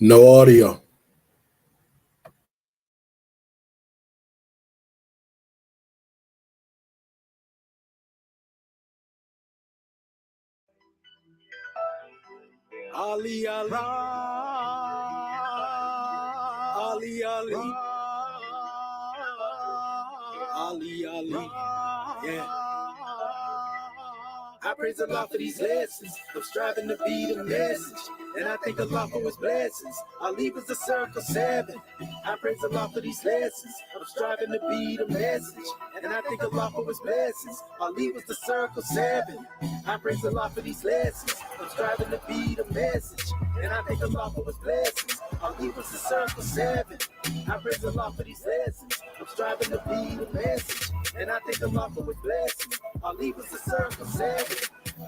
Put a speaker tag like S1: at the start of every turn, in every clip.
S1: No audio. Ali, Ali, Ali, Ali, Ali, Ali, yeah. I praise Allah for these lessons. I'm striving to be the message, and I thank Allah for His blessings. Ali was the circle 7. I praise Allah for these lessons. I'm striving to be the message, and I thank Allah for His blessings. Ali was the circle 7. I praise Allah for these lessons. I'm striving to be the message, and I thank Allah for His blessings. Ali was the circle 7. I praise Allah for these lessons. I'm striving to be the message, and I thank Allah for His blessings. Ali was the circle 7.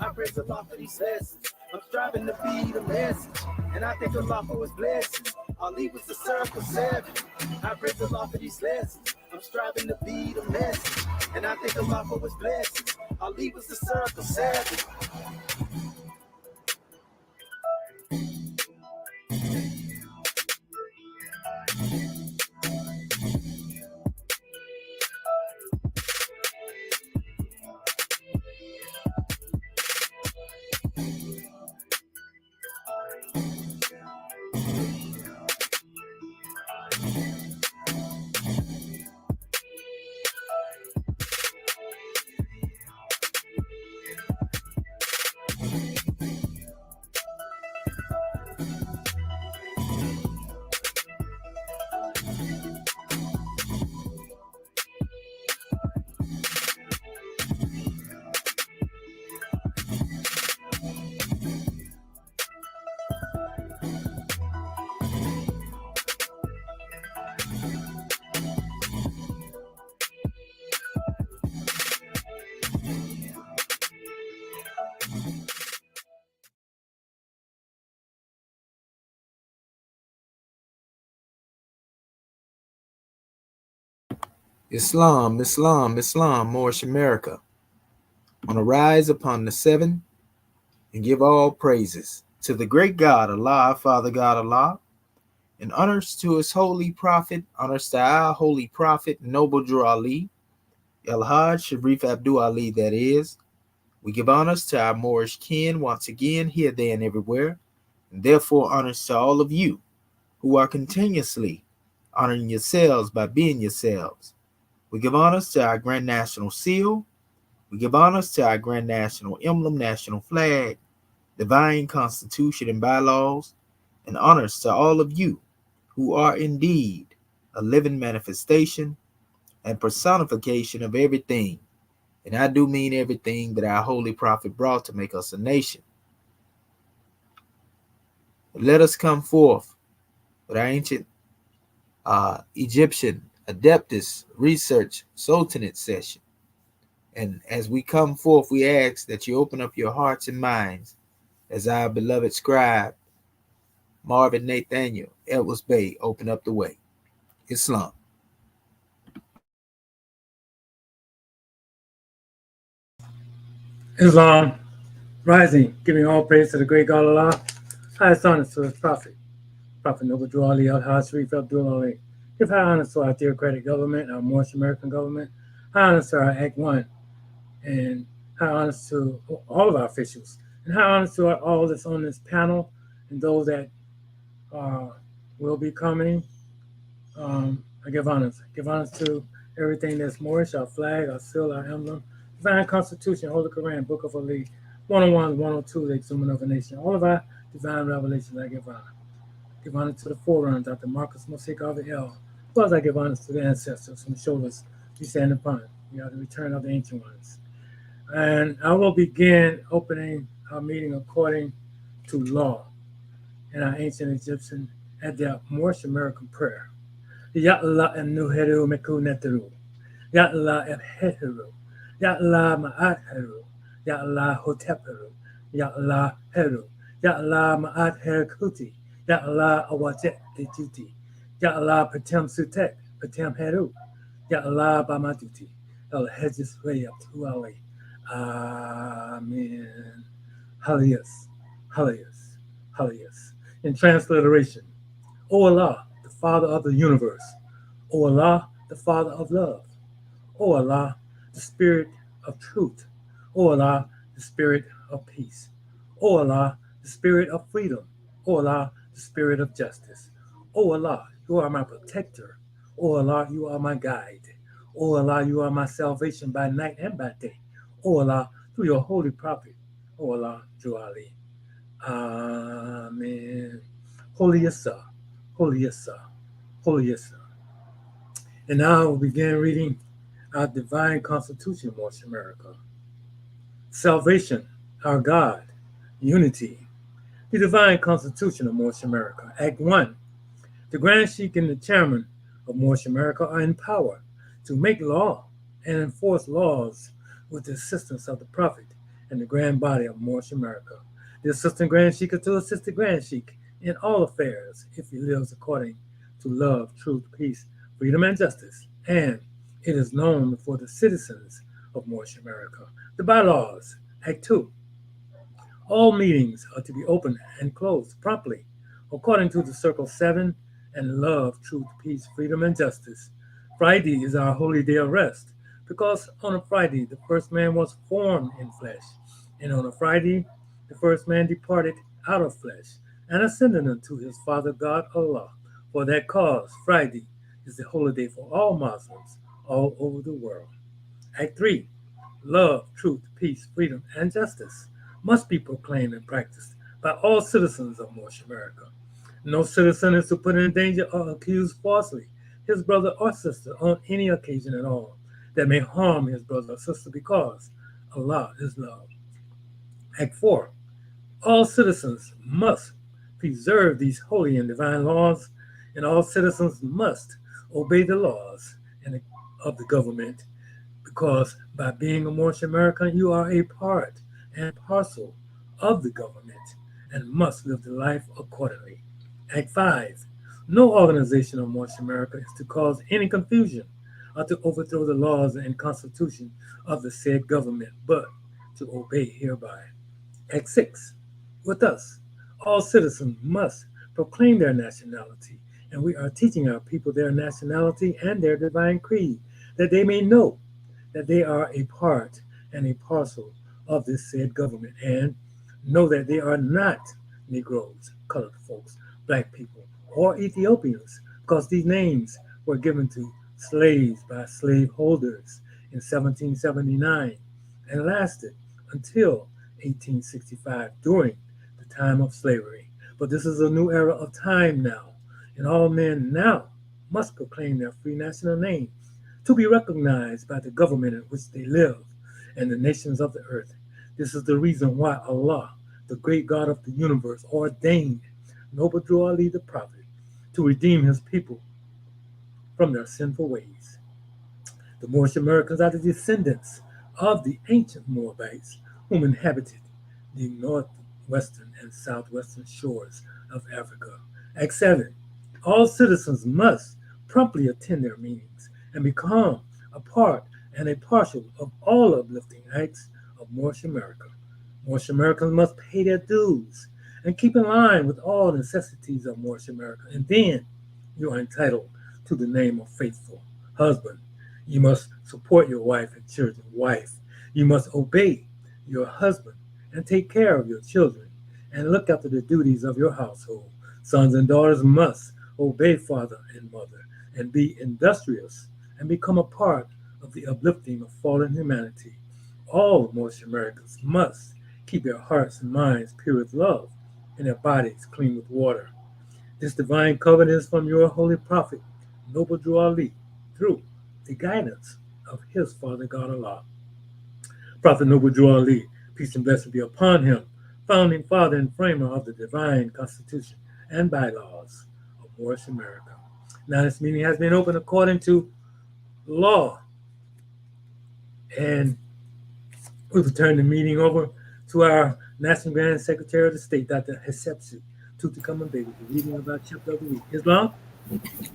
S1: I praise Allah for these lessons. I'm striving to be the message, and I thank Allah for His blessings. Ali was the circle 7. I praise Allah for these lessons. I'm striving to be the message, and I thank Allah for His blessings. Ali was the circle 7.
S2: Islam, Islam, Islam, Moorish America, on a rise upon the 7 and give all praises to the great God, Allah, Father God, Allah, and honors to His holy prophet, honors to our holy prophet, Noble Drew Ali, El-Hajj Sharif Abdul Ali, that is. We give honors to our Moorish kin once again, here, there, and everywhere, and therefore honors to all of you who are continuously honoring yourselves by being yourselves. We give honors to our Grand National Seal. We give honors to our Grand National Emblem, National Flag, Divine Constitution and Bylaws, and honors to all of you who are indeed a living manifestation and personification of everything, and I do mean everything that our Holy Prophet brought to make us a nation. Let us come forth with our ancient Egyptian Adeptus research Sultanate session. And as we come forth, we ask that you open up your hearts and minds as our beloved scribe, Marvin Nathaniel Edwards Bey, open up the way. Islam.
S3: Islam, rising, giving all praise to the great God Allah, highest honor to His prophet, Prophet Noble Drew Ali Al-Hajj Sharif Abdul Ali. Give high honor to our theocratic government, our Moorish American government, high honor to our Act 1, and high honor to all of our officials, and high honor to all that's on this panel and those that will be coming. I give honors. Give honors to everything that's Moorish, our flag, our seal, our emblem, Divine Constitution, Holy Quran, Book of Ali, 101, 102, the exhuman of a nation. All of our divine revelations, I give honor. Give honor to the forerunners, Dr. Marcus Mosaic Arvell. Plus, I give honor to the ancestors from the shoulders we stand upon. We are the return of the ancient ones. And I will begin opening our meeting according to law in our ancient Egyptian Adept Moorish American prayer. Ya Allah Nuheru Meku Neteru. Ya Allah Ebheru. Ya Allah Ma'adheru. Ya Allah Hoteperu. Ya Allah Heru. Ya Allah Ma'adher Kuti. Ya Allah Awajet Detuti. Ya Allah Patem Sutek. Patem Heru. Ya Allah Bamaduti. El Hedges way up to Ali. Amen. Hallelujah. Hallelujah. Hallelujah. In transliteration, O Allah, the Father of the universe. O Allah, the Father of love. O Allah, the Spirit of truth. O Allah, the Spirit of peace. O Allah, the Spirit of freedom. O Allah, the Spirit of justice. O Allah, you are my protector. O Allah, you are my guide. O Allah, you are my salvation by night and by day. O Allah, through your holy prophet. O Allah, Juali. Amen. Holy Yasa, Holy Yasa, Holy Yasa. And now we'll begin reading our divine constitution, Morse America. Salvation, our God, unity. The divine constitution of Morse America. Act 1. The Grand Sheik and the chairman of Morse America are in power to make law and enforce laws with the assistance of the Prophet and the grand body of Morse America. The assistant Grand Sheik is to assist the Grand Sheik in all affairs if he lives according to love, truth, peace, freedom, and justice. And it is known before the citizens of Morse America. The bylaws, Act 2. All meetings are to be opened and closed promptly according to the Circle 7 and love, truth, peace, freedom, and justice. Friday is our holy day of rest because on a Friday the first man was formed in flesh, and on a Friday the first man departed out of flesh and ascended unto his Father God Allah. For that cause, Friday is the holy day for all Muslims all over the world. Act 3. Love, truth, peace, freedom, and justice must be proclaimed and practiced by all citizens of Morse America. No citizen is to put in danger or accuse falsely his brother or sister on any occasion at all that may harm his brother or sister because Allah is love. Act 4. All citizens must preserve these holy and divine laws, and all citizens must obey the laws of the government because by being a Morse American, you are a part and parcel of the government and must live the life accordingly. Act 5. No organization of Morse America is to cause any confusion or to overthrow the laws and constitution of the said government, but to obey hereby. Act 6. With us, all citizens must proclaim their nationality, and we are teaching our people their nationality and their divine creed, that they may know that they are a part and a parcel of this said government, and know that they are not Negroes, colored folks, black people, or Ethiopians, because these names were given to slaves by slaveholders in 1779 and lasted until 1865 during the time of slavery. But this is a new era of time now, and all men now must proclaim their free national name to be recognized by the government in which they live and the nations of the earth. This is the reason why Allah, the great God of the universe, ordained Noble Drew Ali the Prophet to redeem his people from their sinful ways. The Moorish Americans are the descendants of the ancient Moabites whom inhabited the northwestern and southwestern shores of Africa. Act 7. All citizens must promptly attend their meetings and become a part and a partial of all uplifting acts of Moorish America. Moorish Americans must pay their dues and keep in line with all necessities of Moorish America, and then you are entitled to the name of faithful husband. You must support your wife and children. Wife, you must obey your husband and take care of your children and look after the duties of your household. Sons and daughters must obey father and mother and be industrious and become a part of the uplifting of fallen humanity. All Moorish Americans must keep their hearts and minds pure with love and their bodies clean with water. This divine covenant is from your holy prophet, Noble Drew Ali, through the guidance of his Father God Allah. Prophet Noble Drew Ali, peace and blessing be upon him, founding father and framer of the divine constitution and bylaws of Moorish America. Now this meeting has been opened according to law, and we will turn the meeting over to our National Grand Secretary of the State, Dr. Hesepsu, to come and be with the reading of our chapter of the week. Islam?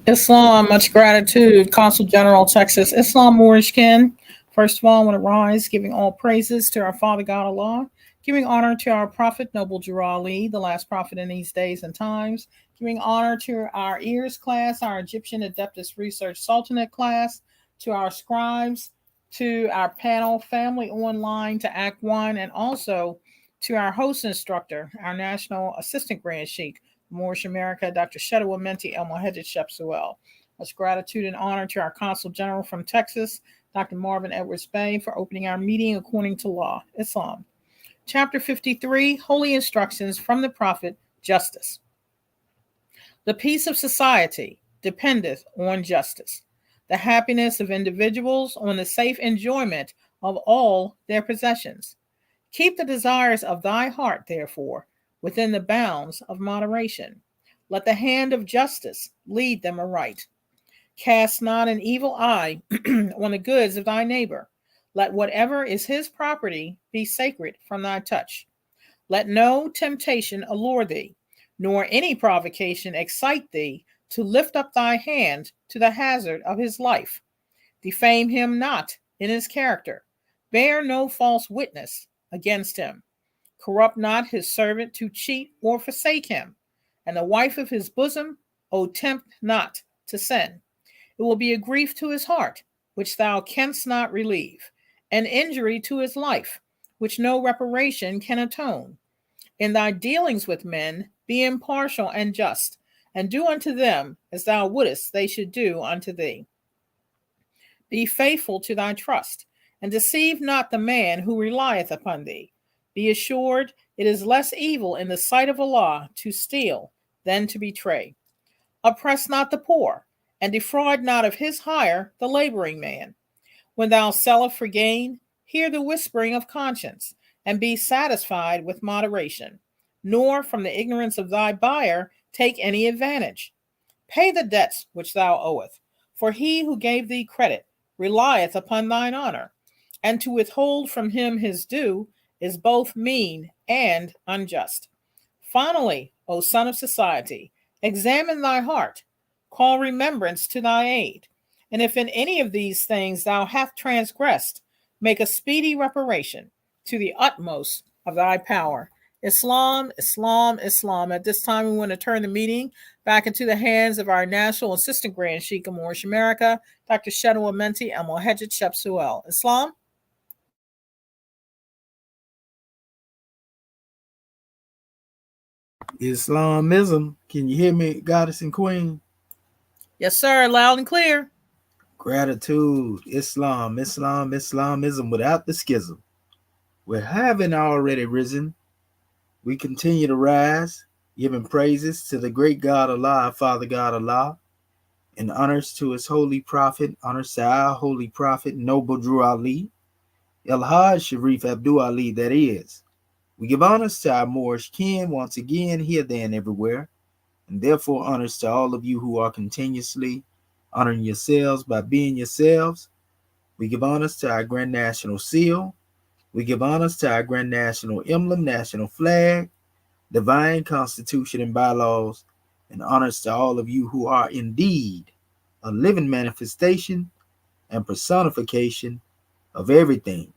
S4: Islam, much gratitude. Consul General, Texas. Islam Moorish kin. First of all, I want to rise, giving all praises to our Father God Allah, Giving honor to our prophet, Noble Drew Ali, the last prophet in these days and times. Giving honor to our E.A.R.S class, our Egyptian Adeptus Research Sultanate class, to our scribes, to our panel family online, to Act One, and also to our host instructor, our National Assistant Grand Sheikh, Moorish America, Dr. Shat Demotic El Mohedded Shepsuel. Much gratitude and honor to our Consul General from Texas, Dr. Marvin Edwards Bay, for opening our meeting according to law, Islam. Chapter 53, Holy Instructions from the Prophet, Justice. The peace of society dependeth on justice. The happiness of individuals on the safe enjoyment of all their possessions. Keep the desires of thy heart, therefore, within the bounds of moderation. Let the hand of justice lead them aright. Cast not an evil eye on the goods of thy neighbor. Let whatever is his property be sacred from thy touch. Let no temptation allure thee, nor any provocation excite thee to lift up thy hand to the hazard of his life. Defame him not in his character. Bear no false witness against him. Corrupt not his servant to cheat or forsake him. And the wife of his bosom, tempt not to sin. It will be a grief to his heart, which thou canst not relieve, an injury to his life, which no reparation can atone. In thy dealings with men, be impartial and just, and do unto them as thou wouldest they should do unto thee. Be faithful to thy trust, and deceive not the man who relieth upon thee. Be assured it is less evil in the sight of Allah to steal than to betray. Oppress not the poor, and defraud not of his hire the laboring man. When thou sellest for gain, hear the whispering of conscience, and be satisfied with moderation. Nor from the ignorance of thy buyer take any advantage. Pay the debts which thou owest, for he who gave thee credit relieth upon thine honor, and to withhold from him his due is both mean and unjust. Finally, O son of society, examine thy heart, call remembrance to thy aid, and if in any of these things thou hast transgressed, make a speedy reparation to the utmost of thy power. Islam, Islam, Islam. At this time, we want to turn the meeting back into the hands of our National Assistant Grand Sheikh of Moorish America, Dr. Shat Demotic El Mohedded Shepsuel. Islam?
S2: Islamism. Can you hear me, Goddess and Queen?
S4: Yes, sir. Loud and clear.
S2: Gratitude. Islam, Islam, Islamism without the schism. We haven't already risen. We continue to rise, giving praises to the great God Allah, Father God Allah, and honors to his holy prophet, honors to our holy prophet, Noble Drew Ali, El-Hajj Sharif Abdul Ali, that is. We give honors to our Moorish kin once again, here, there, and everywhere, and therefore honors to all of you who are continuously honoring yourselves by being yourselves. We give honors to our Grand National Seal. We give honors to our Grand National Emblem, National Flag, Divine Constitution and bylaws, and honors to all of you who are indeed a living manifestation and personification of everything.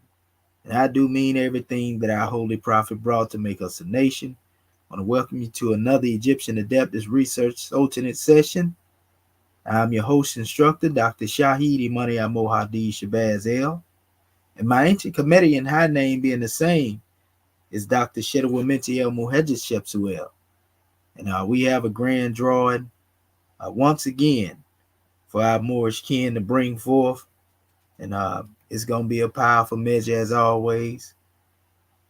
S2: And I do mean everything that our Holy Prophet brought to make us a nation. I want to welcome you to another Egyptian Adeptus Research Sultanate session. I'm your host instructor, Dr. Shahid Imani Amohadi Shabazz El. And my ancient committee and high name being the same is Dr. Shedawamenti El Muhajjid Shepsuel. And we have a grand drawing once again for our Moorish kin to bring forth. And it's going to be a powerful measure as always.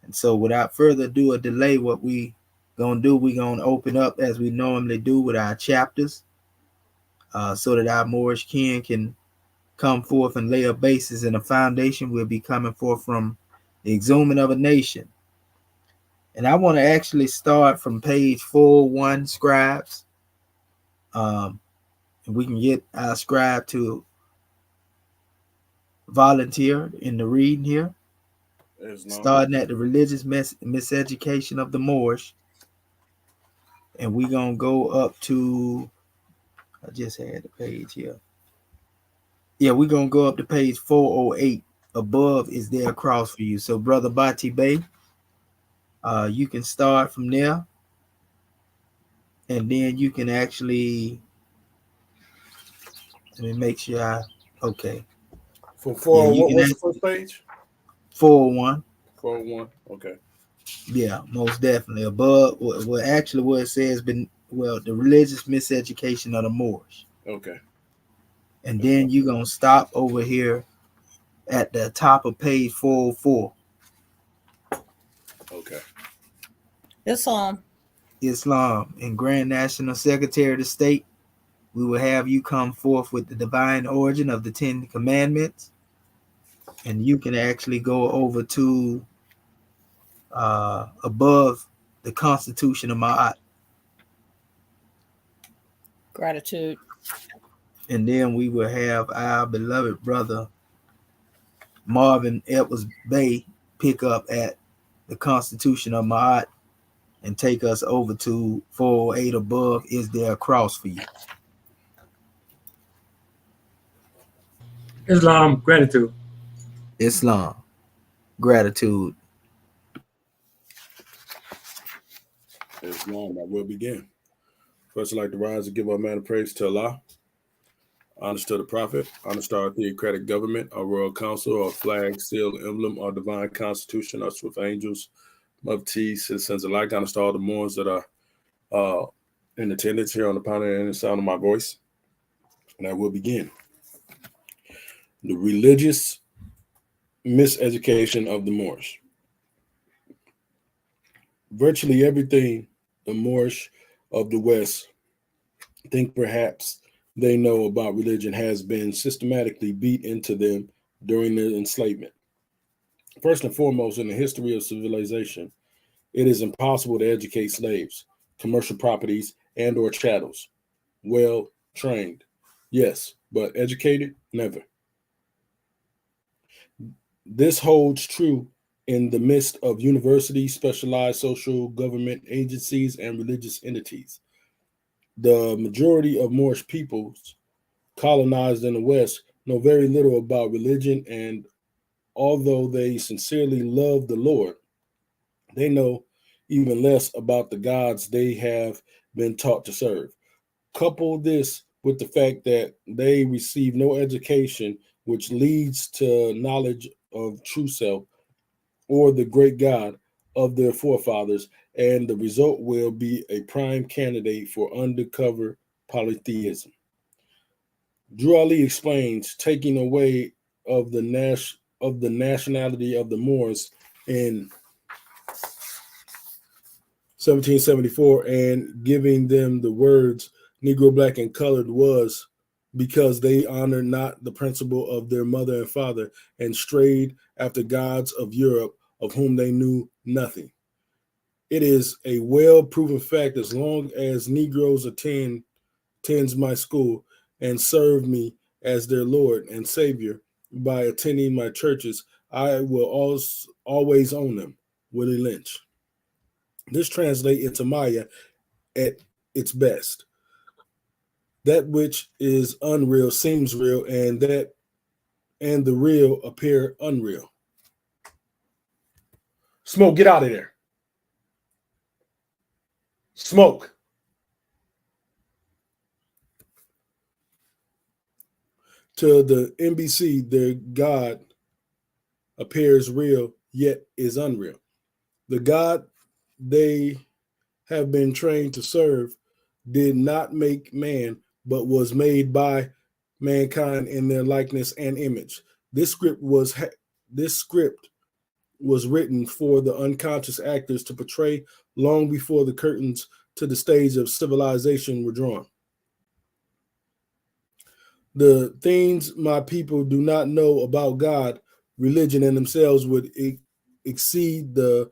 S2: And so without further ado or delay, what we going to do, we're going to open up as we normally do with our chapters so that our Moorish kin can come forth and lay a basis and a foundation. Will be coming forth from the exhuming of a nation. And I want to actually start from page 401, Scribes. And we can get our scribe to volunteer in the reading here. Starting at the religious miseducation of the Moorish. And we're going to go up to, I just had the page here. Yeah, we're going to go up to page 408. Above is there across for you. So, Brother Bati Bey. You can start from there, and then you can actually, let me make sure okay.
S5: From
S2: Yeah,
S5: 401,
S2: you can
S5: what's the first page?
S2: 401.
S5: 401. Okay.
S2: Yeah, most definitely. Above, well, actually, what it says, the religious miseducation of the Moors.
S5: Okay.
S2: And then you're going to stop over here at the top of page 404.
S5: Okay.
S2: Islam and Grand National Secretary of the State, we will have you come forth with the divine origin of the 10 Commandments. And you can actually go over to above the Constitution of Ma'at.
S4: Gratitude.
S2: And then we will have our beloved brother Marvin Edwards Bay pick up at the Constitution of Ma'at and take us over to 408 above. Is there a cross for you?
S3: Islam, gratitude.
S2: Islam, gratitude.
S5: Islam, I will begin. First, I'd like to rise and give our man of praise to Allah. Honors to the Prophet, honors to our theocratic government, our royal council, our flag, seal, emblem, our divine constitution, our swift angels, muftis, citizens alike, honors to all the Moors that are in attendance here on the panel and the sound of my voice. And I will begin. The religious miseducation of the Moors. Virtually everything the Moors of the West think perhaps they know about religion has been systematically beat into them during their enslavement. First and foremost, in the history of civilization, it is impossible to educate slaves, commercial properties, and or chattels. Well trained, yes, but educated, never. This holds true in the midst of universities, specialized social government agencies, and religious entities. The majority of Moorish peoples colonized in the West know very little about religion, and although they sincerely love the Lord, they know even less about the gods they have been taught to serve. Couple this with the fact that they receive no education, which leads to knowledge of true self or the great God of their forefathers, and the result will be a prime candidate for undercover polytheism. Drew Ali explains taking away of the nationality of the Moors in 1774 and giving them the words Negro, Black, and Colored was because they honored not the principle of their mother and father and strayed after gods of Europe of whom they knew nothing. It is a well-proven fact as long as Negroes attends my school and serve me as their Lord and Savior by attending my churches, I will always own them. Willie Lynch. This translates into Maya at its best. That which is unreal seems real, and the real appear unreal. Smoke, get out of there. Smoke. To the NBC, their God appears real, yet is unreal. The God they have been trained to serve did not make man, but was made by mankind in their likeness and image. This script was written for the unconscious actors to portray long before the curtains to the stage of civilization were drawn. The things my people do not know about God, religion, and themselves would exceed the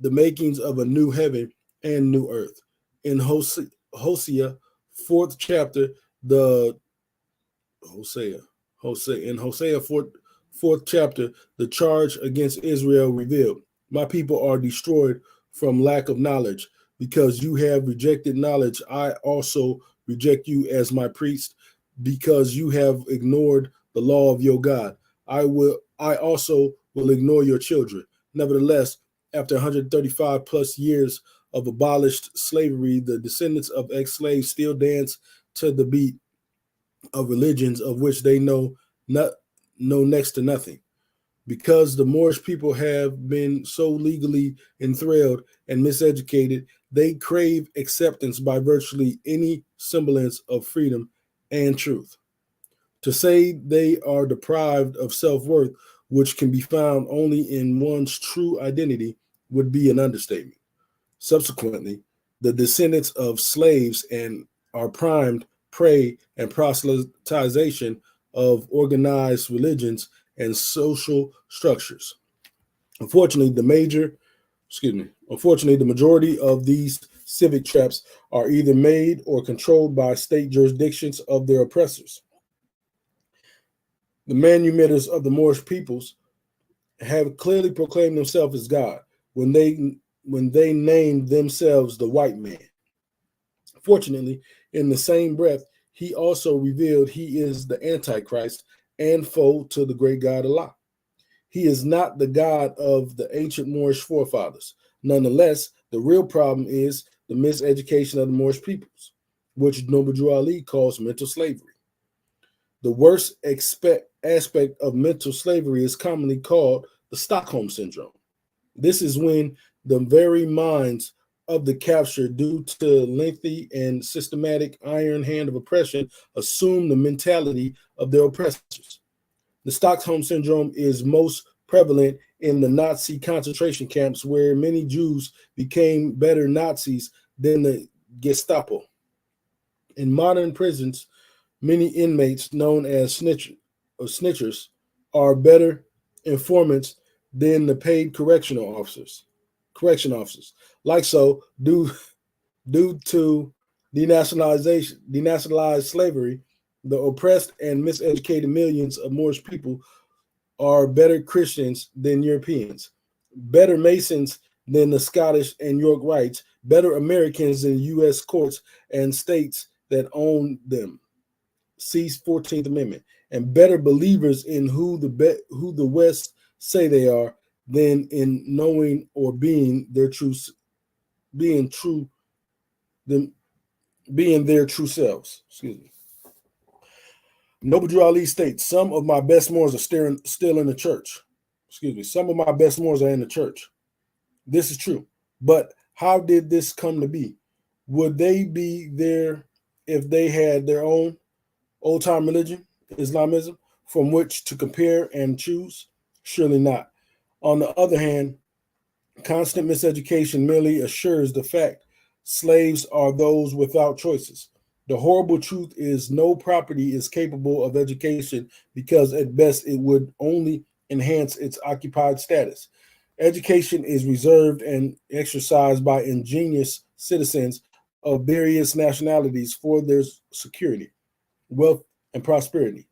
S5: makings of a new heaven and new earth. In Hosea, 4th chapter, Hosea 4th chapter, the charge against Israel revealed. My people are destroyed from lack of knowledge. Because you have rejected knowledge, I also reject you as my priest. Because you have ignored the law of your God, I also will ignore your children. Nevertheless, After 135 plus years of abolished slavery, the descendants of ex-slaves still dance to the beat of religions of which they know next to nothing. Because the Moorish people have been so legally enthralled and miseducated, they crave acceptance by virtually any semblance of freedom and truth. To say they are deprived of self-worth, which can be found only in one's true identity, would be an understatement. Subsequently, the descendants of slaves and are primed prey and proselytization of organized religions and social structures. Unfortunately, the majority of these civic traps are either made or controlled by state jurisdictions of their oppressors. The manumitters of the Moorish peoples have clearly proclaimed themselves as God when they named themselves the white man. Fortunately, in the same breath, he also revealed he is the Antichrist and foe to the great God Allah. He is not the God of the ancient Moorish forefathers. Nonetheless, the real problem is the miseducation of the Moorish peoples, which Noble Drew Ali calls mental slavery. The worst aspect of mental slavery is commonly called the Stockholm Syndrome. This is when the very minds of the captured, due to lengthy and systematic iron hand of oppression, assume the mentality of their oppressors. The Stockholm Syndrome is most prevalent in the Nazi concentration camps, where many Jews became better Nazis than the Gestapo. In modern prisons, many inmates, known as snitchers, are better informants than the paid correction officers. Like so, due to denationalized slavery, the oppressed and miseducated millions of Moorish people are better Christians than Europeans, better Masons than the Scottish and York Rites, better Americans than U.S. courts and states that own them. See 14th Amendment, and better believers in who the West say they are than in knowing or being their true selves. Excuse me. Noble Drew Ali states, some of my best Moors are still in the church. Excuse me. Some of my best Moors are in the church. This is true. But how did this come to be? Would they be there if they had their own old-time religion, Islamism, from which to compare and choose? Surely not. On the other hand, constant miseducation merely assures the fact slaves are those without choices. The horrible truth is no property is capable of education, because at best it would only enhance its occupied status. Education is reserved and exercised by ingenious citizens of various nationalities for their security, wealth, and prosperity.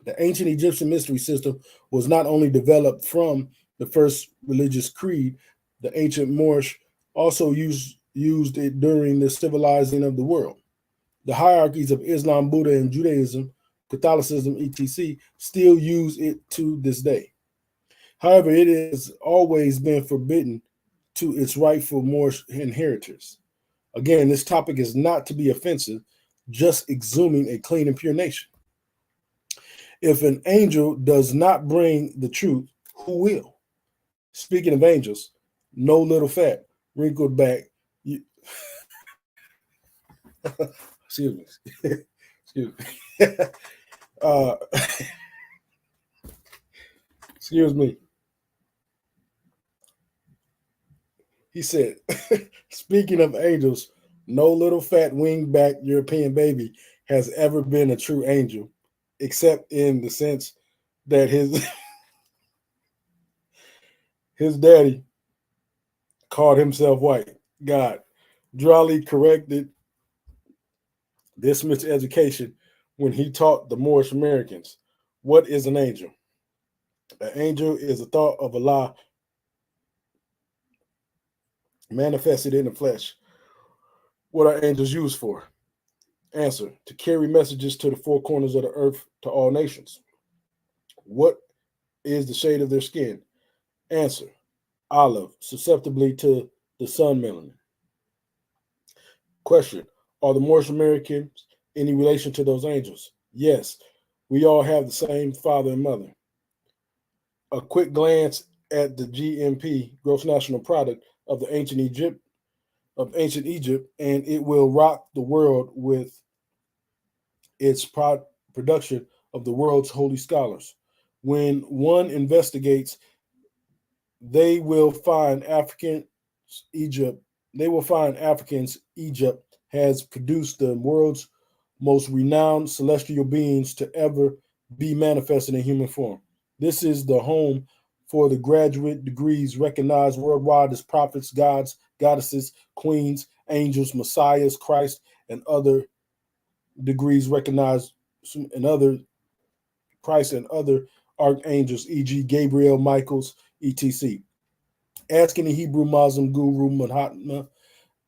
S5: The ancient Egyptian mystery system was not only developed from the first religious creed, the ancient Moorish also used it during the civilizing of the world. The hierarchies of Islam, Buddha, and Judaism, Catholicism, etc., still use it to this day. However, it has always been forbidden to its rightful Moorish inheritors. Again, this topic is not to be offensive, just exhuming a clean and pure nation. If an angel does not bring the truth, who will? Speaking of angels, no little fat, wrinkled back. Excuse me. Excuse me. Excuse me. He said, speaking of angels, no little fat wingback European baby has ever been a true angel, except in the sense that his daddy called himself white. God. Drali corrected this miseducation when he taught the Moorish Americans, what is an angel? An angel is a thought of Allah manifested in the flesh. What are angels used for? Answer, to carry messages to the four corners of the earth to all nations. What is the shade of their skin? Answer, olive, susceptible to the sun melanin. Question: are the Moorish Americans any relation to those angels? Yes, we all have the same father and mother. A quick glance at the GNP, gross national product of the ancient Egypt, and it will rock the world with its production of the world's holy scholars. When one investigates, they will find Egypt has produced the world's most renowned celestial beings to ever be manifested in human form. This is the home for the graduate degrees recognized worldwide as prophets, gods, goddesses, queens, angels, messiahs, Christ, and other degrees recognized and other Christ and other archangels, e.g., Gabriel, Michael's, etc. Ask any Hebrew Muslim guru, Mahatma,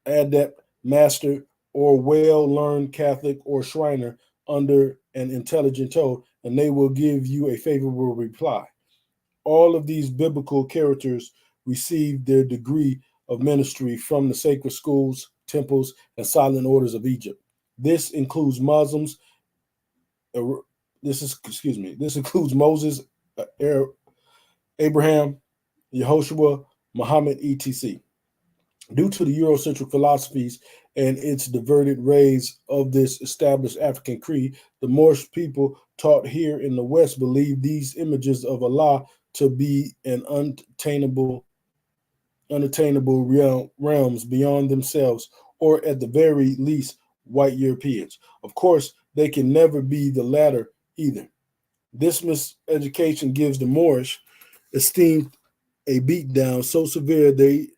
S5: adept, master, or well-learned Catholic or Shriner under an intelligent tone, and they will give you a favorable reply. All of these biblical characters received their degree of ministry from the sacred schools, temples, and silent orders of Egypt. This includes Muslims. This includes Moses, Abraham, Yehoshua, Muhammad, etc. Due to the Eurocentric philosophies and its diverted rays of this established African creed, the Moorish people taught here in the West believe these images of Allah to be an unattainable realms beyond themselves, or at the very least, white Europeans. Of course, they can never be the latter either. This miseducation gives the Moorish esteem a beatdown so severe they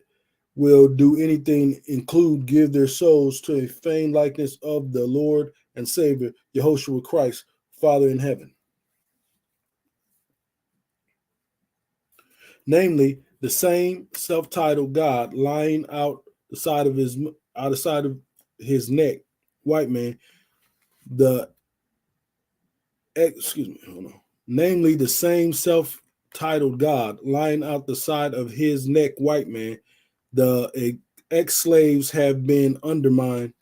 S5: will do anything, include give their souls to a feigned likeness of the Lord and Savior, Yehoshua Christ, Father in heaven. Namely, the same self-titled God lying out the side of his neck, white man, namely the same self-titled God lying out the side of his neck, white man, the ex-slaves have been undermined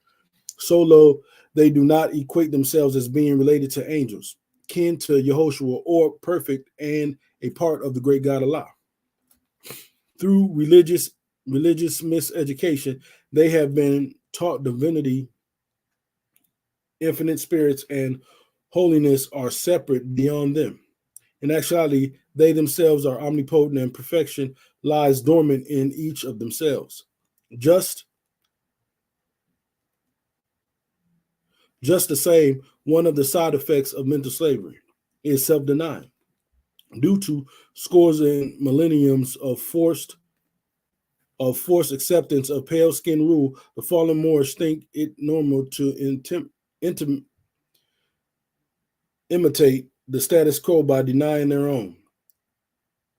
S5: so low they do not equate themselves as being related to angels, kin to Yehoshua, or perfect and a part of the great God Allah. Through religious miseducation, they have been taught divinity, infinite spirits, and holiness are separate beyond them. In actuality, they themselves are omnipotent, and perfection lies dormant in each of themselves. Just the same, one of the side effects of mental slavery is self-denying. Due to scores and millenniums of forced acceptance of pale skin rule, the fallen Moors think it normal to imitate the status quo by denying their own.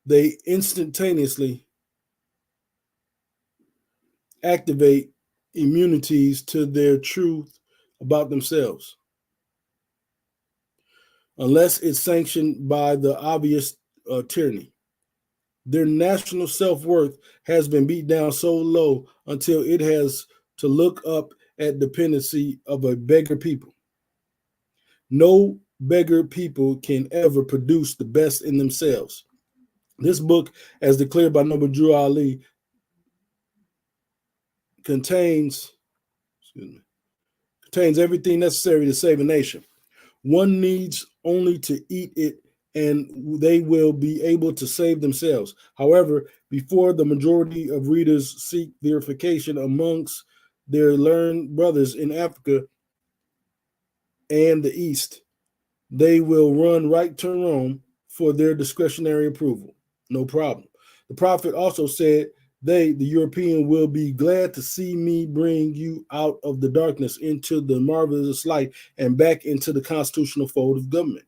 S5: They instantaneously activate immunities to their truth about themselves, unless it's sanctioned by the obvious tyranny. Their national self-worth has been beat down so low until it has to look up at dependency of a beggar people. No beggar people can ever produce the best in themselves. This book, as declared by Noble Drew Ali, contains everything necessary to save a nation. One needs only to eat it, and they will be able to save themselves. However, before the majority of readers seek verification amongst their learned brothers in Africa and the East, they will run right to Rome for their discretionary approval. No problem. The prophet also said, the European, will be glad to see me bring you out of the darkness into the marvelous light and back into the constitutional fold of government.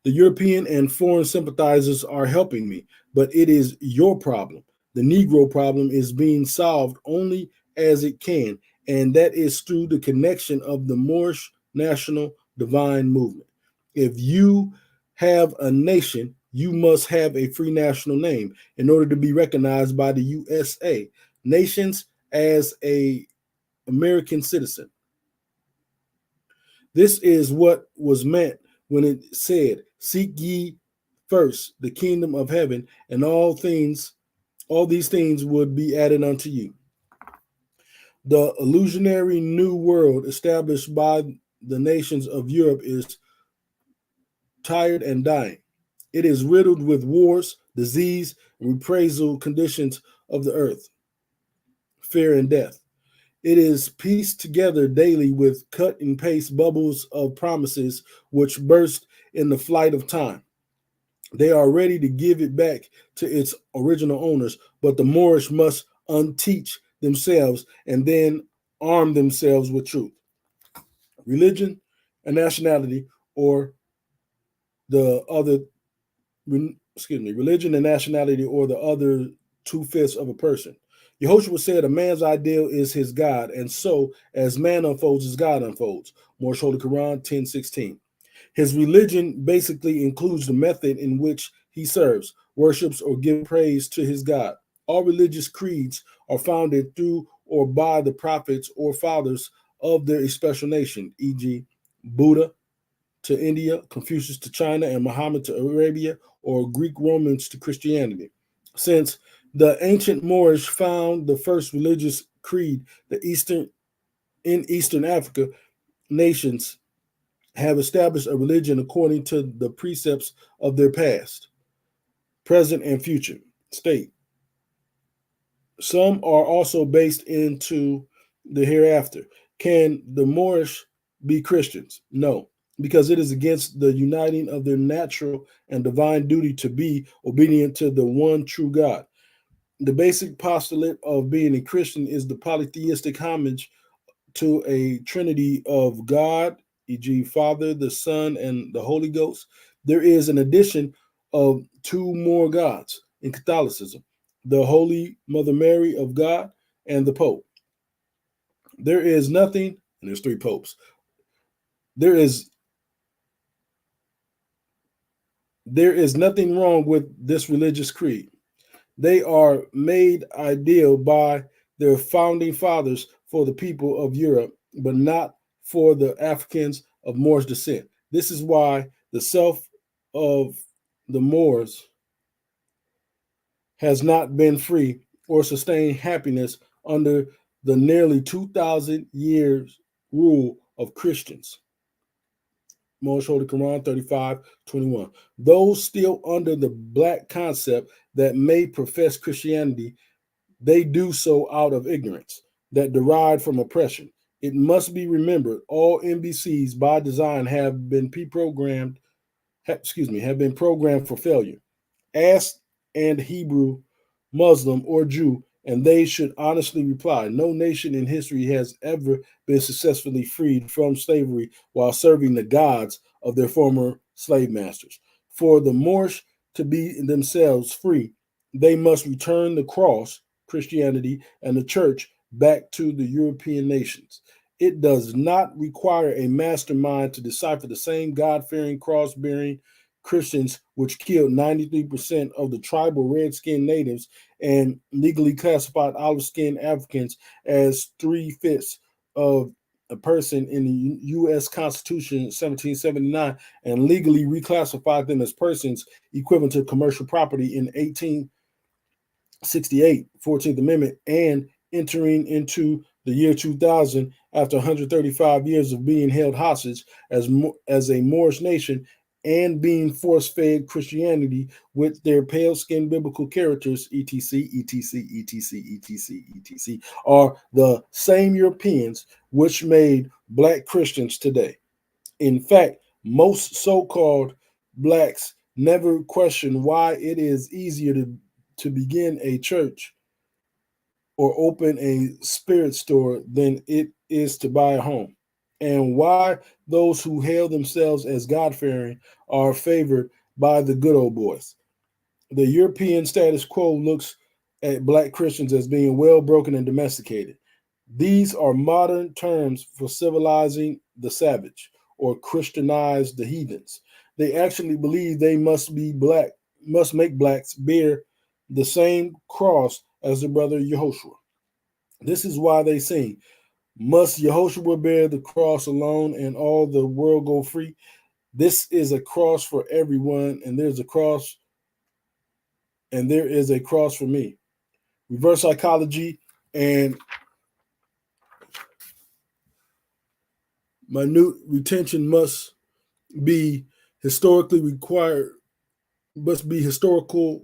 S5: The European and foreign sympathizers are helping me, but it is your problem. The Negro problem is being solved only as it can, and that is through the connection of the Moorish national divine movement. If you have a nation, you must have a free national name in order to be recognized by the USA nations as a American citizen. This is what was meant when it said, "Seek ye first the kingdom of heaven, and all these things would be added unto you." The illusionary new world established by the nations of Europe is tired and dying. It is riddled with wars, disease, and reprisal conditions of the earth, fear and death. It is pieced together daily with cut and paste bubbles of promises which burst in the flight of time. They are ready to give it back to its original owners, but the Moorish must unteach themselves and then arm themselves with truth. Religion and nationality, or the other, religion and nationality, or the other 2/5 of a person. Yehoshua said, "A man's ideal is his God, and so as man unfolds, his God unfolds." Moorish Holy Quran 10:16. His religion basically includes the method in which he serves, worships, or gives praise to his God. All religious creeds are founded through or by the prophets or fathers of their special nation, e.g., Buddha to India, Confucius to China, and Muhammad to Arabia, or Greek Romans to Christianity. Since the ancient Moorish found the first religious creed, in Eastern Africa, nations have established a religion according to the precepts of their past, present, and future state. Some are also based into the hereafter. Can the Moorish be Christians? No, because it is against the uniting of their natural and divine duty to be obedient to the one true God. The basic postulate of being a Christian is the polytheistic homage to a trinity of God, e.g., Father, the Son, and the Holy Ghost. There is an addition of two more gods in Catholicism: the Holy Mother Mary of God and the Pope. There is nothing, and there's three popes. There is nothing wrong with this religious creed. They are made ideal by their founding fathers for the people of Europe, but not for the Africans of Moorish descent. This is why the self of the Moors has not been free or sustained happiness under the nearly 2,000 years rule of Christians. Moorish Holy Quran 35:21. Those still under the black concept that may profess Christianity, they do so out of ignorance that derived from oppression. It must be remembered all NBCs by design have been programmed for failure. Ask an Hebrew, Muslim, or Jew, and they should honestly reply, no nation in history has ever been successfully freed from slavery while serving the gods of their former slave masters. For the Moorish to be themselves free, they must return the cross, Christianity, and the church back to the European nations. It does not require a mastermind to decipher the same God-fearing, cross-bearing Christians which killed 93% of the tribal red-skinned natives and legally classified olive-skinned Africans as 3/5 of a person in the U.S. Constitution in 1779 and legally reclassified them as persons equivalent to commercial property in 1868, 14th Amendment, and entering into the year 2000 after 135 years of being held hostage as a Moorish nation and being force-fed Christianity with their pale-skinned biblical characters, etc., etc., etc., etc., etc., are the same Europeans which made Black Christians today. In fact, most so-called Blacks never question why it is easier to begin a church or open a spirit store than it is to buy a home, and why those who hail themselves as God-fearing are favored by the good old boys. The European status quo looks at Black Christians as being well broken and domesticated. These are modern terms for civilizing the savage or Christianize the heathens. They actually believe they must be Black must make blacks bear the same cross as their brother Yehoshua. This is why they sing, must Yehoshua bear the cross alone and all the world go free? This is a cross for everyone, and there is a cross for me. Reverse psychology and minute retention must be historical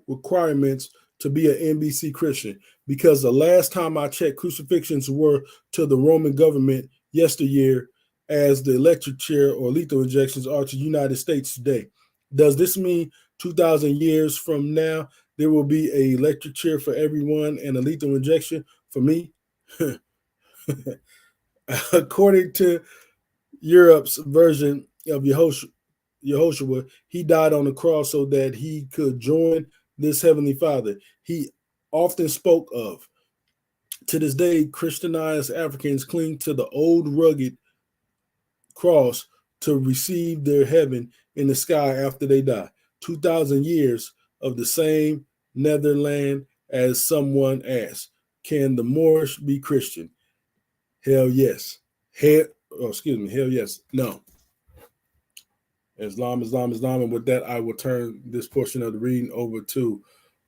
S5: requirements to be an NBC Christian, because the last time I checked, crucifixions were to the Roman government yesteryear as the electric chair or lethal injections are to the United States today. Does this mean 2,000 years from now, there will be an electric chair for everyone and a lethal injection for me? According to Europe's version of Yehoshua, he died on the cross so that he could join this heavenly Father he often spoke of. To this day, Christianized Africans cling to the old rugged cross to receive their heaven in the sky after they die. 2,000 years of the same netherland. As someone asked, can the Moorish be Christian? Hell yes. Hell yes. No. Islam. And with that, I will turn this portion of the reading over to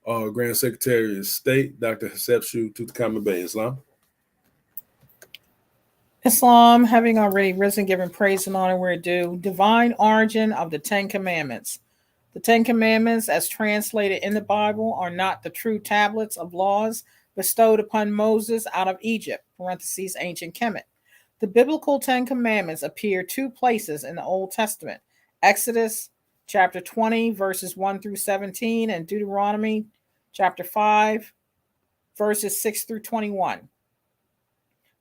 S5: Grand Secretary of State, Dr. Hatshepsut Tutankhamun Bey. Islam.
S4: Islam, having already risen, given praise and honor where due, divine origin of the Ten Commandments. The Ten Commandments, as translated in the Bible, are not the true tablets of laws bestowed upon Moses out of Egypt, parentheses, ancient Kemet. The biblical Ten Commandments appear 2 places in the Old Testament, Exodus chapter 20, verses 1 through 17, and Deuteronomy chapter 5, verses 6 through 21.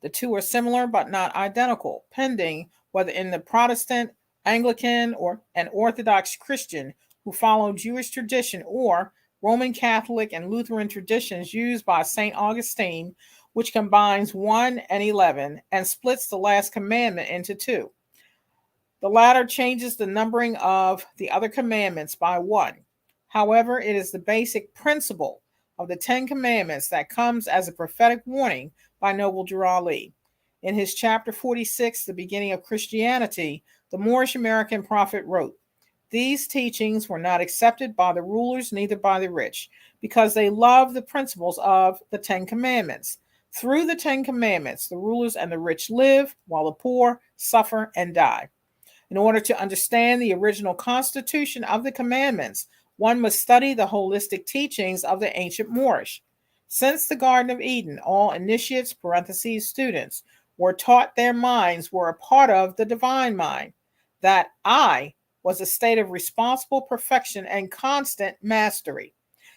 S4: The 2 are similar but not identical, pending whether in the Protestant, Anglican, or an Orthodox Christian who follow Jewish tradition, or Roman Catholic and Lutheran traditions used by St. Augustine, which combines 1 and 11 and splits the last commandment into 2. The latter changes the numbering of the other commandments by 1. However, it is the basic principle of the 10 Commandments that comes as a prophetic warning by Noble Drew Ali. In his chapter 46, The Beginning of Christianity, the Moorish American prophet wrote, "These teachings were not accepted by the rulers, neither by the rich, because they loved the principles of the 10 Commandments. Through the 10 Commandments, the rulers and the rich live, while the poor suffer and die." In order to understand the original constitution of the commandments, one must study the holistic teachings of the ancient Moorish. Since the Garden of Eden, all initiates, parentheses, students, were taught their minds were a part of the divine mind. That I was a state of responsible perfection and constant mastery.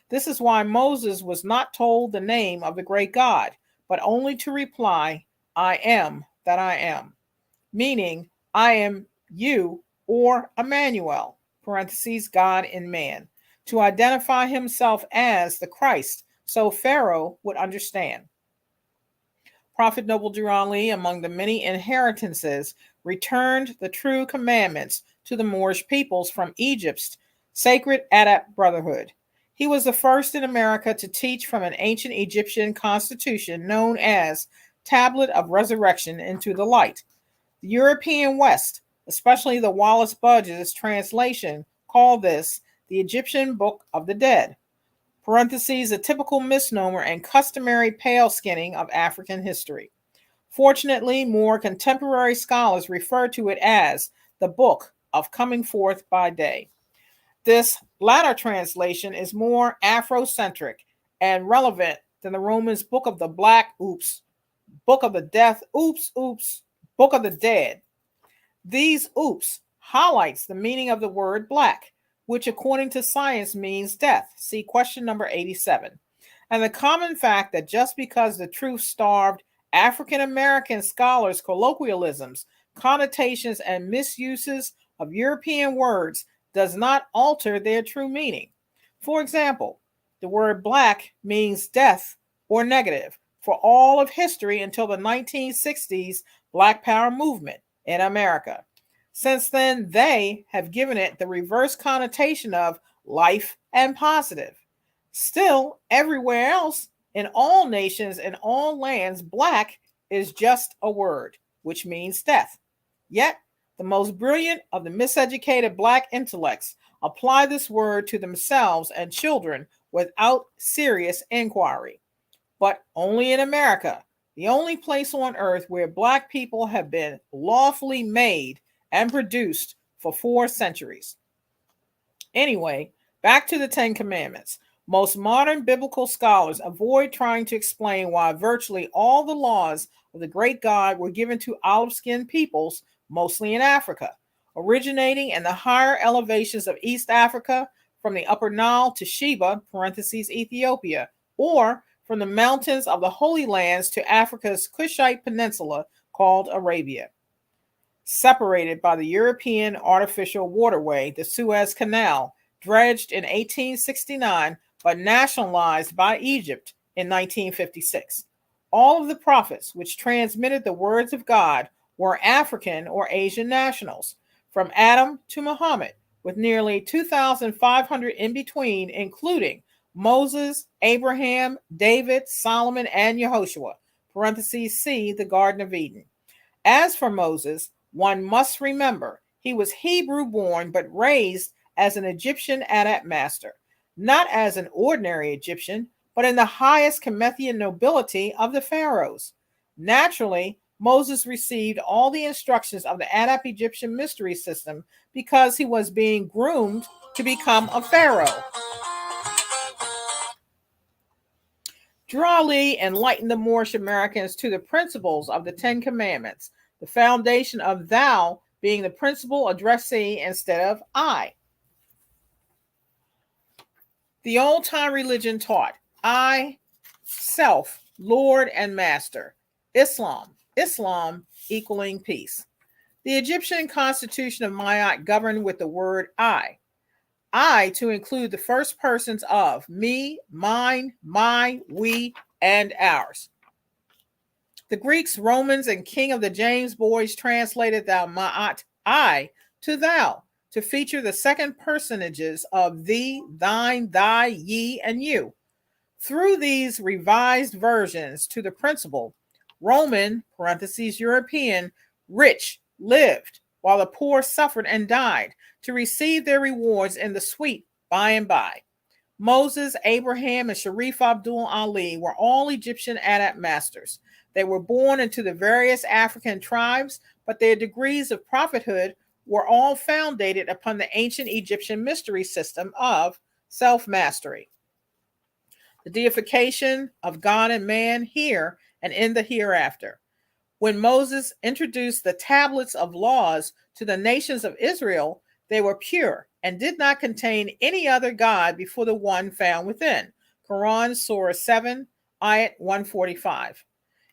S4: This is why Moses was not told the name of the great God, but only to reply, "I am that I am," meaning I am you, or Emmanuel, parentheses, God in man, to identify himself as the Christ, so Pharaoh would understand. Prophet Noble Drew Ali, among the many inheritances, returned the true commandments to the Moorish peoples from Egypt's sacred Adept brotherhood. He was the first in America to teach from an ancient Egyptian constitution known as Tablet of Resurrection into the light. The European West, especially the Wallace Budge's translation, called this the Egyptian Book of the Dead, parentheses, a typical misnomer and customary pale skinning of African history. Fortunately, more contemporary scholars refer to it as the Book of Coming Forth by Day. This latter translation is more Afrocentric and relevant than the Romans' Book of the Black, Book of the Death, Book of the Dead. These highlights the meaning of the word black, which according to science means death. See question number 87. And the common fact that just because the truth-starved African-American scholars' colloquialisms, connotations, and misuses of European words does not alter their true meaning. For example, the word black means death or negative for all of history until the 1960s Black Power movement in America. Since then, they have given it the reverse connotation of life, and positive. Still, everywhere else, in all nations and all lands, black is just a word, which means death. Yet, the most brilliant of the miseducated black intellects apply this word to themselves and children without serious inquiry. But only in America, the only place on earth where black people have been lawfully made and produced for 4 centuries. Anyway, back to the 10 Commandments. Most modern biblical scholars avoid trying to explain why virtually all the laws of the great God were given to olive-skinned peoples, mostly in Africa, originating in the higher elevations of East Africa, from the Upper Nile to Sheba, parentheses Ethiopia, or from the mountains of the Holy Lands to Africa's Kushite Peninsula called Arabia. Separated by the European artificial waterway, the Suez Canal, dredged in 1869 but nationalized by Egypt in 1956. All of the prophets which transmitted the words of God were African or Asian nationals, from Adam to Muhammad, with nearly 2,500 in between, including Moses, Abraham, David, Solomon, and Yehoshua, parentheses C, the Garden of Eden. As for Moses, one must remember he was Hebrew born but raised as an Egyptian adept master, not as an ordinary Egyptian, but in the highest Kemethian nobility of the pharaohs. Naturally, Moses received all the instructions of the adept Egyptian mystery system because he was being groomed to become a pharaoh. Drali enlightened the Moorish Americans to the principles of the 10 Commandments, the foundation of thou being the principal addressee instead of I. The old-time religion taught I, self, Lord and Master. Islam equaling peace. The Egyptian constitution of Maat governed with the word I to include the first persons of me, mine, my, we, and ours. The Greeks, Romans, and King of the James boys translated thou Ma'at, I, to thou, to feature the second personages of thee, thine, thy, ye, and you. Through these revised versions to the principle, Roman, parentheses European, rich lived, while the poor suffered and died, to receive their rewards in the sweet by and by. Moses, Abraham, and Sharif Abdul Ali were all Egyptian adept masters. They were born into the various African tribes, but their degrees of prophethood were all founded upon the ancient Egyptian mystery system of self-mastery. The deification of God and man here and in the hereafter. When Moses introduced the tablets of laws to the nations of Israel, they were pure and did not contain any other God before the one found within. Quran, Surah 7, Ayat 145.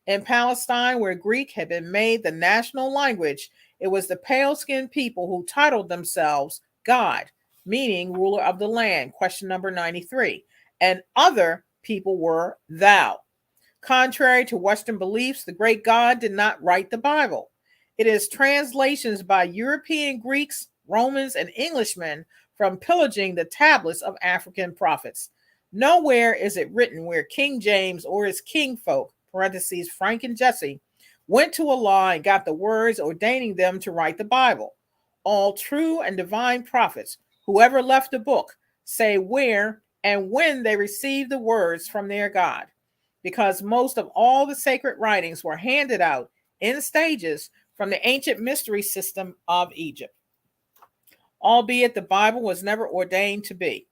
S4: In Palestine, where Greek had been made the national language, it was the pale-skinned people who titled themselves God, meaning ruler of the land, question number 93, and other people were thou. Contrary to Western beliefs, the great God did not write the Bible. It is translations by European Greeks, Romans, and Englishmen from pillaging the tablets of African prophets. Nowhere is it written where King James or his kingfolk, parentheses Frank and Jesse, went to Allah and got the words ordaining them to write the Bible. All true and divine prophets, whoever left the book, say where and when they received the words from their God, because most of all the sacred writings were handed out in stages from the ancient mystery system of Egypt, albeit the Bible was never ordained to be.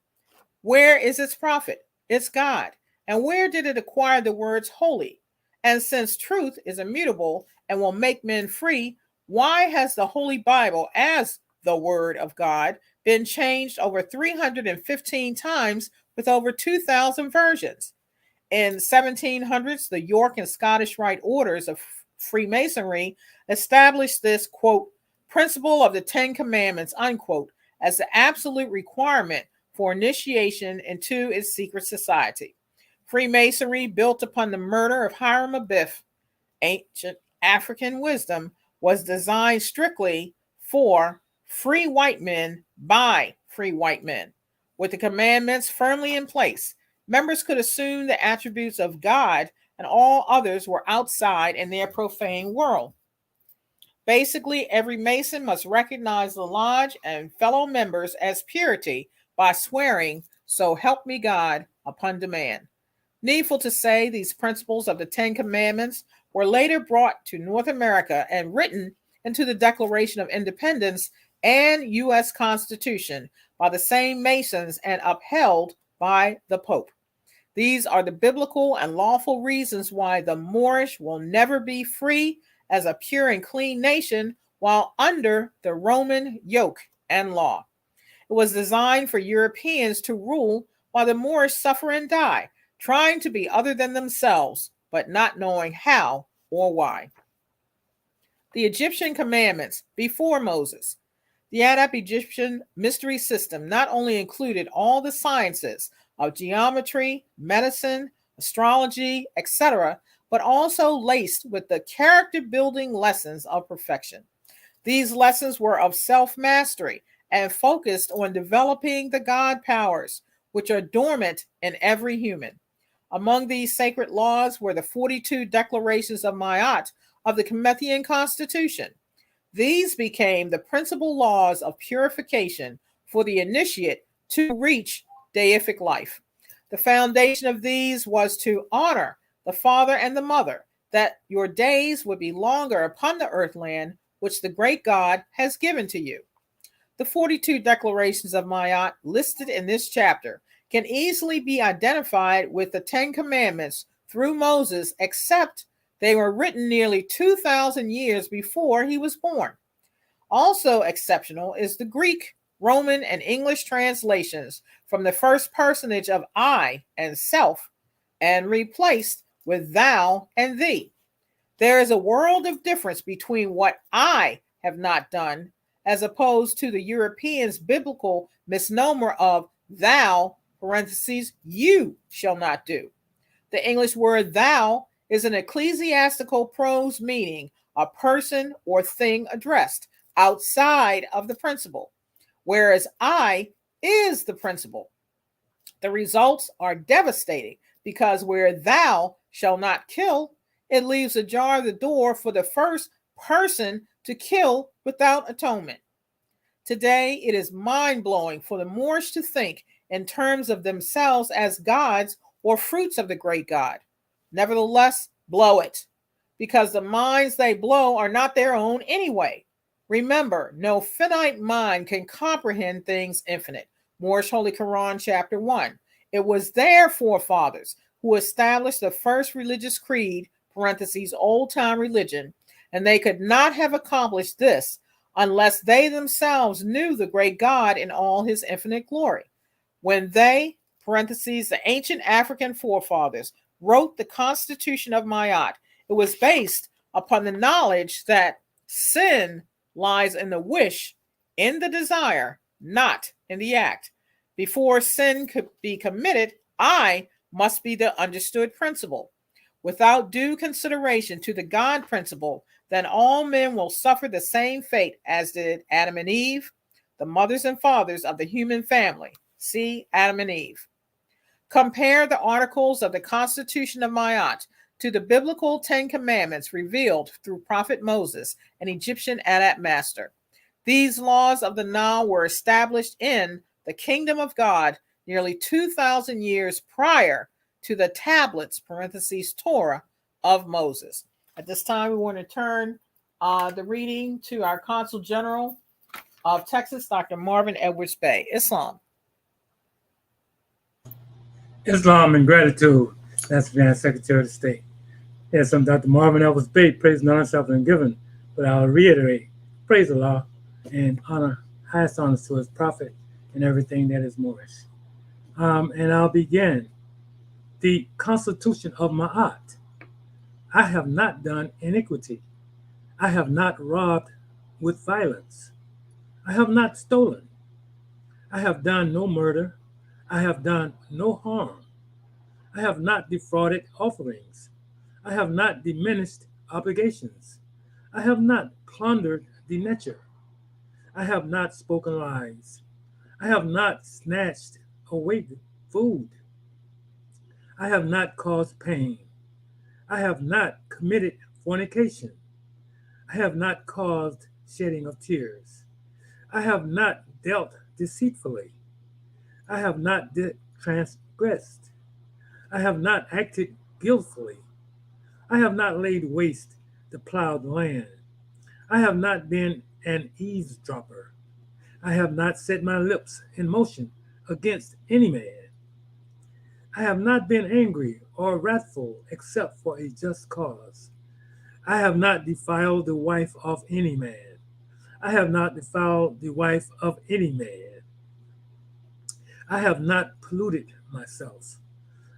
S4: Where is its prophet? Its God. And where did it acquire the words holy? And since truth is immutable and will make men free, why has the Holy Bible, as the Word of God, been changed over 315 times with over 2,000 versions? In 1700s, the York and Scottish Rite orders of Freemasonry established this, quote, principle of the 10 Commandments, unquote, as the absolute requirement for initiation into its secret society. Freemasonry, built upon the murder of Hiram Abiff, ancient African wisdom, was designed strictly for free white men by free white men. With the commandments firmly in place, members could assume the attributes of God, and all others were outside in their profane world. Basically, every Mason must recognize the lodge and fellow members as purity by swearing, "So help me God," upon demand. Needful to say, these principles of the Ten Commandments were later brought to North America and written into the Declaration of Independence and U.S. Constitution by the same Masons and upheld by the Pope. These are the biblical and lawful reasons why the Moorish will never be free as a pure and clean nation while under the Roman yoke and law. It was designed for Europeans to rule while the Moorish suffer and die, trying to be other than themselves, but not knowing how or why. The Egyptian commandments before Moses. The Adept Egyptian mystery system not only included all the sciences of geometry, medicine, astrology, etc., but also laced with the character-building lessons of perfection. These lessons were of self-mastery and focused on developing the God powers, which are dormant in every human. Among these sacred laws were the 42 declarations of Ma'at of the Commethian Constitution. These became the principal laws of purification for the initiate to reach deific life. The foundation of these was to honor the father and the mother, that your days would be longer upon the earthland which the great God has given to you. The 42 declarations of Ma'at listed in this chapter can easily be identified with the Ten Commandments through Moses, except they were written nearly 2,000 years before he was born. Also exceptional is the Greek, Roman, and English translations from the first personage of I and self and replaced with thou and thee. There is a world of difference between what I have not done as opposed to the Europeans' biblical misnomer of thou, parentheses, you shall not do. The English word thou is an ecclesiastical prose meaning a person or thing addressed outside of the principle, whereas I is the principle. The results are devastating because where thou shall not kill, it leaves ajar the door for the first person to kill without atonement. Today, it is mind-blowing for the Moorish to think in terms of themselves as gods or fruits of the great God. Nevertheless, blow it, because the minds they blow are not their own anyway. Remember, no finite mind can comprehend things infinite. Moorish Holy Quran, chapter 1. It was their forefathers who established the first religious creed, parentheses, old-time religion, and they could not have accomplished this unless they themselves knew the great God in all his infinite glory. When they, parentheses, the ancient African forefathers, wrote the Constitution of Ma'at, it was based upon the knowledge that sin lies in the wish, in the desire, not in the act. Before sin could be committed, I must be the understood principle. Without due consideration to the God principle, then all men will suffer the same fate as did Adam and Eve, the mothers and fathers of the human family. See Adam and Eve. Compare the articles of the Constitution of Ma'at to the biblical Ten Commandments revealed through Prophet Moses, an Egyptian Adept master. These laws of the Nile were established in the kingdom of God nearly 2,000 years prior to the tablets, parentheses, Torah, of Moses. At this time, we want to turn the reading to our Consul General of Texas, Dr. Marvin Edwards Bay. Islam.
S3: Islam and gratitude. That's the Secretary of State. Yes, I'm Dr. Marvin Edwards Bay, praise none self and given, but I'll reiterate, praise Allah and honor, highest honors to his prophet and everything that is Moorish. And I'll begin. The Constitution of Ma'at. I have not done iniquity. I have not robbed with violence. I have not stolen. I have done no murder. I have done no harm. I have not defrauded offerings. I have not diminished obligations. I have not plundered the nature. I have not spoken lies. I have not snatched await food. I have not caused pain. I have not committed fornication. I have not caused shedding of tears. I have not dealt deceitfully. I have not transgressed. I have not acted guiltfully. I have not laid waste the plowed land. I have not been an eavesdropper. I have not set my lips in motion against any man. I have not been angry or wrathful except for a just cause. I have not defiled the wife of any man. I have not defiled the wife of any man. I have not polluted myself.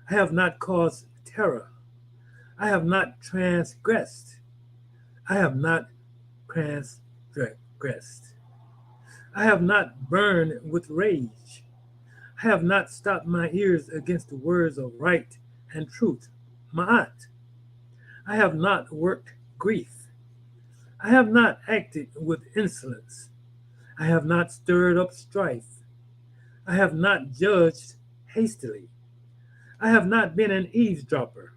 S3: I have not caused terror. I have not transgressed. I have not transgressed. I have not burned with rage. I have not stopped my ears against the words of right and truth, ma'at. I have not worked grief. I have not acted with insolence. I have not stirred up strife. I have not judged hastily. I have not been an eavesdropper.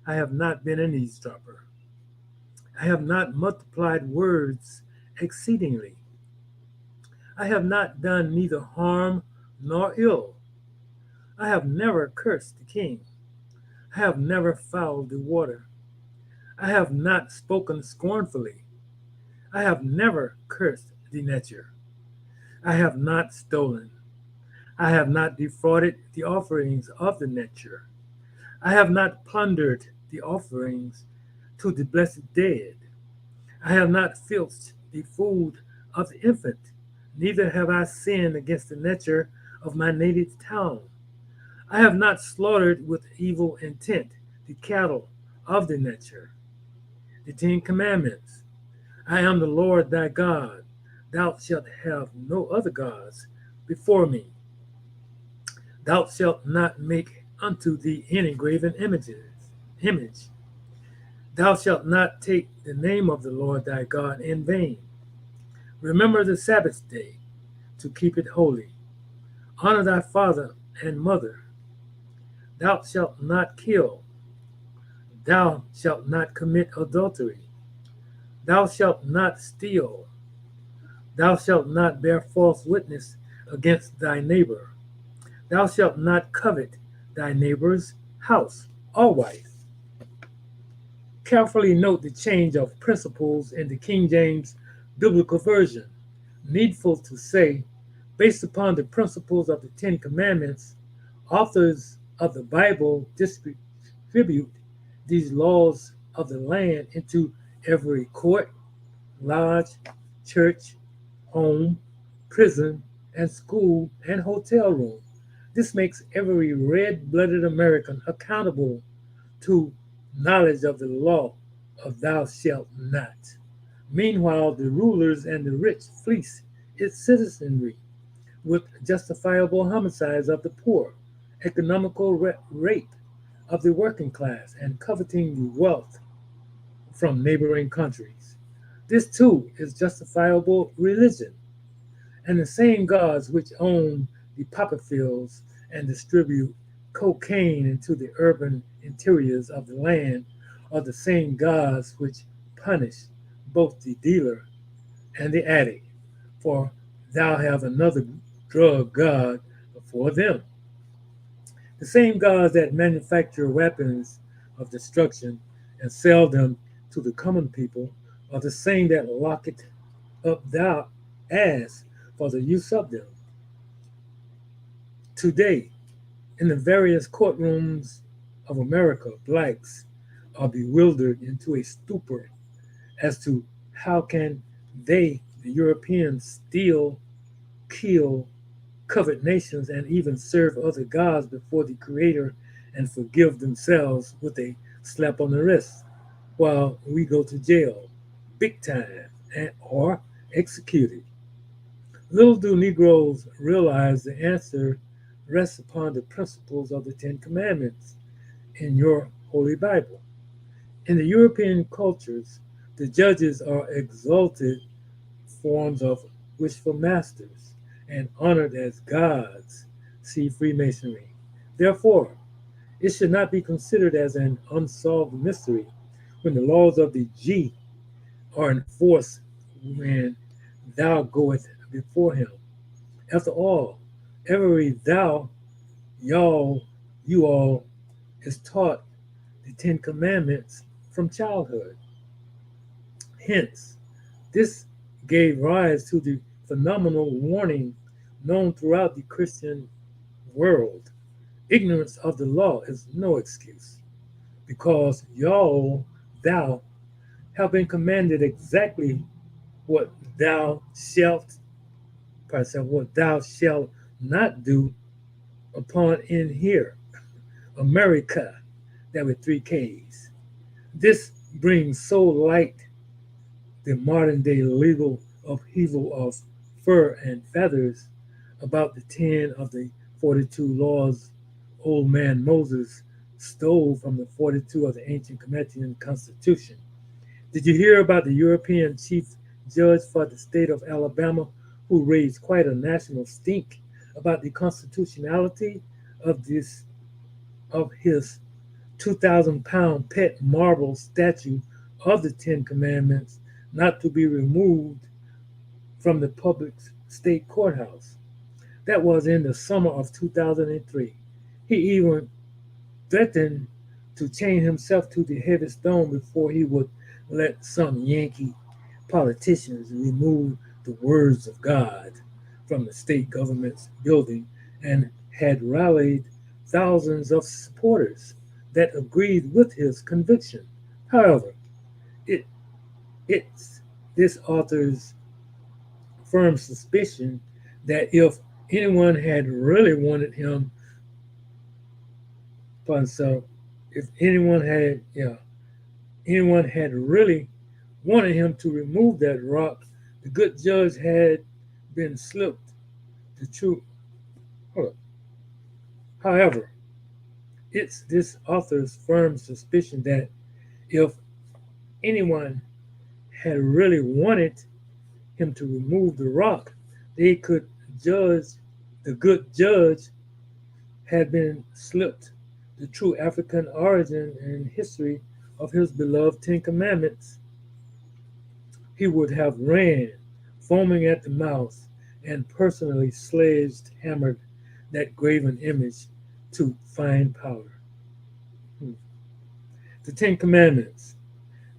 S3: I have not been an eavesdropper. I have not multiplied words exceedingly. I have not done neither harm nor ill. I have never cursed the king. I have never fouled the water. I have not spoken scornfully. I have never cursed the netcher. I have not stolen. I have not defrauded the offerings of the netcher. I have not plundered the offerings to the blessed dead. I have not filched the food of the infant, neither have I sinned against the netcher of my native town. I have not slaughtered with evil intent the cattle of the netcher. The 10 Commandments. I am the Lord thy God. Thou shalt have no other gods before me. Thou shalt not make unto thee any graven image. Thou shalt not take the name of the Lord thy God in vain. Remember the Sabbath day to keep it holy. Honor thy father and mother. Thou shalt not kill. Thou shalt not commit adultery. Thou shalt not steal. Thou shalt not bear false witness against thy neighbor. Thou shalt not covet thy neighbor's house or wife. Carefully note the change of principles in the King James Biblical Version. Needful to say, based upon the principles of the 10 Commandments, authors of the Bible distribute these laws of the land into every court, lodge, church, home, prison, and school and hotel room. This makes every red-blooded American accountable to knowledge of the law of thou shalt not. Meanwhile, the rulers and the rich fleece its citizenry with justifiable homicides of the poor, economical rape of the working class, and coveting the wealth from neighboring countries. This too is justifiable religion, and the same gods which own the poppy fields and distribute cocaine into the urban interiors of the land are the same gods which punish both the dealer and the addict, for thou have another drug god before them. The same gods that manufacture weapons of destruction and sell them to the common people are the same that lock it up thou ass for the use of them. Today, in the various courtrooms of America, blacks are bewildered into a stupor as to how can they, the Europeans, steal, kill, covet nations, and even serve other gods before the Creator and forgive themselves with a slap on the wrist, while we go to jail, big time, or executed. Little do Negroes realize the answer rests upon the principles of the 10 Commandments in your Holy Bible. In the European cultures, the judges are exalted forms of wishful masters and honored as gods, see Freemasonry. Therefore, it should not be considered as an unsolved mystery when the laws of the G are enforced when thou goeth before him. After all, every thou, y'all, you all is taught the Ten Commandments from childhood. Hence, this gave rise to the phenomenal warning known throughout the Christian world. Ignorance of the law is no excuse, because y'all, thou, have been commanded exactly what thou shalt, what thou shalt not do upon in here, America, that with three K's. This brings so light the modern day legal upheaval of fur and feathers about the 10 of the 42 laws old man Moses stole from the 42 of the ancient Comitian Constitution. Did you hear about the European chief judge for the state of Alabama who raised quite a national stink about the constitutionality of his 2,000-pound pet marble statue of the Ten Commandments not to be removed from the public state courthouse? That was in the summer of 2003. He even threatened to chain himself to the heavy stone before he would let some Yankee politicians remove the words of God from the state government's building, and had rallied thousands of supporters that agreed with his conviction. However, it's this author's firm suspicion that if anyone had really wanted him, so if anyone had really wanted him to remove that rock, the good judge had been slipped the truth. However, it's this author's firm suspicion that if anyone had really wanted him to remove the rock, they could judge, the good judge had been slipped the true African origin and history of his beloved Ten Commandments. He would have ran, foaming at the mouth, and personally hammered that graven image to find power. The Ten Commandments,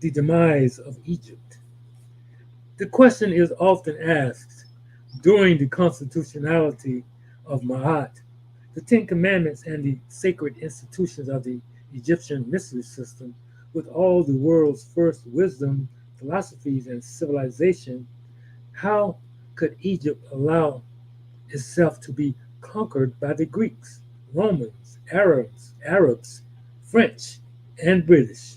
S3: the demise of Egypt. The question is often asked during the constitutionality of Ma'at, the Ten Commandments and the sacred institutions of the Egyptian mystery system, with all the world's first wisdom, philosophies, and civilization. How could Egypt allow itself to be conquered by the Greeks, Romans, Arabs, French, and British?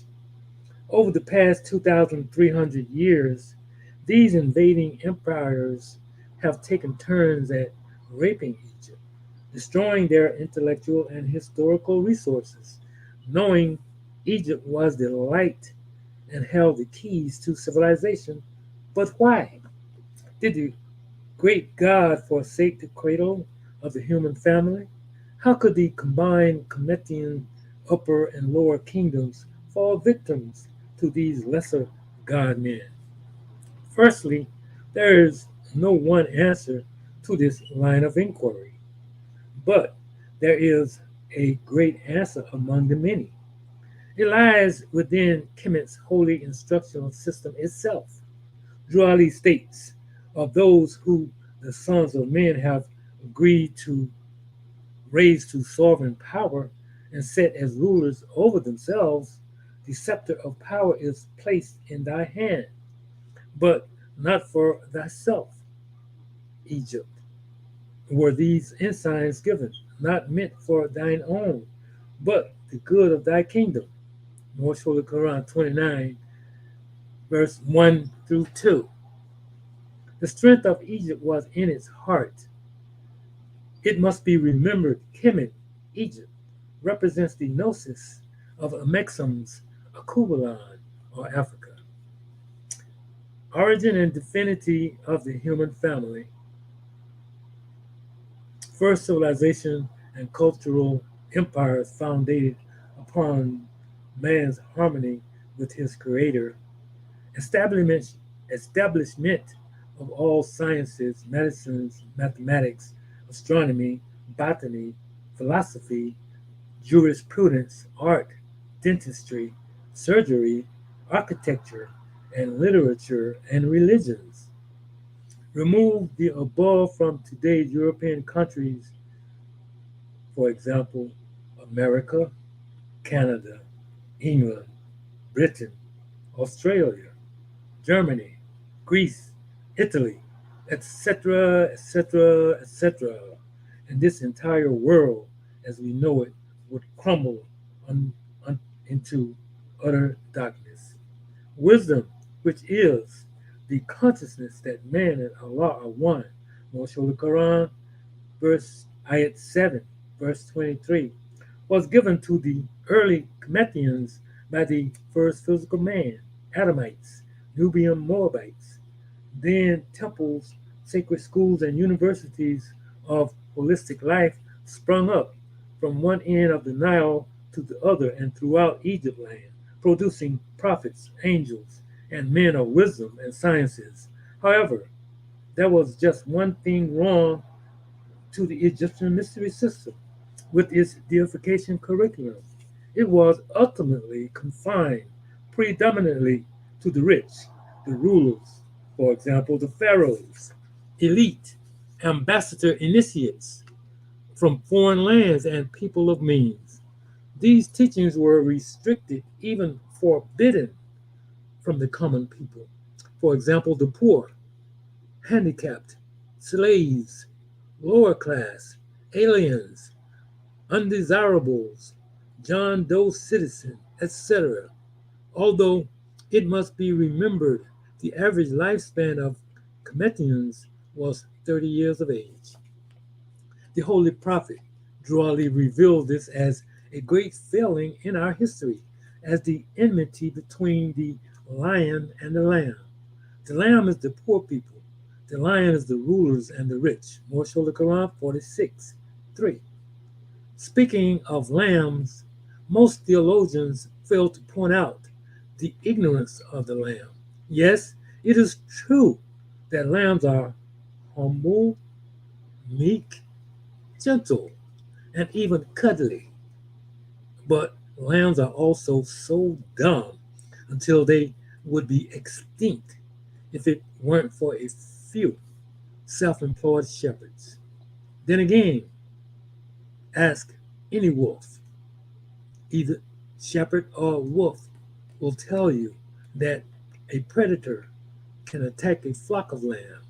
S3: Over the past 2,300 years, these invading empires have taken turns at raping Egypt, destroying their intellectual and historical resources, knowing Egypt was the light and held the keys to civilization. But why? Did the great God forsake the cradle of the human family? How could the combined Comitian upper and lower kingdoms fall victims to these lesser god men? Firstly, there is no one answer to this line of inquiry, but there is a great answer among the many. It lies within Kemet's holy instructional system itself. Drali states, of those who the sons of men have agreed to raise to sovereign power and set as rulers over themselves, the scepter of power is placed in thy hand, but not for thyself, Egypt. Were these ensigns given, not meant for thine own, but the good of thy kingdom? Most Holy Quran 29, verse 1 through 2. The strength of Egypt was in its heart. It must be remembered Kemet, Egypt, represents the gnosis of Amexum's Akubalan, or Africa. Origin and divinity of the human family. first civilization and cultural empires founded upon man's harmony with his creator, establishment of all sciences, medicines, mathematics, astronomy, botany, philosophy, jurisprudence, art, dentistry, surgery, architecture, and literature and religions. Remove the above from today's European countries, for example, America, Canada, England, Britain, Australia, Germany, Greece, Italy, etc., etc., etc. And this entire world, as we know it, would crumble into utter darkness. Wisdom, which is the consciousness that man and Allah are one. Most Holy Quran, verse ayat 7, verse 23, was given to the early Cometians by the first physical man, Adamites, Nubian Moabites. Then temples, sacred schools, and universities of holistic life sprung up from one end of the Nile to the other and throughout Egypt land, producing prophets, angels, and men of wisdom and sciences. However, there was just one thing wrong to the Egyptian mystery system with its deification curriculum. It was ultimately confined predominantly to the rich, the rulers, for example, the pharaohs, elite, ambassador initiates from foreign lands, and people of means. These teachings were restricted, even forbidden from the common people. For example, the poor, handicapped, slaves, lower class, aliens, undesirables, John Doe citizen, etc. Although it must be remembered the average lifespan of Cometians was 30 years of age. The Holy Prophet Drawley revealed this as a great failing in our history, as the enmity between the lion and the lamb. The lamb is the poor people, the lion is the rulers and the rich. More Holy Quran 46:3. Speaking of lambs, most theologians fail to point out the ignorance of the lamb. Yes, it is true that lambs are humble, meek, gentle, and even cuddly. But lambs are also so dumb until they would be extinct if it weren't for a few self-employed shepherds. Then again, ask any wolf, either shepherd or wolf, will tell you that a predator can attack a flock of lamb,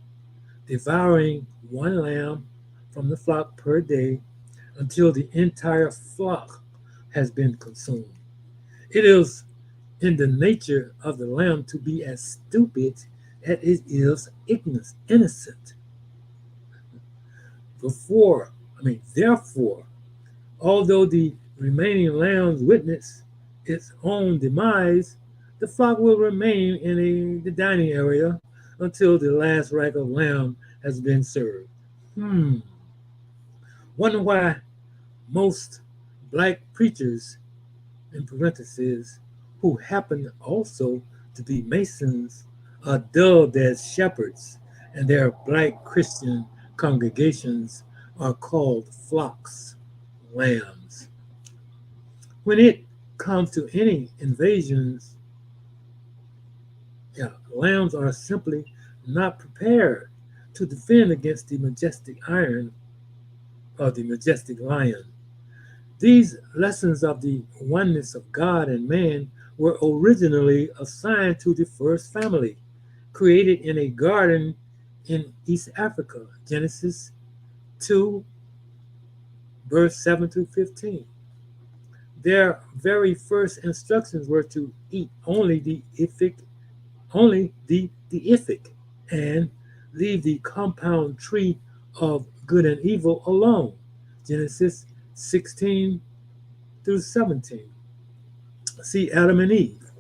S3: devouring one lamb from the flock per day until the entire flock has been consumed. It is in the nature of the lamb to be as stupid as it is innocent. Therefore, although the remaining lambs witness its own demise, the flock will remain in the dining area until the last rack of lamb has been served. Wonder why most black preachers, in parentheses, who happen also to be Masons, are dubbed as shepherds, and their black Christian congregations are called flocks, lambs. When it comes to any invasions, lambs are simply not prepared to defend against the majestic iron or the majestic lion. These lessons of the oneness of God and man were originally assigned to the first family, created in a garden in East Africa, Genesis 2, verse 7 through 15. Their very first instructions were to eat only the deific, and leave the compound tree of good and evil alone. Genesis 16 through 17. See Adam and Eve.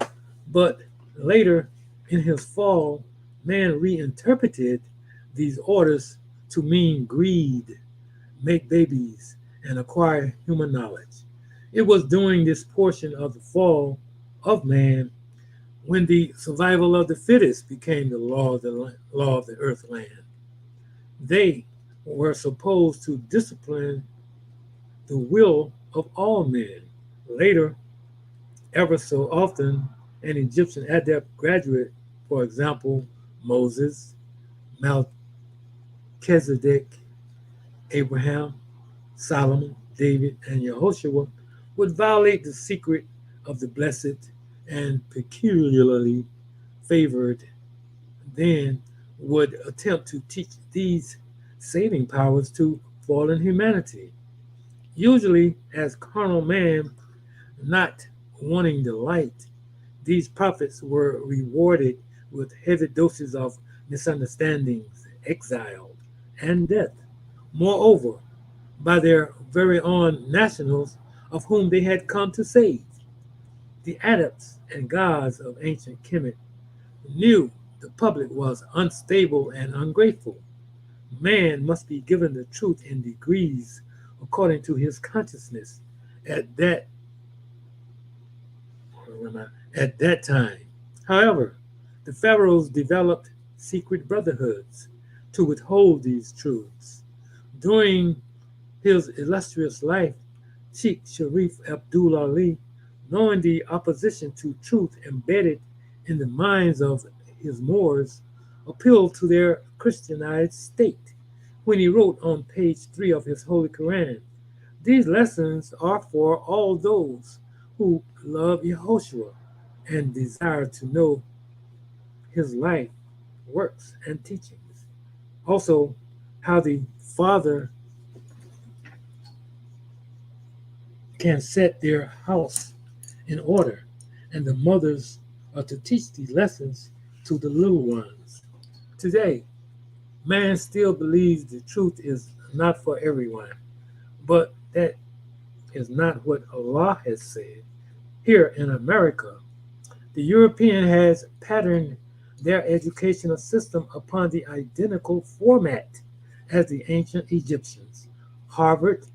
S3: But later in his fall, man reinterpreted these orders to mean greed, make babies, and acquire human knowledge. It was during this portion of the fall of man when the survival of the fittest became the law of the earth land. They were supposed to discipline the will of all men. Later, ever so often, an Egyptian adept graduate, for example, Moses, Melchizedek, Abraham, Solomon, David, and Yehoshua, would violate the secret of the blessed and peculiarly favored, then would attempt to teach these saving powers to fallen humanity, usually as carnal man not wanting the light. These prophets were rewarded with heavy doses of misunderstandings, exile, and death. Moreover, by their very own nationals of whom they had come to save. The adepts and gods of ancient Kemet knew the public was unstable and ungrateful. Man must be given the truth in degrees according to his consciousness at that at that time. However, the pharaohs developed secret brotherhoods to withhold these truths. During his illustrious life, Sheikh Sharif Abdul Ali, knowing the opposition to truth embedded in the minds of his Moors, appealed to their Christianized state when he wrote on page 3 of his Holy Quran, "These lessons are for all those who love Yehoshua and desire to know his life, works, and teachings. Also, how the Father can set their house in order, and the mothers are to teach these lessons to the little ones." Today, man still believes the truth is not for everyone, but that is not what Allah has said. Here in America, the European has patterned their educational system upon the identical format as the ancient Egyptians. Harvard,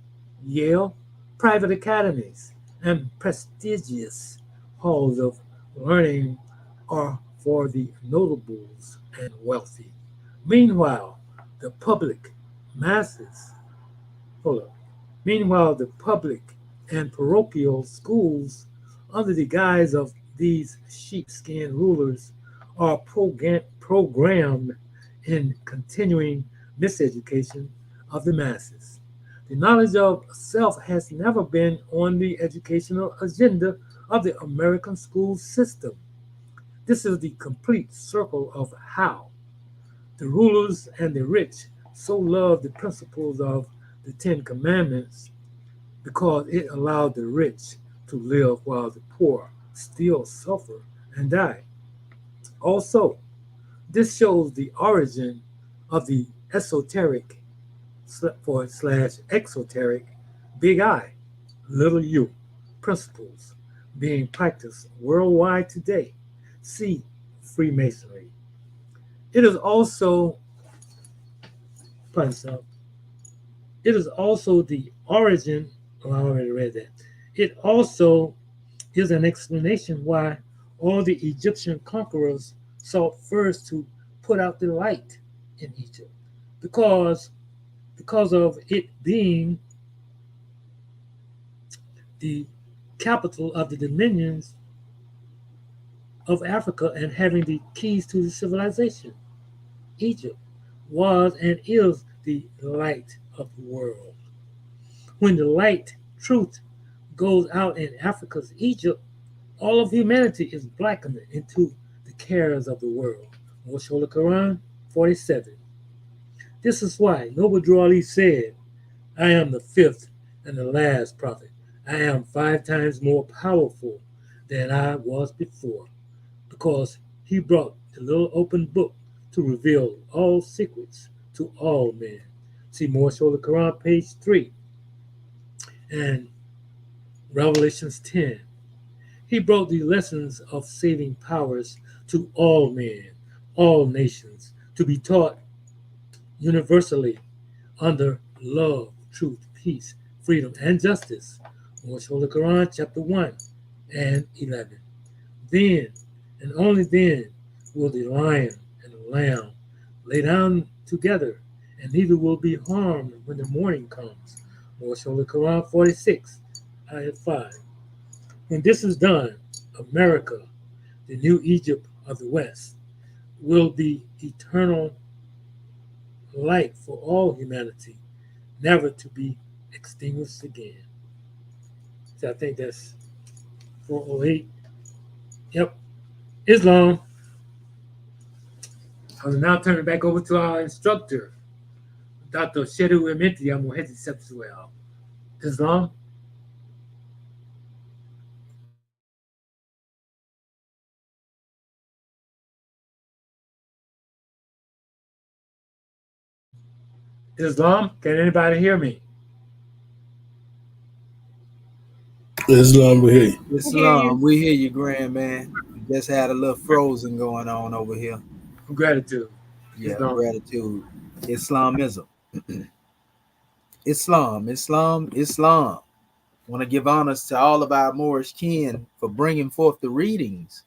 S3: Yale, private academies, and prestigious halls of learning are for the notables and wealthy. Meanwhile, the public masses, hold up. Meanwhile, the public and parochial schools, under the guise of these sheepskin rulers, are programmed in continuing miseducation of the masses. The knowledge of self has never been on the educational agenda of the American school system. This is the complete circle of how the rulers and the rich so love the principles of the Ten Commandments because it allowed the rich to live while the poor still suffer and die. Also, this shows the origin of the esoteric / exoteric big I, little u principles being practiced worldwide today. See Freemasonry. It is also it is also the origin. Oh, I already read that. It also is an explanation why all the Egyptian conquerors sought first to put out the light in Egypt, because of it being the capital of the dominions of Africa and having the keys to the civilization. Egypt was and is the light of the world. When the light, truth, goes out in Africa's Egypt, all of humanity is blackened into the cares of the world. Holy Quran 47. This is why Noble Drew Ali said, "I am the fifth and the last prophet. I am 5 times more powerful than I was before," because he brought the little open book to reveal all secrets to all men. See more Holy Quran, page 3, and Revelations 10. He brought the lessons of saving powers to all men, all nations, to be taught universally under love truth, peace, freedom, and justice. Most Holy Quran, chapter 1 and 11. Then, and only then, will the lion and the lamb lay down together, and neither will be harmed when the morning comes. Most Holy Quran 46, ayat 5. When this is done, America, the new Egypt of the West, will be eternal light for all humanity, never to be extinguished again. So I think that's 408. Yep. Islam. I will now turn it back over to our instructor, Dr. Shedu Emiti Amuheti Sepsuel. Islam. Islam. Can anybody hear me?
S5: Islam, we hear you.
S2: Islam, we hear you, grand man. We just had a little frozen going on over here.
S3: Gratitude.
S2: Yeah,
S3: Islam.
S2: gratitude. Islamism. Islam. Want to give honors to all of our Moorish kin for bringing forth the readings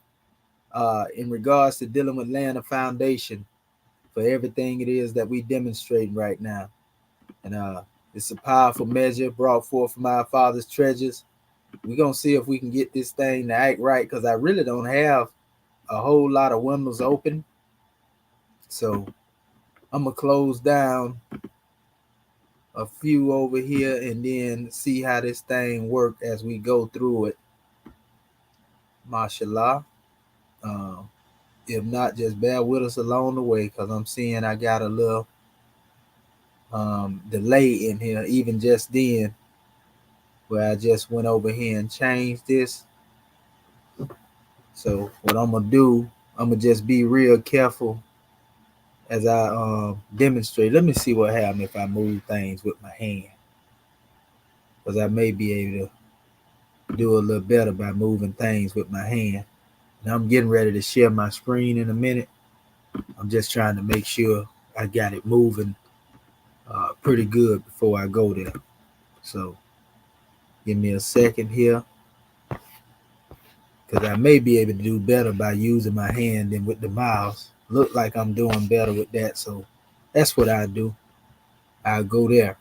S2: in regards to dealing with land of foundation for everything it is that we demonstrating right now. And it's a powerful measure brought forth from our father's treasures. We're going to see if we can get this thing to act right, because I really don't have a whole lot of windows open. So I'm going to close down a few over here and then see how this thing work as we go through it. Mashallah. If not, just bear with us along the way, because I'm seeing I got a little delay in here, even just then, where I just went over here and changed this. So what I'm gonna do, I'm gonna just be real careful as I demonstrate. Let me see what happens if I move things with my hand, because I may be able to do a little better by moving things with my hand. And I'm getting ready to share my screen in a minute. I'm just trying to make sure I got it moving pretty good before I go there. So give me a second here, because I may be able to do better by using my hand than with the mouse. Look like I'm doing better with that, so that's what I do. I'll go there.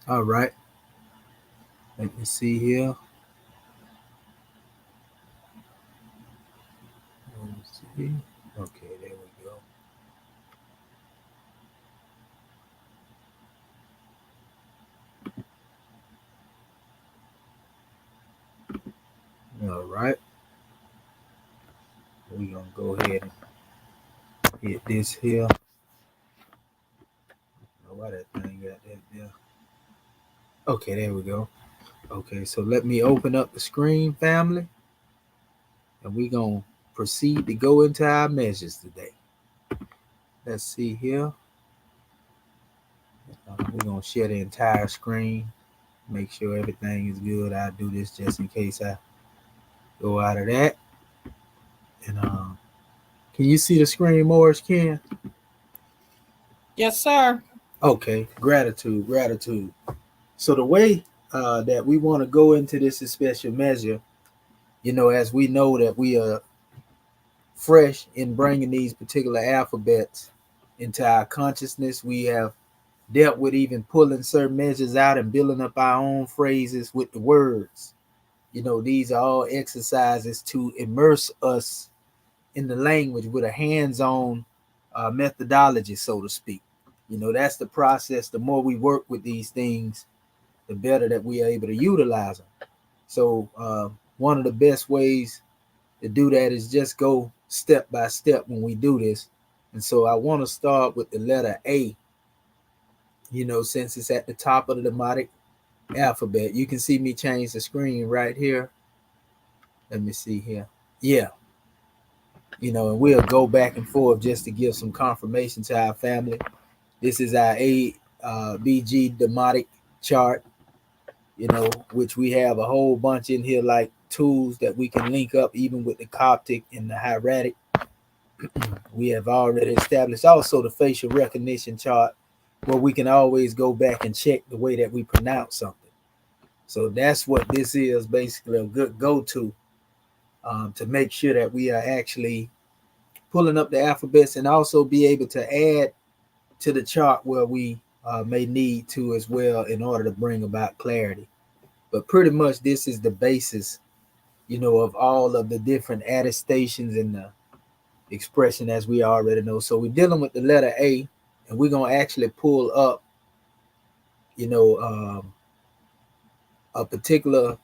S2: All right. Let me see here. Let me see. Okay, there we go. All right. We're going to go ahead and hit this here. I don't know why that thing got that there. Okay, there we go. Okay, so let me open up the screen, family. And we're going to proceed to go into our measures today. Let's see here. We're going to share the entire screen. Make sure everything is good. I'll do this just in case I go out of that. And can you see the screen, Morris? Can?
S4: Yes, sir.
S2: Okay, gratitude. So the way that we want to go into this special measure, as we know that we are fresh in bringing these particular alphabets into our consciousness, we have dealt with even pulling certain measures out and building up our own phrases with the words. These are all exercises to immerse us in the language with a hands-on methodology, so to speak. That's the process. The more we work with these things, the better that we are able to utilize them. So one of the best ways to do that is just go step by step when we do this. And so I want to start with the letter A, since it's at the top of the Demotic alphabet. You can see me change the screen right here. Let me see here. Yeah. And we'll go back and forth just to give some confirmation to our family. This is our BG Demotic chart, which we have a whole bunch in here, like tools that we can link up even with the Coptic and the Hieratic. We have already established also the facial recognition chart, well, we can always go back and check the way that we pronounce something. So that's what this is, basically a good go-to to make sure that we are actually pulling up the alphabets, and also be able to add to the chart where we may need to as well, in order to bring about clarity. But pretty much this is the basis, of all of the different attestations and the expression, as we already know. So we're dealing with the letter A, and we're going to actually pull up, a particular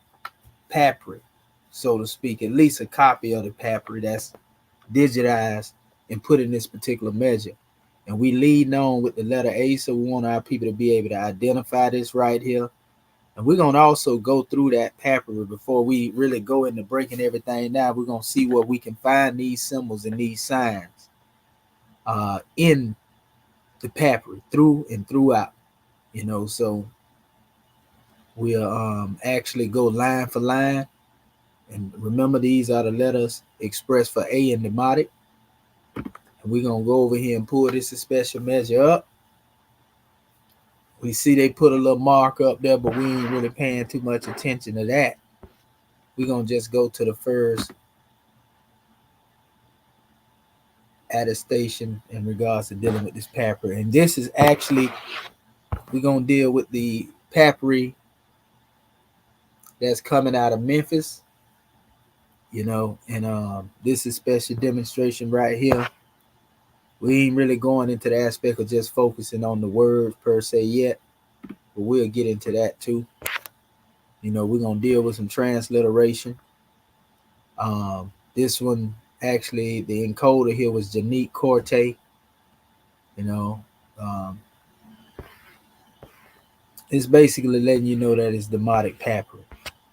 S2: papyri, so to speak, at least a copy of the papyri that's digitized and put in this particular measure. And we lead on with the letter A, so we want our people to be able to identify this right here. And we're going to also go through that papyri before we really go into breaking everything down. We're going to see where we can find these symbols and these signs in the papyri, through and throughout. So we'll actually go line for line. And remember, these are the letters expressed for A in Demotic. And we're going to go over here and pull this special measure up. We see they put a little mark up there, but we ain't really paying too much attention to that. We're going to just go to the first attestation in regards to dealing with this papyri. And this is actually, we're going to deal with the papyri that's coming out of Memphis, and this is special demonstration right here. We ain't really going into the aspect of just focusing on the words per se yet, but we'll get into that too. We're going to deal with some transliteration. This one, actually, the encoder here was Janique Corte. It's basically letting you know that it's Demotic papyri.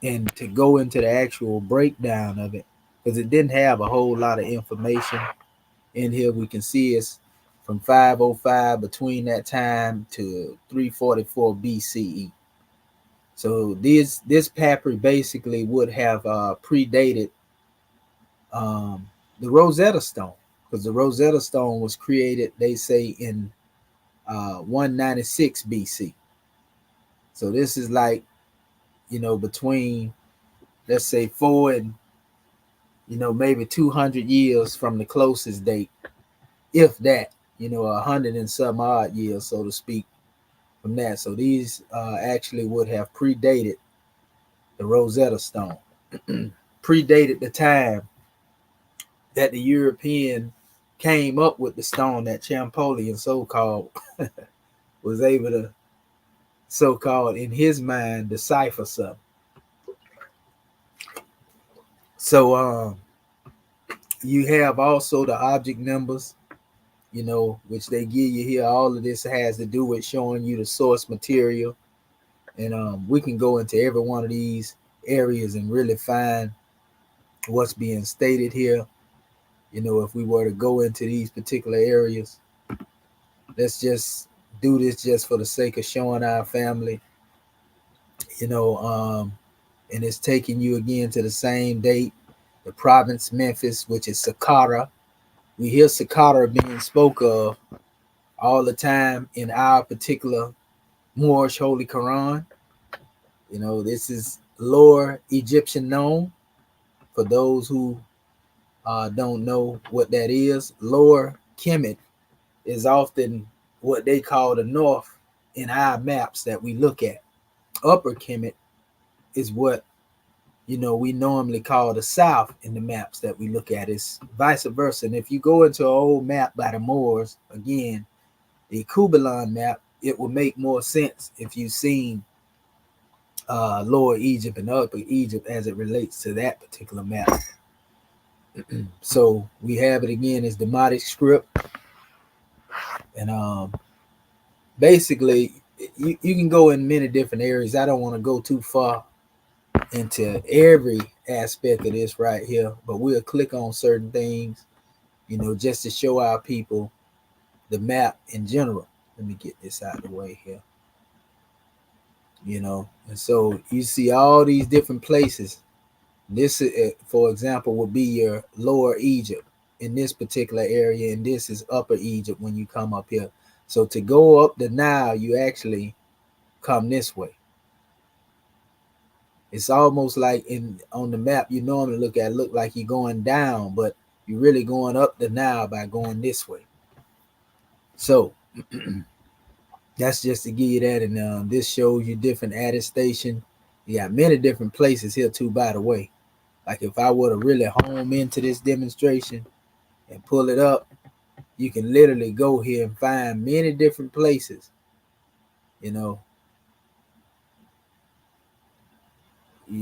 S2: And to go into the actual breakdown of it, because it didn't have a whole lot of information in here, we can see it's from 505 between that time to 344 BCE. So this papyri basically would have predated the Rosetta Stone, because the Rosetta Stone was created, they say, in 196 BC. So this is like, between, let's say, 4 and maybe 200 years from the closest date, if that, 100 and some odd years, so to speak, from that. So these actually would have predated the Rosetta Stone, predated the time that the European came up with the stone that Champollion so-called was able to, so-called, in his mind, decipher something. So you have also the object numbers, which they give you here. All of this has to do with showing you the source material. And we can go into every one of these areas and really find what's being stated here. If we were to go into these particular areas, let's just do this just for the sake of showing our family, and it's taking you again to the same date, the province Memphis, which is Saqqara. We hear Saqqara being spoke of all the time in our particular Moorish Holy Quran. This is Lower Egyptian known, for those who don't know what that is. Lower Kemet is often what they call the north in our maps that we look at. Upper Kemet is what we normally call the south in the maps that we look at. It's vice versa. And if you go into an old map by the Moors, again, the Kubilan map, it will make more sense if you've seen Lower Egypt and Upper Egypt as it relates to that particular map. So we have it again as Demotic script. And basically, you can go in many different areas. I don't want to go too far into every aspect of this right here, but we'll click on certain things, just to show our people the map in general. Let me get this out of the way here. And so you see all these different places. This, for example, would be your Lower Egypt in this particular area, and this is Upper Egypt when you come up here. So to go up the Nile, you actually come this way. It's almost like on the map you normally look like you're going down, but you're really going up the Nile by going this way. So that's just to give you that. And this shows you different added station. You got many different places here too, by the way. Like if I were to really home into this demonstration and pull it up, you can literally go here and find many different places. You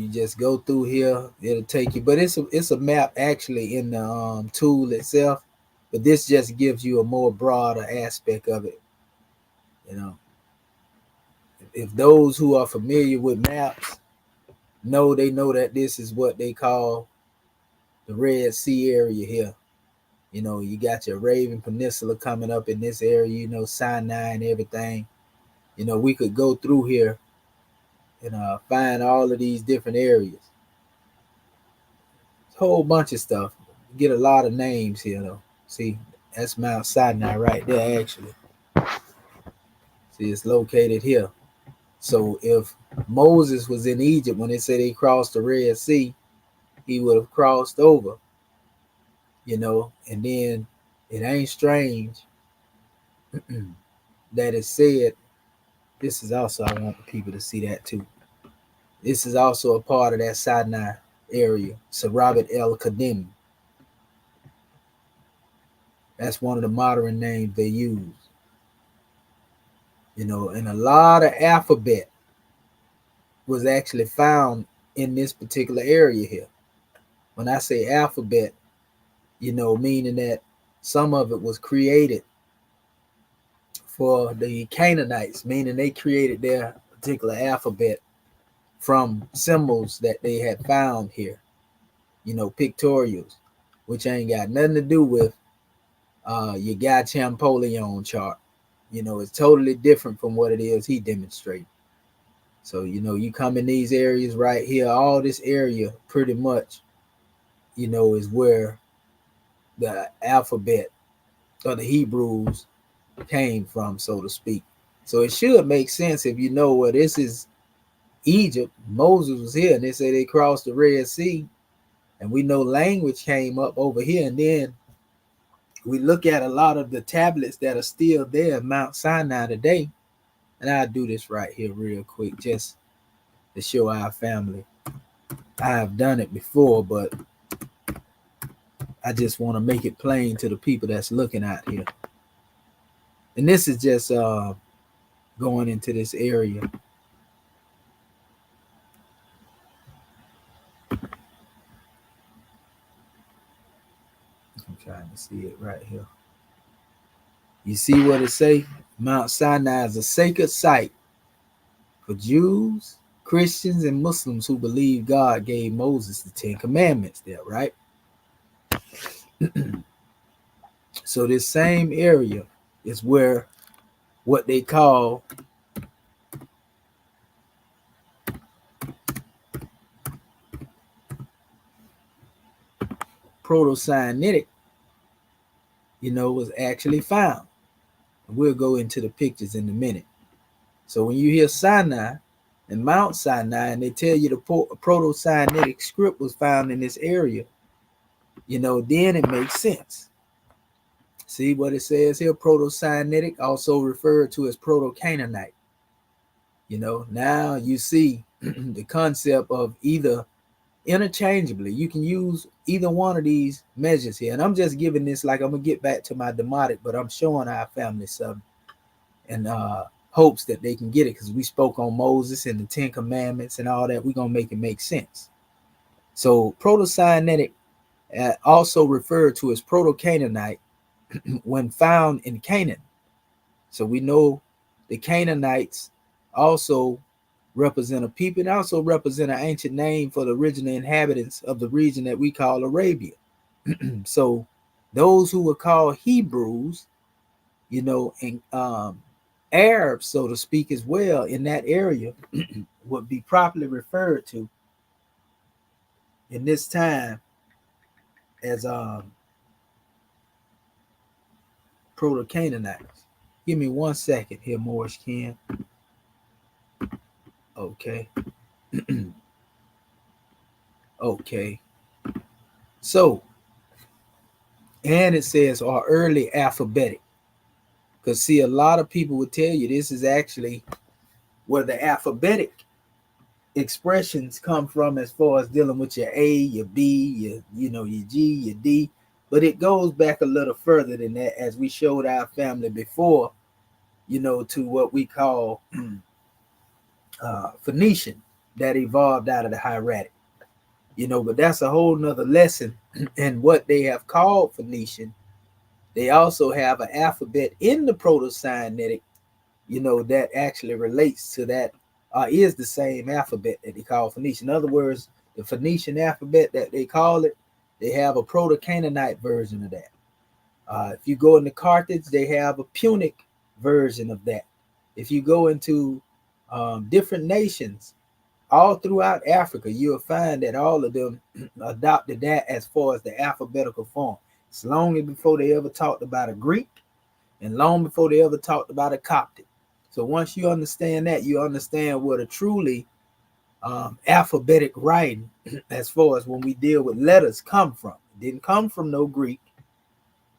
S2: just go through here, it'll take you, but it's a map actually in the tool itself, but this just gives you a more broader aspect of it. If those who are familiar with maps know, they know that this is what they call the Red Sea area here. You got your Raven Peninsula coming up in this area, Sinai and everything. We could go through here and find all of these different areas. It's a whole bunch of stuff. You get a lot of names here, though. See, that's Mount Sinai right there, actually. See, it's located here. So if Moses was in Egypt when they say they crossed the Red Sea, he would have crossed over, and then it ain't strange that it said, this is also, I want people to see that too. This is also a part of that Sinai area, Sarabat El Kadim. That's one of the modern names they use. And a lot of alphabet was actually found in this particular area here. When I say alphabet, meaning that some of it was created for the Canaanites, meaning they created their particular alphabet from symbols that they had found here, pictorials, which ain't got nothing to do with your guy Champollion chart. It's totally different from what it is he demonstrated. So, you come in these areas right here, all this area pretty much, is where the alphabet of the Hebrews came from, so to speak. So it should make sense if you know what this is. Egypt, Moses was here, and they say they crossed the Red Sea, and we know language came up over here, and then we look at a lot of the tablets that are still there at Mount Sinai today, and I'll do this right here real quick just to show our family. I've done it before, but I just want to make it plain to the people that's looking out here. And this is just going into this area. I'm trying to see it right here. You see what it say? Mount Sinai is a sacred site for Jews, Christians, and Muslims who believe God gave Moses the 10 Commandments there, right? So this same area is where what they call Proto-Sinaitic, was actually found. We'll go into the pictures in a minute. So when you hear Sinai and Mount Sinai, and they tell you the Proto-Sinaitic script was found in this area, then it makes sense. See what it says here? Proto-Sinaitic, also referred to as Proto-Canaanite. Now you see the concept of either interchangeably. You can use either one of these measures here. And I'm just giving this like I'm going to get back to my Demotic, but I'm showing our family something and hopes that they can get it because we spoke on Moses and the 10 Commandments and all that. We're going to make it make sense. So Proto-Sinaitic, also referred to as Proto-Canaanite, when found in Canaan. So we know the Canaanites also represent a people and also represent an ancient name for the original inhabitants of the region that we call Arabia. So those who were called Hebrews, and Arabs, so to speak, as well in that area would be properly referred to in this time as Proto-Canaanites. give me 1 second here, Morris Ken. Okay. Okay. So, and it says our early alphabetic. Because see, a lot of people would tell you this is actually where the alphabetic expressions come from as far as dealing with your A, your B, your G, your D. But it goes back a little further than that, as we showed our family before, to what we call Phoenician that evolved out of the hieratic. But that's a whole nother lesson. And what they have called Phoenician, they also have an alphabet in the Proto-Sinaitic, that actually relates to that, is the same alphabet that they call Phoenician. In other words, the Phoenician alphabet that they call it, they have a Proto-Canaanite version of that. If you go into Carthage, they have a Punic version of that. If you go into different nations all throughout Africa, you'll find that all of them adopted that as far as the alphabetical form. It's long before they ever talked about a Greek, and long before they ever talked about a Coptic. So once you understand that, you understand what a truly alphabetic writing, as far as when we deal with letters, come from. It didn't come from no Greek,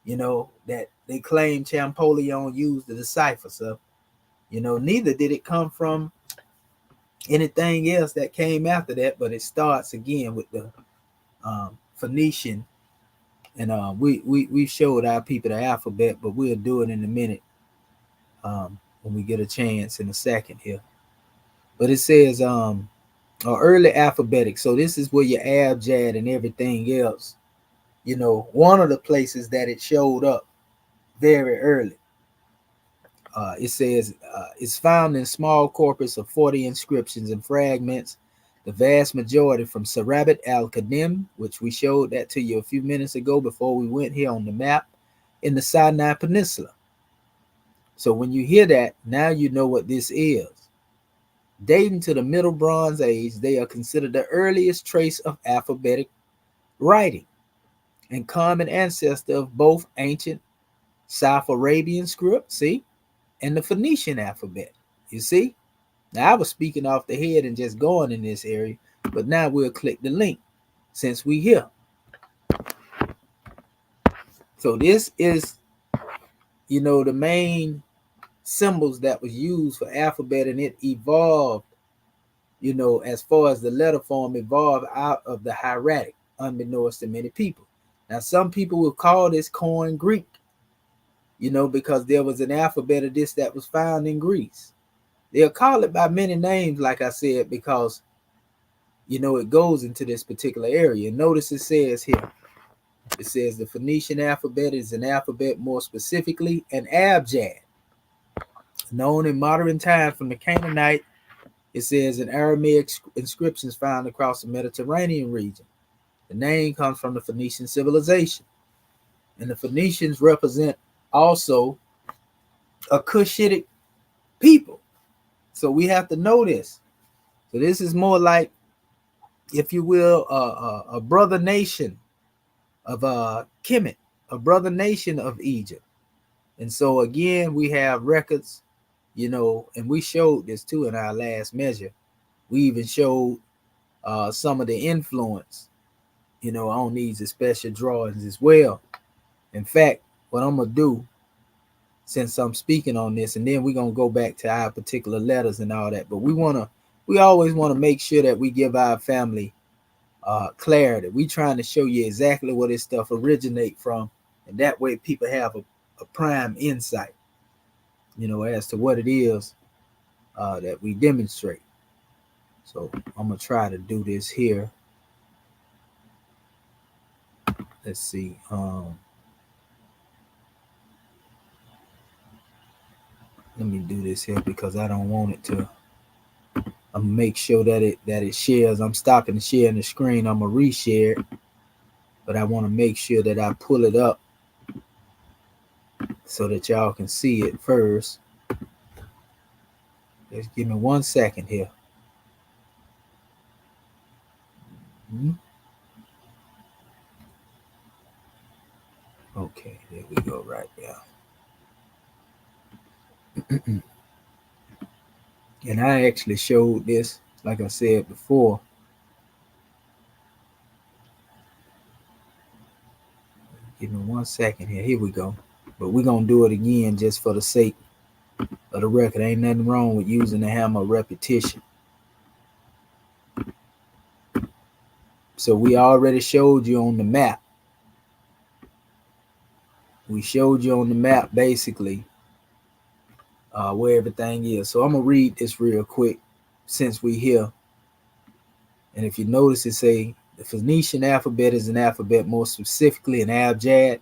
S2: that they claim Champollion used to decipher. So, neither did it come from anything else that came after that, but it starts again with the Phoenician. And we showed our people the alphabet, but we'll do it in a minute when we get a chance in a second here. But it says early alphabetic. So this is where your abjad and everything else, one of the places that it showed up very early. It says it's found in small corpus of 40 inscriptions and fragments, the vast majority from Sarabat al-Qadim, which we showed that to you a few minutes ago before we went here on the map, in the Sinai Peninsula. So when you hear that, now you know what this is. Dating to the Middle Bronze Age, they are considered the earliest trace of alphabetic writing and common ancestor of both ancient South Arabian script, see, and the Phoenician alphabet. You see? Now I was speaking off the head and just going in this area, but now we'll click the link since we here. So this is, the main symbols that was used for alphabet, and it evolved, as far as the letter form evolved out of the hieratic, unbeknownst to many people. Now, some people will call this Koine Greek, because there was an alphabet of this that was found in Greece. They'll call it by many names, like I said, because, it goes into this particular area. Notice it says here, it says the Phoenician alphabet is an alphabet, more specifically an abjad, known in modern times from the Canaanite. It says in Aramaic inscriptions found across the Mediterranean region. The name comes from the Phoenician civilization. And the Phoenicians represent also a Cushitic people. So we have to know this. So this is more like, if you will, a brother nation of Kemet, a brother nation of Egypt. And so again, we have records, and we showed this too in our last measure. We even showed some of the influence, on these special drawings as well. In fact, what I'm gonna do, since I'm speaking on this, and then we're gonna go back to our particular letters and all that, but we always want to make sure that we give our family clarity. We trying to show you exactly where this stuff originate from, and that way people have a prime insight, as to what it is that we demonstrate. So I'm gonna try to do this here. Let's see. Let me do this here because I don't want it to. I'm gonna make sure that it shares. I'm stopping sharing the screen. I'm gonna reshare it, but I want to make sure that I pull it up so that y'all can see it first. Just give me 1 second here. Okay, there we go, right there. And I actually showed this, like I said before. Give me 1 second here. Here we go. But we're going to do it again just for the sake of the record. Ain't nothing wrong with using the hammer repetition. So we already showed you on the map. We showed you on the map basically where everything is. So I'm going to read this real quick since we here. And if you notice, it say the Phoenician alphabet is an alphabet, more specifically an abjad,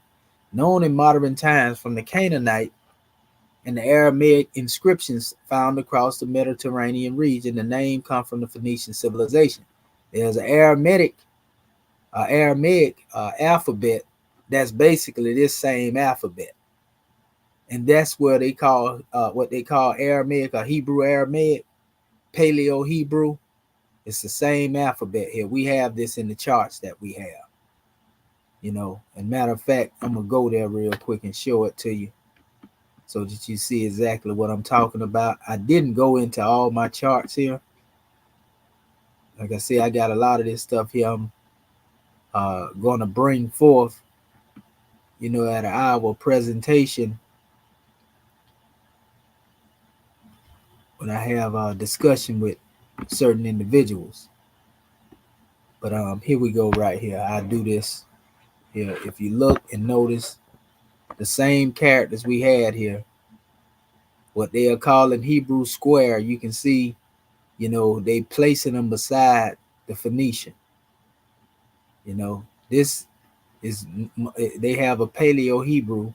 S2: known in modern times from the Canaanite and the Aramaic inscriptions found across the Mediterranean region. The name comes from the Phoenician civilization. There's an Aramaic alphabet that's basically this same alphabet. And that's where they call what they call Aramaic or Hebrew Aramaic, Paleo Hebrew. It's the same alphabet here. We have this in the charts that we have. You know, and matter of fact, I'm going to go there real quick and show it to you so that you see exactly what I'm talking about. I didn't go into all my charts here. Like I said, I got a lot of this stuff here I'm going to bring forth, you know, at our presentation when I have a discussion with certain individuals. But here we go right here. I do this here. If you look and notice the same characters we had here, what they are calling Hebrew square, you can see, you know, they placing them beside the Phoenician. You know, this is, they have a Paleo Hebrew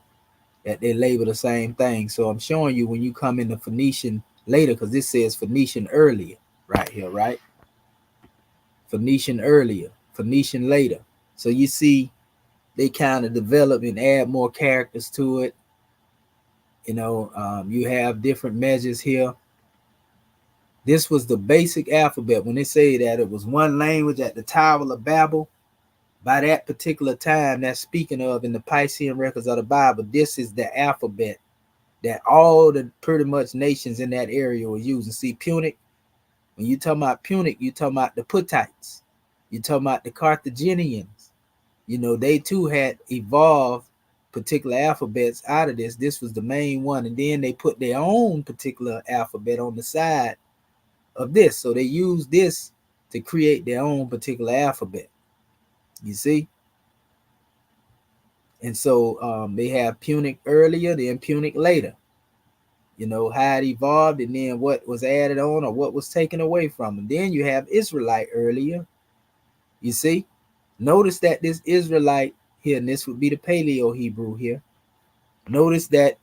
S2: that they label the same thing. So I'm showing you when you come into Phoenician later, because this says Phoenician earlier right here, right? Phoenician earlier, Phoenician later. So you see they kind of develop and add more characters to it. You know, you have different measures here. This was the basic alphabet. When they say that it was one language at the Tower of Babel, by that particular time, that's speaking of in the Piscean records of the Bible, this is the alphabet that all the pretty much nations in that area were using. See, Punic, when you talk about Punic, you talking about the Puttites, you talking about the Carthaginians. You know, they too had evolved particular alphabets out of this. This was the main one, and then they put their own particular alphabet on the side of this. So they used this to create their own particular alphabet. You see? And so they have Punic earlier, then Punic later. You know, how it evolved and then what was added on or what was taken away from them. Then you have Israelite earlier. You see? Notice that this Israelite here, and this would be the Paleo Hebrew here. Notice that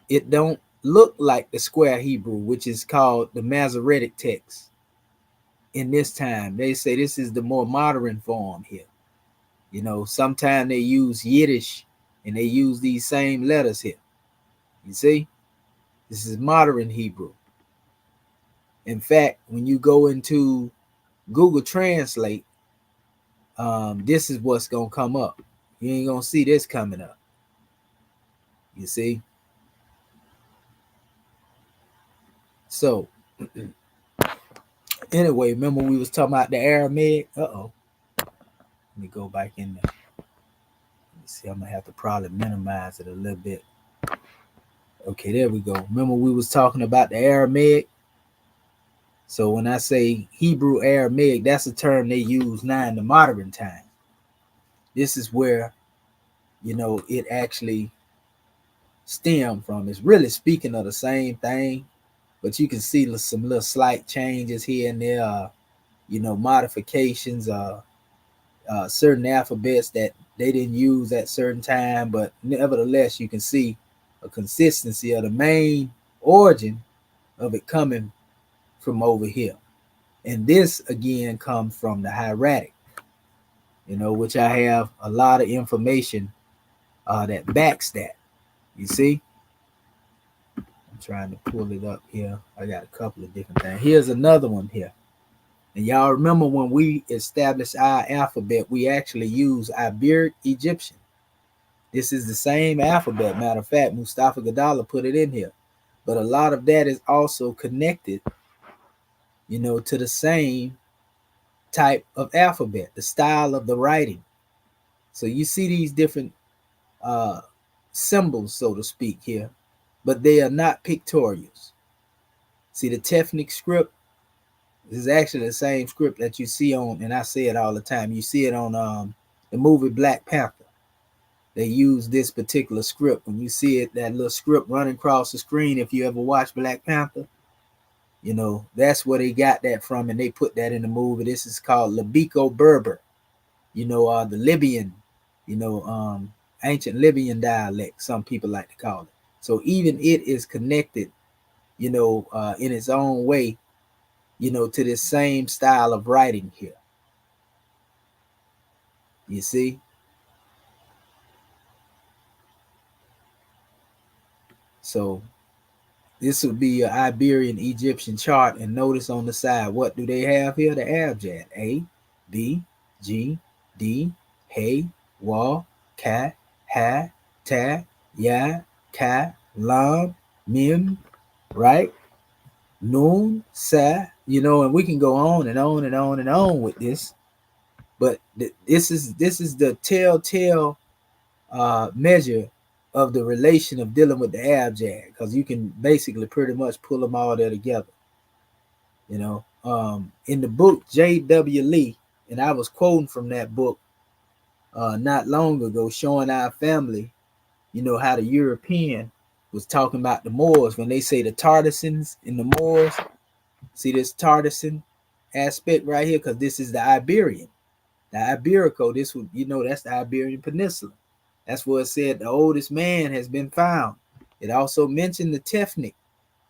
S2: it don't look like the square Hebrew, which is called the Masoretic text. In this time, they say this is the more modern form here. You know, sometimes they use Yiddish and they use these same letters here. You see, this is modern Hebrew. In fact, when you go into Google Translate, this is what's gonna come up. You ain't gonna see this coming up. You see? So anyway, remember we was talking about the Aramaic? Uh-oh. Let me go back in there. Let me see, I'm gonna have to probably minimize it a little bit. Okay, there we go. Remember we was talking about the Aramaic? So when I say Hebrew Aramaic, that's a term they use now in the modern time. This is where, you know, it actually stemmed from. It's really speaking of the same thing, but you can see some little slight changes here and there, you know, modifications, certain alphabets that they didn't use at certain time, but nevertheless, you can see a consistency of the main origin of it coming from over here. And this again comes from the hieratic, you know, which I have a lot of information that backs that. You see? I'm trying to pull it up here. I got a couple of different things. Here's another one here. And y'all remember when we established our alphabet, we actually used Iberic Egyptian. This is the same alphabet. Matter of fact, Mustafa Gadala put it in here. But a lot of that is also connected, you know, to the same type of alphabet, the style of the writing. So you see these different uh, symbols, so to speak, here, but they are not pictorials. See, the Technic script is actually the same script that you see on, and I say it all the time, you see it on the movie Black Panther. They use this particular script. When you see it, that little script running across the screen, if you ever watch Black Panther, you know, that's where they got that from, and they put that in the movie. This is called Libico Berber, you know, the Libyan, you know, ancient Libyan dialect, some people like to call it. So even it is connected, you know, in its own way, you know, to this same style of writing here. You see? So this would be an Iberian Egyptian chart, and notice on the side, what do they have here? The abjad: A, B, G, D, Hey, Wa, Ka, Ha, Ta, Ya, Ka, Lam, Mim, right? Noon, Sa, you know, and we can go on and on and on and on with this. But this is the telltale measure of the relation of dealing with the abjad, because you can basically pretty much pull them all there together. You know, in the book J.W. Lee, and I was quoting from that book not long ago, showing our family, you know, how the European was talking about the Moors when they say the Tartessans and the Moors. See this Tartessan aspect right here, because this is the Iberian. The Iberico, this would, you know, that's the Iberian Peninsula. That's where it said the oldest man has been found. It also mentioned the Technic,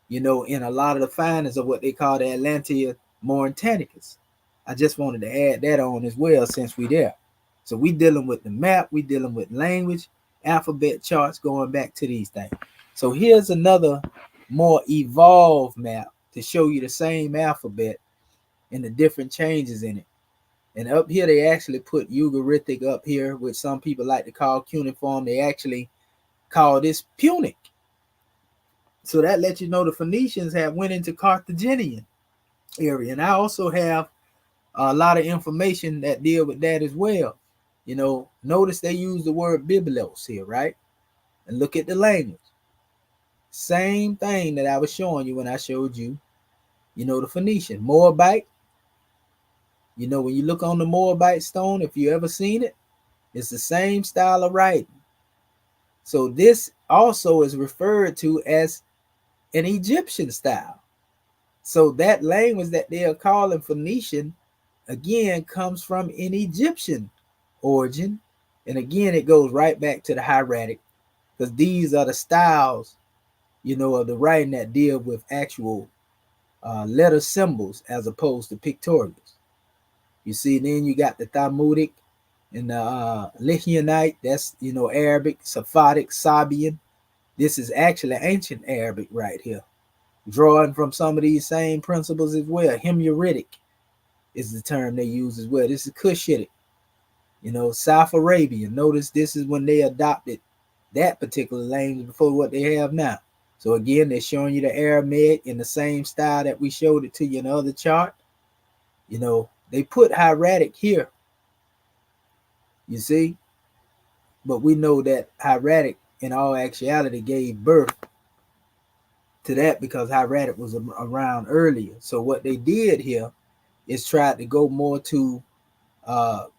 S2: you know, in a lot of the findings of what they call the Atlantia Mauritanias. I just wanted to add that on as well since we there. So we dealing with the map, we dealing with language, alphabet charts, going back to these things. So here's another more evolved map to show you the same alphabet and the different changes in it. And up here, they actually put Ugaritic up here, which some people like to call cuneiform. They actually call this Punic. So that lets you know the Phoenicians have went into Carthaginian area. And I also have a lot of information that deal with that as well. You know, notice they use the word biblos here, right? And look at the language. Same thing that I was showing you when I showed you, you know, the Phoenician. Moabite. You know, when you look on the Moabite stone, if you ever seen it, it's the same style of writing. So this also is referred to as an Egyptian style. So that language that they are calling Phoenician, again, comes from an Egyptian origin. And again, it goes right back to the hieratic, because these are the styles, you know, of the writing that deal with actual letter symbols as opposed to pictorials. You see, then you got the Talmudic and the Lyhianite, that's, you know, Arabic, Sephardic, Sabian. This is actually ancient Arabic right here, drawing from some of these same principles as well. Himyaritic is the term they use as well. This is Cushitic, you know, South Arabian. Notice this is when they adopted that particular language before what they have now. So again, they're showing you the Aramaic in the same style that we showed it to you in the other chart. You know, they put hieratic here, you see, but we know that hieratic in all actuality gave birth to that because hieratic was around earlier. So what they did here is try to go more to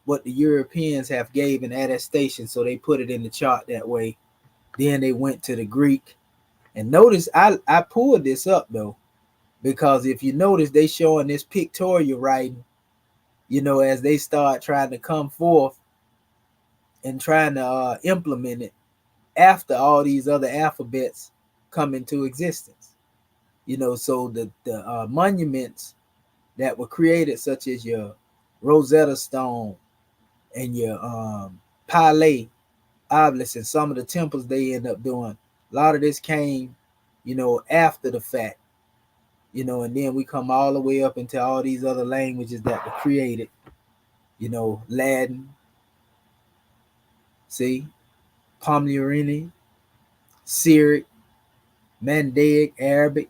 S2: what the Europeans have gave an attestation. So they put it in the chart that way. Then they went to the Greek. And notice I pulled this up though, because if you notice, they showing this pictorial writing, you know, as they start trying to come forth and trying to implement it after all these other alphabets come into existence. You know, so the monuments that were created, such as your Rosetta Stone and your Pale obelisk and some of the temples they end up doing, a lot of this came, you know, after the fact, you know, and then we come all the way up into all these other languages that were created, you know, Latin, see, Pomeriani, Syriac, Mandaic, Arabic.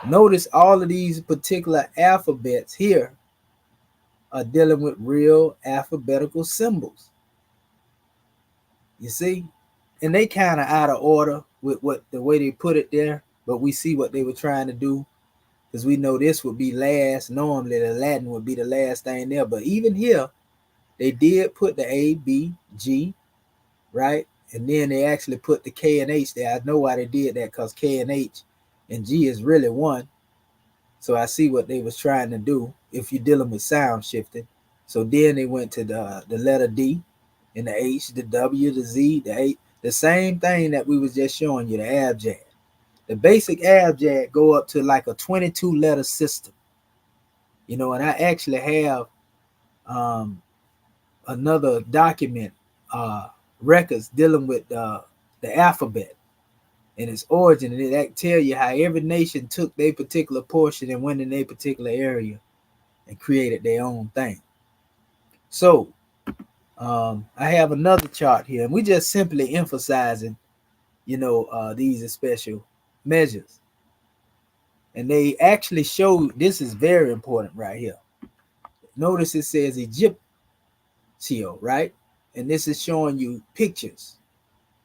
S2: Notice all of these particular alphabets here are dealing with real alphabetical symbols. You see? And they kind of out of order with what the way they put it there, but we see what they were trying to do, because we know this would be last. Normally the Latin would be the last thing there, but even here they did put the A, B, G, right? And then they actually put the K and H there. I know why they did that, because K and H and G is really one. So I see what they was trying to do if you're dealing with sound shifting. So then they went to the letter D and the H, the W, the Z, the A, the same thing that we was just showing you, the abjad. The basic abjad go up to like a 22 letter system. And I actually have another document, records dealing with the alphabet and its origin, and it tell you how every nation took their particular portion and went in their particular area and created their own thing. So I have another chart here, and we just simply emphasizing, these special measures. And they actually show, this is very important right here. Notice it says Egyptio, right? And this is showing you pictures.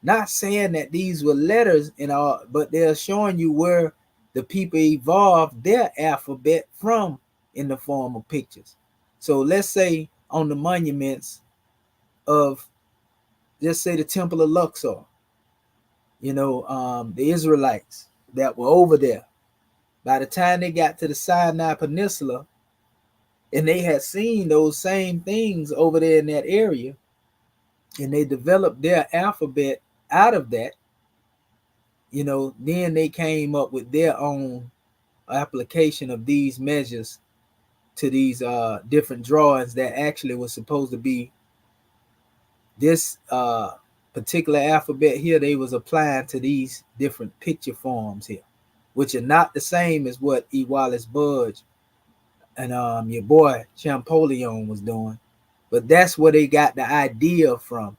S2: Not saying that these were letters and all, but they're showing you where the people evolved their alphabet from in the form of pictures. So let's say on the monuments of, let's say, the Temple of Luxor, the Israelites that were over there, by the time they got to the Sinai Peninsula and they had seen those same things over there in that area, and they developed their alphabet out of that, then they came up with their own application of these measures to these different drawings that actually was supposed to be this particular alphabet here. They was applying to these different picture forms here, which are not the same as what E. Wallace Budge and your boy Champollion was doing, but that's where they got the idea from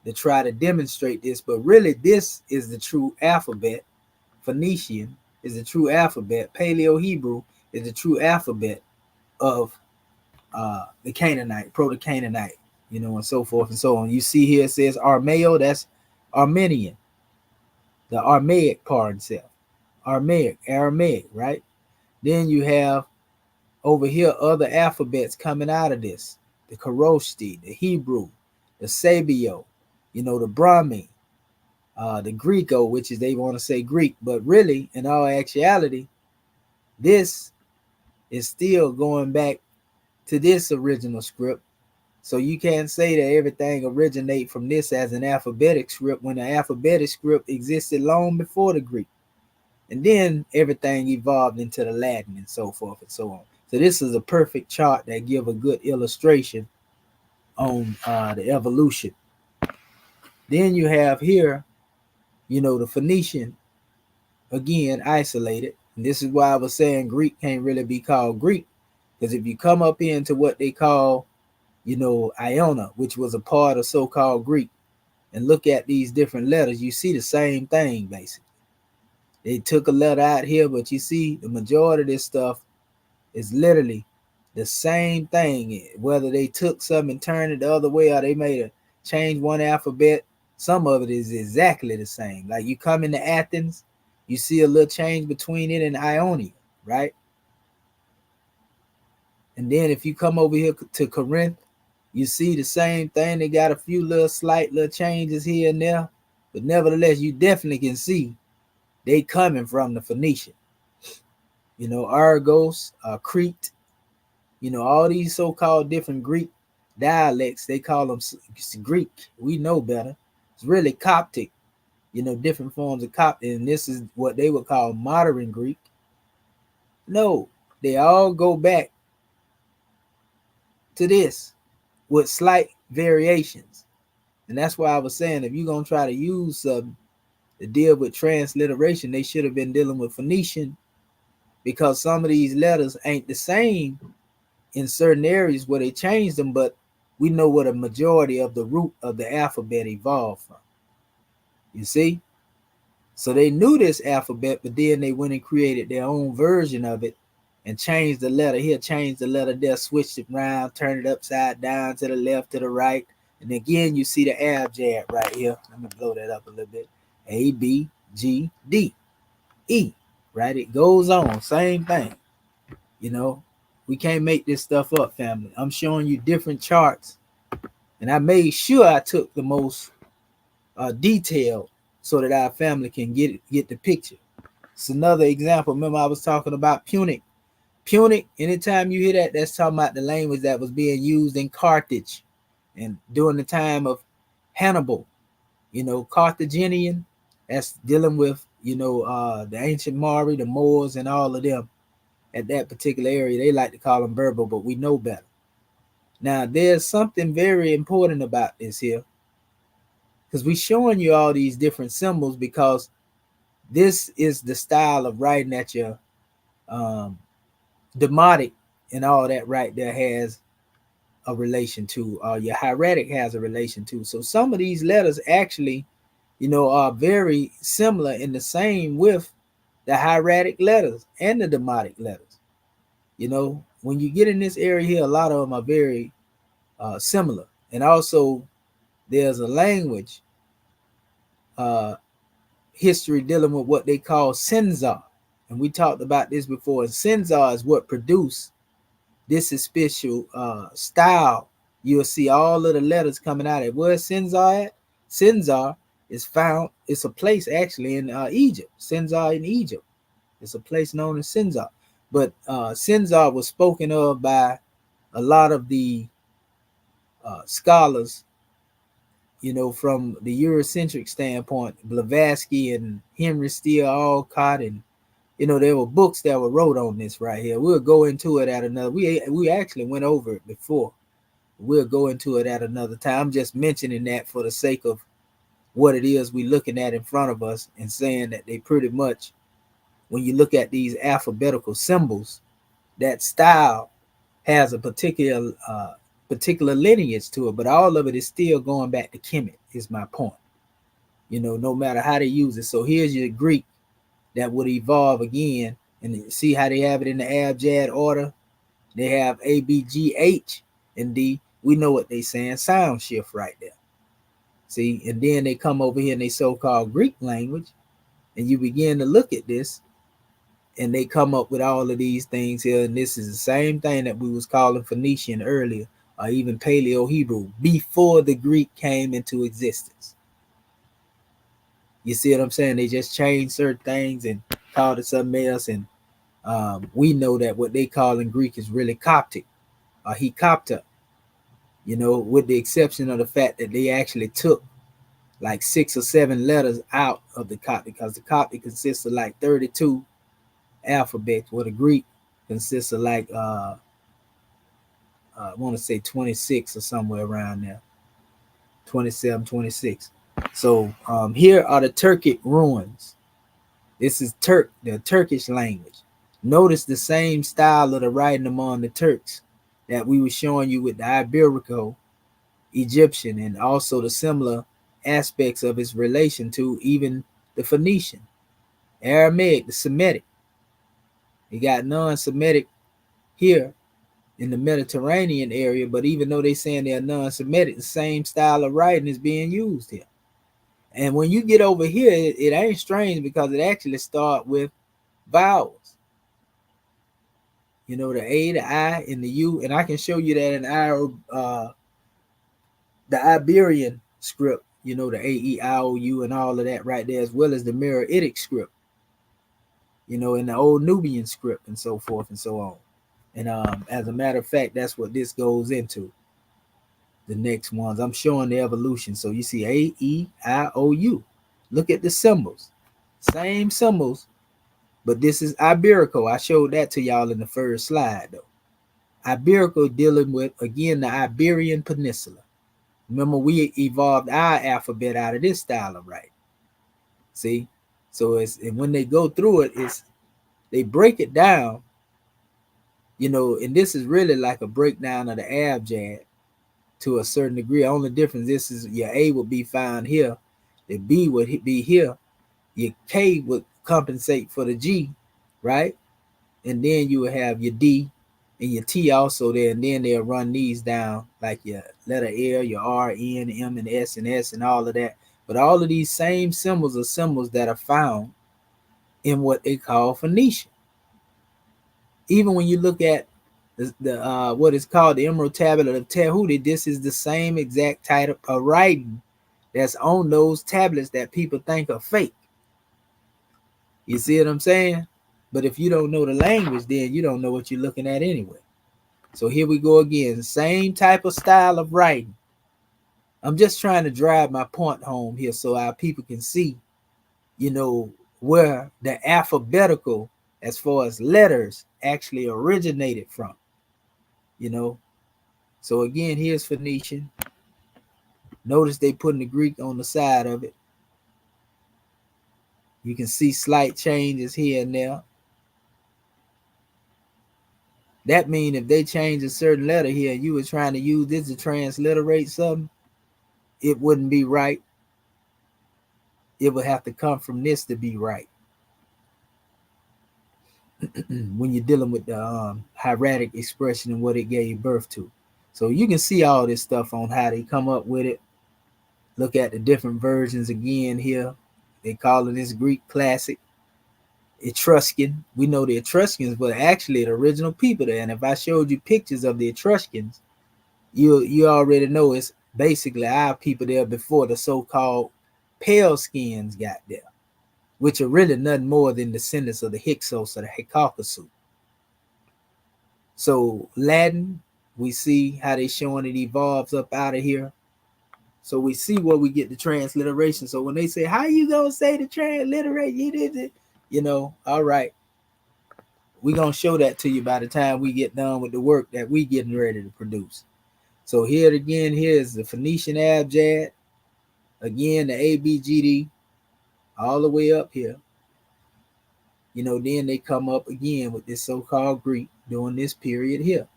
S2: to try to demonstrate this. But really, this is the true alphabet. Phoenician is the true alphabet. Paleo-Hebrew is the true alphabet of the Canaanite, Proto-Canaanite, and so forth and so on. You see here it says Armeo, that's Armenian, the Aramaic part itself. Aramaic, right? Then you have over here other alphabets coming out of this. The Koroshti, the Hebrew, the Sabio, the Brahmi, the Greco, which is they want to say Greek, but really, in all actuality, this is still going back to this original script. So you can't say that everything originates from this as an alphabetic script, when the alphabetic script existed long before the Greek. And then everything evolved into the Latin and so forth and so on. So this is a perfect chart that gives a good illustration on the evolution. Then you have here, the Phoenician, again, isolated. And this is why I was saying Greek can't really be called Greek, because if you come up into what they call, Iona, which was a part of so-called Greek, and look at these different letters, you see the same thing, basically. They took a letter out here, but you see the majority of this stuff is literally the same thing. Whether they took something and turned it the other way, or they made a change one alphabet, some of it is exactly the same. Like you come into Athens, you see a little change between it and Ionia, right? And then if you come over here to Corinth, you see the same thing. They got a few little slight little changes here and there, but nevertheless, you definitely can see they coming from the Phoenician. Argos, Crete, all these so-called different Greek dialects, they call them Greek. We know better. It's really Coptic, different forms of Coptic, and this is what they would call modern Greek. No, they all go back to this with slight variations. And that's why I was saying, if you're going to try to use something to deal with transliteration, they should have been dealing with Phoenician, because some of these letters ain't the same in certain areas where they changed them, but we know what a majority of the root of the alphabet evolved from. You see? So they knew this alphabet, but then they went and created their own version of it and changed the letter here, changed the letter there, switched it around, turned it upside down to the left, to the right. And again, you see the abjad right here. Let me blow that up a little bit. A, B, G, D, E, right? It goes on, same thing. You know, we can't make this stuff up, family. I'm showing you different charts, and I made sure I took the most detailed so that our family can get the picture. It's another example. Remember, I was talking about Punic. Punic, anytime you hear that, that's talking about the language that was being used in Carthage and during the time of Hannibal. You know, Carthaginian, that's dealing with, the ancient Mari, the Moors, and all of them at that particular area. They like to call them Berber, but we know better. Now, there's something very important about this here, because we're showing you all these different symbols because this is the style of writing that your Demotic and all that right there has a relation to, your hieratic has a relation to. So some of these letters actually, are very similar in the same with the hieratic letters and the Demotic letters. When you get in this area here, a lot of them are very similar. And also there's a language history dealing with what they call Senzar. And we talked about this before. And Senzar is what produced this special style. You'll see all of the letters coming out of it. Where's Senzar at? Senzar is found, it's a place actually in Egypt. Senzar in Egypt. It's a place known as Senzar. But Senzar was spoken of by a lot of the scholars, from the Eurocentric standpoint. Blavatsky and Henry Steele Alcott, and there were books that were wrote on this right here. We'll go into it at another. We actually went over it before. We'll go into it at another time. I'm just mentioning that for the sake of what it is we're looking at in front of us, and saying that they pretty much, when you look at these alphabetical symbols, that style has a particular lineage to it, but all of it is still going back to Kemet, is my point. No matter how they use it. So here's your Greek that would evolve again, and see how they have it in the abjad order. They have A, B, G, H, and D. We know what they saying, sound shift right there. See, and then they come over here in their so-called Greek language, and you begin to look at this, and they come up with all of these things here, and this is the same thing that we was calling Phoenician earlier, or even Paleo-Hebrew, before the Greek came into existence. You see what I'm saying? They just changed certain things and called it something else, and we know that what they call in Greek is really Coptic, or Hecopta, with the exception of the fact that they actually took like 6 or 7 letters out of the Coptic, because the Coptic consists of like 32 alphabets, where the Greek consists of like I want to say 26 or somewhere around there, 27, 26. So here are the Turkic ruins. This is the Turkish language. Notice the same style of the writing among the Turks that we were showing you with the Iberico Egyptian, and also the similar aspects of its relation to even the Phoenician, Aramaic, the Semitic. You got non-Semitic here in the Mediterranean area, but even though they're saying they're non-Semitic, the same style of writing is being used here. And when you get over here, it ain't strange, because it actually starts with vowels. The A, the I, and the U. And I can show you that in the Iberian script, the A-E-I-O-U and all of that right there, as well as the Meroitic script, in the old Nubian script, and so forth and so on. And as a matter of fact, that's what this goes into. The next ones, I'm showing the evolution. So you see A-E-I-O-U. Look at the symbols. Same symbols, but this is Iberico. I showed that to y'all in the first slide, though. Iberico dealing with, again, the Iberian Peninsula. Remember, we evolved our alphabet out of this style of writing. See? So and when they go through it, they break it down, and this is really like a breakdown of the abjad to a certain degree. Only difference, this is your A would be found here, the B would be here, Your K would compensate for the G, right? And then you would have your D and your T also there, and then they'll run these down like your letter L, your R, N, M, and S, and all of that. But all of these same symbols are symbols that are found in what they call Phoenician. Even when you look at the what is called the Emerald Tablet of Tehuti, this is the same exact type of writing that's on those tablets that people think are fake. You see what I'm saying? But if you don't know the language, then you don't know what you're looking at anyway. So here we go again. Same type of style of writing. I'm just trying to drive my point home here so our people can see, you know, where the alphabetical, as far as letters, actually originated from. You know, so again, here's Phoenician. Notice they putting the Greek on the side of it. You can see slight changes here and there. That means if they change a certain letter here and you were trying to use this to transliterate something, it wouldn't be right. It would have to come from this to be right. When you're dealing with the hieratic expression and what it gave birth to. So you can see all this stuff on how they come up with it. Look at the different versions again here. They call it this Greek classic. Etruscan. We know the Etruscans were actually the original people there. And if I showed you pictures of the Etruscans, you already know it's basically our people there before the so-called pale skins got there, which are really nothing more than descendants of the Hyksos or the Hyksos. So Latin, we see how they showing it evolves up out of here. So we see where we get the transliteration. So when they say, how you gonna say the transliterate? You did it, you know, all right. We're gonna show that to you by the time we get done with the work that we getting ready to produce. So here again, here's the Phoenician abjad. Again, the ABGD, all the way up here. You know, then they come up again with this so-called Greek during this period here.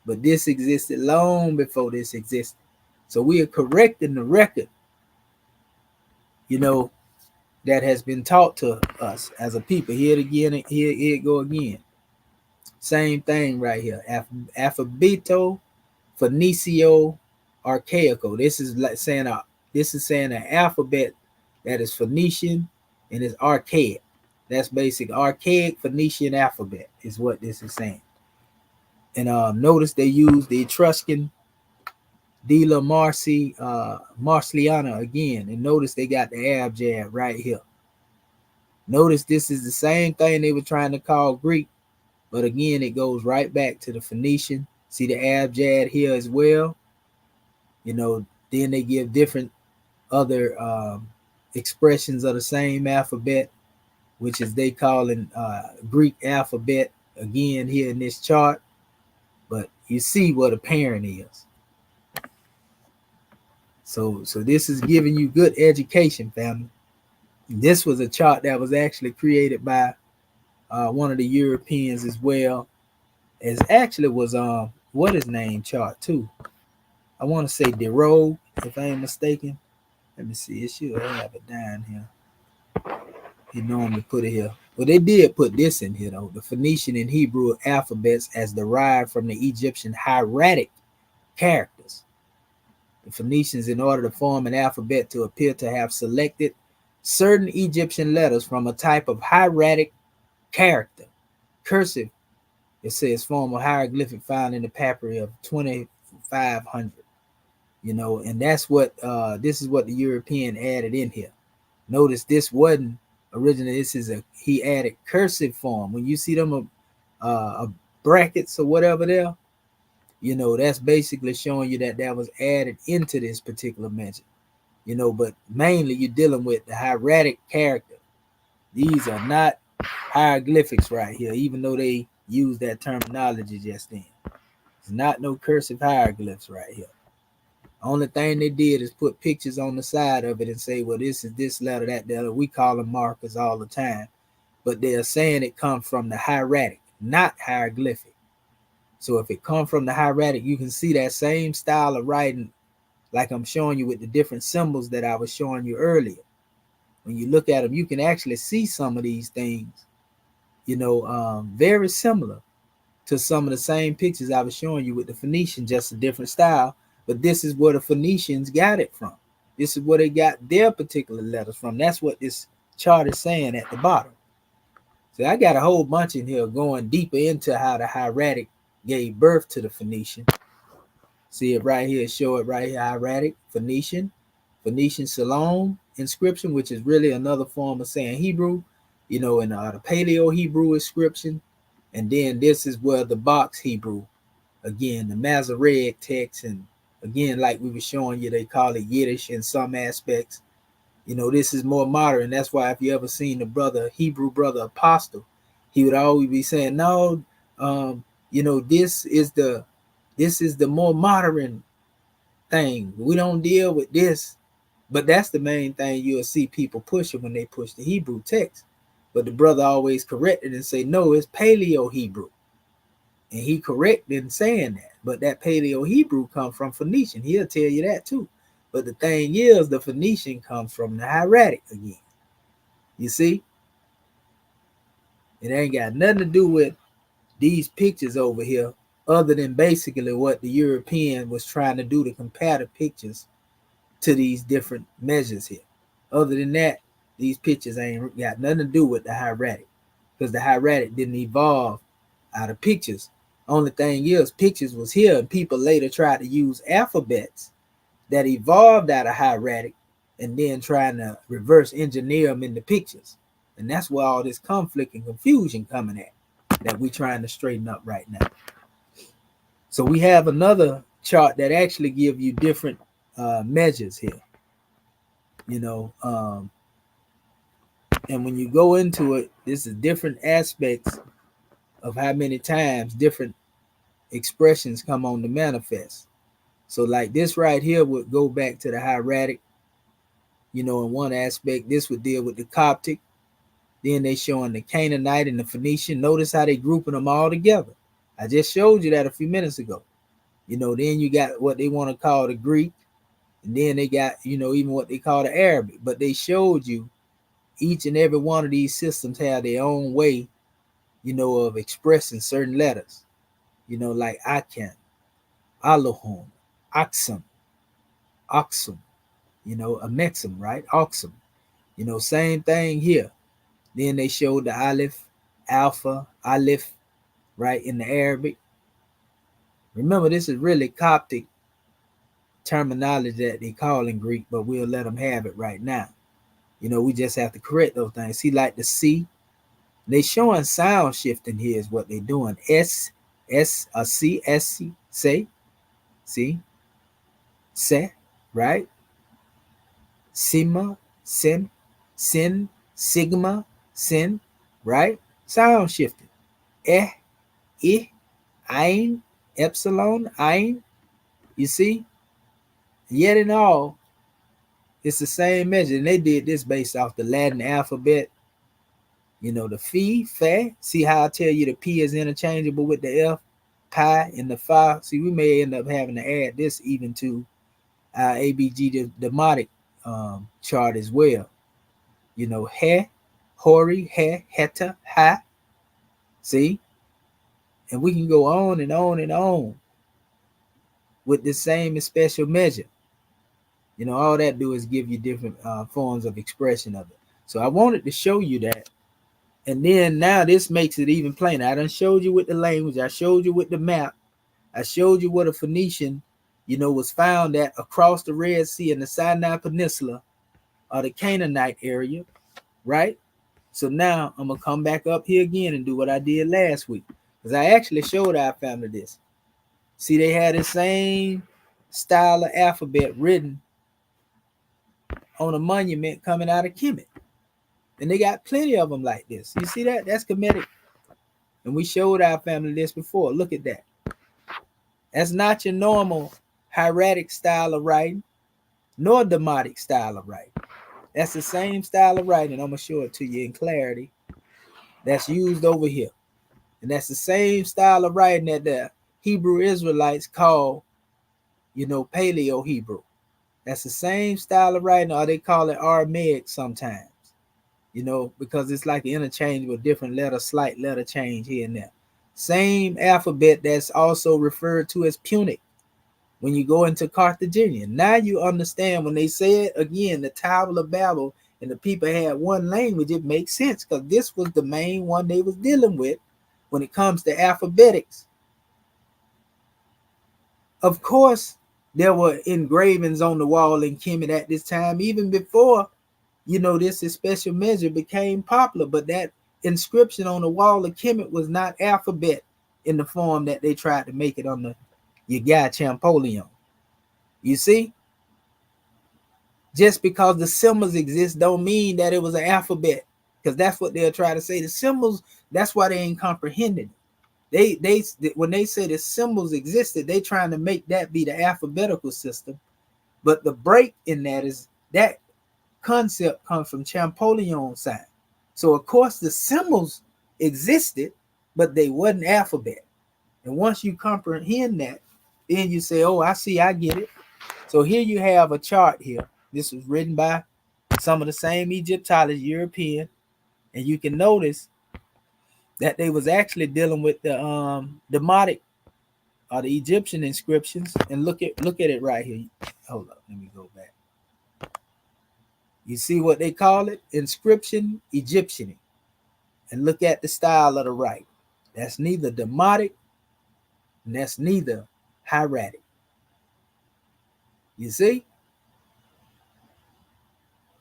S2: But this existed long before this existed. So we are correcting the record, you know, that has been taught to us as a people. Here it again, here it go again. Same thing right here. Alphabeto Phoenicio Archaico. This is like saying an alphabet that is Phoenician and is archaic. That's basic. Archaic Phoenician alphabet is what this is saying. And notice they use the Etruscan De La Marsliana again. And notice they got the abjad right here. Notice this is the same thing they were trying to call Greek, but again, it goes right back to the Phoenician. See the abjad here as well. You know, then they give different other expressions of the same alphabet, which is they calling Greek alphabet again here in this chart. But you see what a parent is. So this is giving you good education, family. This was a chart that was actually created by one of the Europeans as well. As actually was what his name chart too. I want to say Dero, if I ain't mistaken. Let me see. It should have it down here. He normally put it here. Well, they did put this in here though. The Phoenician and Hebrew alphabets as derived from the Egyptian hieratic characters. The Phoenicians, in order to form an alphabet, to appear to have selected certain Egyptian letters from a type of hieratic character. Cursive, it says, form a hieroglyphic found in the papyri of 2500. You know, and that's what this is what the European added in here. Notice this wasn't originally. This is he added cursive form. When you see them brackets or whatever there, you know, that's basically showing you that was added into this particular mention. You know, but mainly you're dealing with the hieratic character. These are not hieroglyphics right here, even though they use that terminology just then. It's not no cursive hieroglyphs right here. Only thing they did is put pictures on the side of it and say, well, this is this letter, that letter. We call them markers all the time. But they're saying it comes from the hieratic, not hieroglyphic. So if it comes from the hieratic, you can see that same style of writing like I'm showing you with the different symbols that I was showing you earlier. When you look at them, you can actually see some of these things, very similar to some of the same pictures I was showing you with the Phoenician, just a different style. But this is where the Phoenicians got it from. This is where they got their particular letters from. That's what this chart is saying at the bottom. So I got a whole bunch in here going deeper into how the hieratic gave birth to the Phoenician. See it right here, show it right here, hieratic, Phoenician Salome inscription, which is really another form of saying Hebrew, in the Paleo Hebrew inscription. And then this is where the box Hebrew, again, the Masoretic text, and again, like we were showing you, they call it Yiddish in some aspects. This is more modern. That's why if you ever seen the Hebrew brother apostle, he would always be saying, no, this is the more modern thing. We don't deal with this. But that's the main thing you'll see people pushing when they push the Hebrew text. But the brother always corrected and say, no, it's Paleo Hebrew. And he corrected in saying that. But that Paleo Hebrew comes from Phoenician. He'll tell you that too. But the thing is, the Phoenician comes from the hieratic again. You see? It ain't got nothing to do with these pictures over here, other than basically what the European was trying to do to compare the pictures to these different measures here. Other than that, these pictures ain't got nothing to do with the hieratic, because the hieratic didn't evolve out of pictures. Only thing is, pictures was here, and people later tried to use alphabets that evolved out of hieratic and then trying to reverse engineer them into pictures. And that's where all this conflict and confusion coming at, that we're trying to straighten up right now. So we have another chart that actually give you different measures here, and when you go into it, this is different aspects of how many times different expressions come on to manifest. So like this right here would go back to the hieratic, in one aspect. This would deal with the Coptic. Then they showing the Canaanite and the Phoenician. Notice how they grouping them all together. I just showed you that a few minutes ago. Then you got what they want to call the Greek. And then they got, even what they call the Arabic. But they showed you each and every one of these systems have their own way, of expressing certain letters. Like Akan, Alohom, Aksum, Oxum, Amexum, right? Oxum. Same thing here. Then they showed the Aleph, Alpha, Aleph, right, in the Arabic. Remember, this is really Coptic terminology that they call in Greek, but we'll let them have it right now. We just have to correct those things. See, like the C, they showing sound shifting here is what they're doing. S, C, S, C, say, see, se, right? Sima, sim, sin, sigma, sin, right? Sound shifting. I, ein, epsilon, ein. You see? Yet in all, it's the same measure. And they did this based off the Latin alphabet. The phi, fa. See how I tell you the P is interchangeable with the F, pi, and the phi. See, we may end up having to add this even to our ABG Demotic chart as well. He, hori, he, heta, ha. See? And we can go on and on and on with the same special measure. All that do is give you different forms of expression of it. So I wanted to show you that. And then now this makes it even plainer. I done showed you with the language. I showed you with the map. I showed you what a Phoenician, was found at across the Red Sea in the Sinai Peninsula or the Canaanite area, right? So now I'm going to come back up here again and do what I did last week. Because I actually showed our family this. See, they had the same style of alphabet written on a monument coming out of Kemet. And they got plenty of them like this. You see that? That's Kemetic. And we showed our family this before. Look at that. That's not your normal hieratic style of writing, nor Demotic style of writing. That's the same style of writing. I'm going to show it to you in clarity. That's used over here. And that's the same style of writing that the Hebrew Israelites call, Paleo Hebrew. That's the same style of writing, or they call it Aramaic sometimes. you know, because it's like interchangeable, different letter, slight letter change here and there. Same alphabet that's also referred to as Punic when you go into Carthaginian. Now you understand when they said again the Tower of Babel and the people had one language, it makes sense because this was the main one they was dealing with when it comes to alphabetics. Of course, there were engravings on the wall in Kemet at this time, even before, you know, this special measure became popular. But that inscription on the wall of Kemet was not alphabet in the form that they tried to make it on the your guy Champollion. You see? Just because the symbols exist don't mean that it was an alphabet, because that's what they'll try to say. The symbols, that's why they ain't comprehending. They when they say the symbols existed, they trying to make that be the alphabetical system. But the break in that is that concept comes from Champollion's side. So of course the symbols existed, but they wasn't alphabet. And once you comprehend that, then you say, oh, I see, I get it. So here you have a chart here. This was written by some of the same Egyptologists, European, and you can notice that they was actually dealing with the Demotic or the Egyptian inscriptions. And look at it right here. Hold up, let me go back. You see what they call it? Inscription Egyptian. And look at the style of the right. That's neither Demotic and that's neither hieratic. You see?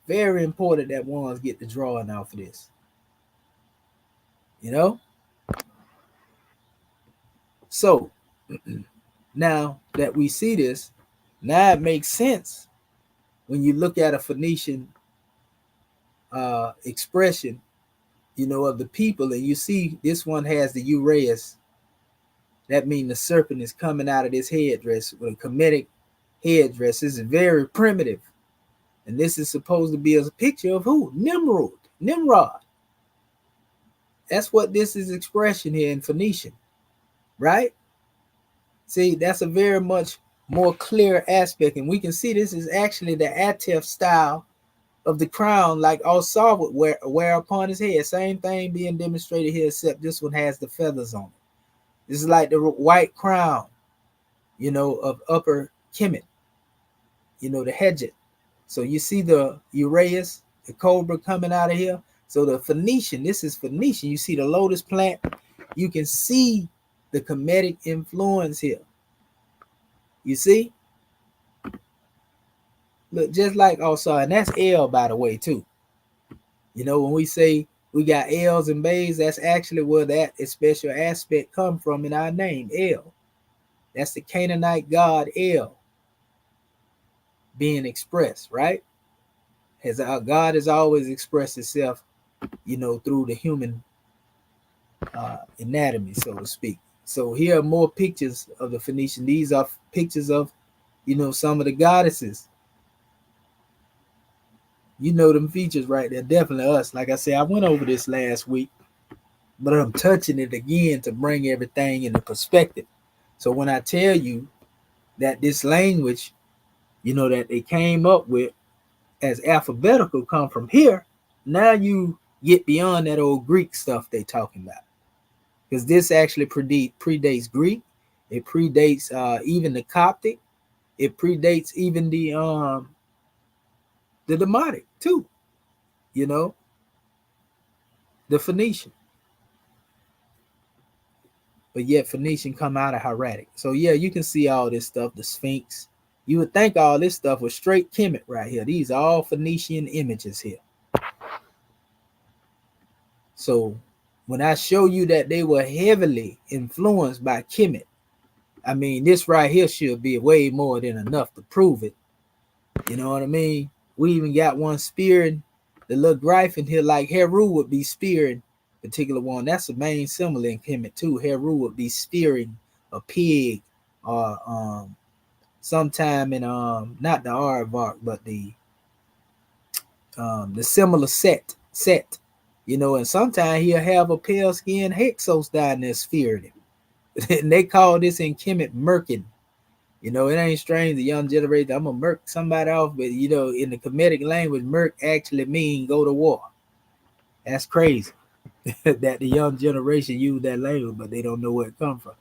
S2: Very important that ones get the drawing off of this. You know? So, now that we see this, now it makes sense when you look at a Phoenician expression, you know, of the people, and you see this one has the E.A.R.S. That means the serpent is coming out of this headdress with a Kemetic headdress. This is very primitive. And this is supposed to be a picture of who? Nimrod. That's what this is expression here in Phoenician, right? See, that's a very much more clear aspect. And we can see this is actually the Adept style of the crown, like Osar would wear upon his head. Same thing being demonstrated here, except this one has the feathers on it. This is like the white crown, you know, of Upper Kemet, you know, the Hedget. So you see the E.A.R.S, the cobra coming out of here. So the Phoenician, this is Phoenician. You see the lotus plant. You can see the Kemetic influence here. You see? Look, just like also, and that's L, by the way, too. You know, when we say we got L's and B's, that's actually where that special aspect come from in our name, L. That's the Canaanite god El being expressed, right? As our God has always expressed itself, you know, through the human anatomy, so to speak. So here are more pictures of the Phoenician. These are pictures of, you know, some of the goddesses. You know them features right there, definitely us. Like I said, I went over this last week, but I'm touching it again to bring everything into perspective. So when I tell you that this language, you know, that they came up with as alphabetical come from here, now you get beyond that old Greek stuff they talking about. Because this actually predates Greek. It predates even the Coptic. It predates even the Demotic too. You know, the Phoenician. But yet Phoenician come out of hieratic. So yeah, you can see all this stuff, the Sphinx. You would think all this stuff was straight Kemet right here. These are all Phoenician images here. So when I show you that they were heavily influenced by Kemet, I mean, this right here should be way more than enough to prove it. You know what I mean? We even got one spearing the little Gryphon here, like Heru would be spearing particular one. That's the main symbol in Kemet too. Heru would be spearing a pig or sometime in not the aardvark, but the similar set, you know, and sometimes he'll have a pale skinned Hexos down there spearing him. And they call this in Kemet murking. You know, it ain't strange the young generation, I'm gonna murk somebody off, but you know, in the Kemetic language, murk actually mean go to war. That's crazy that the young generation use that language, but they don't know where it comes from.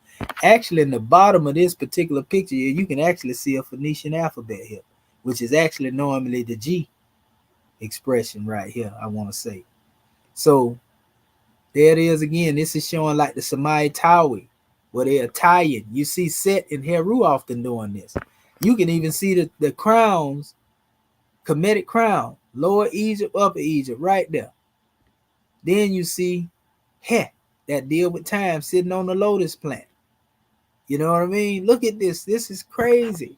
S2: Actually, in the bottom of this particular picture here, you can actually see a Phoenician alphabet here, which is actually normally the G expression right here, I want to say. So there it is again. This is showing like the Samai Tawi, where they're Italian. You see Set and Heru often doing this. You can even see the crowns, Kemetic crown, Lower Egypt, Upper Egypt, right there. Then you see He, that deal with time, sitting on the lotus plant. You know what I mean? Look at this. This is crazy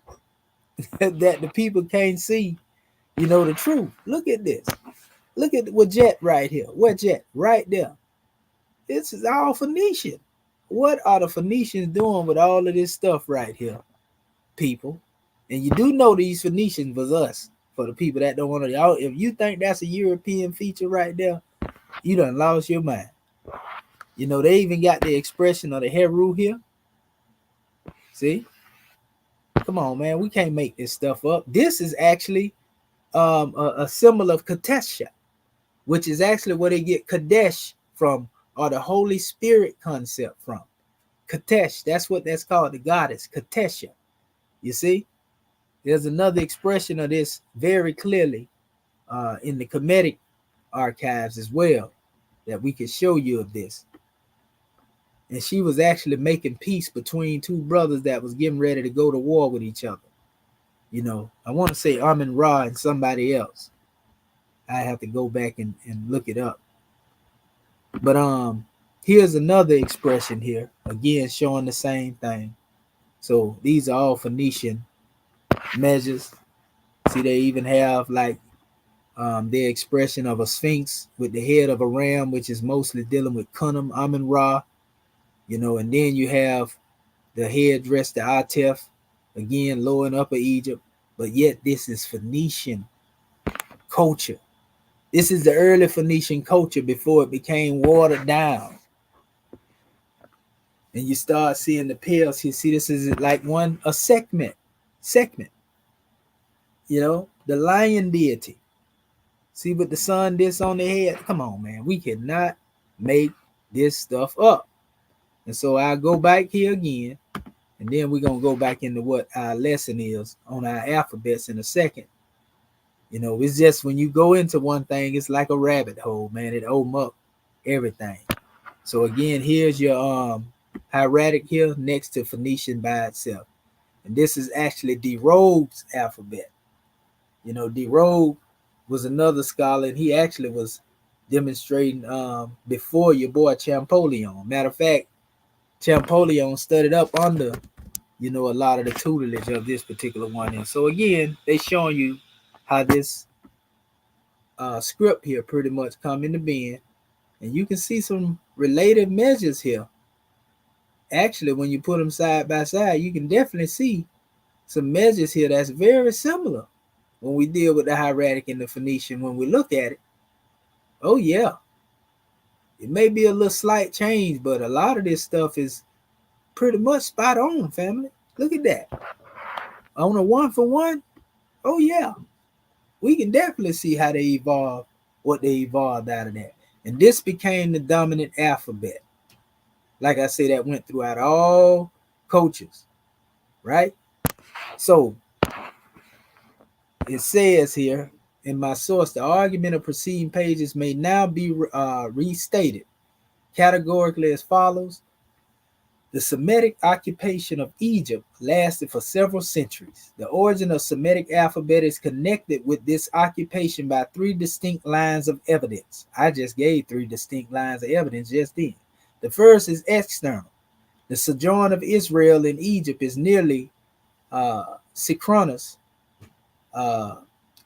S2: that the people can't see, you know, the truth. Look at this. Look at Wajet right here. Wajet right there. This is all Phoenician. What are the Phoenicians doing with all of this stuff right here, people? And you do know these Phoenicians was us. For the people that don't want to, if you think that's a European feature right there, you done lost your mind. You know, they even got the expression of the Heru here. See? Come on, man. We can't make this stuff up. This is actually a symbol of Katesha, which is actually where they get Kadesh from, or the Holy Spirit concept from. Katesh, that's what that's called, the goddess, Katesha. You see? There's another expression of this very clearly in the Kemetic archives as well that we can show you of this. And she was actually making peace between two brothers that was getting ready to go to war with each other. You know, I want to say Amun Ra and somebody else. I have to go back and look it up. But here's another expression here, again showing the same thing. So these are all Phoenician measures. See, they even have like their expression of a sphinx with the head of a ram, which is mostly dealing with Kunum, Amun Ra. You know, and then you have the headdress, the Atef, again, Lower and Upper Egypt, but yet this is Phoenician culture. This is the early Phoenician culture before it became watered down. And you start seeing the pales. You see, this is like a segment. You know, the lion deity. See, with the sun this on the head. Come on, man. We cannot make this stuff up. And so I'll go back here again, and then we're going to go back into what our lesson is on our alphabets in a second. You know, it's just when you go into one thing, it's like a rabbit hole, man. It opens up everything. So again, here's your hieratic here next to Phoenician by itself. And this is actually De Rogue's alphabet. You know, De Rogue was another scholar, and he actually was demonstrating before your boy Champollion. Matter of fact, Champollion studied up under, you know, a lot of the tutelage of this particular one. And so again, they showing you how this script here pretty much come into being. And you can see some relative measures here. Actually, when you put them side by side, you can definitely see some measures here that's very similar when we deal with the hieratic and the Phoenician. When we look at it, oh yeah, it may be a little slight change, but a lot of this stuff is pretty much spot on, family. Look at that. On a 1-for-1, oh yeah, we can definitely see how they evolved, what they evolved out of that. And this became the dominant alphabet. Like I say, that went throughout all cultures, right? So it says here in my source, the argument of preceding pages may now be restated categorically as follows. The Semitic occupation of Egypt lasted for several centuries. The origin of Semitic alphabet is connected with this occupation by 3 distinct lines of evidence. I just gave 3 distinct lines of evidence just then. The first is external. The sojourn of Israel in Egypt is nearly synchronous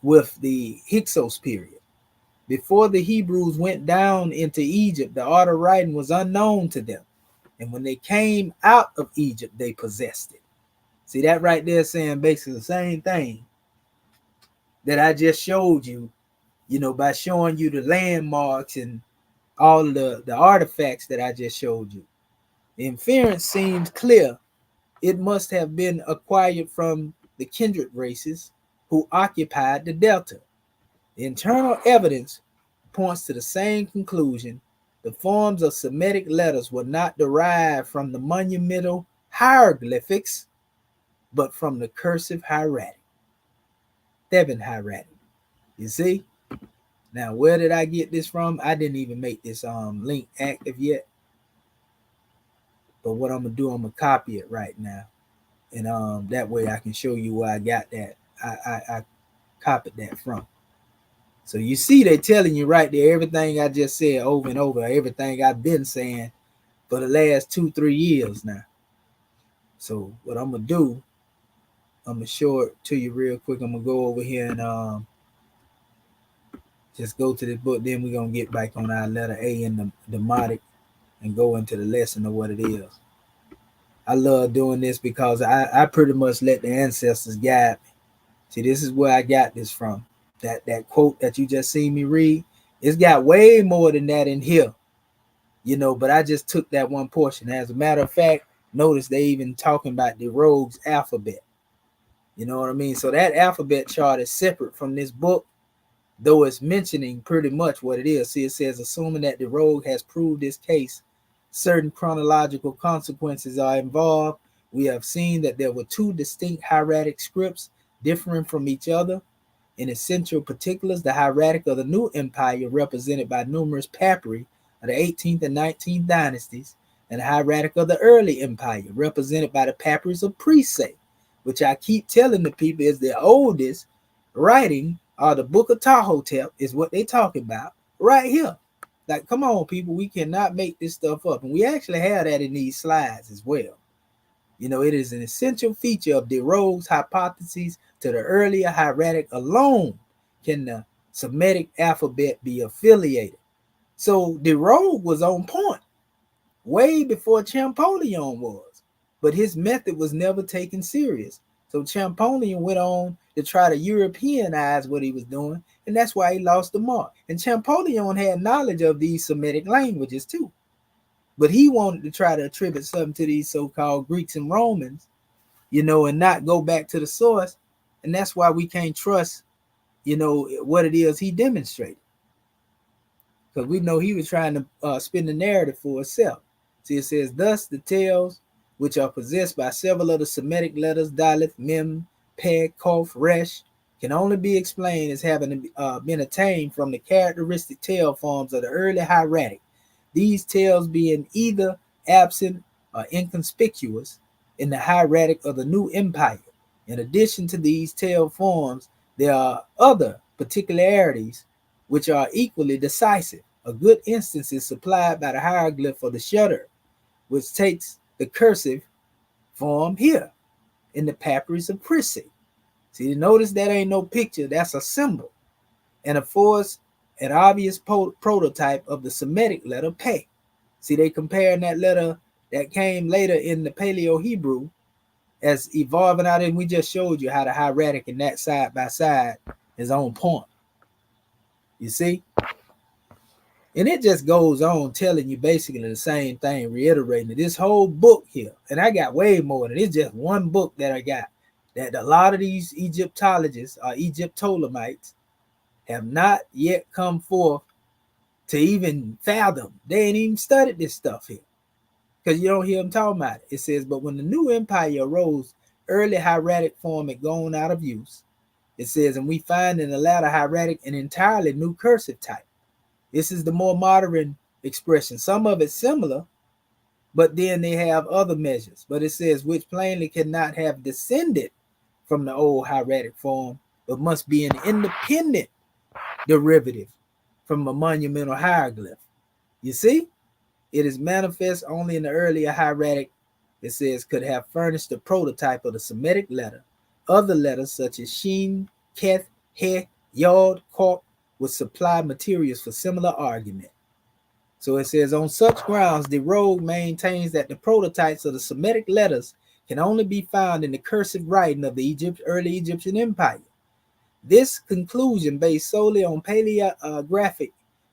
S2: with the Hyksos period. Before the Hebrews went down into Egypt, the art of writing was unknown to them. And when they came out of Egypt, they possessed it. See that right there saying basically the same thing that I just showed you, you know, by showing you the landmarks and all of the artifacts that I just showed you. The inference seems clear. It must have been acquired from the kindred races who occupied the delta. The internal evidence points to the same conclusion. The forms of Semitic letters were not derived from the monumental hieroglyphics, but from the cursive hieratic, Theban hieratic. You see? Now, where did I get this from? I didn't even make this link active yet. But what I'm gonna do, I'm gonna copy it right now, and that way I can show you where I got that. I copied that from. So you see, they're telling you right there everything I just said over and over, everything I've been saying for the last 2-3 years now. So what I'm gonna do, I'm gonna show it to you real quick. I'm gonna go over here and just go to this book. Then we're gonna get back on our letter A in the Demotic and go into the lesson of what it is. I love doing this because I pretty much let the ancestors guide me. See, this is where I got this from. That quote that you just seen me read, it's got way more than that in here, but I just took that one portion. As a matter of fact, notice they even talking about the rogue's alphabet. You know what I mean? So that alphabet chart is separate from this book, though it's mentioning pretty much what it is. See, it says, assuming that the rogue has proved his case, certain chronological consequences are involved. We have seen that there were 2 distinct hieratic scripts differing from each other. In essential particulars, the hieratic of the New Empire, represented by numerous papyri of the 18th and 19th dynasties, and the hieratic of the Early Empire, represented by the papyrus of Priestley, which I keep telling the people is the oldest writing, or the Book of Tahotep is what they talking about right here. Like, come on, people, we cannot make this stuff up. And we actually have that in these slides as well. It is an essential feature of de Rogue's hypotheses. To the earlier hieratic alone can the Semitic alphabet be affiliated. So de Rogue was on point way before Champollion was, but his method was never taken serious. So Champollion went on to try to Europeanize what he was doing, and that's why he lost the mark. And Champollion had knowledge of these Semitic languages too, but he wanted to try to attribute something to these so-called Greeks and Romans, and not go back to the source. And that's why we can't trust, what it is he demonstrated. Because we know he was trying to spin the narrative for himself. See, it says, thus the tales which are possessed by several of the Semitic letters, Daleth, Mem, Peg, Kof, Resh, can only be explained as having been attained from the characteristic tale forms of the early hieratic. These tales being either absent or inconspicuous in the hieratic of the New Empire. In addition to these tale forms, there are other particularities which are equally decisive. A good instance is supplied by the hieroglyph of the shutter, which takes the cursive form here in the papyrus of Priestley. See, notice that ain't no picture, that's a symbol, and affords an obvious prototype of the Semitic letter Pe. See, they comparing that letter that came later in the Paleo-Hebrew as evolving out, and we just showed you how the hieratic and that side by side is on point. You see? And it just goes on telling you basically the same thing, reiterating this whole book here. And I got way more than it's just one book that I got, that a lot of these Egyptologists or Egyptolamites have not yet come forth to even fathom. They ain't even studied this stuff here, because you don't hear them talking about it. It says, but when the New Empire arose, early hieratic form had gone out of use. It says, and we find in the latter hieratic an entirely new cursive type. This is the more modern expression. Some of it's similar, but then they have other measures. But it says, which plainly cannot have descended from the old hieratic form, but must be an independent derivative from a monumental hieroglyph. You see? It is manifest only in the earlier hieratic, it says, could have furnished the prototype of the Semitic letter. Other letters such as Shin, Keth, He, Yod, Kork would supply materials for similar argument. So it says, on such grounds, de Rogue maintains that the prototypes of the Semitic letters can only be found in the cursive writing of the early Egyptian Empire. This conclusion, based solely on paleographic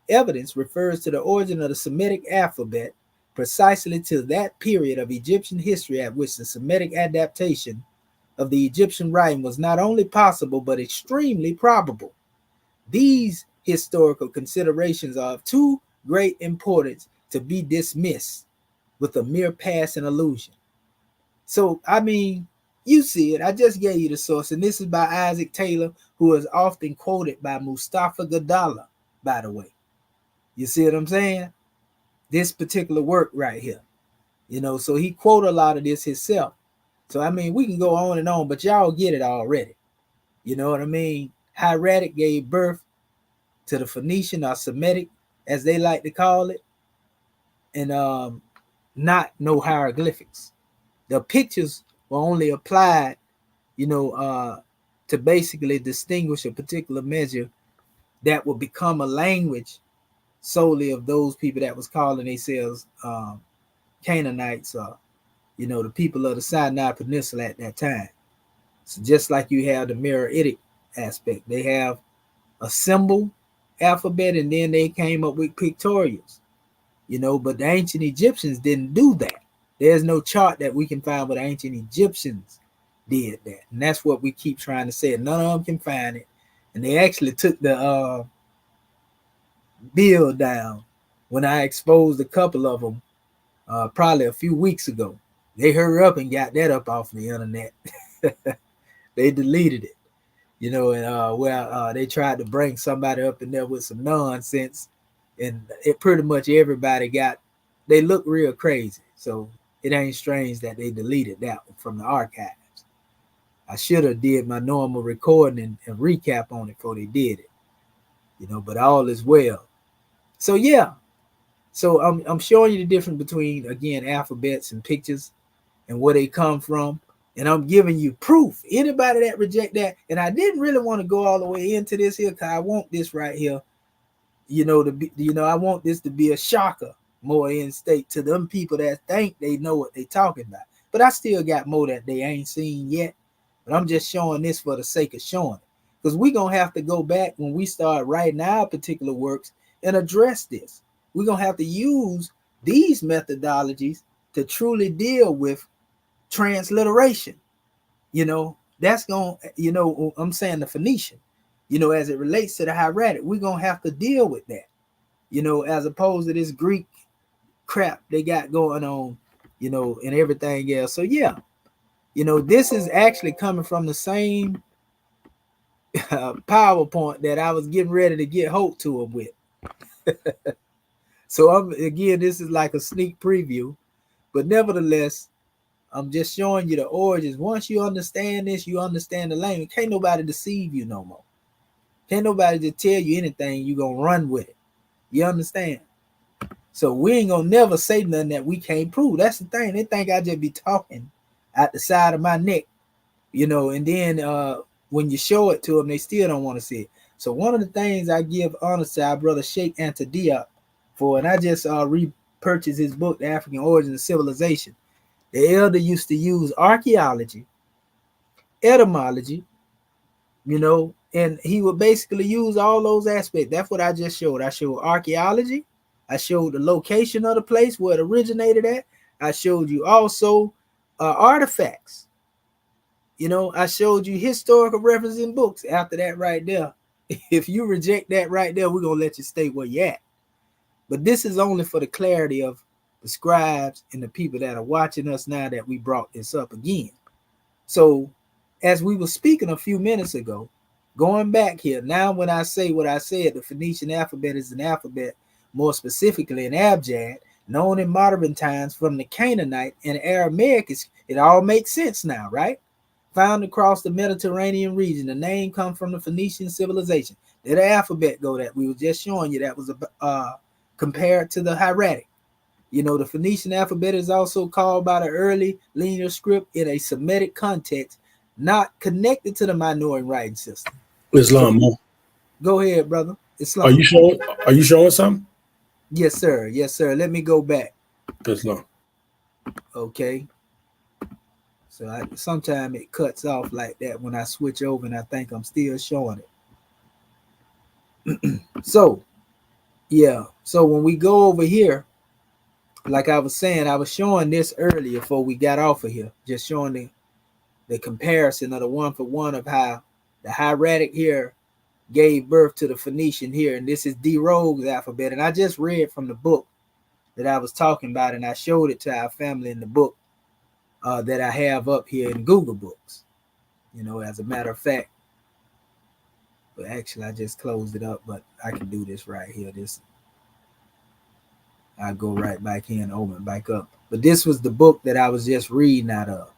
S2: evidence, refers to the origin of the Semitic alphabet precisely to that period of Egyptian history at which the Semitic adaptation of the Egyptian writing was not only possible but extremely probable. These historical considerations are of too great importance to be dismissed with a mere passing allusion. So, I mean, you see it. I just gave you the source, and this is by Isaac Taylor, who is often quoted by Mustafa Gadalla, by the way. You see what I'm saying? This particular work right here. You know, so he quoted a lot of this himself. So, I mean, we can go on and on, but y'all get it already. You know what I mean? Hieratic gave birth to the Phoenician or Semitic, as they like to call it, and not no hieroglyphics. The pictures were only applied, you know, to basically distinguish a particular measure that would become a language solely of those people that was calling themselves Canaanites, or, you know, the people of the Sinai Peninsula at that time. So just like you have the Meroitic aspect, they have a symbol alphabet, and then they came up with pictorials, you know, but the ancient Egyptians didn't do that. There's no chart that we can find where the ancient Egyptians did that. And that's what we keep trying to say. None of them can find it. And they actually took the bill down when I exposed a couple of them probably a few weeks ago. They hurried up and got that up off the internet. They deleted it, you know, and they tried to bring somebody up in there with some nonsense, and it pretty much everybody they look real crazy. So it ain't strange that they deleted that one from the archives. I should have did my normal recording and recap on it before they did it, you know, but all is well. So yeah, so I'm showing you the difference between, again, alphabets and pictures and where they come from. And I'm giving you proof. Anybody that reject that, and I didn't really want to go all the way into this here, because I want this right here, you know, to be, you know, I want this to be a shocker more in state to them people that think they know what they talking about. But I still got more that they ain't seen yet. But I'm just showing this for the sake of showing it, because we're gonna have to go back when we start writing our particular works and address this. We're gonna have to use these methodologies to truly deal with transliteration. You know, that's going to, you know, I'm saying the Phoenician, you know, as it relates to the hieratic, we're going to have to deal with that, you know, as opposed to this Greek crap they got going on, you know, and everything else. So yeah, you know, this is actually coming from the same PowerPoint that I was getting ready to get Hope to him with. So again, this is like a sneak preview, but nevertheless, I'm just showing you the origins. Once you understand this, you understand the language. Can't nobody deceive you no more. Can't nobody just tell you anything, you gonna run with it. You understand? So we ain't gonna never say nothing that we can't prove. That's the thing. They think I just be talking at the side of my neck, you know, and then when you show it to them, they still don't want to see it. So one of the things I give honor to our brother Sheikh Anta for, and I just repurchased his book, The African Origins of Civilization. The elder used to use archaeology, etymology, you know, and he would basically use all those aspects. That's what I just showed. I showed archaeology. I showed the location of the place where it originated at. I showed you also artifacts. You know, I showed you historical references in books. After that right there, if you reject that right there, we're going to let you stay where you're at. But this is only for the clarity of the scribes and the people that are watching us now that we brought this up again. So as we were speaking a few minutes ago, going back here, now when I say what I said, the Phoenician alphabet is an alphabet, more specifically an abjad, known in modern times from the Canaanite and Aramaic, it all makes sense now, right? Found across the Mediterranean region. The name comes from the Phoenician civilization. There the alphabet go that we were just showing you that was compared to the hieratic. You know, the Phoenician alphabet is also called by the early linear script in a Semitic context, not connected to the Minoan writing system.
S5: Islam.
S2: So, go ahead, brother. Islam.
S5: Are you showing something?
S2: Yes, sir. Yes, sir. Let me go back.
S5: Islam.
S2: Okay. So sometimes it cuts off like that when I switch over, and I think I'm still showing it. So, yeah. So when we go over here, like I was saying, I was showing this earlier before we got off of here, just showing the comparison of the one for one of how the hieratic here gave birth to the Phoenician here. And this is D. Rogue's alphabet. And I just read from the book that I was talking about, and I showed it to our family in the book that I have up here in Google Books. You know, as a matter of fact, but actually I just closed it up, but I can do this right here. I go right back here and open it back up. But this was the book that I was just reading out of,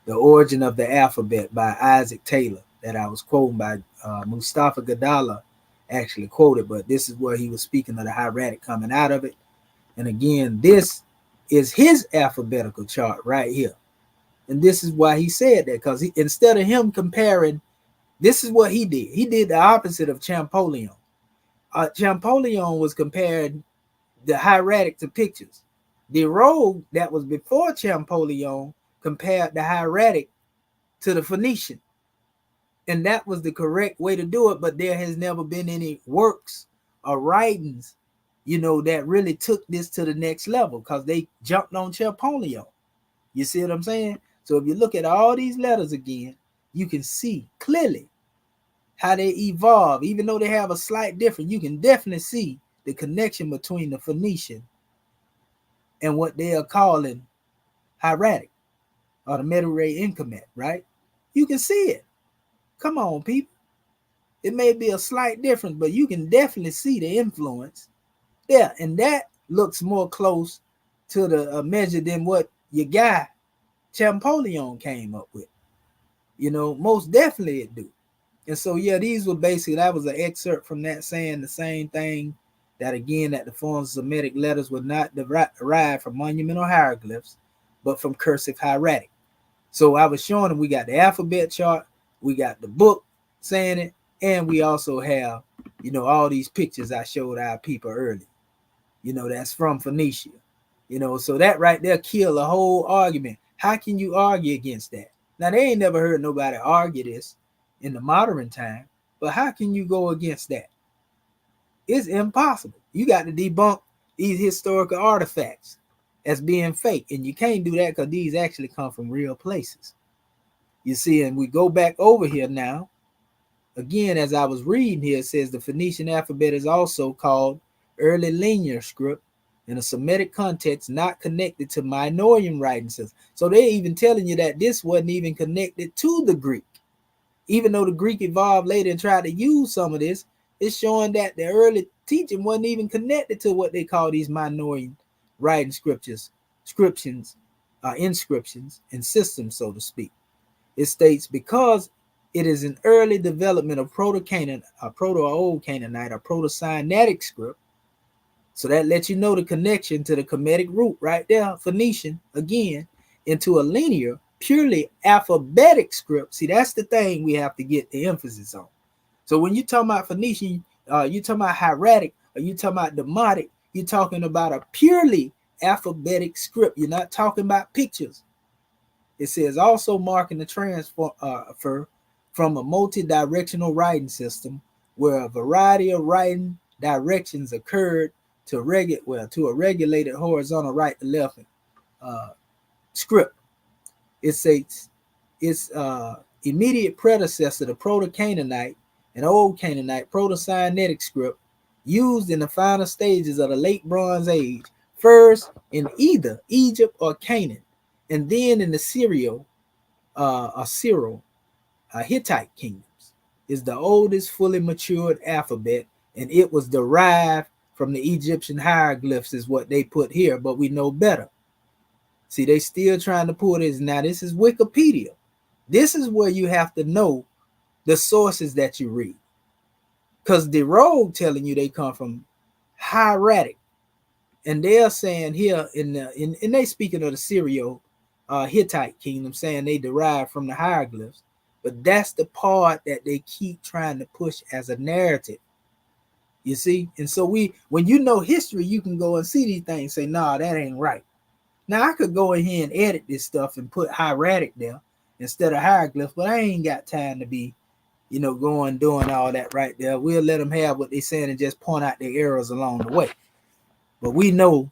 S2: The Origin of the Alphabet by Isaac Taylor, that I was quoting by Mustafa Gadala actually quoted, but this is where he was speaking of the hieratic coming out of it. And again, this is his alphabetical chart right here. And this is why he said that, because instead of him comparing, this is what he did. He did the opposite of Champollion. Champollion was comparing the hieratic to pictures. The Rogue that was before Champollion compared the hieratic to the Phoenician. And that was the correct way to do it, but there has never been any works or writings, you know, that really took this to the next level, because they jumped on Champollion. You see what I'm saying? So if you look at all these letters again, you can see clearly how they evolve. Even though they have a slight difference, you can definitely see the connection between the Phoenician and what they are calling hieratic or the Middle Ray Incomet, right? You can see it. Come on, people. It may be a slight difference, but you can definitely see the influence there. And that looks more close to the measure than what your guy Champollion came up with. You know, most definitely it do. And so, yeah, these were basically, that was an excerpt from that saying the same thing, that again, that the forms of Semitic letters were not derived from monumental hieroglyphs, but from cursive hieratic. So I was showing them we got the alphabet chart, we got the book saying it, and we also have, you know, all these pictures I showed our people early. You know, that's from Phoenicia. You know, so that right there killed the whole argument. How can you argue against that? Now, they ain't never heard nobody argue this in the modern time, but how can you go against that? It's impossible. You got to debunk these historical artifacts as being fake, and you can't do that because these actually come from real places. You see, and we go back over here now. Again, as I was reading here, it says the Phoenician alphabet is also called early linear script in a Semitic context not connected to Minoan writing systems. So they're even telling you that this wasn't even connected to the Greek. Even though the Greek evolved later and tried to use some of this, it's showing that the early teaching wasn't even connected to what they call these Minoan writing inscriptions, and systems, so to speak. It states, because it is an early development of Proto-Canaan, a Proto-Old Canaanite, or Proto-Sinaitic script. So that lets you know the connection to the Kemetic root right there, Phoenician, again, into a linear, purely alphabetic script. See, that's the thing we have to get the emphasis on. So when you talk about Phoenician, you talking about hieratic, or you talking about demotic, you're talking about a purely alphabetic script. You're not talking about pictures. It says also marking the transfer from a multi-directional writing system where a variety of writing directions occurred to a regulated horizontal right to left script. It says its immediate predecessor, the Proto-Canaanite and Old Canaanite Proto-Sinaitic script, used in the final stages of the Late Bronze Age, first in either Egypt or Canaan, and then in the Hittite kingdoms, is the oldest fully matured alphabet, and it was derived from the Egyptian hieroglyphs, is what they put here, but we know better. See, they still trying to pull this. Now, this is Wikipedia. This is where you have to know the sources that you read, because the Rogue telling you they come from hieratic, and they're saying here and they speaking of the Syrio Hittite kingdom, saying they derive from the hieroglyphs, but that's the part that they keep trying to push as a narrative. You see, and so when you know history, you can go and see these things, say, nah, that ain't right. Now I could go in here and edit this stuff and put hieratic there instead of hieroglyph, but I ain't got time to be, doing all that right there. We'll let them have what they're saying and just point out their errors along the way. But we know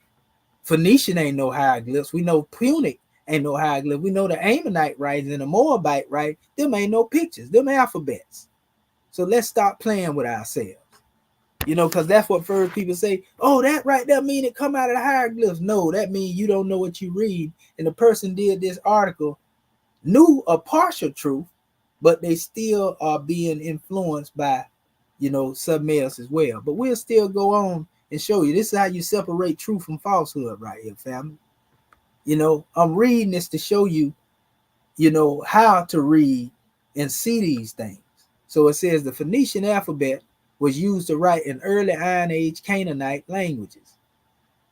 S2: Phoenician ain't no hieroglyphs. We know Punic ain't no hieroglyph. We know the Ammonite writings and the Moabite, right? Them ain't no pictures. Them alphabets. So let's stop playing with ourselves. You know, because that's what first people say, oh, that right there mean it come out of the hieroglyphs. No, that means you don't know what you read. And the person did this article knew a partial truth, but they still are being influenced by, you know, something else as well. But we'll still go on and show you. This is how you separate truth from falsehood right here, family. You know, I'm reading this to show you, you know, how to read and see these things. So it says the Phoenician alphabet was used to write in early Iron Age Canaanite languages,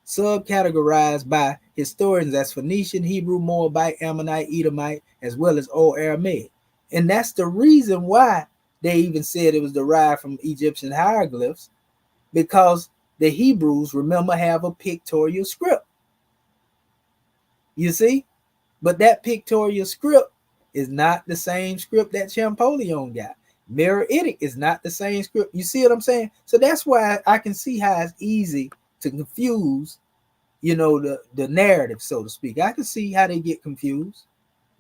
S2: subcategorized by historians as Phoenician, Hebrew, Moabite, Ammonite, Edomite, as well as Old Aramaic. And that's the reason why they even said it was derived from Egyptian hieroglyphs, because the Hebrews, remember, have a pictorial script. You see? But that pictorial script is not the same script that Champollion got. Meroitic is not the same script. You see what I'm saying? So that's why I can see how it's easy to confuse, you know, the narrative, so to speak. I can see how they get confused,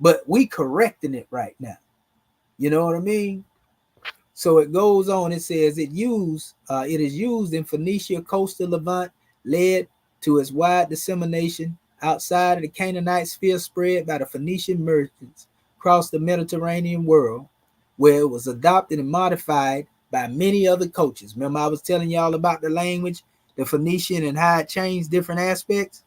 S2: but we correcting it right now. You know what I mean? So it goes on. It says it is used in Phoenicia, coastal Levant, led to its wide dissemination outside of the Canaanite sphere, spread by the Phoenician merchants across the Mediterranean world, where it was adopted and modified by many other cultures. Remember, I was telling y'all about the language, the Phoenician, and how it changed different aspects.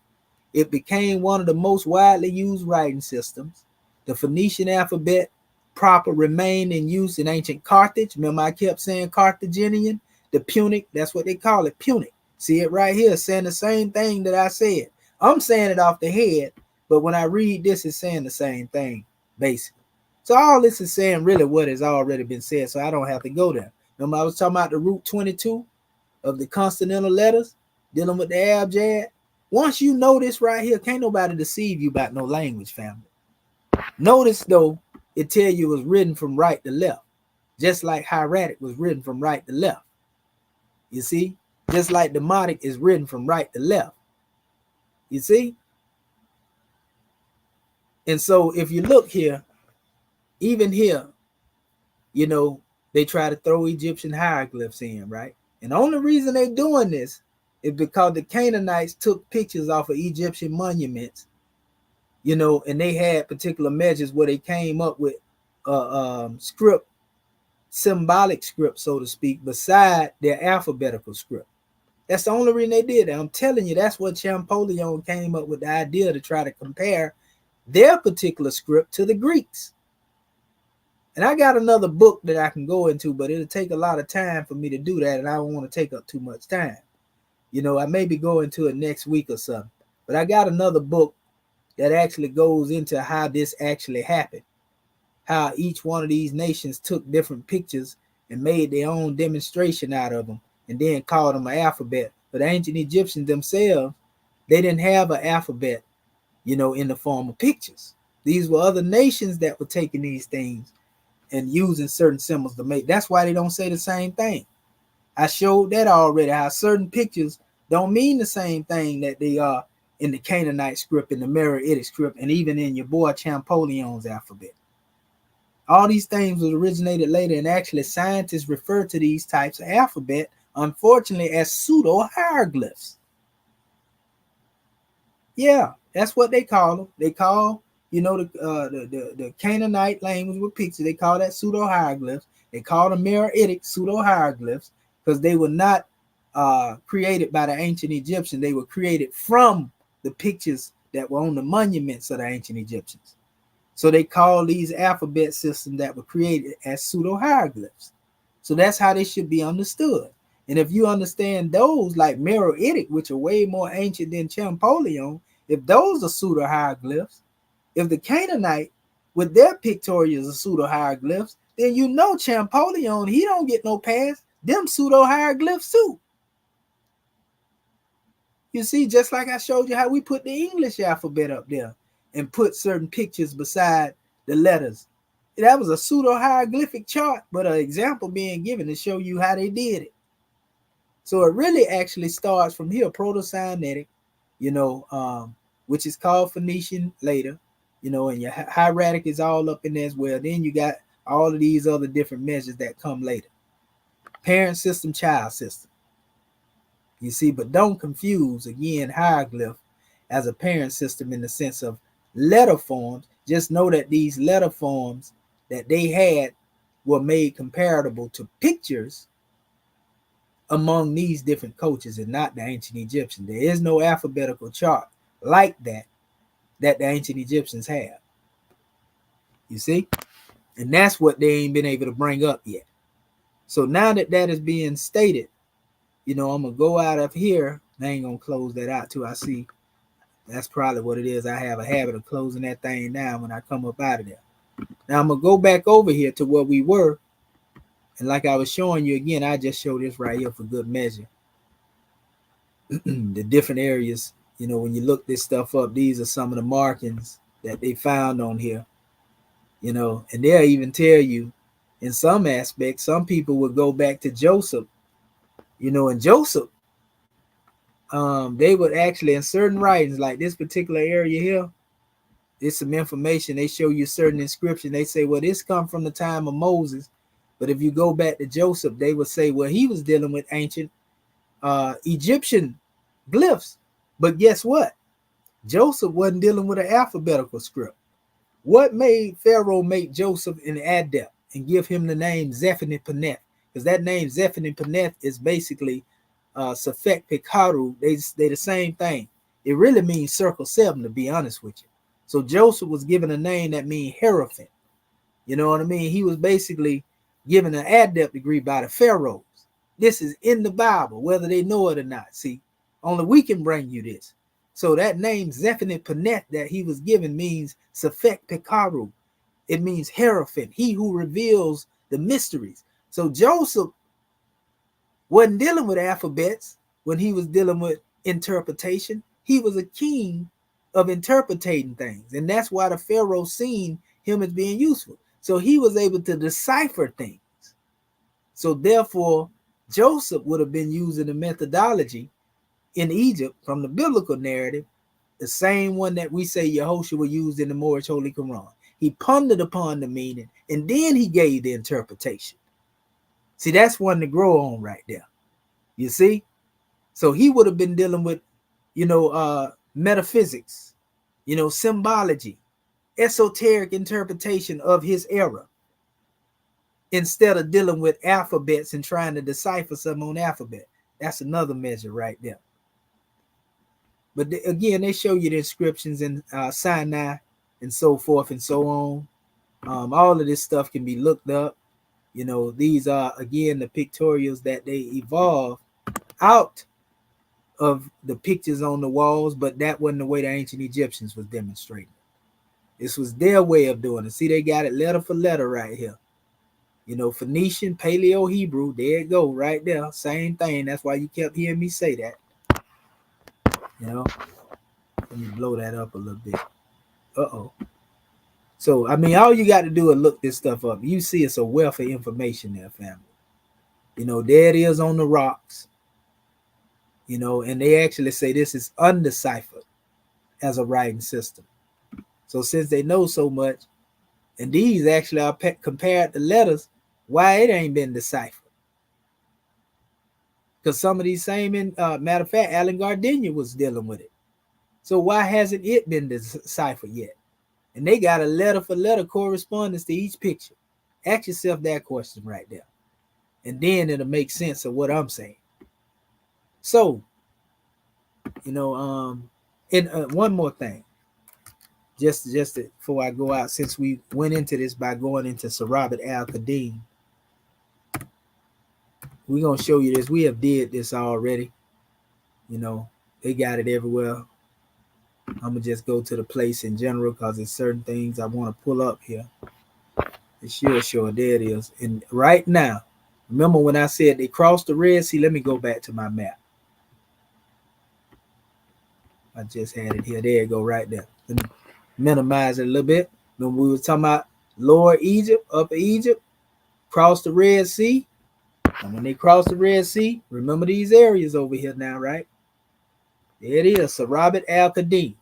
S2: It became one of the most widely used writing systems. The Phoenician alphabet proper remained in use in ancient Carthage. Remember, I kept saying Carthaginian, the Punic, that's what they call it, Punic. See it right here, saying the same thing that I said. I'm saying it off the head, but when I read this, it's saying the same thing, basically. So all this is saying really what has already been said, so I don't have to go there. Remember, I was talking about the root 22 of the consonantal letters, dealing with the abjad. Once you know this right here, can't nobody deceive you about no language, family. Notice, though, it tell you it was written from right to left, just like hieratic was written from right to left. You see? Just like Demotic is written from right to left. You see? And so if you look here, even here, you know, they try to throw Egyptian hieroglyphs in, right? And the only reason they're doing this is because the Canaanites took pictures off of Egyptian monuments, you know, and they had particular measures where they came up with script, symbolic script, so to speak, beside their alphabetical script. That's the only reason they did that. I'm telling you, that's what Champollion came up with the idea to try to compare their particular script to the Greeks. And I got another book that I can go into, but it'll take a lot of time for me to do that, and I don't want to take up too much time. You know, I may be going to it next week or something. But I got another book that actually goes into how this actually happened, how each one of these nations took different pictures and made their own demonstration out of them, and then called them an alphabet. But the ancient Egyptians themselves, they didn't have an alphabet, you know, in the form of pictures. These were other nations that were taking these things and using certain symbols to make. That's why they don't say the same thing. I showed that already, how certain pictures don't mean the same thing that they are in the Canaanite script, in the Meroitic script, and even in your boy Champollion's alphabet. All these things was originated later, and actually scientists refer to these types of alphabet, unfortunately, as pseudo-hieroglyphs. Yeah, that's what they call them. They call, you know, the Canaanite language with pictures, they call that pseudo-hieroglyphs. They call them Meroitic pseudo-hieroglyphs because they were not created by the ancient Egyptians. They were created from the pictures that were on the monuments of the ancient Egyptians. So they call these alphabet systems that were created as pseudo-hieroglyphs. So that's how they should be understood. And if you understand those like Meroitic, which are way more ancient than Champollion, if those are pseudo-hieroglyphs, if the Canaanite with their pictorials are pseudo-hieroglyphs, then you know Champollion, he don't get no pass. Them pseudo-hieroglyphs too. You see, just like I showed you how we put the English alphabet up there and put certain pictures beside the letters. That was a pseudo-hieroglyphic chart, but an example being given to show you how they did it. So it really actually starts from here, Proto-Sinaitic, you know, which is called Phoenician later, you know, and your hieratic is all up in there as well. Then you got all of these other different measures that come later. Parent system, child system. You see, but don't confuse, again, hieroglyph as a parent system in the sense of letter forms. Just know that these letter forms that they had were made comparable to pictures among these different cultures and not the ancient Egyptians. There is no alphabetical chart like that the ancient Egyptians have. You see? And that's what they ain't been able to bring up yet. So now that that is being stated, I'm going to go out of here. I ain't going to close that out till I see. That's probably what it is. I have a habit of closing that thing down when I come up out of there. Now I'm going to go back over here to where we were. And like I was showing you again, I just showed this right here for good measure. The different areas, when you look this stuff up, these are some of the markings that they found on here, and they'll even tell you in some aspects, some people would go back to Joseph, and Joseph, they would actually in certain writings, like this particular area here, there's some information. They show you certain inscription. They say, well, this come from the time of Moses. But if you go back to Joseph, they would say, well, he was dealing with ancient Egyptian glyphs. But guess what? Joseph wasn't dealing with an alphabetical script. What made Pharaoh make Joseph an adept and give him the name Zephaneth-Paneth? Because that name Zephaneth-Paneth is basically Sekhet Pekaru. They the same thing. It really means circle 7, to be honest with you. So Joseph was given a name that means Hierophant. You know what I mean? He was basically given an adept degree by the pharaohs. This is in the Bible, whether they know it or not. See, only we can bring you this. So that name Zephaneth-Paneth that he was given means Sekhet Pekaru. It means Hierophant, he who reveals the mysteries. So Joseph wasn't dealing with alphabets when he was dealing with interpretation. He was a king of interpreting things. And that's why the Pharaoh seen him as being useful. So he was able to decipher things. So therefore, Joseph would have been using the methodology in Egypt from the biblical narrative, the same one that we say Yehoshua used in the Moorish Holy Quran. He pondered upon the meaning and then he gave the interpretation. See, that's one to grow on right there. You see? So he would have been dealing with, metaphysics, symbology, esoteric interpretation of his era, instead of dealing with alphabets and trying to decipher something on alphabet. That's another measure right there. But again, they show you the inscriptions in Sinai and so forth and so on. All of this stuff can be looked up. These are, again, the pictorials that they evolved out of the pictures on the walls, but that wasn't the way the ancient Egyptians was demonstrating. This was their way of doing it. See, they got it letter for letter right here. Phoenician, Paleo, Hebrew, there it go, right there. Same thing. That's why you kept hearing me say that. Let me blow that up a little bit. So, all you got to do is look this stuff up. You see it's a wealth of information there, family. There it is on the rocks. And they actually say this is undeciphered as a writing system. So since they know so much, and these actually are compared to letters, why it ain't been deciphered? Because some of these same, matter of fact, Allen Gardenia was dealing with it. So why hasn't it been deciphered yet? And they got a letter for letter correspondence to each picture. Ask yourself that question right there. And then it'll make sense of what I'm saying. So, and one more thing. Just before I go out, since we went into this by going into Sarabat al-Qadim, we're going to show you this. We have did this already. They got it everywhere. I'm going to just go to the place in general because there's certain things I want to pull up here. It sure, there it is. And right now, remember when I said they crossed the Red Sea? Let me go back to my map. I just had it here. There you go, right there. Let me minimize it a little bit. When we were talking about Lower Egypt, Upper Egypt, cross the Red Sea. And when they cross the Red Sea, remember these areas over here now, right? There it is, Sarabat al-Qadim.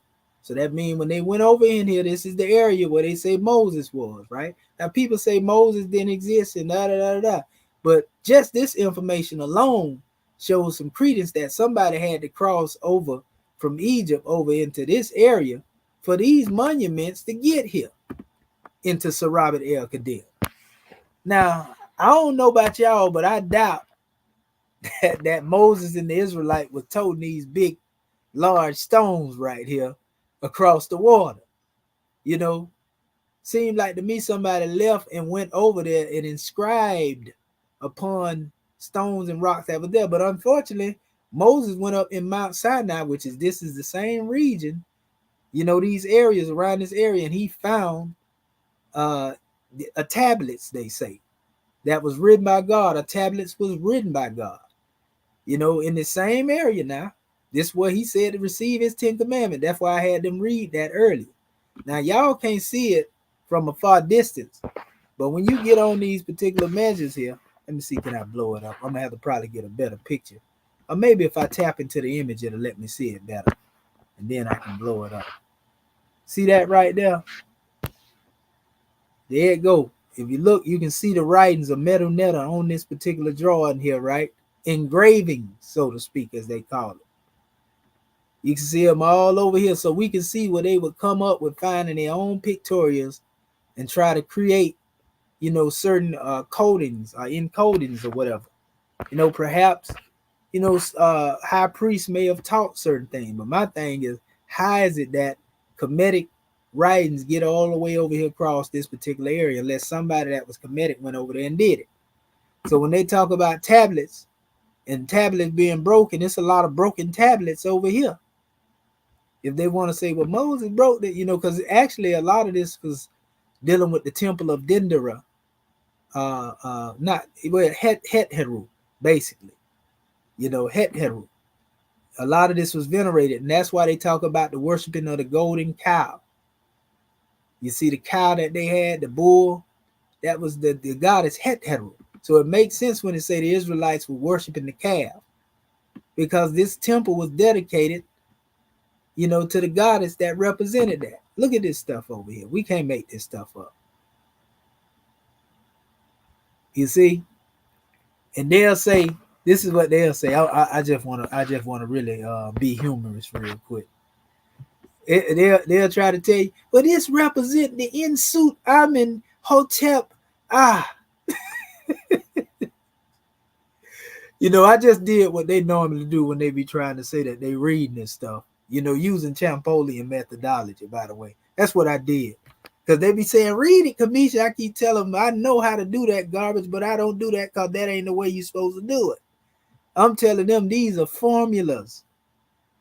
S2: So that means when they went over in here, this is the area where they say Moses was, right? Now people say Moses didn't exist and da-da-da-da. But just this information alone shows some credence that somebody had to cross over from Egypt over into this area for these monuments to get here into Sarabat El Kadir. Now, I don't know about y'all, but I doubt that Moses and the Israelite were toting these big, large stones right here across the water. You know, seemed like to me somebody left and went over there and inscribed upon stones and rocks that were there. But unfortunately, Moses went up in Mount Sinai, which is this is the same region, you know, these areas around this area, and he found a tablets, they say, that was written by God. A tablets was written by God, you know, in the same area now. This is what he said to receive his 10th commandment. That's why I had them read that earlier. Now, y'all can't see it from a far distance, but when you get on these particular measures here, let me see, can I blow it up? I'm gonna have to probably get a better picture, or maybe if I tap into the image, it'll let me see it better, and then I can blow it up. See that right there? There it go. If you look, you can see the writings of Metal Netta on this particular drawing here, right? Engraving, so to speak, as they call it. You can see them all over here, so we can see where they would come up with finding their own pictorials and try to create, you know, certain codings or encodings or whatever. You know, perhaps, you know, high priests may have taught certain things, but my thing is, how is it that Kemetic writings get all the way over here across this particular area unless somebody that was Kemetic went over there and did it? So when they talk about tablets and tablets being broken, it's a lot of broken tablets over here. If they want to say, well, Moses broke it, you know, because actually a lot of this was dealing with the temple of Dendera, not well, Het Heru, basically, you know, Het Heru. A lot of this was venerated, and that's why they talk about the worshiping of the golden cow. You see the cow that they had, the bull, that was the goddess Het Heru. So it makes sense when they say the Israelites were worshiping the calf, because this temple was dedicated, you know, to the goddess that represented that. Look at this stuff over here. We can't make this stuff up. You see? And they'll say, this is what they'll say. I just want to really be humorous real quick. They'll try to tell you, well, this represent the Insut Amen Hotep. You know, I just did what they normally do when they be trying to say that they reading this stuff, you know, using Champollion methodology, by the way. That's what I did. Because they be saying, read it, Kamisha. I keep telling them, I know how to do that garbage, but I don't do that because that ain't the way you're supposed to do it. I'm telling them these are formulas.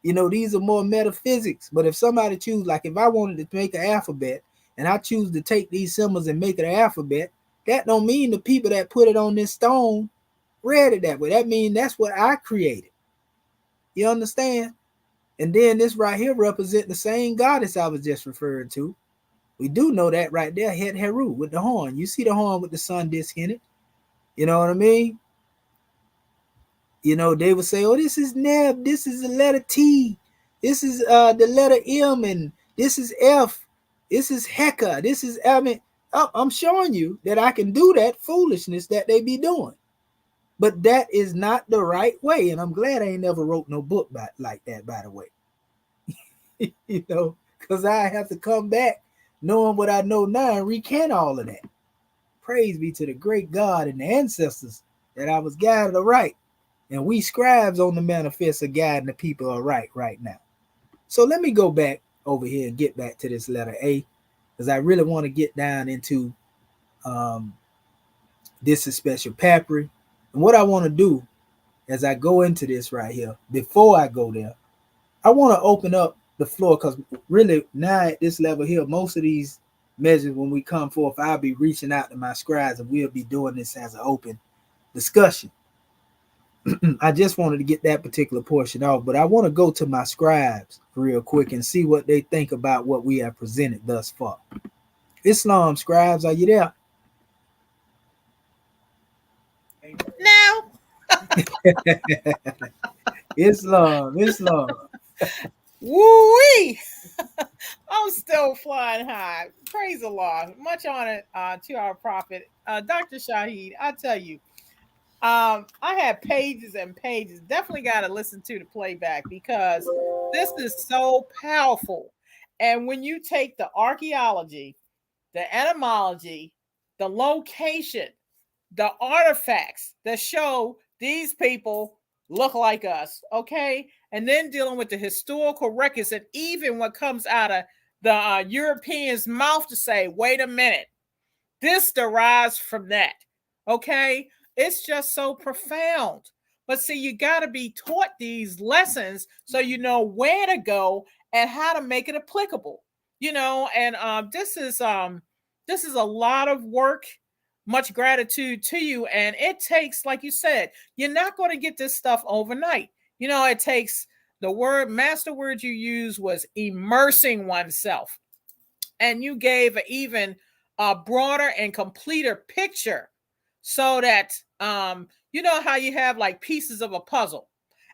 S2: You know, these are more metaphysics. But if somebody choose, like if I wanted to make an alphabet and I choose to take these symbols and make it an alphabet, that don't mean the people that put it on this stone read it that way. That means that's what I created. You understand? And then this right here represent the same goddess I was just referring to. We do know that right there, Het Heru with the horn. You see the horn with the sun disc in it. You know what I mean? You know, they would say, oh, this is Neb, this is the letter T, this is the letter M, and this is F, this is Heka, this is, I mean, I'm showing you that I can do that foolishness that they be doing. But that is not the right way. And I'm glad I ain't never wrote no book like that, by the way. You know, because I have to come back knowing what I know now and recant all of that. Praise be to the great God and the ancestors that I was guided aright. And we scribes on the manifest are guiding the people aright right now. So let me go back over here and get back to this letter A, because I really want to get down into this is special papyri. And what I want to do as I go into this right here, before I go there, I want to open up the floor, because really now at this level here, most of these measures, when we come forth, I'll be reaching out to my scribes and we'll be doing this as an open discussion. I just wanted to get that particular portion off, but I want to go to my scribes real quick and see what they think about what we have presented thus far. Islam scribes, are you there?
S4: Now,
S2: Islam.
S4: woo-wee. I'm still flying high. Praise the Lord. Much honor to our prophet, Dr. Shahid. I tell you, I had pages and pages. Definitely got to listen to the playback because this is so powerful. And when you take the archaeology, the etymology, the location, the artifacts that show these people look like us, okay? And then dealing with the historical records and even what comes out of the Europeans' mouth to say, wait a minute, this derives from that, okay? It's just so profound. But see, you got to be taught these lessons so you know where to go and how to make it applicable, and this is a lot of work. Much gratitude to you. And it takes, like you said, you're not going to get this stuff overnight. It takes the master word you used was immersing oneself. And you gave an even broader and completer picture so that, you know how you have like pieces of a puzzle.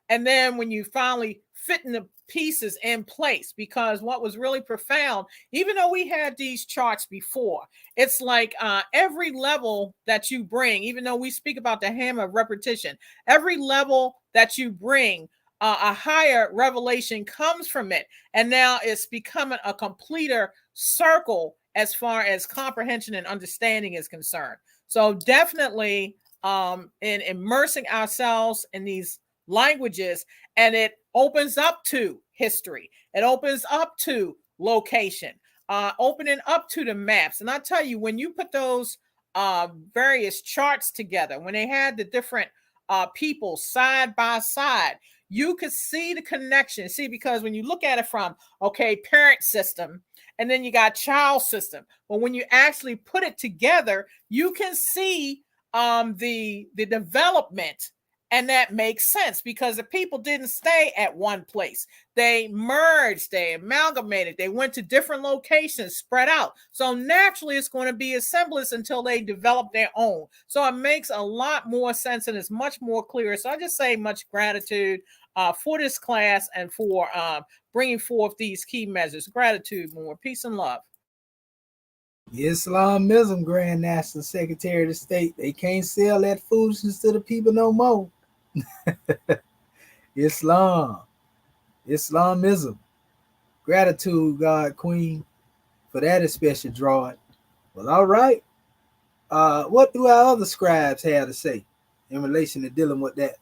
S4: And then when you finally fitting the pieces in place, because what was really profound, even though we had these charts before, it's like every level that you bring, even though we speak about the hammer of repetition, every level that you bring, a higher revelation comes from it. And now it's becoming a completer circle as far as comprehension and understanding is concerned. So definitely in immersing ourselves in these languages, and it opens up to history, it opens up to location, opening up to the maps. And I tell you, when you put those various charts together, when they had the different people side by side, you could see the connection. See, because when you look at it from, okay, parent system, and then you got child system, but when you actually put it together, you can see the development. And that makes sense because the people didn't stay at one place. They merged, they amalgamated, they went to different locations, spread out. So naturally, it's going to be assemblage until they develop their own. So it makes a lot more sense and it's much more clear. So I just say much gratitude for this class and for bringing forth these key measures. Gratitude, more peace and love.
S2: Islamism, Grand National Secretary of State. They can't sell that foolishness to the people no more. Islamism. Gratitude, God Queen, for that especially drawing. Well, all right. What do our other scribes have to say in relation to dealing with that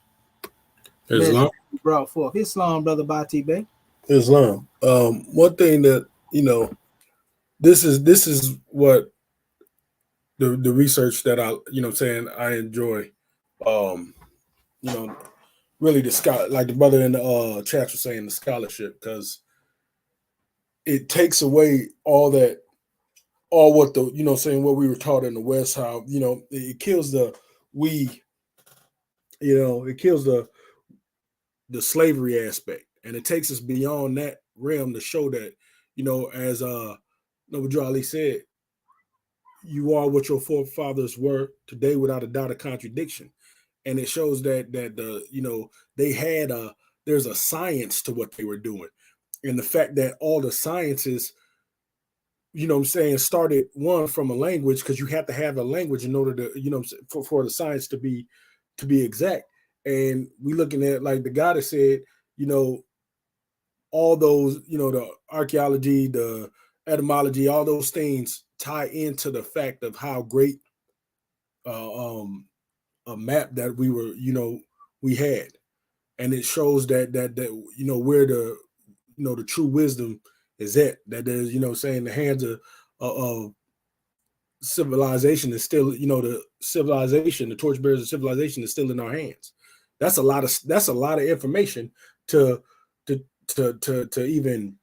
S5: Islam.
S2: Brought forth? Islam, Brother Bati Bey.
S5: Islam. One thing that this is what the research that I I enjoy. Really the like the brother in the chat was saying, the scholarship, because it takes away all what the what we were taught in the West, how it kills the it kills the slavery aspect, and it takes us beyond that realm to show that as Noble Ali said, you are what your forefathers were today without a doubt of contradiction. And it shows that they had there's a science to what they were doing, and the fact that all the sciences started one from a language, because you have to have a language in order to for the science to be exact. And we looking at, like the guy that said, all those the archaeology, the etymology, all those things tie into the fact of how great a map that we had. And it shows that where the true wisdom is at, that there's saying the hands of civilization is still, the torchbearers of civilization is still in our hands. That's a lot of information to even,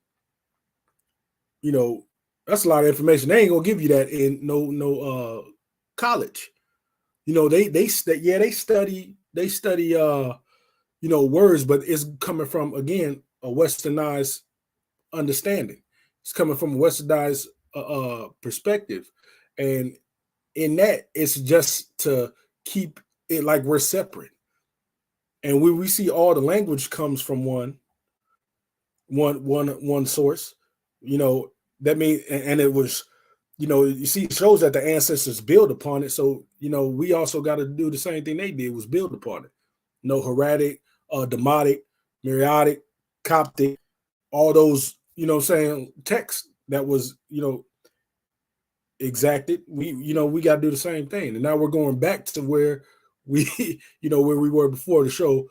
S5: that's a lot of information. They ain't gonna give you that in no college. They study words, but it's coming from, again, a westernized understanding. It's coming from a westernized perspective, and in that, it's just to keep it like we're separate. And we see all the language comes from one source. That means, and it was you see, it shows that the ancestors build upon it. So, we also got to do the same thing they did, was build upon it. Heradic, Demotic, Miriatic, Coptic, all those, texts that was, exacted. We got to do the same thing. And now we're going back to where we, where we were before the show,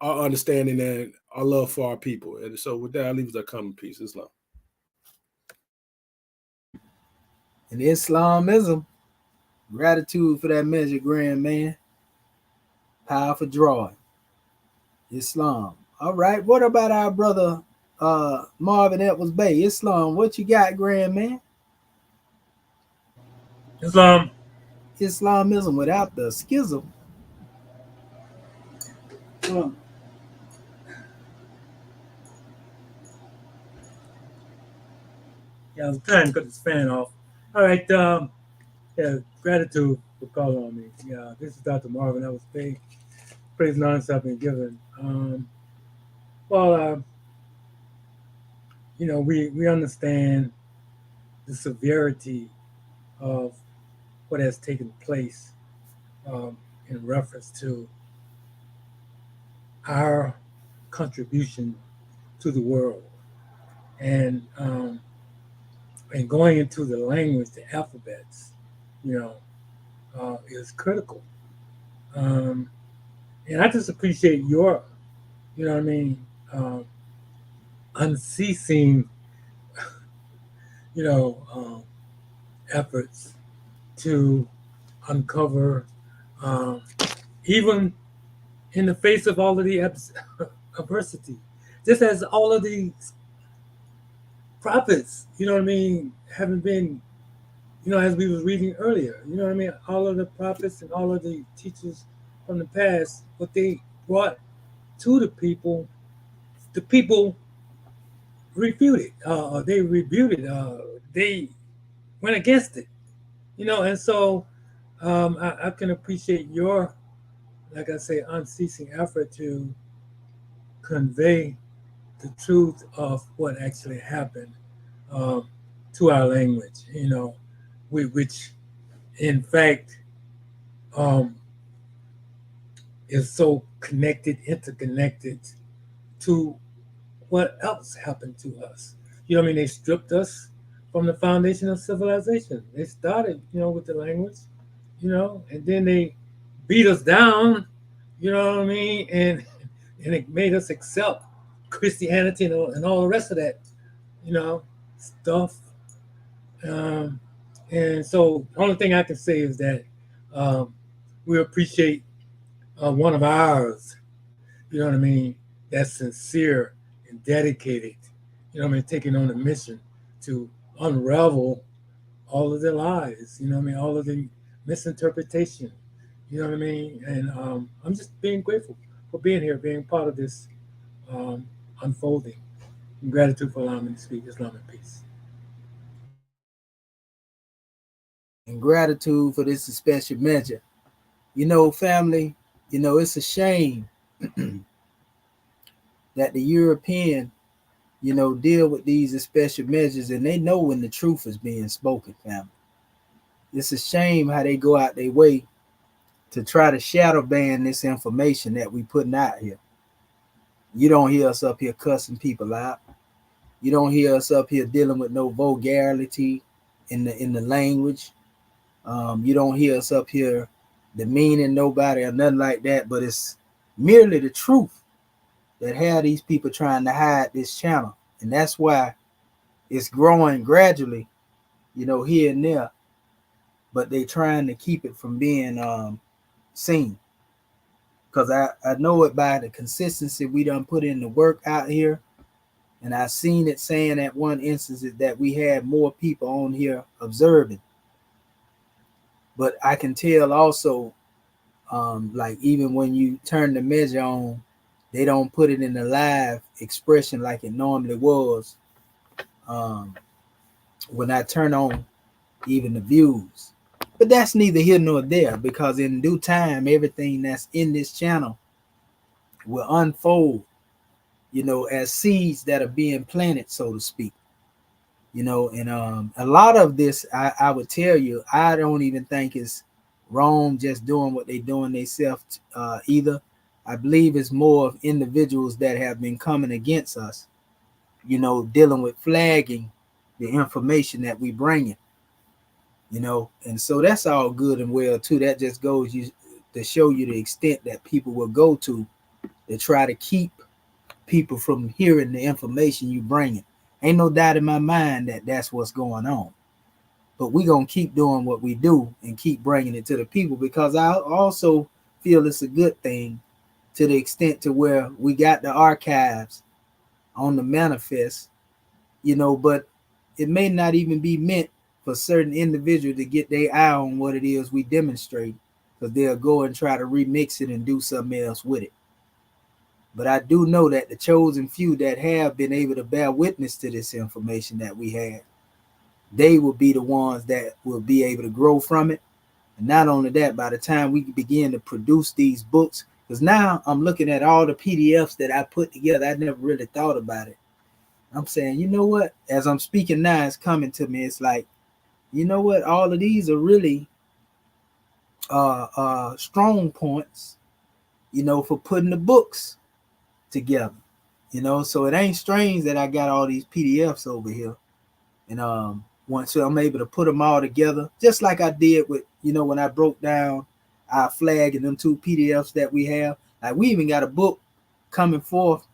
S5: our understanding and our love for our people. And so with that, I leave that common peace. Islam.
S2: And Islamism, gratitude for that measure, grand man. Powerful drawing. Islam. All right. What about our brother Marvin Edwards Bay? Islam, what you got, grand man?
S3: Islam.
S2: Islamism without the schism.
S3: Yeah, I was trying to cut this fan off. All right. Yeah, gratitude for calling on me. Yeah, this is Dr. Marvin Edwards Bay. Praise and honor have been given. We understand the severity of what has taken place in reference to our contribution to the world, and going into the language, the alphabets, is critical. And I just appreciate your, unceasing, efforts to uncover, even in the face of all of the adversity, just as all of these prophets, haven't been, as we was reading earlier, all of the prophets and all of the teachers from the past, what they brought to the people refuted, they rebuted, they went against it, and so I can appreciate your, like I say, unceasing effort to convey the truth of what actually happened to our language, which in fact is so interconnected to what else happened to us. They stripped us from the foundation of civilization. They started, with the language, and then they beat us down, and it made us accept Christianity and all the rest of that, stuff. And so the only thing I can say is that we appreciate one of ours, that's sincere and dedicated, taking on a mission to unravel all of the lies, all of the misinterpretation, and I'm just being grateful for being here, being part of this unfolding. And gratitude for allowing me to speak. Islam and peace.
S2: And gratitude for this special measure. Family, it's a shame that the European, deal with these special measures and they know when the truth is being spoken, family. It's a shame how they go out their way to try to shadow ban this information that we putting out here. You don't hear us up here cussing people out. You don't hear us up here dealing with no vulgarity in the language. You don't hear us up here demeaning nobody or nothing like that, but it's merely the truth that have these people trying to hide this channel. And that's why it's growing gradually, here and there, but they trying to keep it from being seen. Because I know it by the consistency we done put in the work out here. And I seen it saying at one instance that we had more people on here observing. But I can tell also, like even when you turn the measure on, they don't put it in the live expression like it normally was when I turn on even the views. But that's neither here nor there, because in due time, everything that's in this channel will unfold, as seeds that are being planted, so to speak. And a lot of this, I would tell you, I don't even think it's Rome just doing what they doing themselves either. I believe it's more of individuals that have been coming against us, dealing with flagging the information that we bringing, and so that's all good and well too. That just goes to show you the extent that people will go to try to keep people from hearing the information you bringing. Ain't no doubt in my mind that that's what's going on. But we gonna keep doing what we do and keep bringing it to the people, because I also feel it's a good thing to the extent to where we got the archives on the manifest, but it may not even be meant for certain individuals to get their eye on what it is we demonstrate, because they'll go and try to remix it and do something else with it. But I do know that the chosen few that have been able to bear witness to this information that we have, they will be the ones that will be able to grow from it. And not only that, by the time we begin to produce these books, because now I'm looking at all the PDFs that I put together, I never really thought about it. I'm saying, you know what? As I'm speaking now, it's coming to me. It's like, you know what? All of these are really strong points, for putting the books together. So it ain't strange that I got all these PDFs over here. And once I'm able to put them all together, just like I did with, when I broke down our flag and them 2 PDFs that we have. Like, we even got a book coming forth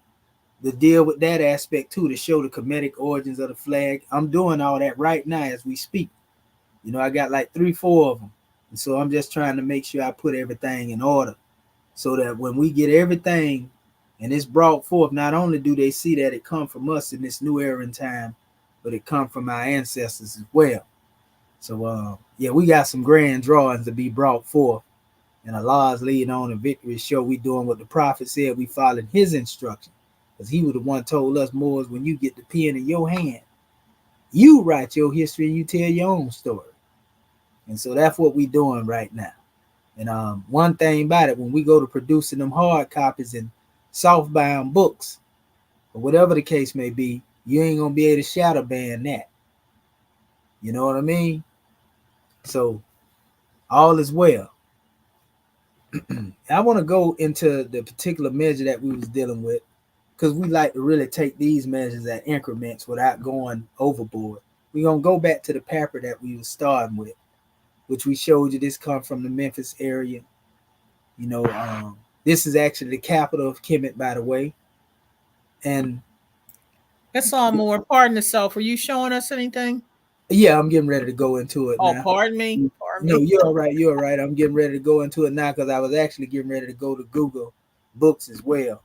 S2: to deal with that aspect too, to show the Kemetic origins of the flag. I'm doing all that right now as we speak. I got like 3-4 of them. And so I'm just trying to make sure I put everything in order, so that when we get everything and it's brought forth, not only do they see that it come from us in this new era in time, but it come from our ancestors as well. So yeah, we got some grand drawings to be brought forth, and Allah's leading on a victory show. We doing what the prophet said. We following his instruction, because he was the one told us, Moors, when you get the pen in your hand, you write your history and you tell your own story. And so that's what we doing right now. And one thing about it, when we go to producing them hard copies and softbound books, or whatever the case may be, you ain't gonna be able to shadow ban that. You know what I mean? So all is well. I want to go into the particular measure that we was dealing with, because we like to really take these measures at increments without going overboard. We're gonna go back to the paper that we was starting with, which we showed you. This come from the Memphis area. This is actually the capital of Kemet, by the way. And
S4: That's all more. Pardon yourself. Are you showing us anything?
S2: yeah, I'm getting ready to go into it
S4: Oh,
S2: now.
S4: pardon me. Pardon
S2: No,
S4: me.
S2: you're all right. You're all right. I'm getting ready to go into it now, because I was actually getting ready to go to Google Books as well.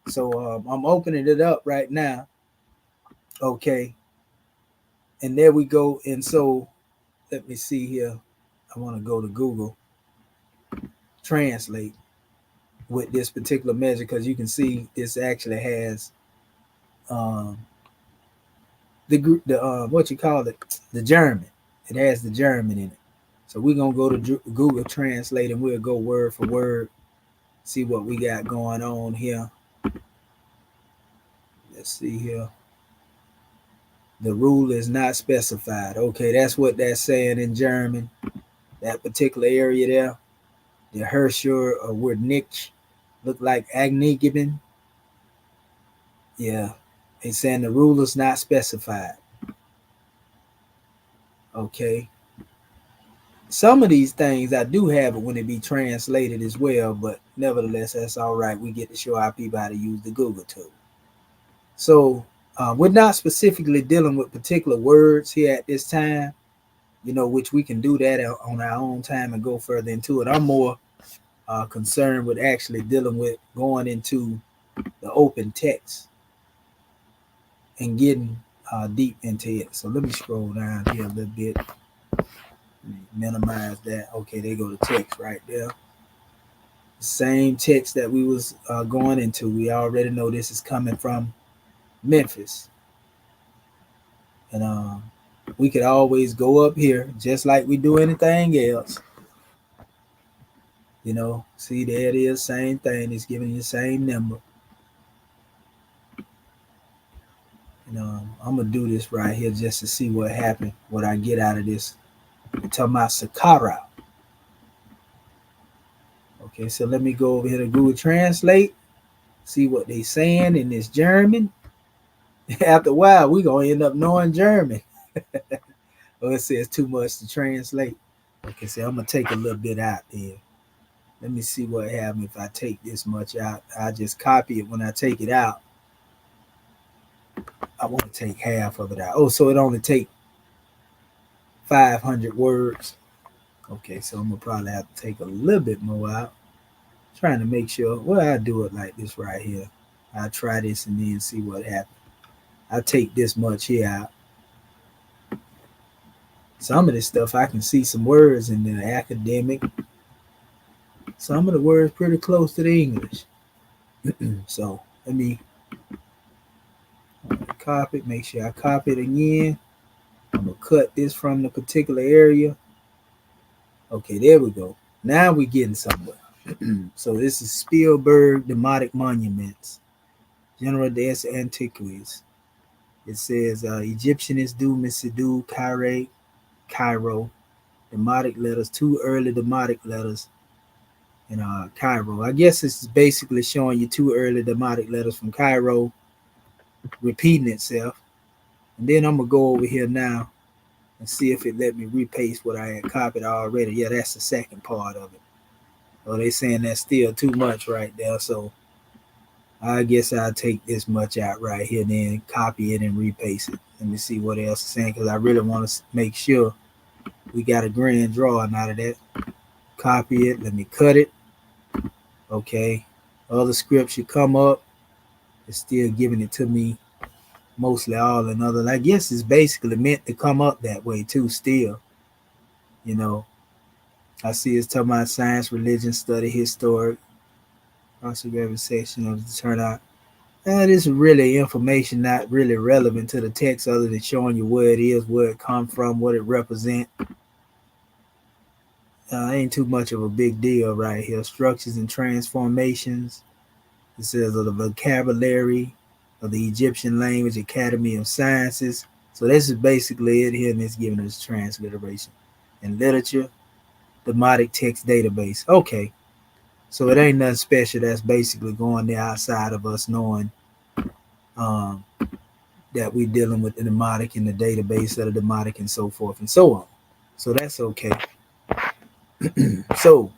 S2: So I'm opening it up right now. Okay. And there we go. And so let me see here. I want to go to Google Translate with this particular measure, because you can see this actually has um, the what you call it, the German. It has the German in it. So we're gonna go to Google Translate and we'll go word for word, see what we got going on here. Let's see here. The rule is not specified. Okay, that's what that's saying in German. That particular area there, the Herrscher or word Nick look like Agnigeben. Yeah, they saying the rule is not specified. Okay. Some of these things I do have it when it be translated as well, but nevertheless, that's all right. We get to show our people how to use the Google tool. So we're not specifically dealing with particular words here at this time, which we can do that on our own time and go further into it. I'm more concerned with actually dealing with going into the open text and getting deep into it. So let me scroll down here a little bit. Minimize that. Okay, they go to text right there. Same text that we was going into. We already know this is coming from Memphis. And we could always go up here just like we do anything else. See, there it is, same thing. It's giving you the same number. And I'm gonna do this right here just to see what happened, what I get out of this. We're talking about Sakara. Okay, so let me go over here to Google Translate, see what they saying in this German. After a while, we gonna end up knowing German. Oh, it says too much to translate. Okay, so I'm gonna take a little bit out there. Let me see what happens if I take this much out. I just copy it when I take it out. I want to take half of it out. Oh, so it only take 500 words. Okay, so I'm gonna probably have to take a little bit more out. Trying to make sure. Well, I do it like this right here. I try this and then see what happens. I take this much here out. Some of this stuff I can see some words in the academic. Some of the words pretty close to the English. So let me copy it. Make sure I copy it again. I'm gonna cut this from the particular area. Okay, there we go. Now we're getting somewhere. So this is Spielberg Demotic Monuments, General des Antiquities. It says Egyptianist du Misidu Cairo, Demotic letters, 2 early Demotic letters in Cairo. I guess this is basically showing you 2 early Demotic letters from Cairo repeating itself. And then I'm gonna go over here now and see if it let me repaste what I had copied already. Yeah, that's the second part of it. Oh, they saying that's still too much right there. So I guess I'll take this much out right here, then copy it and repaste it. Let me see what else it's saying, because I really want to make sure we got a grand drawing out of that. Copy it. Let me cut it. Okay. Other script should come up. It's still giving it to me mostly all in other. I guess it's basically meant to come up that way too still. You know, I see it's talking about science, religion, study, historic, possible section of the turnout. That is really information not really relevant to the text other than showing you where it is, where it come from, what it represent. Ain't too much of a big deal right here. Structures and transformations. It says of the vocabulary of the Egyptian language, Academy of Sciences. So this is basically it here, and it's giving us transliteration. And literature, Demotic text database. Okay. So it ain't nothing special. That's basically going there outside of us knowing that we're dealing with the Demotic in the database of the Demotic and so forth and so on. So that's okay. So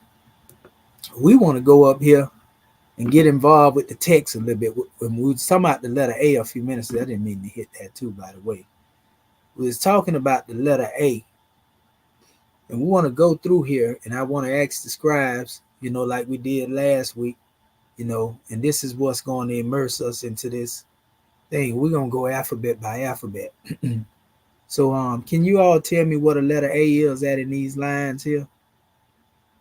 S2: we want to go up here and get involved with the text a little bit. When we were talking about the letter A a few minutes ago, I didn't mean to hit that too, by the way. We was talking about the letter A. And we want to go through here, and I want to ask the scribes, like we did last week, and this is what's going to immerse us into this thing. We're going to go alphabet by alphabet. So can you all tell me what a letter A is at in these lines here?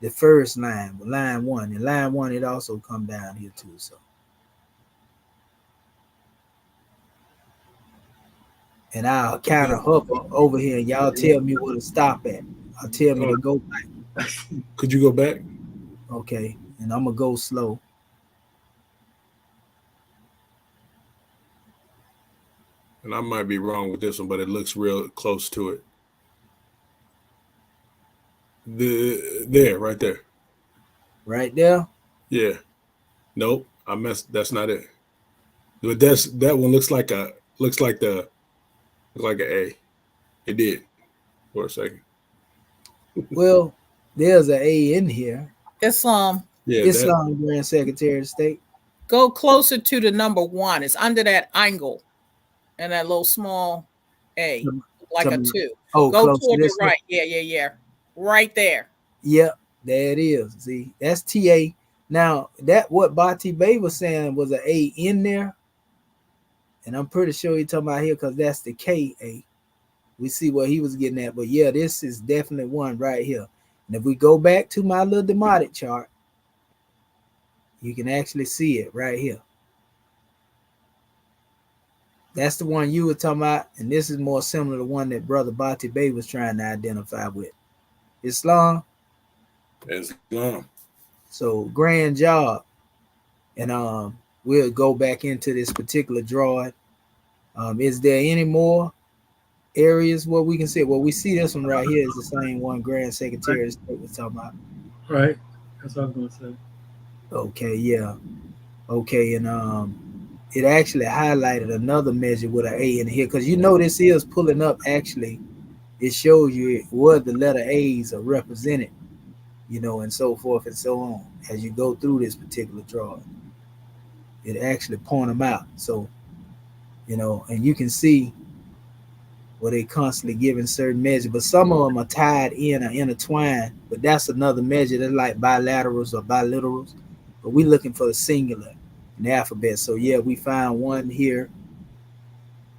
S2: The first line, line 1. And line 1, it also come down here too. So, and I'll kind of hover over here, and y'all tell me where to stop at. I'll tell me to go back.
S5: Could you go back?
S2: Okay, and I'm gonna go slow.
S5: And I might be wrong with this one, but it looks real close to it. Right there.
S2: Right there?
S5: Yeah. Nope, I messed. That's not it. But that one looks like an A. It did for a second.
S2: Well, there's an A in here.
S4: Islam.
S5: Yeah,
S2: Islam Grand Secretary of State.
S4: Go closer to the number 1. It's under that angle and that little small A, like a 2.
S2: Oh,
S4: go
S2: close
S4: toward
S2: to this
S4: the right. Yeah. Right there.
S2: Yep, there it is. See, that's TA. Now, that what Bati Bay was saying was an A in there. And I'm pretty sure he's talking about here because that's the KA. We see what he was getting at. But yeah, this is definitely one right here. And if we go back to my little Demotic chart, you can actually see it right here. That's the one you were talking about. And this is more similar to the one that Brother Bati Bay was trying to identify with. Islam. So grand job. And we'll go back into this particular drawing. Is there any more areas where we can see? Well, we see this one right here is the same one Grand Secretary of State was talking about.
S3: Right. That's what I was going to say.
S2: Okay, yeah. Okay, and it actually highlighted another measure with an A in here because you know this is pulling up. Actually, it shows you where the letter A's are represented, you know, and so forth and so on as you go through this particular drawing. It actually point them out. So, you know, and you can see where they constantly giving certain measures, but some of them are tied in or intertwined. But that's another measure. They're like bilaterals or biliterals. But we're looking for the singular in the alphabet. So yeah, we found one here.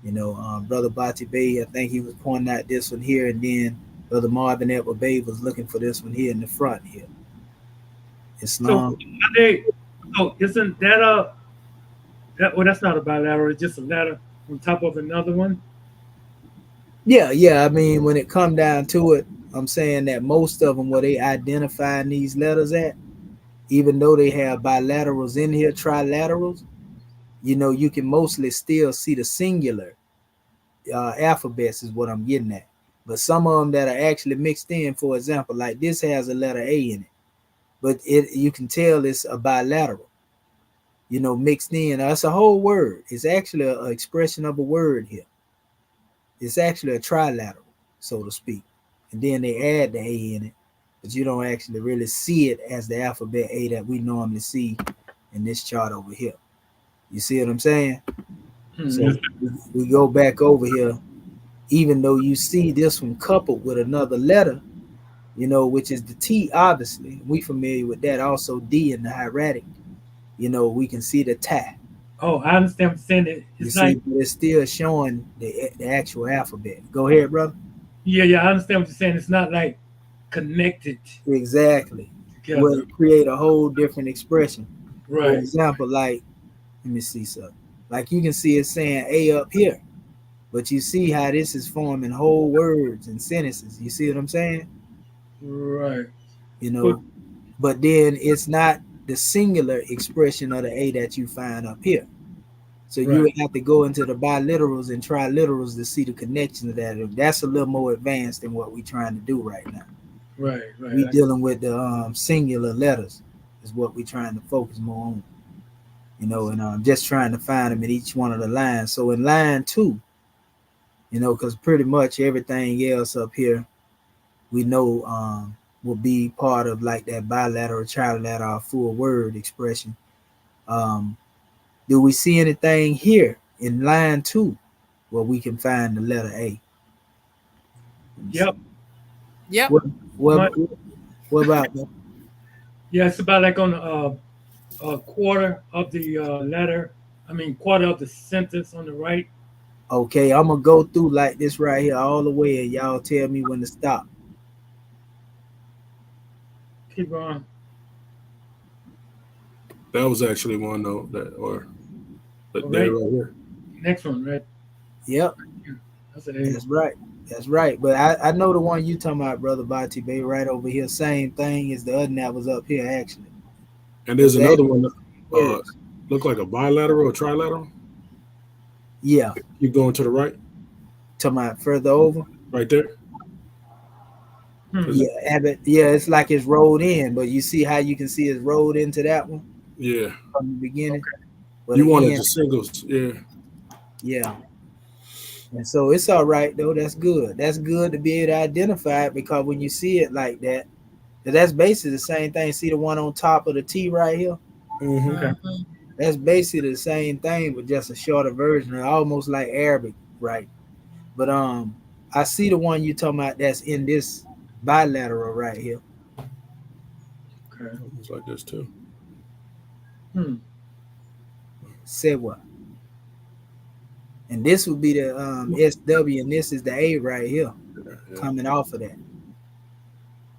S2: You know, Brother Bati Bey, I think he was pointing out this one here, and then Brother Marvin Edward Bay was looking for this one here in the front here. Islam.
S3: So isn't that well, that's not a bilateral, it's just a letter on top of another one?
S2: Yeah. I mean, when it come down to it, I'm saying that most of them where they identifying these letters at, even though they have bilaterals in here, trilaterals, you know, you can mostly still see the singular alphabets is what I'm getting at. But some of them that are actually mixed in, for example, like this has a letter A in it, but you can tell it's a bilateral, you know, mixed in. Now, it's a whole word. It's actually an expression of a word here. It's actually a trilateral, so to speak. And then they add the A in it, but you don't actually really see it as the alphabet A that we normally see in this chart over here. You see what I'm saying? So we go back over here, even though you see this one coupled with another letter, you know, which is the T, obviously. We familiar with that. Also D in the hieratic, you know, we can see the tie.
S3: Oh, I understand what you're saying.
S2: You
S3: It's
S2: see,
S3: like,
S2: but it's still showing the actual alphabet. Go ahead, brother.
S3: yeah, I understand what you're saying. It's not like connected
S2: Exactly.
S3: together.
S2: Will create a whole different expression. For
S3: Right.
S2: example, like, let me see something. Like you can see it saying A up here, but you see how this is forming whole words and sentences. You see what I'm saying?
S3: Right.
S2: You
S3: But
S2: know, but then it's not the singular expression of the A that you find up here. So you
S3: right.
S2: would have to go into the biliterals and triliterals to see the connection of that. That's a little more advanced than what we're trying to do right now.
S3: Right.
S2: We dealing with the singular letters is what we're trying to focus more on. You know, and just trying to find them in each one of the lines. So in line 2, you know, because pretty much everything else up here we know will be part of like that bilateral, trilateral, full word expression. Do we see anything here in line 2 where we can find the letter A?
S3: Yep.
S4: Yep.
S2: What about that?
S3: Yeah, it's about like on a quarter of the letter. I mean, quarter of the sentence on the right.
S2: Okay, I'm gonna go through like this right here all the way, and y'all tell me when to stop.
S3: Keep going.
S5: That was actually one though, that or that
S3: Right.
S5: right here.
S3: Next one, right?
S2: Yep,
S3: That's an A.
S2: that's right. That's right. But I know the one you talking about, brother Bati Bay, right over here. Same thing as the other that was up here actually.
S5: And there's
S2: It's
S5: another one that
S2: words.
S5: look like a bilateral or trilateral.
S2: Yeah,
S5: Keep going to the right,
S2: talking about further over.
S5: right there.
S3: Hmm.
S2: Yeah, Abbott. Yeah, it's like it's rolled in, but you see how you can see it's rolled into that one
S5: Yeah,
S2: from the beginning. But
S5: you wanted
S2: again,
S5: the singles. Yeah,
S2: yeah. And so it's all right though. That's good. That's good to be able to identify it because when you see it like that, that's basically the same thing. See the one on top of the T right here?
S5: mm-hmm.
S3: Okay.
S2: That's basically the same thing, but just a shorter version, almost like Arabic, right? But I see the one you talking about that's in this bilateral right here.
S3: Okay.
S5: It's like this too.
S3: Hmm.
S2: Say what? And this would be the SW, and this is the A right here,
S5: Yeah.
S2: coming off of that.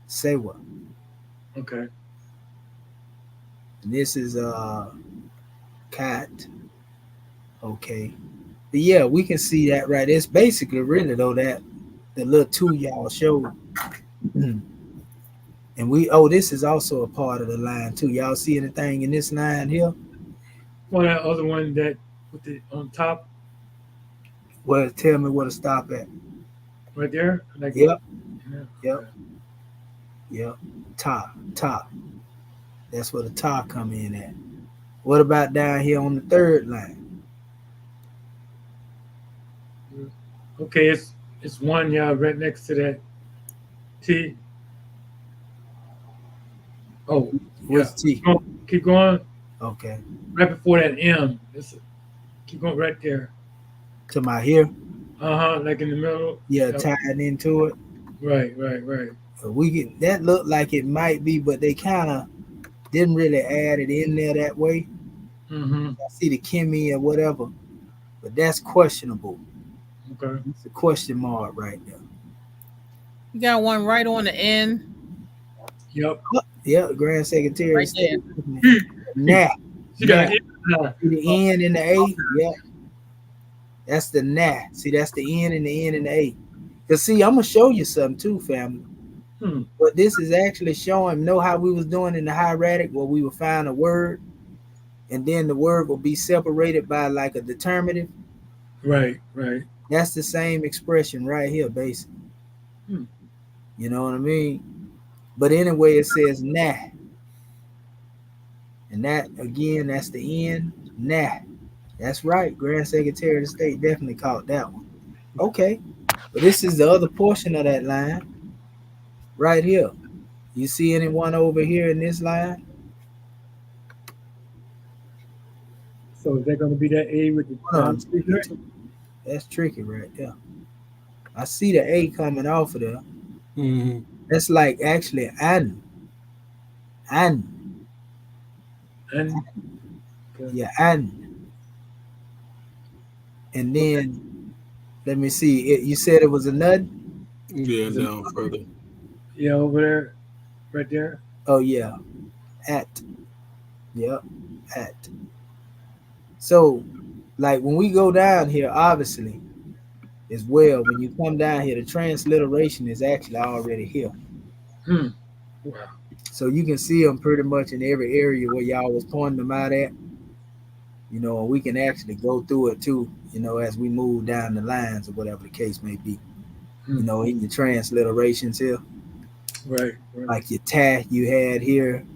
S2: Say what?
S3: Okay.
S2: And this is cat. Okay. But yeah, we can see that right. It's basically really though that the little 2 y'all showed. And this is also a part of the line too. Y'all see anything in this line here?
S3: Well, that other one that with the on top.
S2: Well, tell me where to stop at.
S3: Right there? Like,
S2: Yep,
S3: yeah.
S2: yep, yep. Top. That's where the top come in at. What about down here on the third line?
S3: Okay, it's one yard right next to that T. Oh, yeah.
S2: What's T?
S3: Keep going.
S2: Okay.
S3: Right before that M. Keep going right there.
S2: To my here?
S3: Like in the middle.
S2: Yeah,
S3: Yep.
S2: tied into it.
S3: Right.
S2: We get that look like it might be, but they kind of didn't really add it in there that way.
S3: Mm-hmm.
S2: I see the Kimmy or whatever, but that's questionable.
S3: Okay.
S2: It's a question mark right there.
S4: You got one right on the end,
S3: Yep.
S2: Yeah, Grand Secretary
S4: right
S2: of State.
S4: there.
S2: Nah,
S3: She got
S2: nah.
S3: it.
S2: See the N and the A? Yep. That's the nah. See, that's the N and the N and the A. Cause see, I'm gonna show you something too, family. But this is actually showing, know how we was doing in the hieratic where we would find a word and then the word will be separated by like a determinative.
S3: Right.
S2: That's the same expression right here, basically.
S3: Hmm.
S2: You know what I mean? But anyway, it says nah. And that again, that's the N, nah. That's right. Grand Secretary of the State definitely caught that one. Okay. But this is the other portion of that line right here. You see anyone over here in this line?
S3: So is that going to be that A with the
S2: Hold
S3: down
S2: on, tricky too. That's tricky right there. I see the A coming off of there.
S5: Mm-hmm.
S2: That's like actually an.
S3: and
S2: Yeah, an. And then let me see. You said it was a nut?
S5: Yeah, down further.
S3: yeah, over there, right there.
S2: Oh yeah. At. Yep. At. So like when we go down here, obviously, as well, when you come down here, the transliteration is actually already here.
S3: Wow.
S2: So you can see them pretty much in every area where y'all was pointing them out at. You know, and we can actually go through it too, you know, as we move down the lines or whatever the case may be. You know, in your transliterations here.
S3: Right.
S2: Like your ta you had here,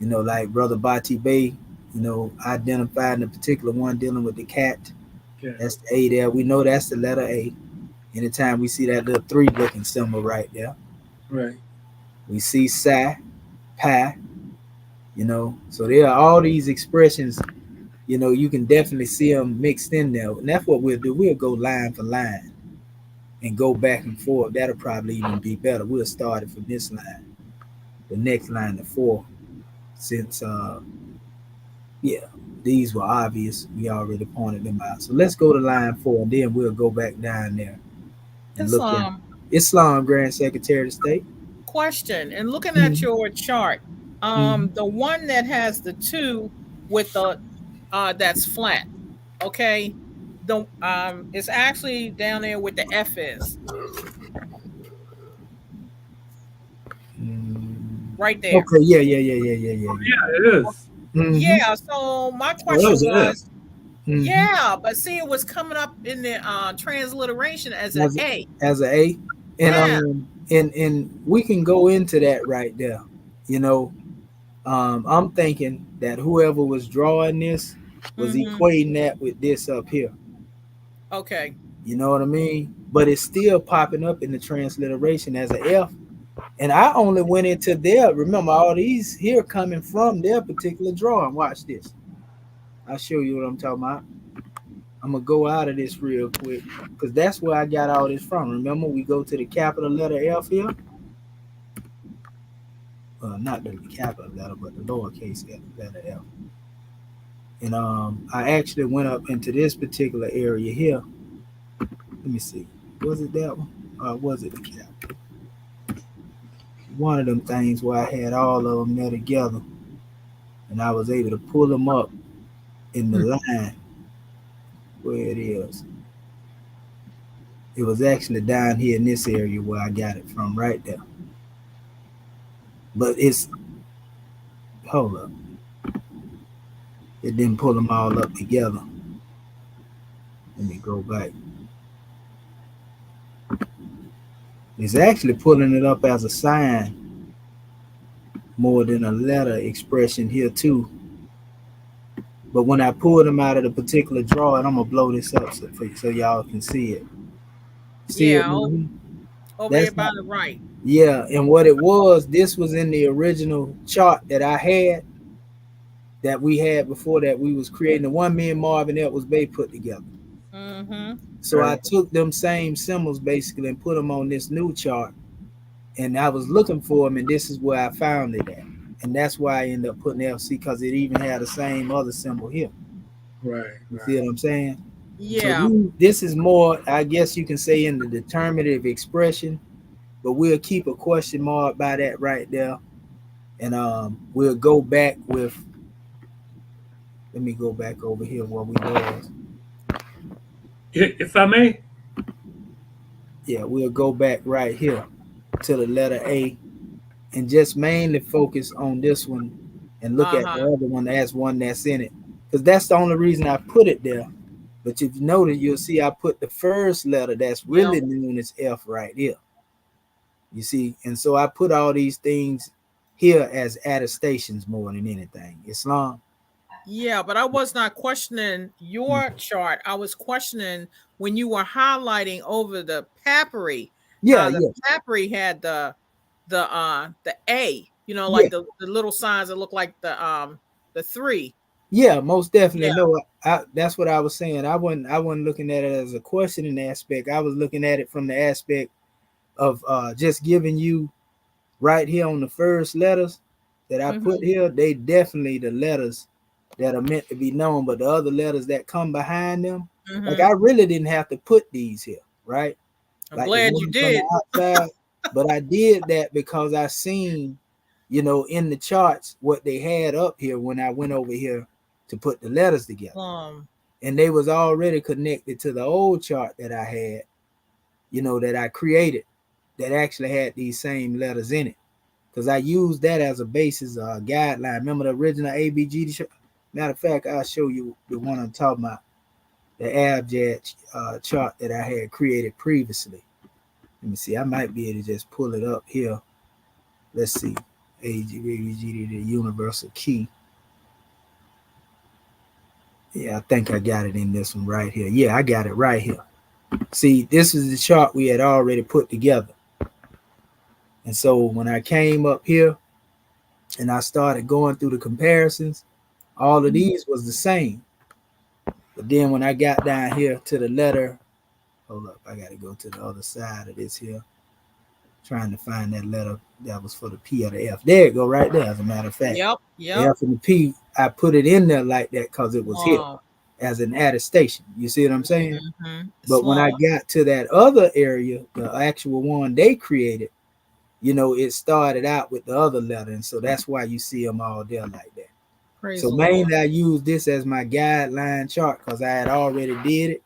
S2: you know, like Brother Bati Bay, you know, identifying the particular one dealing with the cat.
S3: Yeah.
S2: That's the A there. We know that's the letter A. Anytime we see that little 3 looking symbol right there.
S3: Right.
S2: We see sa, pa, you know. So there are all these expressions, you know, you can definitely see them mixed in there. And that's what we'll do. We'll go line for line and go back and forth. That'll probably even be better. We'll start it from this line, the next line to 4, since yeah, these were obvious. We already pointed them out. So let's go to line 4, and then we'll go back down there and look at Islam, Grand Secretary of State.
S4: Question, and looking at your chart, the one that has the 2 with the that's flat, okay, the it's actually down there with the F is right there.
S2: Okay, yeah.
S3: Yeah, it is.
S4: Yeah, so my question was, yeah, but see, it was coming up in the transliteration as an A.
S2: As an A. And
S4: yeah.
S2: And we can go into that right there. You know, I'm thinking that whoever was drawing this was equating that with this up here.
S4: Okay.
S2: You know what I mean? But it's still popping up in the transliteration as an F. And I only went into their, remember, all these here coming from their particular drawing. Watch this. I'll show you what I'm talking about. I'm going to go out of this real quick because that's where I got all this from. Remember, we go to the capital letter F here. Not the capital letter, but the lowercase letter F. And I actually went up into this particular area here. Let me see. Was it that one? Or was it the capital? One of them things where I had all of them there together. And I was able to pull them up in the line where it is. It was actually down here in this area where I got it from right there. But it's, hold up. It didn't pull them all up together. Let me go back. It's actually pulling it up as a sign more than a letter expression here too. But when I pull them out of the particular drawer, and I'm gonna blow this up so y'all can see it. See it?
S4: Yeah,
S2: Mhm.
S4: over there
S2: That's
S4: by
S2: not.
S4: the right.
S2: Yeah, and what it was, this was in the original chart that I had, that we had before that we was creating, the one me and Marvin Edwards Bay put together.
S4: Mm-hmm.
S2: So I
S3: Right.
S2: took them same symbols basically and put them on this new chart, and I was looking for them, and this is where I found it at, and that's why I ended up putting FC, because it even had the same other symbol here.
S3: Right.
S2: You see
S3: Right.
S2: what I'm saying? So
S4: Yeah.
S2: this is more, I guess you can say, in the determinative expression, but we'll keep a question mark by that right there, and we'll go back with. Let me go back over here where we was.
S3: If I may.
S2: Yeah, we'll go back right here to the letter A, and just mainly focus on this one and look at the
S4: Uh-huh.
S2: other one as one that's in it, because that's the only reason I put it there. But if you notice, you'll see I put the first letter that's
S4: Yep.
S2: really known as F right here. You see, and so I put all these things here as attestations more than anything. Islam.
S4: Yeah, but I was not questioning your chart. I was questioning when you were highlighting over the papyri,
S2: Yeah,
S4: how the
S2: yeah,
S4: papyri had the A,
S2: yeah,
S4: like the little signs that look like the three.
S2: yeah. Most definitely.
S4: Yeah.
S2: No, that's what I was saying. I wasn't looking at it as a questioning aspect. I was looking at it from the aspect of just giving you right here on the first letters that I put
S4: Mm-hmm.
S2: here. They definitely the letters that are meant to be known, but the other letters that come behind them, like
S4: Mm-hmm.
S2: I really didn't have to put these here, right?
S4: I'm
S2: Like the
S4: glad you
S2: ones from the
S4: did.
S2: outside. But I did that because I seen, in the charts what they had up here when I went over here to put the letters together.
S4: Um,
S2: And they was already connected to the old chart that I had, that I created, that actually had these same letters in it. Because I used that as a basis, guideline. Remember the original ABG chart? Matter of fact, I'll show you the one I'm talking about, the abjad chart that I had created previously. Let me see. I might be able to just pull it up here. Let's see. ABG, the universal key. Yeah, I think I got it in this one right here. Yeah, I got it right here. See, this is the chart we had already put together. And so when I came up here and I started going through the comparisons, all of these was the same. But then when I got down here to the letter, hold up, I got to go to the other side of this here, trying to find that letter that was for the P or the F. There it go, right there. As a matter of fact,
S4: yep,
S2: the
S4: yep.
S2: F and the P, I put it in there like that because it was here
S4: Wow.
S2: as an attestation. You see what I'm saying?
S4: Mm-hmm.
S2: But when I
S4: Small.
S2: got to that other area, the actual one they created, it started out with the other letter, and so that's why you see them all there like that.
S4: Praise
S2: So
S4: the Lord.
S2: mainly I use this as my guideline chart because I had already did it.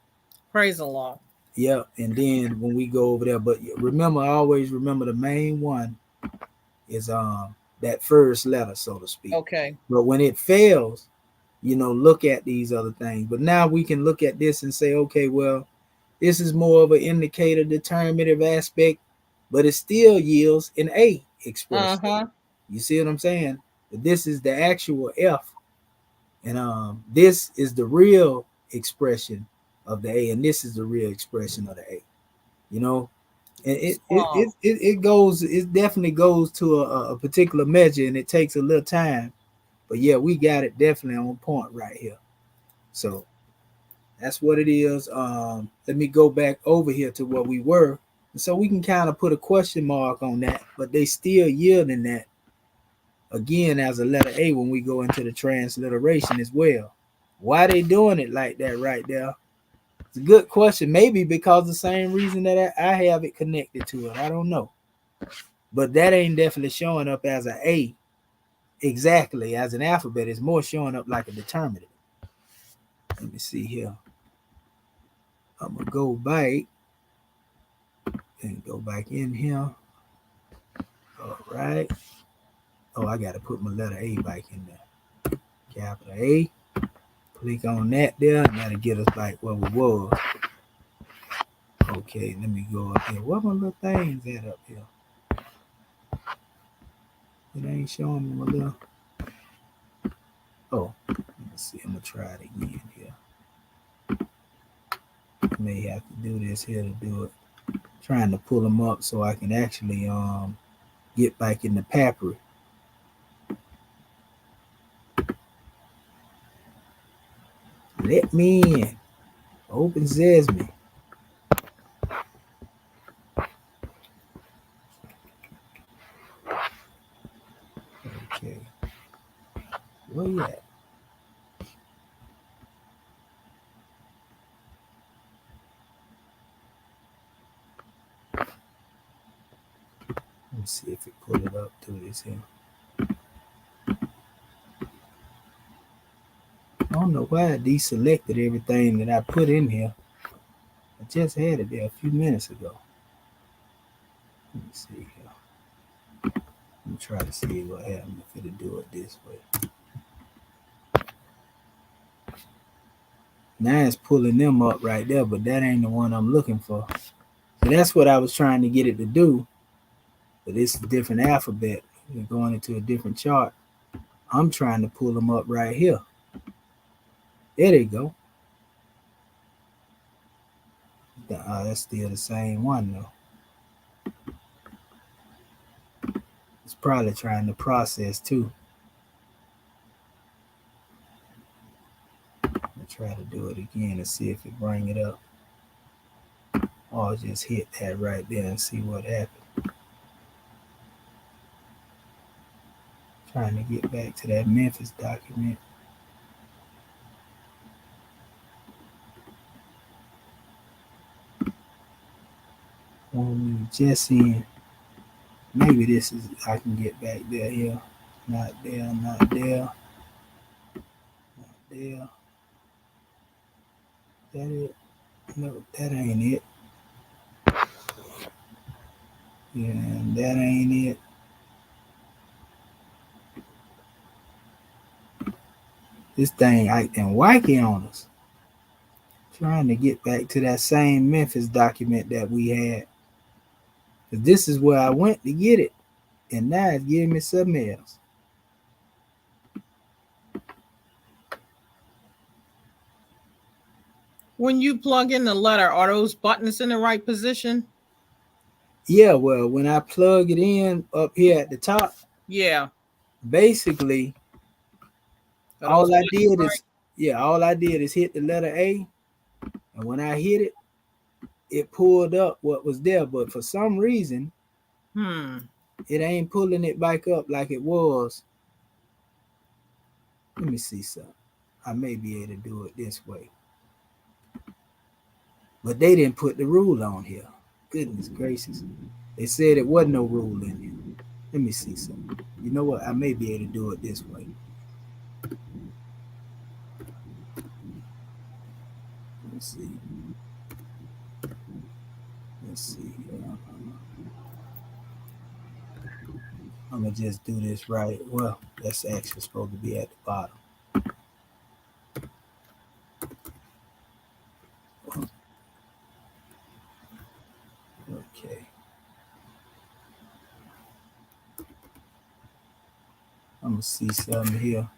S4: Praise the Lord.
S2: Yeah, and then when we go over there, but remember, always remember the main one is that first letter, so to speak.
S4: Okay.
S2: But when it fails, look at these other things. But now we can look at this and say, okay, well, this is more of an indicator determinative aspect, but it still yields an A expression.
S4: Uh-huh.
S2: You see what I'm saying? But this is the actual F, and this is the real expression of the A, and this is the real expression of the A. You know, and
S4: Small.
S2: it goes, it definitely goes to a particular measure, and it takes a little time. But yeah, we got it definitely on point right here. So that's what it is. Let me go back over here to where we were, and so we can kind of put a question mark on that, but they still yielding that again as a letter A when we go into the transliteration as well. Why they doing it like that right there? It's a good question. Maybe because the same reason that I have it connected to it. I don't know. But that ain't definitely showing up as an A exactly as an alphabet. It's more showing up like a determinative. Let me see here. I'm gonna go back and go back in here. All right. Oh, I gotta put my letter A back in there. Capital A. Click on that there, and that'll get us back where we was. Okay, let me go up here. What my little things at up here? It ain't showing me my little. Oh, let's see. I'm gonna try it again here. May have to do this here to do it. Trying to pull them up so I can actually get back in the papyri. Let me in. Open sesame. Okay. Where you at? Let me see if it pull it up through this here. I don't know why it deselected everything that I put in here. I just had it there a few minutes ago. Let me see here. Let me try to see what happens if it'll do it this way. Now it's pulling them up right there, but that ain't the one I'm looking for. So that's what I was trying to get it to do. But it's a different alphabet. We're going into a different chart. I'm trying to pull them up right here. There they go. That's still the same one though. It's probably trying to process too. I'll try to do it again and see if it bring it up. Or I'll just hit that right there and see what happens. Trying to get back to that Memphis document. Just in. Maybe this is, I can get back there here. Not there, not there. Not there. That it? No, that ain't it. Yeah, that ain't it. This thing acting wacky on us. Trying to get back to that same Memphis document that we had. This is where I went to get it. And now it's giving me something else.
S4: When you plug in the letter, are those buttons in the right position?
S2: Yeah, well, when I plug it in up here at the top,
S4: yeah,
S2: basically all I did is hit the letter A, and when I hit it, it pulled up what was there. But for some reason, it ain't pulling it back up like it was. Let me see something. I may be able to do it this way. But they didn't put the rule on here. Goodness gracious. They said it wasn't no rule in here. Let me see something. You know what? I may be able to do it this way. Let's see. Let's see. I'm going to just do this right. Well, that's actually supposed to be at the bottom. Okay. I'm going to see something here.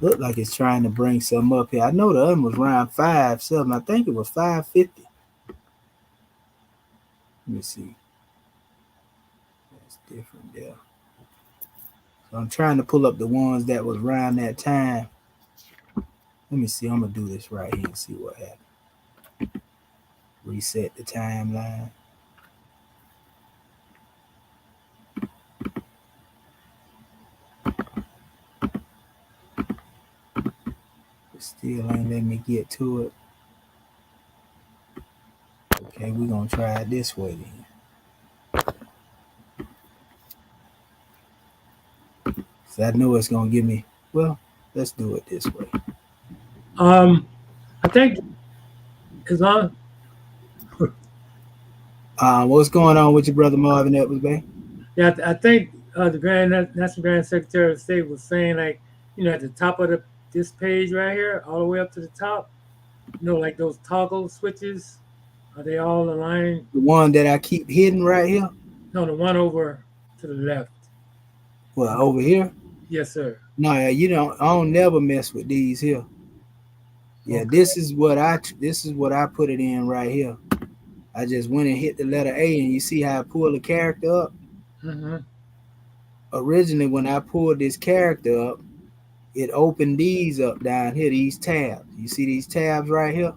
S2: Look like it's trying to bring something up here. I know the other one was around 5 something. I think it was 550. Let me see. That's different there. So I'm trying to pull up the ones that was around that time. Let me see. I'm going to do this right here and see what happens. Reset the timeline. It still ain't letting me get to it. Okay, we're going to try it this way then. So I know it's going to give me, well, let's do it this way.
S3: I think as long
S2: what's going on with your brother Marvin Edwards, Bay?
S3: Yeah, I think the National Grand Secretary of State was saying, like, at the top of this page right here, all the way up to the top, like those toggle switches, Are they all aligned?
S2: The one that I keep hidden right here.
S3: No, the one over to the left.
S2: Well, over here.
S3: Yes, sir.
S2: No, yeah, you don't. I don't never mess with these here. Yeah,
S3: Okay.
S2: this is what I put it in right here. I just went and hit the letter A, and you see how I pull the character up.
S3: Mm-hmm.
S2: Originally, when I pulled this character up, it opened these up down here, these tabs. You see these tabs right here?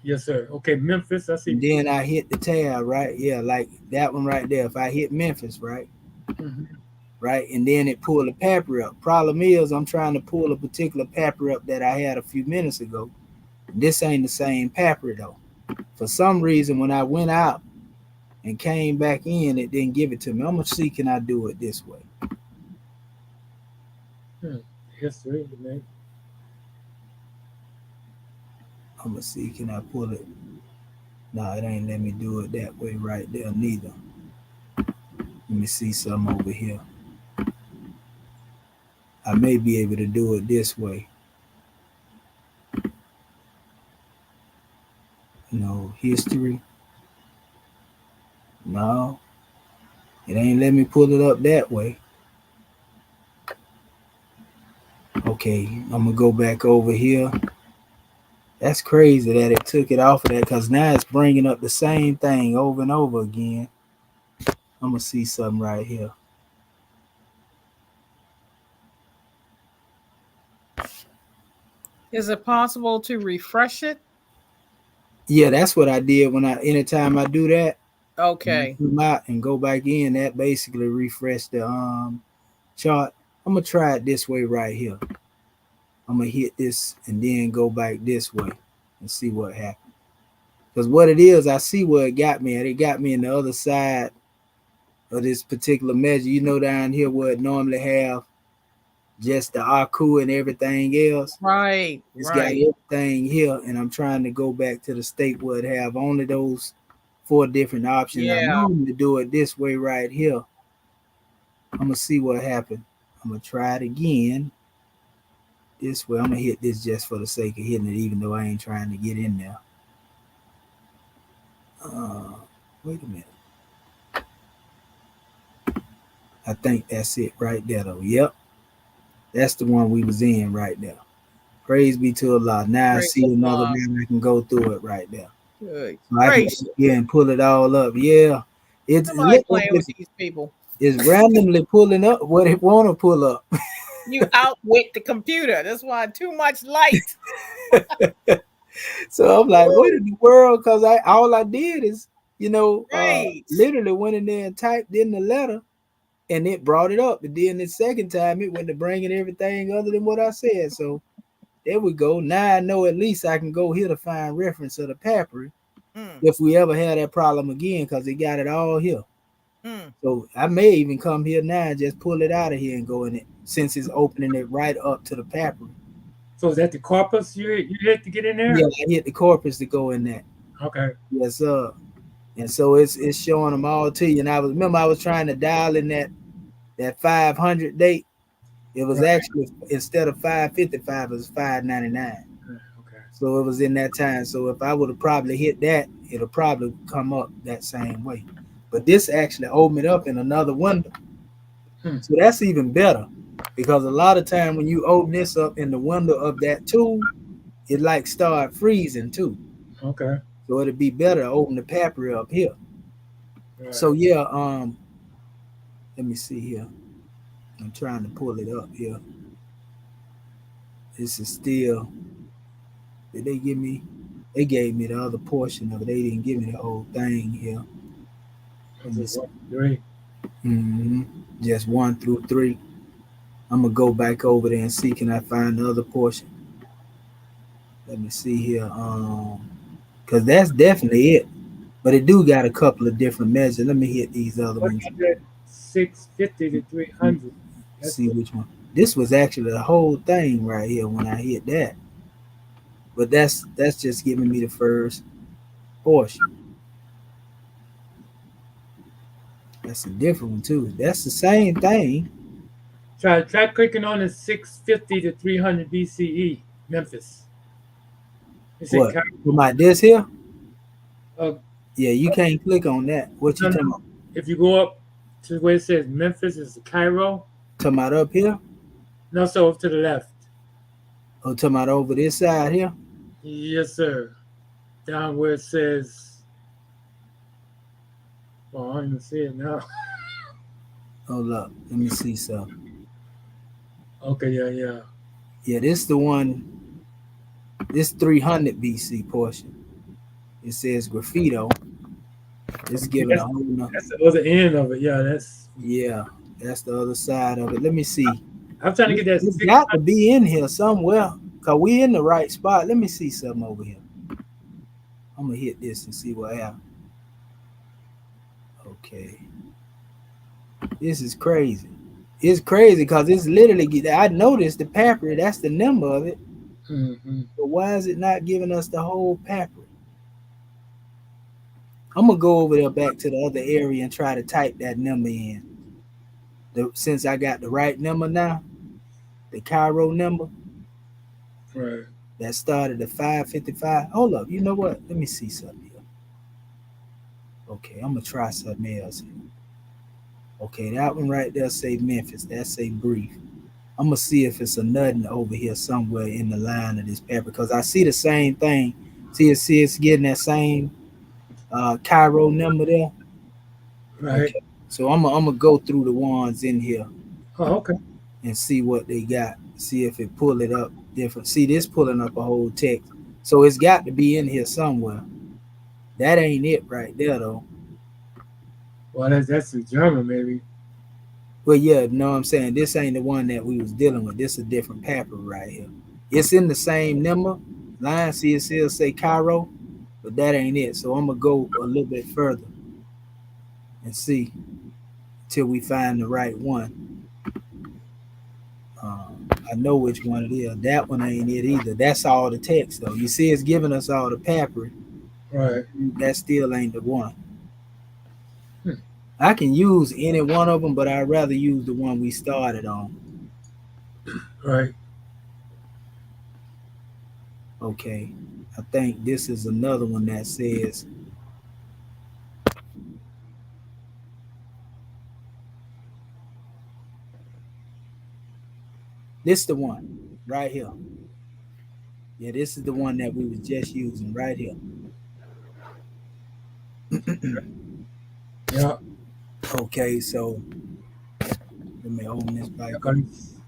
S3: Yes, sir. Okay, Memphis. I see.
S2: And then I hit the tab, right? Yeah, like that one right there. If I hit Memphis, right?
S3: Mm-hmm.
S2: Right, and then it pulled the paper up. Problem is, I'm trying to pull a particular paper up that I had a few minutes ago. This ain't the same paper though. For some reason, when I went out and came back in, it didn't give it to me. I'm gonna see, can I do it this way?
S3: History, man.
S2: I'm gonna see, can I pull it? No, it ain't let me do it that way right there neither. Let me see something over here. I may be able to do it this way. No, history. No, it ain't let me pull it up that way. Okay, I'm gonna go back over here. That's crazy that it took it off of that, because now it's bringing up the same thing over and over again. I'm gonna see something right here.
S4: Is it possible to refresh it?
S2: Yeah, that's what I did anytime I do that.
S4: Okay.
S2: Come out and go back in. That basically refresh the chart. I'm gonna try it this way right here. I'm gonna hit this and then go back this way and see what happens. Because what it is, I see where it got me at. It got me in the other side of this particular measure. You know, down here where it normally have just the Aku and everything else.
S4: Right.
S2: It's got everything here, and I'm trying to go back to the state where it have only those 4 different options.
S4: Yeah.
S2: I normally do it this way right here. I'm gonna see what happened. I'm gonna try it again this way. I'm gonna hit this just for the sake of hitting it, even though I ain't trying to get in there. Wait a minute. I think that's it right there, though. Yep, that's the one we was in right there. Praise be to Allah. Now I see another way I can go through it right there.
S4: Good.
S2: So I can pull it all up. Yeah, it's
S4: playing with these people.
S2: It's randomly pulling up what it want to pull up.
S4: You outwit the computer. That's why too much light.
S2: So I'm like, what in the world? Because all I did is, literally went in there and typed in the letter, and it brought it up. And then the second time, it went to bringing everything other than what I said. So there we go. Now I know at least I can go here to find reference of the papyri if we ever had that problem again, because it got it all here. So I may even come here now and just pull it out of here and go in it, since it's opening it right up to the papyri.
S3: So is that the corpus you hit to get in there?
S2: Yeah, I hit the corpus to go in that.
S3: Okay.
S2: Yes, sir. And so it's showing them all to you. And I was trying to dial in that 500 date. It was actually, instead of 555, it was 599.
S3: Okay.
S2: So it was in that time. So if I would have probably hit that, it'll probably come up that same way. But this actually opened it up in another window. So that's even better, because a lot of time when you open this up in the window of that tool, it like start freezing too.
S3: Okay.
S2: So it'd be better to open the papyri up here. Right. So yeah, let me see here. I'm trying to pull it up here. This is still. Did they give me? They gave me the other portion of it. They didn't give me the whole thing here.
S3: Just 3.
S2: Just 1 through 3. I'm gonna go back over there and see, can I find the other portion. Let me see here. Because that's definitely it. But it do got a couple of different measures. Let me hit these other ones.
S3: 650 to 300.
S2: Let's see which one. This was actually the whole thing right here when I hit that. But that's just giving me the first portion. That's a different one too. That's the same thing.
S3: Try clicking on the 650 to 300 BCE, Memphis.
S2: What? My this here? Yeah, you can't click on that. What you
S3: No,
S2: talking
S3: no.
S2: about?
S3: If you go up to where it says Memphis is Cairo,
S2: Talking about up here?
S3: no, so up to the left.
S2: Or talking about over this side here?
S3: Yes, sir. Down where it says, well, I don't even see it now.
S2: Hold up. Let me see something.
S3: Okay, yeah.
S2: Yeah, this the one. This 300 BC portion. It says graffito. It's giving a
S3: That's,
S2: whole nother.
S3: that's the other end of it. Yeah,
S2: Yeah, that's the other side of it. Let me see.
S3: I'm trying to get that
S2: It's
S3: six.
S2: got to be in here somewhere. Cause we in the right spot. Let me see something over here. I'm gonna hit this and see what happens. Okay. This is crazy. It's crazy because it's literally, I noticed the papyri, that's the number of it.
S3: Mm-hmm.
S2: But why is it not giving us the whole papyri? I'm gonna go over there back to the other area and try to type that number in. Since I got the right number now, the Cairo number
S3: Right.
S2: that started at 555. Hold up, you know what? Let me see something here. Okay, I'm gonna try something else here. Okay, that one right there say Memphis. That say brief. I'm gonna see if it's a nothing over here somewhere in the line of this paper because I see the same thing. See it's getting that same Cairo number there.
S3: Right.
S2: Okay, so I'm gonna go through the ones in here
S3: Oh, okay.
S2: and see what they got. See if it pull it up different. See this pulling up a whole text, so it's got to be in here somewhere. That ain't it right there though.
S3: Well, that's the German, maybe.
S2: Well, yeah, know what I'm saying. This ain't the one that we was dealing with. This is a different paper right here. It's in the same number line. See, it still say Cairo, but that ain't it. So I'm gonna go a little bit further and see till we find the right one. I know which one it is. That one ain't it either. That's all the text though. You see, it's giving us all the papyri.
S3: Right.
S2: That still ain't the one.
S3: Hmm.
S2: I can use any one of them, but I'd rather use the one we started on.
S3: Right.
S2: Okay. I think this is another one that says this the one right here. Yeah, this is the one that we was just using right here.
S3: Yeah.
S2: Okay, so let me open this back up.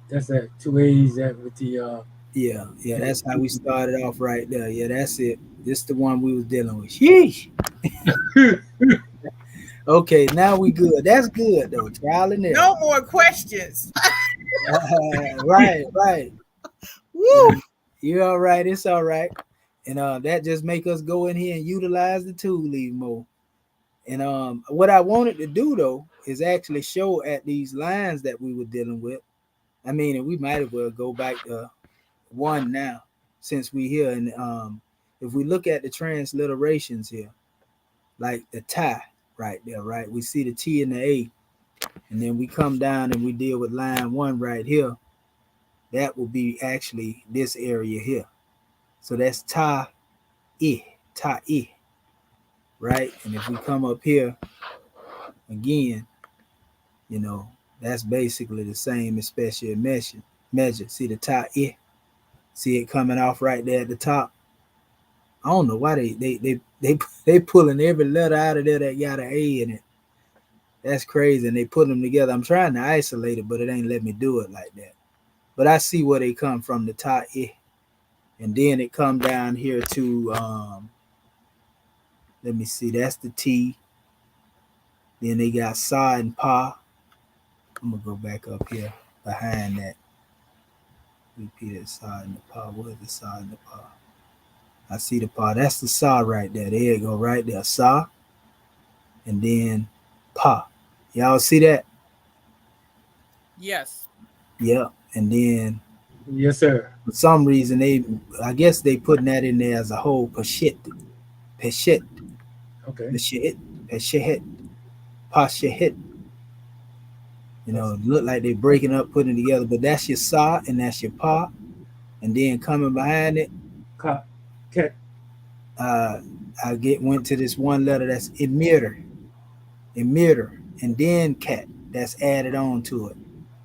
S3: That's that 280s that with the
S2: Yeah, that's how we started off right there. Yeah, that's it. This is the one we was dealing with. Sheesh. Okay, now we good. That's good though. Trial and error.
S4: No more questions.
S2: Right.
S4: Woo!
S2: You're all right. It's all right. And that just make us go in here and utilize the tool even more. And what I wanted to do though is actually show at these lines that we were dealing with. I mean, and we might as well go back to one now since we here. And if we look at the transliterations here, like the tie right there, right? We see the T and the A, and then we come down and we deal with line one right here. That will be actually this area here. So that's ta I, right? And if we come up here again, you know, that's basically the same as special measure. See the ta I, see it coming off right there at the top. I don't know why they pulling every letter out of there that got an A in it. That's crazy, and they put them together. I'm trying to isolate it, but it ain't let me do it like that. But I see where they come from, the ta I, and then it come down here to let me see, that's the T. Then they got sa and pa. I'm gonna go back up here behind that. Repeated sa and the pa. Where's the sa and the pa? I see the pa. That's the sa right there. There you go, right there. Sa, and then pa. Y'all see that?
S4: Yes.
S2: Yep. And then
S3: yes, sir.
S2: for some reason I guess they putting that in there as a whole. Peshet,
S3: Okay.
S2: peshet, pashet. You know, look like they breaking up, putting it together, but that's your sa and that's your pa, and then coming behind it,
S3: Cat.
S2: uh, went to this one letter that's emitter, and then cat that's added on to it.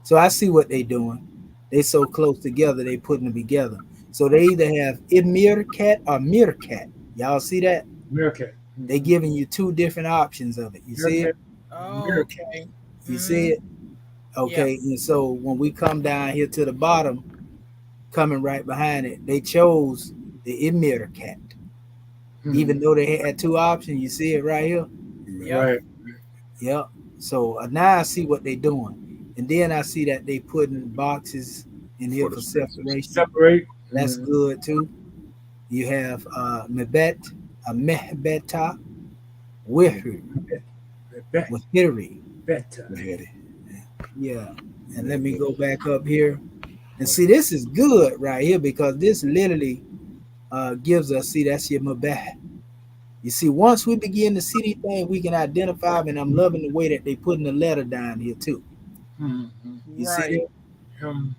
S2: So I see what they doing. They so close together, they putting them together. So they either have emir cat or mir cat. Y'all see that?
S3: Meerkat.
S2: They giving you two different options of it. You see it?
S3: Meerkat.
S4: Oh,
S3: Meerkat.
S4: okay.
S2: You see it?
S4: Yep.
S2: Okay. And so when we come down here to the bottom, coming right behind it, they chose the emir cat. Even though they had two options, you see it right here?
S4: Yep.
S3: Right.
S2: Yep. So now I see what they doing. And then I see that they putting boxes in here
S5: For the
S2: for
S5: spaces.
S2: separation.
S3: Separate.
S2: That's good too. You have mebet, a mehbeta, wihri, wahiri.
S3: Better.
S5: Beheaded.
S2: Yeah. And let me go back up here. And see, this is good right here because this literally gives us, see, that's your mabah. You see, once we begin to see these things, we can identify them, and I'm loving the way that they putting the letter down here too. You see
S4: Right.
S2: that?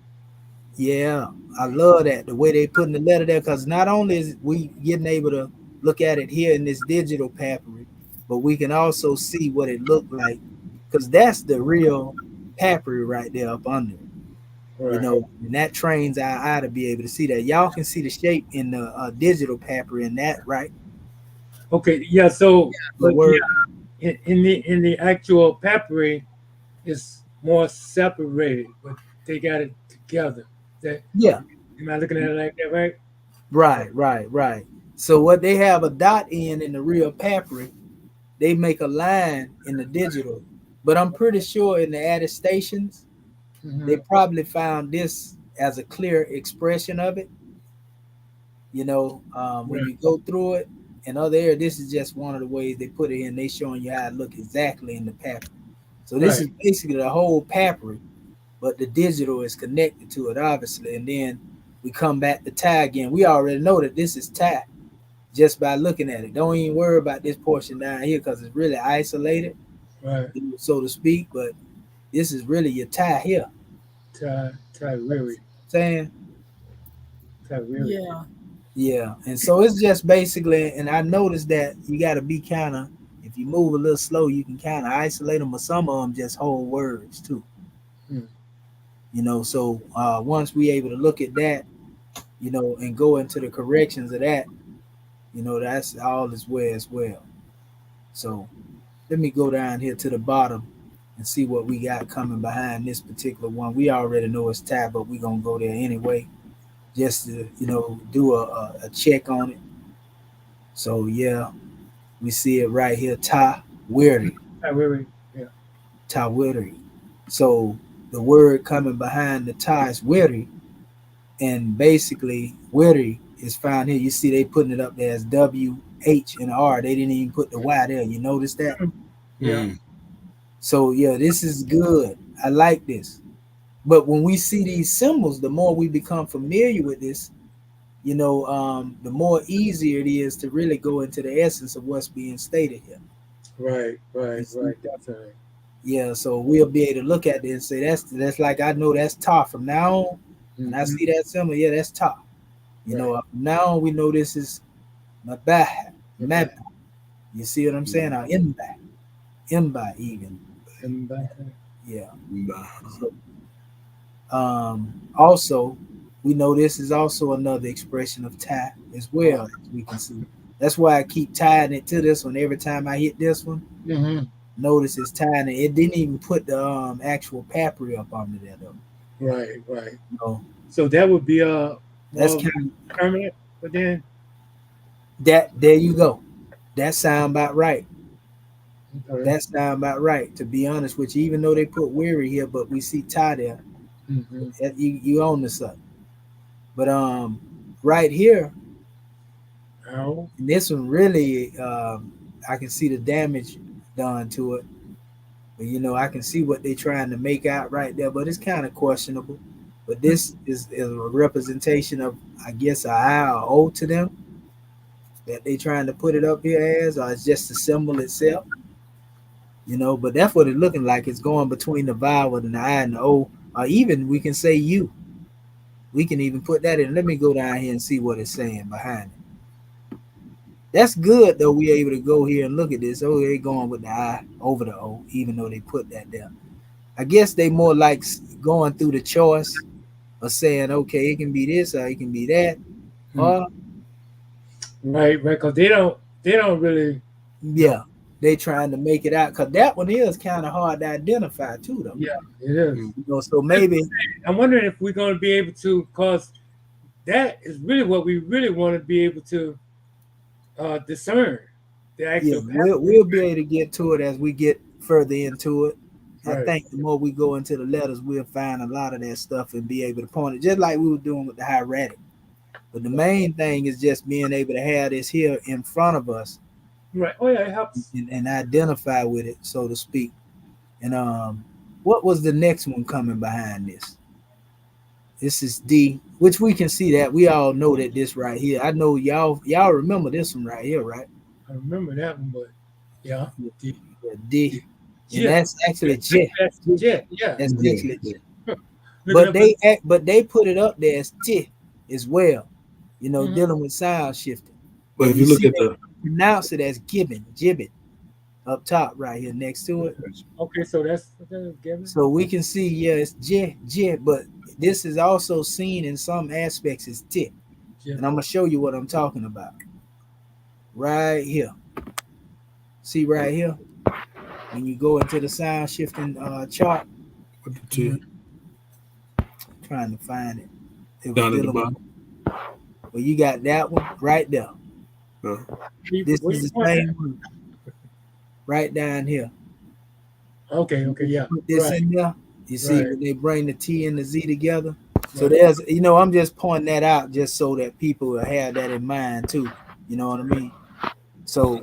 S2: Yeah, I love that the way they putting the letter there, because not only is we getting able to look at it here in this digital papyri, but we can also see what it looked like, because that's the real papyri right there up under it.
S3: Right.
S2: You know, and that trains our eye to be able to see that. Y'all can see the shape in the digital papyri in that, right?
S3: Okay. Yeah. So,
S2: The
S3: but
S2: word,
S3: yeah, in the actual papyri, it's more separated, but they got it together. That
S2: yeah,
S3: am I looking at it like that, right?
S2: right. So what they have a dot in the real papyri, they make a line in the digital. But I'm pretty sure in the attestations, they probably found this as a clear expression of it. You know, when
S3: Right.
S2: you go through it, and other area, this is just one of the ways they put it in. They showing you how it look exactly in the papyri. So this
S3: Right.
S2: is basically the whole papyri, but the digital is connected to it, obviously. And then we come back to Thai again. We already know that this is Thai just by looking at it. Don't even worry about this portion down here because it's really isolated,
S3: Right.
S2: so to speak. But this is really your Thai here.
S3: Really.
S2: Saying,
S3: Really.
S4: Yeah.
S2: yeah. And so it's just basically, and I noticed that you got to be kind of, if you move a little slow, you can kind of isolate them, or some of them just whole words too. You know, so once we able to look at that, you know, and go into the corrections of that, you know, that's all is well as well. So let me go down here to the bottom and see what we got coming behind this particular one. We already know it's tab, but we're gonna go there anyway, just to, you know, do a check on it. So yeah, we see it right here, Ta Weary.
S3: Really. Yeah.
S2: Ta Weary. So the word coming behind the Ta is Weary, and basically Weary is found here. You see they putting it up there as W-H and R. They didn't even put the Y there. You notice that?
S3: Yeah.
S2: So yeah, this is good. I like this. But when we see these symbols, the more we become familiar with this, you know, the more easier it is to really go into the essence of what's being stated here.
S3: Right.
S2: You see?
S3: Right. Definitely.
S2: Yeah, so we'll be able to look at it and say that's like, I know that's Ta from now on. When I see that symbol, yeah, that's Ta. You know, from now on we know this is Mabah, Mab. You see what I'm saying? Or Imba even. Yeah. So, also, we know this is also another expression of tie as well, as we can see. That's why I keep tying it to this one every time I hit this one. Notice it's tying it. It didn't even put the actual papyri up under there though.
S3: Right.
S2: You know,
S3: So that would be
S2: that's kind of
S3: permanent, but then
S2: that. There you go. That sound about right.
S3: okay.
S2: That sound about right. To be honest with you, even though they put weary here, but we see tie there. You own this up. But right here, and this one really, I can see the damage done to it. But you know, I can see what they're trying to make out right there, but it's kind of questionable. But this is a representation of, I guess, a I or O to them that they trying to put it up here as, or it's just the symbol itself. You know, but that's what it's looking like. It's going between the vowel and the I and the O, or even we can say U. We can even put that in. Let me go down here and see what it's saying behind it. That's good though. We able to go here and look at this. Oh, they going with the I over the O, even though they put that there. I guess they more like going through the choice of saying, okay, it can be this or it can be that, or
S3: Right, because they don't really.
S2: yeah, they trying to make it out because that one is kind of hard to identify too, though.
S3: Yeah, it is.
S2: You know, so maybe
S3: I'm wondering if we're going to be able to, because that is really what we really want to be able to discern the
S2: yeah,
S3: actual
S2: we'll be able to get to it as we get further into it. I
S3: Right.
S2: think the more we go into the letters, we'll find a lot of that stuff and be able to point it, just like we were doing with the hieratic. But the main thing is just being able to have this here in front of us
S3: Right. Oh yeah, it helps.
S2: and identify with it, so to speak. And what was the next one coming behind this? This is D, which we can see that we all know that this right here. I know y'all remember this one right here, right?
S3: I remember that one, but yeah,
S2: Yeah, D, and
S3: J.
S2: that's actually J.
S3: That's J. Yeah.
S2: That's
S5: Yeah,
S2: actually
S5: yeah.
S2: J.
S3: Looking
S2: But they put it up there as T as well. You know,
S3: Mhm.
S2: dealing with sound shifting.
S5: But if
S2: You
S5: you look
S2: see
S5: at the
S2: pronounce it as gibbon up top right here next to it.
S3: Okay, so that's Gavin.
S2: So we can see, yeah, it's J, but this is also seen in some aspects as T.
S3: J.
S2: And I'm gonna show you what I'm talking about. Right here. See right here? When you go into the sound shifting chart,
S5: with the T
S2: trying to find it. It was
S5: down at the
S2: dealing with,
S5: bottom.
S2: well, you got that one right there. This
S3: Where
S2: is
S3: you
S2: the
S3: pointing
S2: same one right down here.
S3: at? Okay, yeah.
S2: Put this
S3: Right.
S2: in there. You see
S3: Right.
S2: when they bring the T and the Z together. So
S3: Right.
S2: there's, I'm just pointing that out just so that people will have that in mind too. You know what I mean? So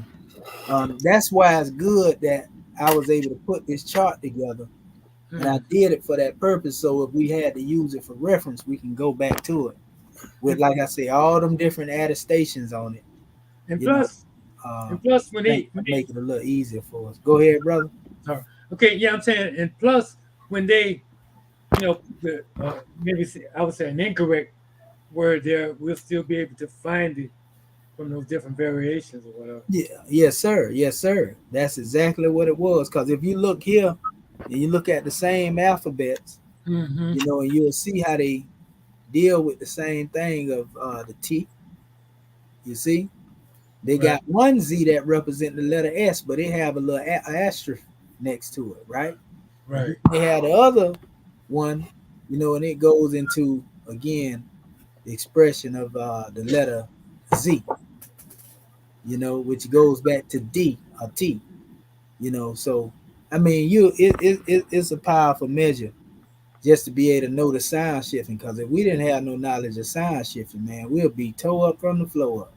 S2: that's why it's good that I was able to put this chart together, and I did it for that purpose. So if we had to use it for reference, we can go back to it with, like I say, all them different attestations on it.
S3: And
S2: You know,
S3: plus, when they
S2: make it a little easier for us. Go ahead, brother.
S3: sorry. Okay, yeah, I'm saying, and plus when they, maybe I would say an incorrect word there, we'll still be able to find it from those different variations or whatever.
S2: Yeah, yes, sir. Yes, sir. That's exactly what it was. Because if you look here and you look at the same alphabets,
S3: Mm-hmm.
S2: and you'll see how they deal with the same thing of the T. You see, they got one Z that represent the letter S, but they have a little asterisk next to it, right?
S3: Right.
S2: They had the other one, and it goes into again the expression of the letter Z, which goes back to D or T. So I mean, it's a powerful measure just to be able to know the sound shifting. Because if we didn't have no knowledge of sound shifting, man, we'll be tore up from the floor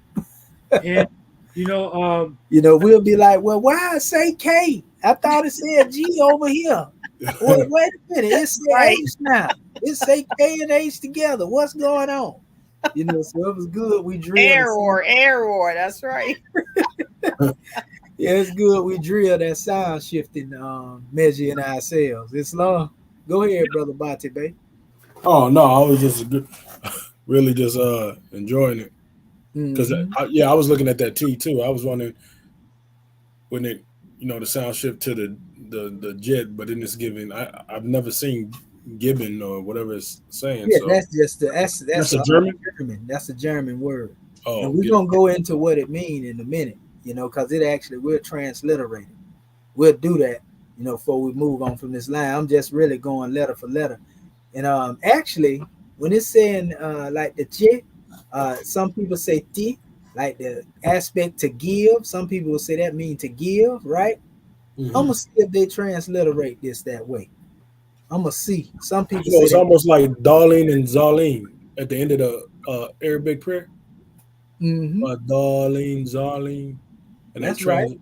S2: up.
S3: And
S2: we'll be like, well, why say K? I thought it said G over here. Wait a minute, it said
S4: Right.
S2: H now. It say K and H together. What's going on? So it was good. We drilled
S4: Error. That's right.
S2: Yeah, it's good. We drill that sound shifting measure in ourselves. It's long. Go ahead, brother Bate Bay.
S5: Oh no, I was just really just enjoying it because
S2: Mhm.
S5: I was looking at that T too. I was wondering when it the sound shift to the jet, but then it's giving. I've never seen Gibbon or whatever it's saying.
S2: Yeah,
S5: So
S2: that's just that's
S5: a German.
S2: That's a German word.
S5: Oh,
S2: And we're
S5: Gibbon.
S2: gonna go into what it means in a minute, because it actually we'll transliterate it. We'll do that, before we move on from this line. I'm just really going letter for letter. And actually, when it's saying like the J, some people say T, like the aspect to give. Some people will say that mean to give, right?
S5: Mhm.
S2: I'm gonna see if they transliterate this that way. I'm gonna see. Some people say
S5: It's
S2: that.
S5: almost like Darlene and Zarlene at the end of the Arabic prayer.
S2: Mm-hmm.
S5: Darlene, Zarlene, and they
S2: That's right.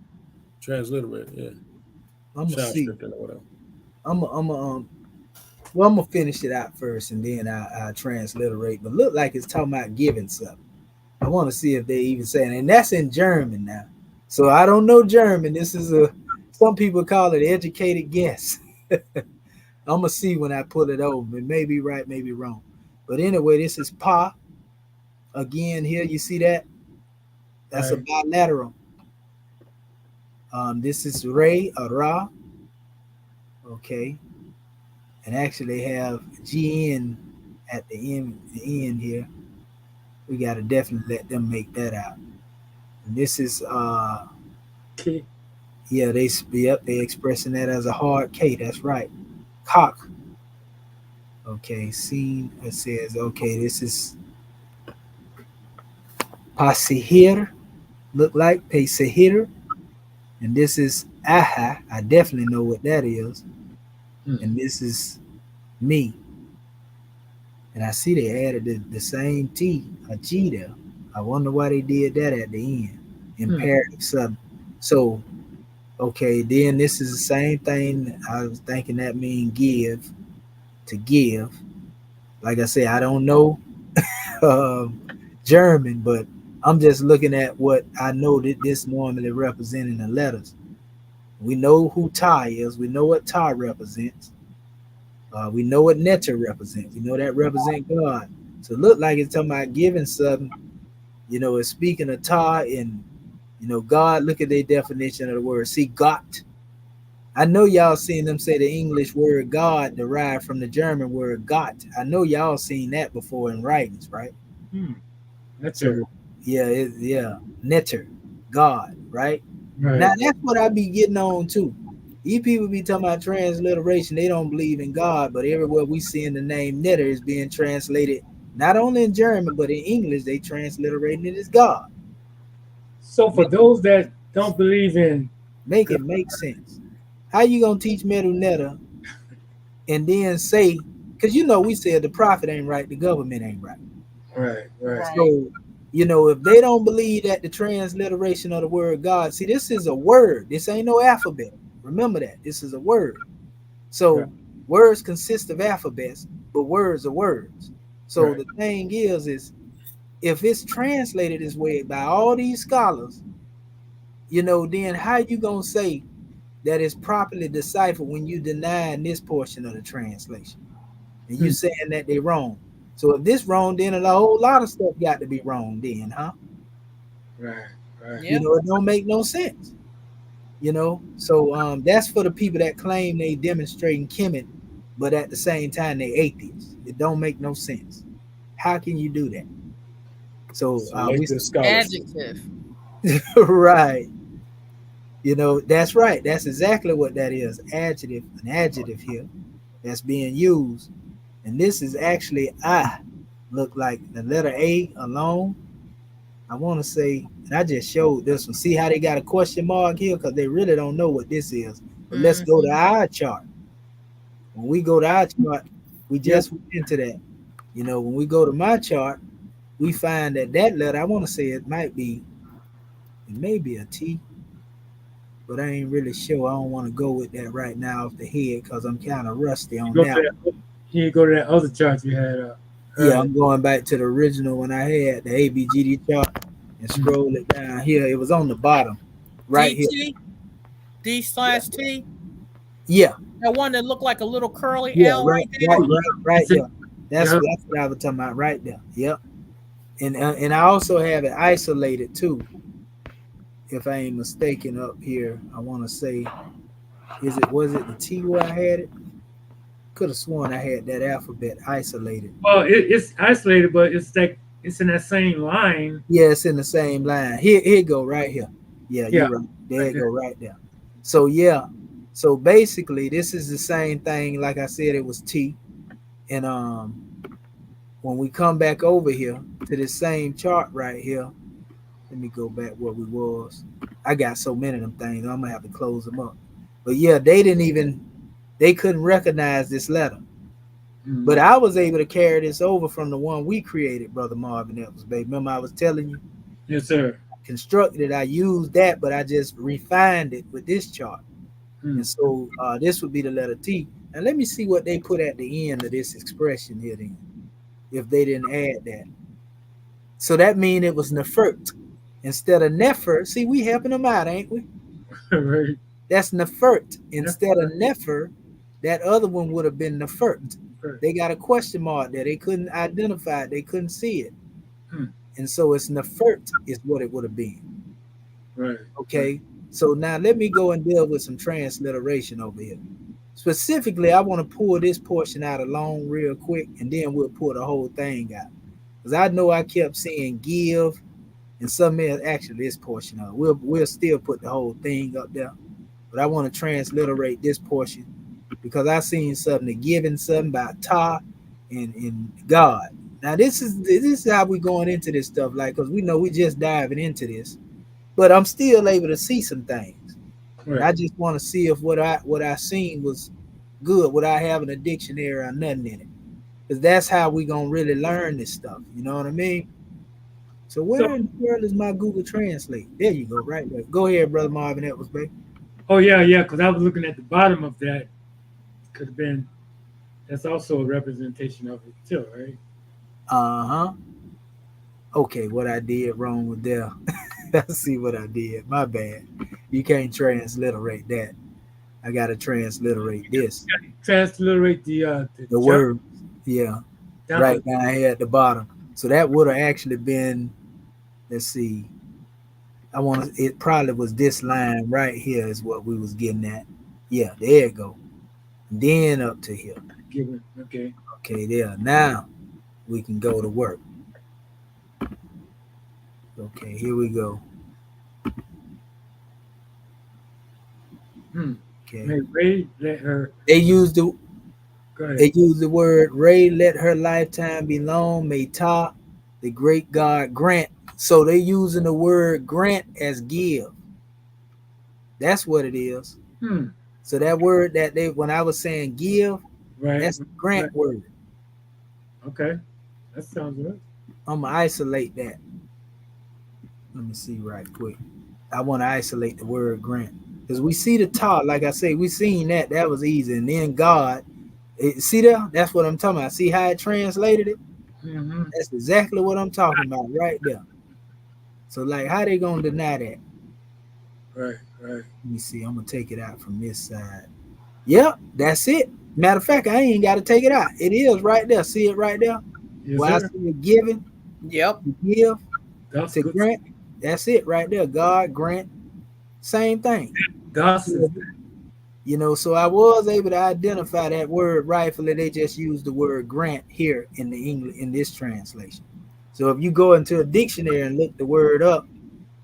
S5: transliterate. Yeah,
S2: I'm gonna
S5: sound
S2: see.
S5: shifting or whatever.
S2: I'm gonna finish it out first, and then I transliterate. But look like it's talking about giving something. I want to see if they even saying, and that's in German now. So I don't know German. This is some people call it educated guess. I'm gonna see when I pull it over. It may be right, maybe wrong. But anyway, this is pa. Again, here you see that. That's a
S3: Right.
S2: bilateral. This is Ray or Ra. Okay. And actually have GN at the end here. We gotta definitely let them make that out. And this is
S3: Key.
S2: yeah, they expressing that as a hard K. That's right. Cock. Okay, scene. It says okay. This is pasihir. Look like pasihir, and this is aha. I definitely know what that is. And this is me. And I see they added the same T, a G there. I wonder why they did that at the end. Imperative sudden. So okay, then this is the same thing. I was thinking that mean give, to give. Like I said, I don't know German, but I'm just looking at what I know that this normally representing the letters. We know who Ta is. We know what Ta represents. We know what Neter represents. We know that represent God. So it look like it's talking about giving something. It's speaking of Ta and God. Look at their definition of the word. See, got. I know y'all seen them say the English word God derived from the German word Gott. I know y'all seen that before in writings, right?
S3: That's
S2: So yeah, Netter, God, right?
S3: right.
S2: Now that's what I be getting on too. These people be talking about transliteration. They don't believe in God, but everywhere we see in the name Netter is being translated not only in German but in English. They transliterating it as God.
S3: So for those that don't believe in
S2: Make
S3: God,
S2: it make sense. How you gonna teach Medu Netter and then say, because we said the prophet ain't right, the government ain't right.
S3: right.
S4: Right.
S2: So, if they don't believe that the transliteration of the word God, see, this is a word. This ain't no alphabet. Remember that. This is a word.
S3: Right.
S2: So words consist of alphabets, but words are words. So
S3: Right.
S2: the thing is if it's translated this way by all these scholars, then how you gonna say that it's properly deciphered when you denying this portion of the translation? And you saying that they wrong. So if this wrong, then a whole lot of stuff got to be wrong then, huh?
S3: Right. Right.
S4: Yep.
S2: It don't make no sense. So that's for the people that claim they demonstrating Kemet, but at the same time they atheists. It don't make no sense. How can you do that? So we
S5: Selective scholarship.
S4: Adjective.
S2: right. That's right. That's exactly what that is. Adjective, an adjective here that's being used. And this is actually I. Look like the letter A alone. I want to say, and I just showed this one. See how they got a question mark here? Because they really don't know what this is. But let's go to our chart. When we go to our chart, we
S3: Yep.
S2: just went into that. When we go to my chart, we find that letter, I want to say it may be a T, but I ain't really sure. I don't want to go with that right now off the head because I'm kind of rusty
S3: You
S2: on
S3: go to
S2: that.
S3: that. You go to that other chart you had
S2: Yeah,
S3: earlier.
S2: I'm going back to the original when I had the ABGD chart and scroll it down here. It was on the bottom, right here.
S4: DT. D/T.
S2: Yeah,
S4: That one that looked like a little curly
S2: yeah,
S4: L
S2: right,
S4: right
S2: right,
S4: there.
S2: right
S3: It's
S2: there. That's
S3: yep.
S2: what I was talking about right there. Yep. And I also have it isolated too, if I ain't mistaken up here. I want to say, was it the T where I had it? Could have sworn I had that alphabet isolated.
S3: Well, it's isolated, but it's in that same line.
S2: Yeah, it's in the same line. Here go right here. Yeah,
S3: Yeah.
S2: you're right. There
S3: Right
S2: it
S3: there.
S2: go right there. So yeah. So basically this is the same thing. Like I said, it was T. And when we come back over here to this same chart right here, let me go back where we was. I got so many of them things, I'm gonna have to close them up. But yeah, they couldn't recognize this letter. But I was able to carry this over from the one we created, Brother Marvin Evans, baby. Remember I was telling you,
S3: Yes, sir.
S2: constructed it, I used that, but I just refined it with this chart. And so this would be the letter T. And let me see what they put at the end of this expression here then, if they didn't add that. So that means it was Nefert instead of Nefer. See, we helping them out, ain't we?
S3: Right.
S2: That's Nefert instead of
S3: Right.
S2: Nefer. That other one would have been Nefert. They got a question mark there. They couldn't identify it. They couldn't see it. and so it's Nefert is what it would have been.
S3: Right.
S2: Okay, so now let me go and deal with some transliteration over here. Specifically, I want to pull this portion out along real quick, and then we'll pull the whole thing out. Because I know I kept saying give, and some else, actually this portion of it. We'll still put the whole thing up there. But I want to transliterate this portion because I seen something giving something about Ta and God. Now this is how we going into this stuff, like, because we know we just diving into this, but I'm still able to see some things. And I
S3: Right.
S2: just want to see if what I seen was good without having a dictionary or nothing in it. Because that's how we gonna really learn this stuff. You know what I mean? So
S3: So,
S2: where in the world is my Google Translate? There you go, right there. Go ahead, brother Marvin Edwards, baby.
S3: oh yeah, yeah, because I was looking at the bottom of that. Could have been. That's also a representation of it too, right?
S2: Uh-huh. Okay, what I did wrong with there. Let's see what I did. My bad. You can't transliterate that. I gotta transliterate this.
S3: Transliterate the
S2: The
S3: German
S2: word. Yeah.
S3: down to
S2: Right down here at the bottom. So that would have actually been, let's see. It probably was this line right here is what we was getting at. Yeah, there you go. Then up to here.
S3: given. Okay.
S2: Okay, there. Now we can go to work. Okay, here we go. Okay.
S3: May Ray let her
S2: They used the
S3: go ahead.
S2: They use the word Ray, let her lifetime be long. May Ta, the great God, grant. So they using the word grant as give. That's what it is.
S3: Hmm.
S2: So that word that when I was saying give,
S3: Right.
S2: that's the grant
S3: Right.
S2: word.
S3: Okay. That sounds good.
S2: I'm gonna isolate that. Let me see right quick. I want to isolate the word grant. Because we see the Ta, like I say, we seen that. That was easy. And then God, see there? That's what I'm talking about. See how it translated it?
S3: Mm-hmm.
S2: That's exactly what I'm talking about right there. So like, how they gonna deny that?
S3: Right. Right.
S2: Let me see. I'm gonna take it out from this side. Yep, that's it. Matter of fact, I ain't got to take it out. It is right there. See it right there?
S3: Yes,
S2: Well, I
S3: sir.
S2: see it giving,
S4: Yep.
S2: to give,
S3: That's
S2: to
S3: good.
S2: grant. That's it right there. God grant, same thing.
S3: Das is
S2: You know, so I was able to identify that word rightfully. They just used the word grant here in the English in this translation. So if you go into a dictionary and look the word up,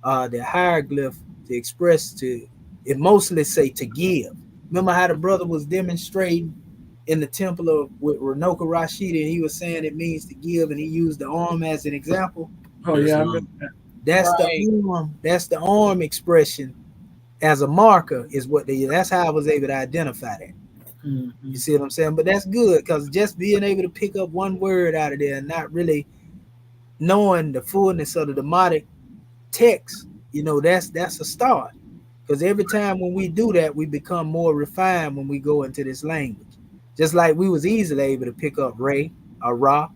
S2: the hieroglyph to express to it mostly say to give. Remember how the brother was demonstrating in the temple of with Renoka Rashida, and he was saying it means to give, and he used the arm as an example.
S3: oh yeah, I remember that.
S2: That's
S4: Right.
S2: the arm. That's the arm expression as a marker is what they. That's how I was able to identify that.
S3: Mm-hmm.
S2: You see what I'm saying? But that's good because just being able to pick up one word out of there and not really knowing the fullness of the demotic text, you know, that's a start. Because every time when we do that, we become more refined when we go into this language. Just like we was easily able to pick up Ray or Ra.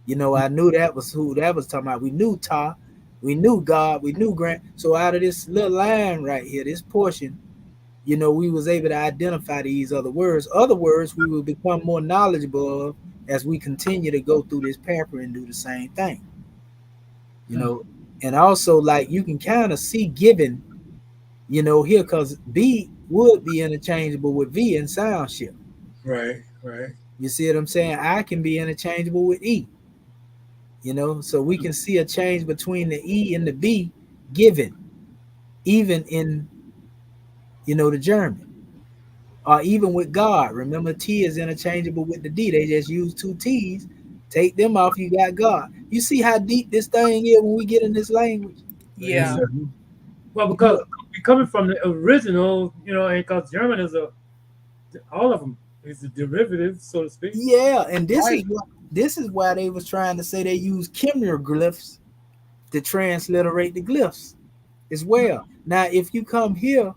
S2: You know, I knew that was who that was talking about. We knew Ta, we knew God, we knew Grant. So out of this little line right here, this portion, you know, we was able to identify these other words. Other words we will become more knowledgeable of as we continue to go through this paper and do the same thing. You know, and also like you can kind of see given, you know, here because B would be interchangeable with V in sound shift.
S3: Right. Right.
S2: You see what I'm saying? I can be interchangeable with E, you know, so we can see a change between the E and the B given, even in, you know, the German. Or even with God. Remember, T is interchangeable with the D. They just use two T's. Take them off, you got God. You see how deep this thing is when we get in this language?
S3: Yes,
S4: Yeah.
S3: sir.
S2: Mhm.
S3: Well, because we coming from the original, and because German is all of them is a derivative, so to speak.
S2: Yeah, and
S4: Right.
S2: this is why they was trying to say they use glyphs to transliterate the glyphs as well. Now, if you come here,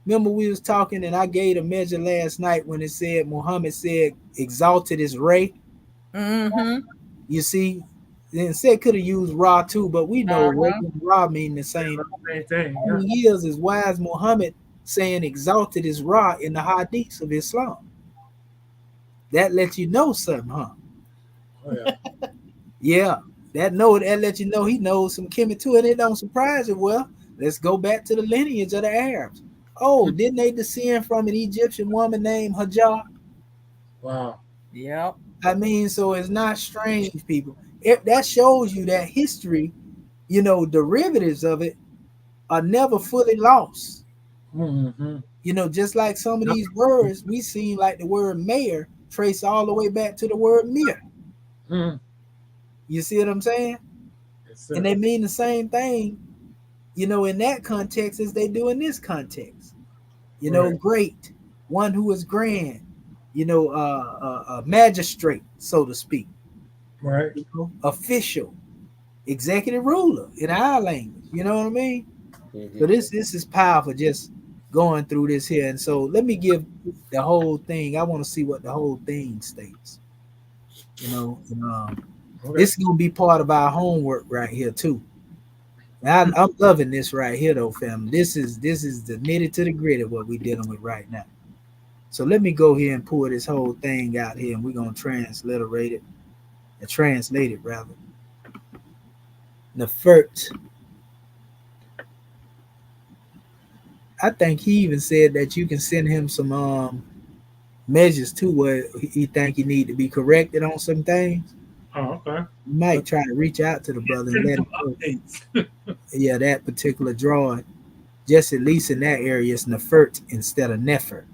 S2: remember we was talking and I gave a measure last night when it said Muhammad said exalted is Ray.
S4: Mm-hmm.
S2: You see, then said could have used Ra too, but we know Ray
S4: Uh-huh.
S2: and Ra mean the same.
S3: Same thing.
S2: How
S3: Yeah.
S2: many years is wise Muhammad saying exalted is Ra in the hadiths of Islam? That lets you know something, huh?
S3: Oh yeah.
S2: Yeah. that let you know he knows some Kemet too, and it don't surprise you. Well, let's go back to the lineage of the Arabs. Oh, didn't they descend from an Egyptian woman named Hajar?
S3: Wow.
S4: Yep.
S2: I mean, so it's not strange, people. That shows you that history, derivatives of it are never fully lost.
S3: Mm-hmm.
S2: Just like some of these words, we seem like the word mayor trace all the way back to the word mir.
S3: Mm-hmm.
S2: You see what I'm saying?
S3: Yes,
S2: And they mean the same thing, in that context as they do in this context.
S3: Right.
S2: Great, one who is grand, a magistrate, so to speak,
S3: Right.
S2: official, executive ruler in our language. You know what I mean?
S5: Mhm.
S2: So this is powerful. Just going through this here, and so let me give the whole thing. I want to see what the whole thing states.
S3: Okay.
S2: This is gonna be part of our homework right here too. I'm loving this right here though, fam. This is the nitty to the gritty what we're dealing with right now. So let me go here and pull this whole thing out here, and we're gonna translate it rather. Nefert. I think he even said that you can send him some measures too where he think he need to be corrected on some things.
S3: Oh, okay.
S2: You might try to reach out to the brother and let him know.
S3: Updates.
S2: Yeah, that particular drawing, just at least in that area, it's Nefert instead of Nefer.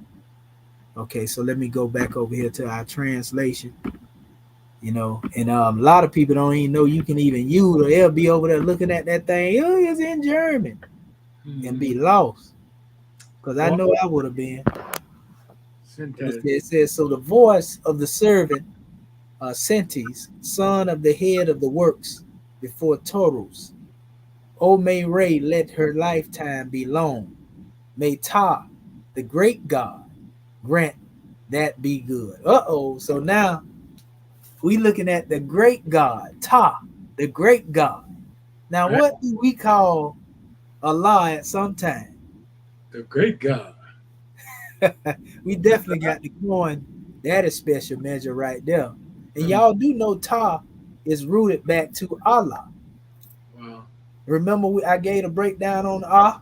S2: Okay, so let me go back over here to our translation. And a lot of people don't even know you can even use, or they'll be over there looking at that thing. Oh, it's in German, and be lost. Because I know I would have been. It says, so the voice of the servant, Sentes, son of the head of the works, before Taurus. O may Ray let her lifetime be long. May Ta, the great God, grant that be good. So now we looking at the great God, Ta, the great God. Now, what do we call Allah at some time?
S3: The great God.
S2: We definitely got to coin that is special measure right there. And y'all do know Ta is rooted back to Allah.
S3: Wow.
S2: Remember I gave a breakdown on Ah?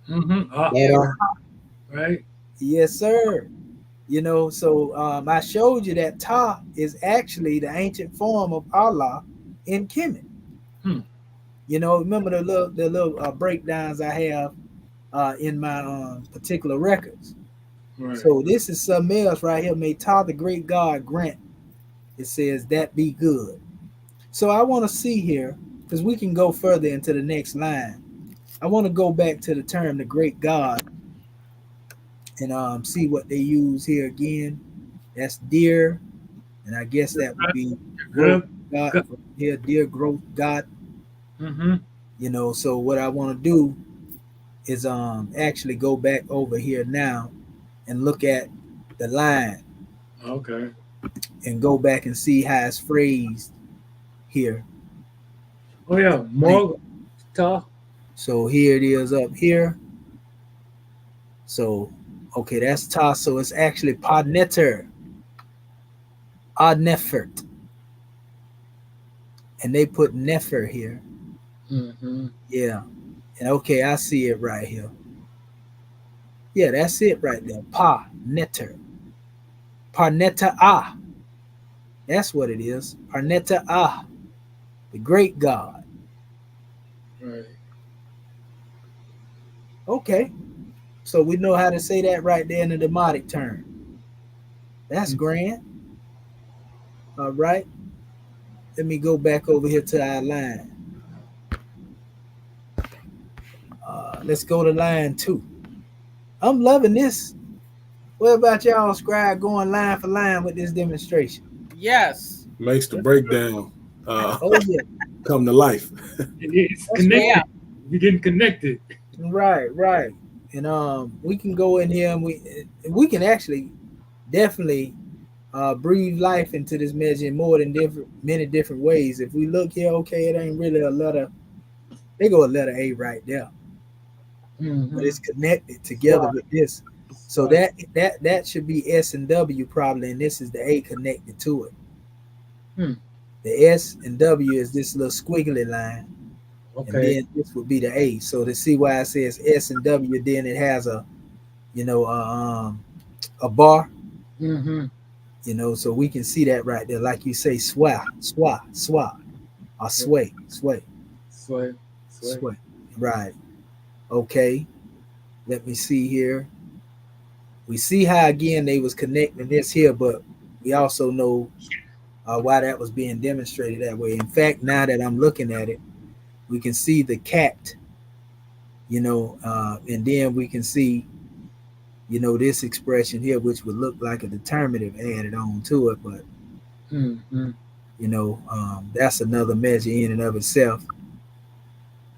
S3: Mm-hmm. Right.
S2: Yes, sir. So I showed you that Ta is actually the ancient form of Allah in Kemet. Remember the little breakdowns I have in my particular records.
S3: Right.
S2: So this is something else right here. May Ta, the great God, grant. It says that be good. So I want to see here, because we can go further into the next line. I want to go back to the term the great God and see what they use here again. That's dear, and I guess that would be growth God here, dear growth God.
S3: Mm-hmm.
S2: So what I want to do is actually go back over here now and look at the line.
S3: Okay.
S2: And go back and see how it's phrased here.
S3: Oh yeah, more Ta.
S2: So here it is up here. So okay, that's Ta. So it's actually Podneter, Adnefert, and they put Nefer here.
S3: Mm-hmm.
S2: Yeah, and okay, I see it right here. Yeah, that's it right there. Parneter, Parneta Ah. That's what it is. Parneta Ah, the great God.
S3: Right.
S2: Okay, so we know how to say that right there in the demotic term. That's grand. All right. Let me go back over here to our line. Let's go to line 2. I'm loving this. What about y'all, Scribe, going line for line with this demonstration?
S4: Yes.
S5: Makes the breakdown
S2: Oh yeah,
S5: come to life.
S3: It's connected.
S4: Yeah.
S3: We're getting connected.
S2: right. And we can go in here and we can actually definitely breathe life into this measure in many different ways. If we look here, okay, it ain't really a letter. They go a letter A right there, but it's connected together with this. So that should be S and W probably, and this is the A connected to it. The S and W is this little squiggly line, and
S3: Okay.
S2: then this would be the A. So to see why it says S and W, then it has a, you know, a bar,
S3: Mm-hmm.
S2: you know, so we can see that right there, like you say, swa, or
S3: Yep.
S2: sway,
S3: Sway. Sway.
S2: sway. Right. Okay. Let me see here. We see how again they was connecting this here, but we also know why that was being demonstrated that way. In fact, now that I'm looking at it, we can see the cat, you know, and then we can see, you know, this expression here, which would look like a determinative added on to it, but
S3: Mm-hmm.
S2: you know, that's another measure in and of itself.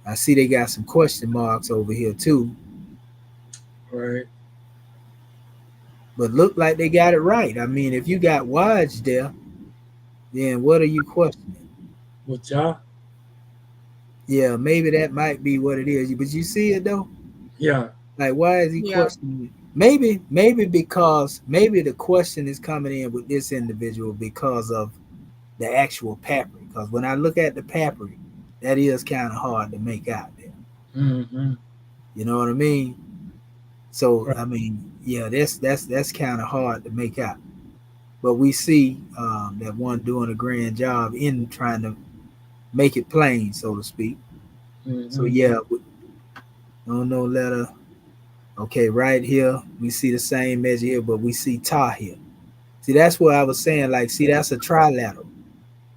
S2: I see they got some question marks over here too,
S3: Right.
S2: but look like they got it right. I mean, if you got Waj there, then what are you questioning?
S3: With y'all?
S2: Yeah, maybe that might be what it is. But you see it though?
S3: Yeah.
S2: Like, why is he
S4: Yeah.
S2: questioning it? Maybe because maybe the question is coming in with this individual because of the actual papyri. Because when I look at the papyri, that is kind of hard to make out there.
S3: Mm-hmm.
S2: You know what I mean? So
S3: Right.
S2: I mean, yeah, that's kind of hard to make out. But we see that one doing a grand job in trying to make it plain, so to speak. So
S3: Mm-hmm.
S2: yeah, no letter. Okay, right here we see the same measure here, but we see ta here. See, that's what I was saying. Like, see, that's a trilateral.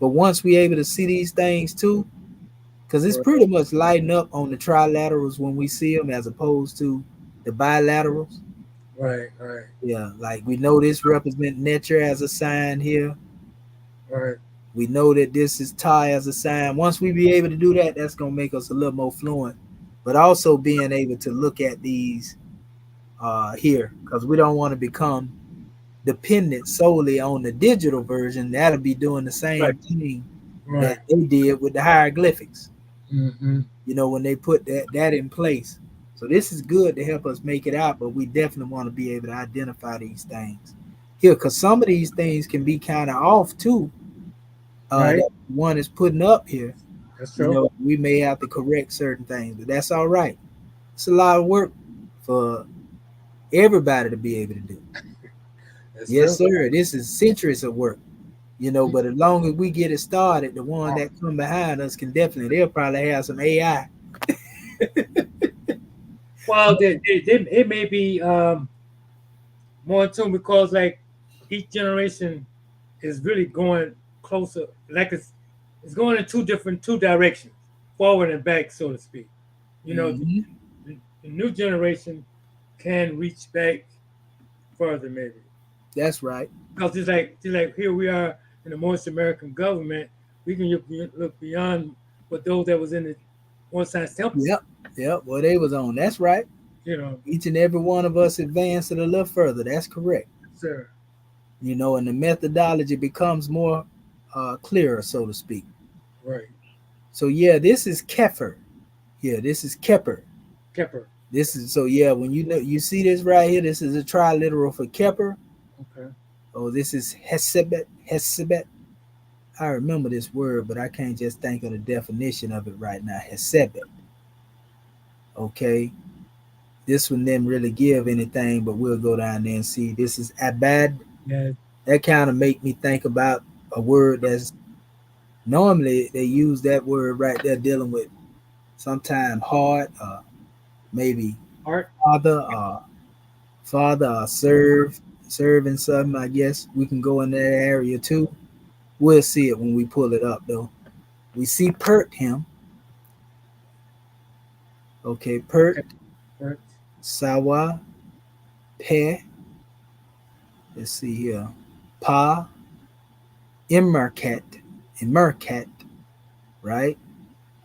S2: But once we able to see these things too, because it's
S3: Right.
S2: pretty much lighting up on the trilaterals when we see them as opposed to the bilaterals.
S3: Right. Right.
S2: Yeah, like we know this represent nature as a sign here.
S3: Right.
S2: We know that this is tie as a sign. Once we be able to do that, that's gonna make us a little more fluent. But also being able to look at these here, because we don't want to become dependent solely on the digital version. That'll be doing the
S3: Right.
S2: same thing that
S3: Right.
S2: they did with the hieroglyphics,
S3: Mm-hmm.
S2: you know, when they put that in place. So this is good to help us make it out, but we definitely want to be able to identify these things here, because some of these things can be kind of off too.
S3: Right.
S2: That one is putting up here.
S3: That's
S2: You
S3: true.
S2: know, we may have to correct certain things, but that's all right. It's a lot of work for everybody to be able to do.
S3: That's
S2: Yes,
S3: true.
S2: sir. This is centuries of work, you know, but as long as we get it started, the one that come behind us can definitely, they'll probably have some AI.
S3: Well, it may be more in tune because like each generation is really going closer. Like it's going in two directions, forward and back, so to speak. You know,
S2: Hmm.
S3: the new generation can reach back further, maybe.
S2: That's right.
S3: Because just like here we are in the most American government, we can look beyond what those that was in the one science temples.
S2: Yep. Yep. Well, they was on. That's right.
S3: You know,
S2: Each and every one of us advanced it a little further. That's correct.
S3: sir.
S2: You know, and the methodology becomes more clearer, so to speak.
S3: Right.
S2: So yeah, this is Kefir. Yeah, this is Kepper.
S3: Kepper.
S2: This is so yeah. When you know you see this right here, this is a triliteral for Kepper.
S3: Okay.
S2: Oh, this is Hesebet. Hesebet. I remember this word, but I can't just think of the definition of it right now. Hesebet. Okay. This one didn't really give anything, but we'll go down there and see. This is Abad.
S3: Yeah.
S2: That kind of make me think about a word that's normally they use that word right there dealing with sometime hard, maybe
S3: Art.
S2: father, serving something. I guess we can go in that area too. We'll see it when we pull it up though. We see Pert him. Okay, Pert,
S3: Okay. Art.
S2: Sawa, Pe. Let's see here. Pa, Immercat, Immercat, right?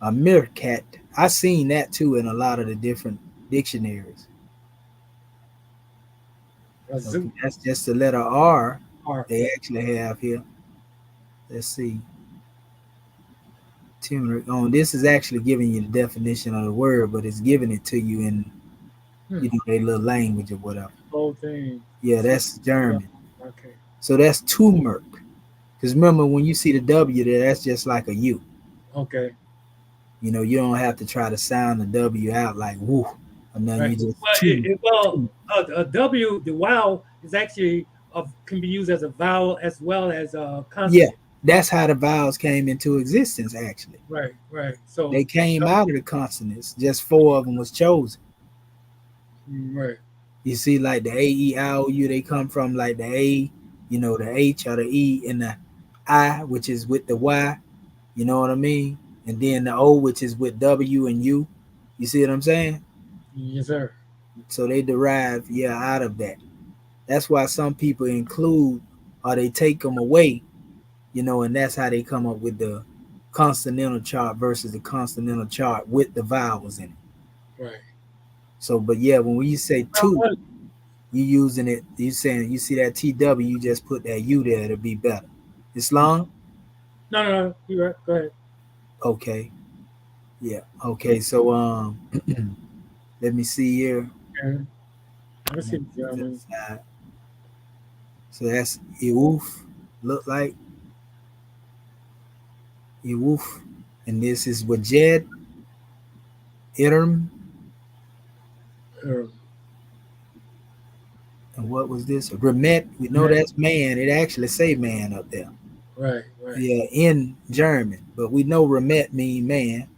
S2: A Mircat. I seen that too in a lot of the different dictionaries. Okay,
S3: Razoo.
S2: that's just the letter R
S3: Art.
S2: they actually have here. Let's see. Turmeric. Oh, this is actually giving you the definition of the word, but it's giving it to you in
S3: Hmm.
S2: their little language or whatever.
S3: Whole thing.
S2: Yeah, that's German.
S3: Okay.
S2: So that's turmeric. Because remember, when you see the W there, that's just like a U.
S3: Okay.
S2: You know, you don't have to try to sound the W out like woo, or nothing.
S3: Right.
S2: You just
S3: Well,
S2: two.
S3: a W, the vowel is actually can be used as a vowel as well as a
S2: Yeah,
S3: consonant.
S2: that's how the vowels came into existence. Actually,
S3: Right. Right. So.
S2: they came out of the consonants. Just four of them was chosen.
S3: Right.
S2: You see, like the A, E, I, O, U, they come from like the A, you know, the H or the E, and the I, which is with the Y. You know what I mean? And then the O, which is with W and U. You see what I'm saying?
S3: Yes, sir.
S2: So they derive, yeah, out of that. That's why some people include or they take them away, you know, and that's how they come up with the consonantal chart versus the consonantal chart with the vowels in it.
S3: Right.
S2: So, but yeah, when we say two, you using it, you saying you see that TW, you just put that U there to be better. Islam?
S3: No. You're right. Go ahead.
S2: Okay. Yeah. Okay. So let me see here.
S3: Okay. Let's see the German.
S2: So that's Iwuf, look like Iwuf. And this is Wajed, Irm. And what was this? Remet. We know that's man. It actually say man up there.
S3: Right.
S2: Yeah, in German. But we know Remet mean man.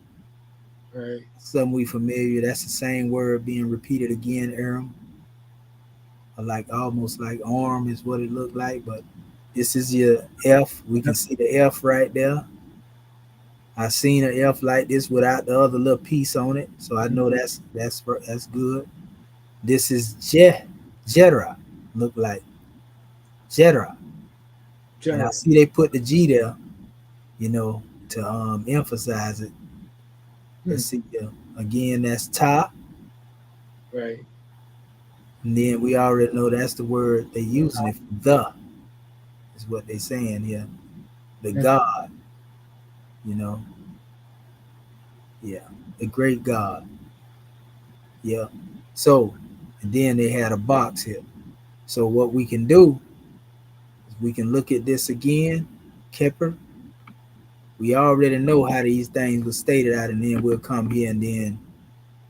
S3: Right.
S2: Something we familiar. That's the same word being repeated again, Irm. Like almost like arm is what it looked like, but this is your F. We can see the F right there. I seen an F like this without the other little piece on it, so I know that's good. This is Jedra, look like Jedra, and I see they put the G there, you know, to emphasize it. Let's see again. That's Ta.
S3: Right.
S2: And then we already know that's the word they using it. The is what they saying here. The God, you know. Yeah, the great God. Yeah. So, and then they had a box here. So what we can do is we can look at this again, Kepper. We already know how these things were stated out, and then we'll come here and then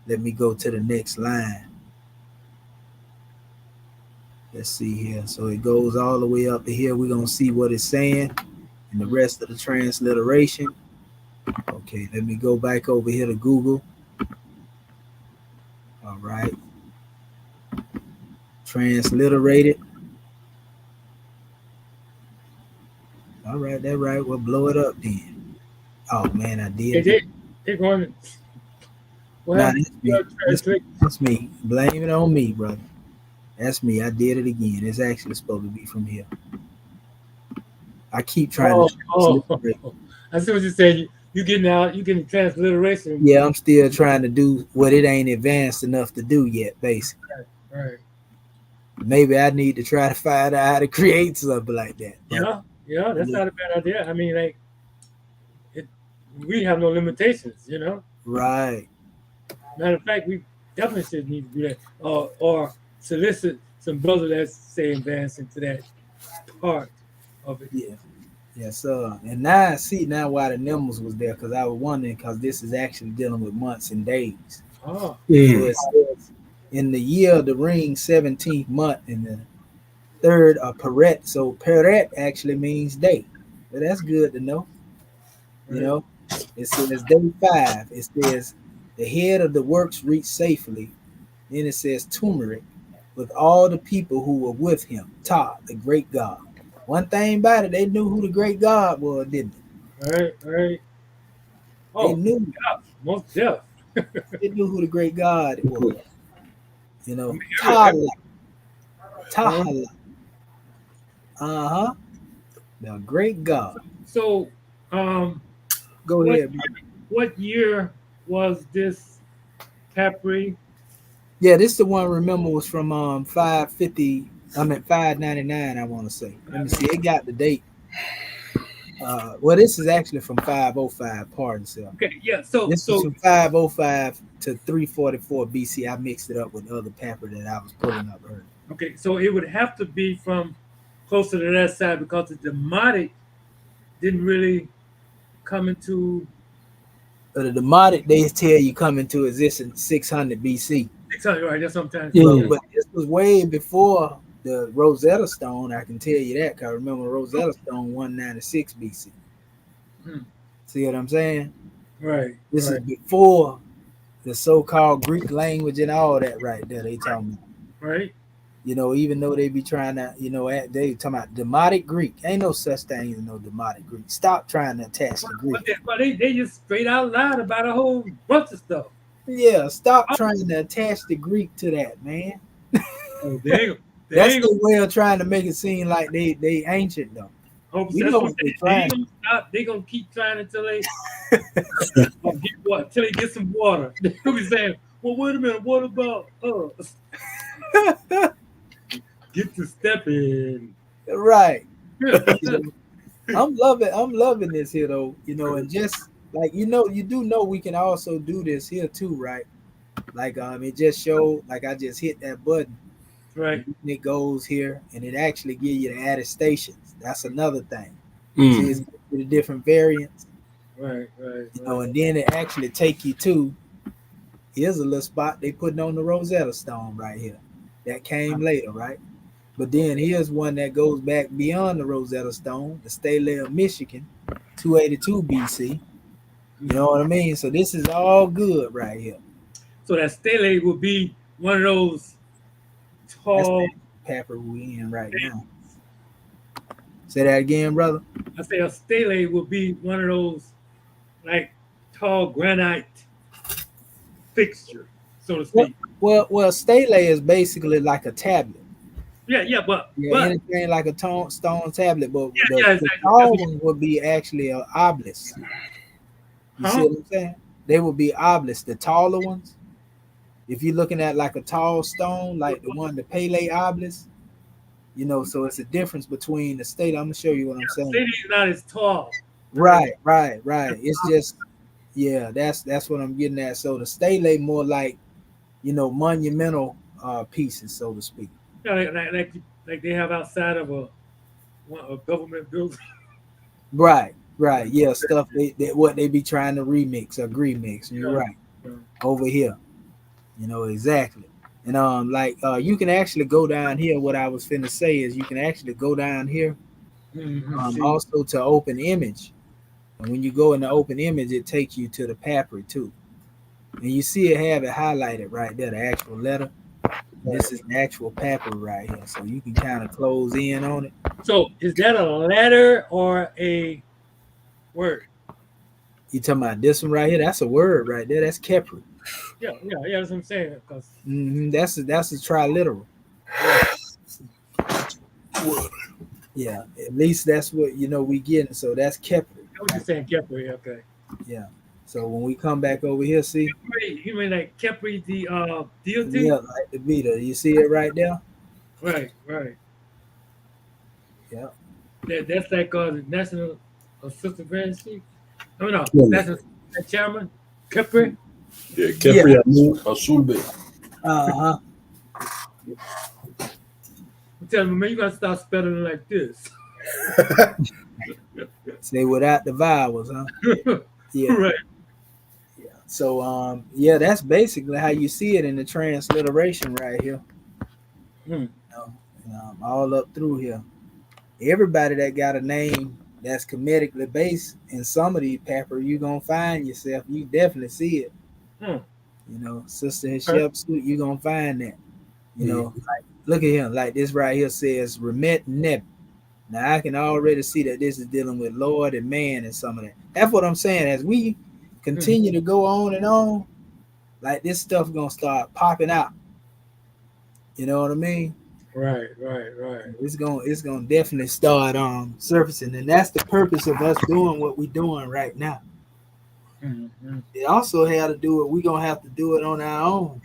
S2: let me go to the next line. Let's see here. So it goes all the way up to here. We're going to see what it's saying and the rest of the transliteration. Okay, let me go back over here to Google. All right. Transliterated. All right, that's right. We'll blow it up then. Oh man, I did.
S3: They're going.
S2: Nah, that's me. Blame it on me, brother. That's me. I did it again. It's actually supposed to be from here. I keep trying to.
S3: I see what you're saying. You getting transliteration.
S2: Yeah, I'm still trying to do what it ain't advanced enough to do yet, basically.
S3: Right.
S2: Maybe I need to try to find out how to create something like that.
S3: Yeah, that's not a bad idea. I mean, like, we have no limitations, you know.
S2: Right.
S3: Matter of fact, we definitely should need to do that, or solicit some brothers that's say advance into that part of it.
S2: Yeah. Yes, sir. And now I see now why the numbers was there, because I was wondering, because this is actually dealing with months and days.
S3: Oh.
S2: So it says, in the year of the ring, 17th month, in the third Peret. So Peret actually means day. But that's good to know. You know, it says day 5. It says the head of the works reached safely. Then it says turmeric with all the people who were with him, Ta, the great God. One thing about it, they knew who the great God was, didn't
S3: they? Right.
S2: Oh, they knew.
S3: Most deaf.
S2: They knew who the great God was. You know, Tahala. The great God.
S3: So,
S2: go ahead.
S3: What year was this Capri?
S2: Yeah, this the one. Remember, was from 550. 599. I want to say. Let me see. It got the date. Well, this is actually from 505. Pardon, sir.
S3: Okay, yeah. So
S2: this is from 505 to 344 BC. I mixed it up with other paper that I was pulling up earlier.
S3: Okay, so it would have to be from closer to that side, because the Demotic didn't really come into
S2: The Demotic, they tell you come into existence 600 BC.
S3: 600, right? That's what I'm trying to
S5: Mm.
S3: say.
S2: But this was way before the Rosetta Stone. I can tell you that because I remember Rosetta Stone 196 BC.
S3: Hmm.
S2: See what I'm saying?
S3: Right.
S2: This
S3: right.
S2: is before the so-called Greek language and all that right there. They talking about.
S3: Right.
S2: You know, even though they be trying to, they talking about Demotic Greek. Ain't no such thing as no Demotic Greek. Stop trying to attach the Greek.
S3: But they just straight out lied about a whole bunch of stuff.
S2: Yeah, stop trying to attach the Greek to that, man.
S3: Oh,
S2: That's the way of trying to make it seem like they ancient though. We know what they're trying.
S3: They gonna keep trying until they until they get some water. They'll be saying, "Well, wait a minute, what about us?" Get to step in.
S2: Right. I'm loving this here though, and just like you do know we can also do this here too, right? Like it just showed, like I just hit that button,
S3: right?
S2: And it goes here, and it actually gives you the added stations. That's another thing.
S5: Mm.
S2: See, it's the different variants,
S3: right.
S2: And then it actually take you to here's a little spot they putting on the Rosetta Stone right here. That came later, right? But then here's one that goes back beyond the Rosetta Stone, the Stele of Michigan, 282 BC. You know what I mean? So this is all good right here.
S3: So that stele will be one of those tall
S2: pepper we in right now. Say that again, brother.
S3: I say a stele will be one of those like tall granite fixture, so to speak.
S2: Well, stele is basically like a tablet.
S3: But
S2: anything like a stone tablet, but
S3: exactly.
S2: the tall one would be actually an obelisk. You see what I'm saying? They would be obelisk, the taller ones. If you're looking at like a tall stone, like the one, the Pele obelisk, so it's a difference between the state. I'm gonna show you what I'm saying.
S3: The state is not as tall.
S2: Right. It's just, that's what I'm getting at. So the stele more like, monumental pieces, so to speak.
S3: Yeah, like they have outside of a government building.
S2: Right. Yeah, stuff what they be trying to remix or remix. You're right. Over here, exactly. And you can actually go down here. What I was finna say is you can actually go down here. Also to open image, and when you go in the open image, it takes you to the papyri too, and you see it have it highlighted right there, the actual letter. This is the actual papyri right here, so you can kind of close in on it.
S3: So is that a letter or a word?
S2: You talking about this one right here? That's a word right there. That's Kepri.
S3: Yeah, that's what I'm saying.
S2: That's a triliteral. Yeah, at least that's what we getting. So that's Kepri.
S3: I was just saying Kepri. Okay.
S2: Yeah. So when we come back over here, see?
S3: Kepri, you mean like Kepri, the deity?
S2: Yeah, like the Vita. You see it right there?
S3: Right.
S2: Yeah.
S3: That's like the National Assistant Grand Chief. I mean, no, National Chairman Kepri.
S5: Yeah, Kepri Asulbe.
S3: I'm telling you, man, you gotta start spelling it like this.
S2: Say without the vowels, huh? Yeah.
S3: Right.
S2: Yeah. So that's basically how you see it in the transliteration right here. All up through here. Everybody that got a name that's comedically based in some of these papers, you're gonna find yourself. You definitely see it. Sister Hatshepsut, you're gonna find that. Like, look at him. Like this right here says Remet Neb. Now I can already see that this is dealing with Lord and man and some of that. That's what I'm saying. As we continue to go on and on, like this stuff gonna start popping out. You know what I mean?
S3: Right.
S2: It's gonna definitely start surfacing, and that's the purpose of us doing what we're doing right now. It also had to do it. We're gonna have to do it on our own.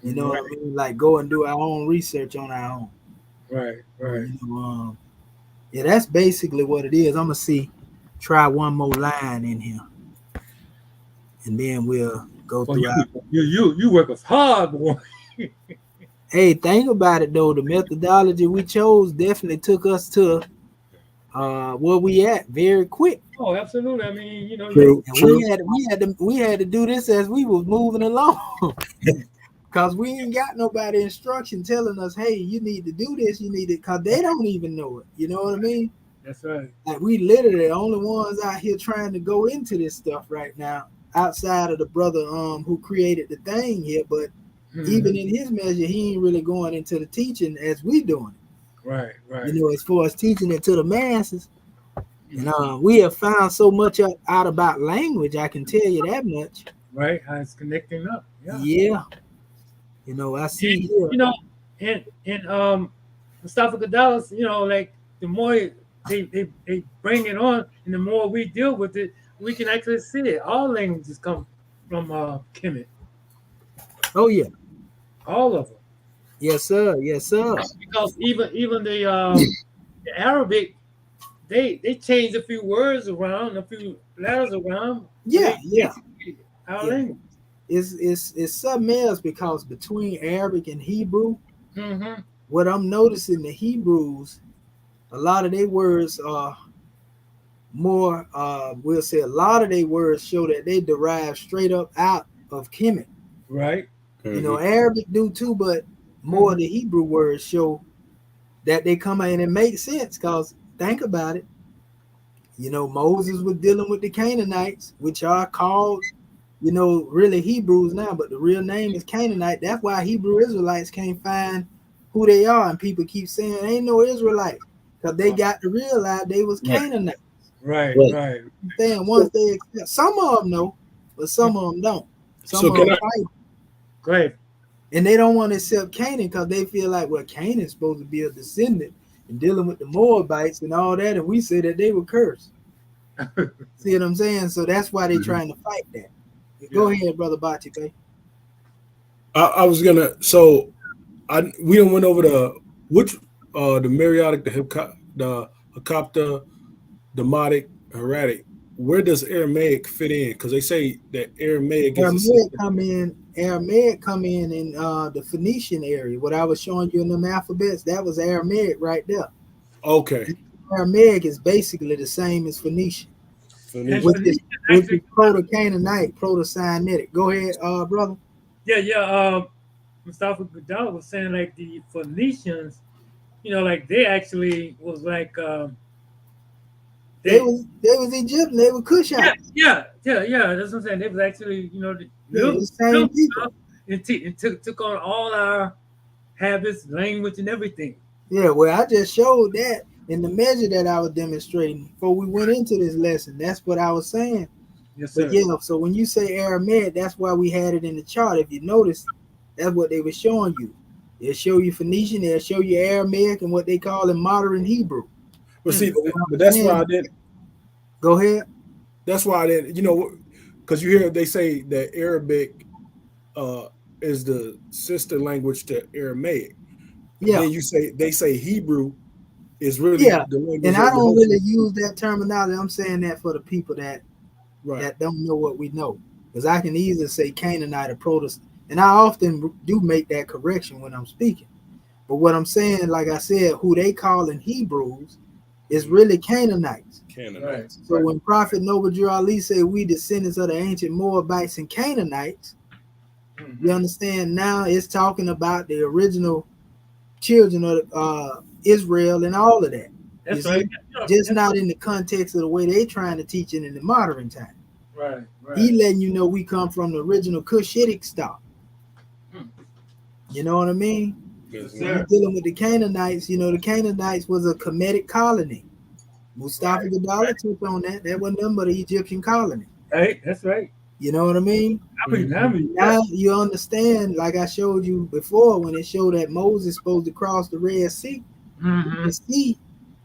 S2: You know what I mean? Like go and do our own research on our own.
S3: Right.
S2: Yeah, that's basically what it is. I'm gonna try one more line in here, and then we'll go through.
S3: You work us hard, boy.
S2: Hey, think about it though. The methodology we chose definitely took us to where we at very quick.
S3: Oh, absolutely. I mean,
S5: True,
S2: And
S5: true.
S2: we had to do this as we was moving along. Cause we ain't got nobody instruction telling us, hey, you need to do this, you need it, cause they don't even know it. You know what I mean?
S3: that's right.
S2: Like we literally the only ones out here trying to go into this stuff right now, outside of the brother who created the thing here. But even in his measure, he ain't really going into the teaching as we doing it.
S3: Right, right.
S2: You know, as far as teaching it to the masses. And we have found so much out about language, I can tell you that much.
S3: Right, how it's connecting up.
S2: Yeah. You know, I see here.
S3: You know, and Mustafa Gaddalas, like the more they bring it on, and the more we deal with it, we can actually see it. All languages come from Kemet.
S2: Oh yeah.
S3: All of them.
S2: Yes, sir. Yes, sir.
S3: Because even the Arabic, they changed a few words around, a few letters around.
S2: Yeah, yeah.
S3: Our
S2: Yeah.
S3: language.
S2: It's something else because between Arabic and Hebrew,
S3: Mm-hmm.
S2: what I'm noticing the Hebrews, a lot of their words are more we'll say a lot of their words show that they derive straight up out of Kemet.
S3: Right.
S2: You know, Arabic do too, but more of the Hebrew words show that they come out, and it makes sense because think about it. You know, Moses was dealing with the Canaanites, which are called, you know, really Hebrews now, but the real name is Canaanite. That's why Hebrew Israelites can't find who they are, and people keep saying ain't no Israelites because they got to realize they was Canaanites.
S3: Right.
S5: Right.
S3: Right.
S2: Then once they accept, some of them know, but some of them don't. Some
S5: So
S2: of
S5: can
S2: them
S5: I-
S2: fight,
S3: Great.
S2: and they don't want to accept Canaan because they feel like, well, Canaan's supposed to be a descendant and dealing with the Moabites and all that, and we say that they were cursed. See what I'm saying? So that's why they're trying to fight that. Go ahead, brother Bachi, babe.
S5: I was gonna. So we don't went over the Mariotic, the Hakapta, Demotic, Hieratic. Where does Aramaic fit in? Because they say that Aramaic is
S2: Aramaic come in the Phoenician area. What I was showing you in them alphabets, that was Aramaic right there.
S5: Okay.
S2: Aramaic is basically the same as Phoenician, which is Proto-Canaanite, Proto-Sinaitic. Go ahead, brother.
S3: Yeah. Mustafa Gaddafi was saying like the Phoenicians, like they actually was like
S2: They was Egyptian. They were Cushites.
S3: Yeah. That's what I'm saying. They was actually,
S2: The same people.
S3: And took on all our habits, language, and everything.
S2: Yeah, well, I just showed that in the measure that I was demonstrating before we went into this lesson. That's what I was saying.
S3: Yes, sir.
S2: But yeah, so when you say Aramaic, that's why we had it in the chart. If you notice, that's what they were showing you. They'll show you Phoenician, they'll show you Aramaic and what they call in modern Hebrew.
S5: But see, but that's why I didn't.
S2: Go ahead.
S5: That's why I didn't. Because you hear they say that Arabic is the sister language to Aramaic.
S2: Yeah.
S5: Then they say Hebrew is really the language.
S2: And I don't really use that terminology. I'm saying that for the people that don't know what we know. Because I can easily say Canaanite or Protestant. And I often do make that correction when I'm speaking. But what I'm saying, like I said, who they call in Hebrews is really Canaanites.
S5: Right.
S2: So when Prophet Noble Drew Ali said we descendants of the ancient Moabites and Canaanites, you understand now it's talking about the original children of Israel and all of that.
S3: That's right.
S2: Just not in the context of the way they trying to teach it in the modern time.
S3: Right.
S2: He letting you know we come from the original Cushitic stock. You know what I mean?
S5: Yes,
S2: You're dealing with the Canaanites. The Canaanites was a Kemetic colony. Mustafa Gaddafi took on that. That wasn't nothing but an Egyptian colony.
S3: Right, that's right.
S2: You know what I mean? Now you understand, like I showed you before, when it showed that Moses supposed to cross the Red Sea. You see,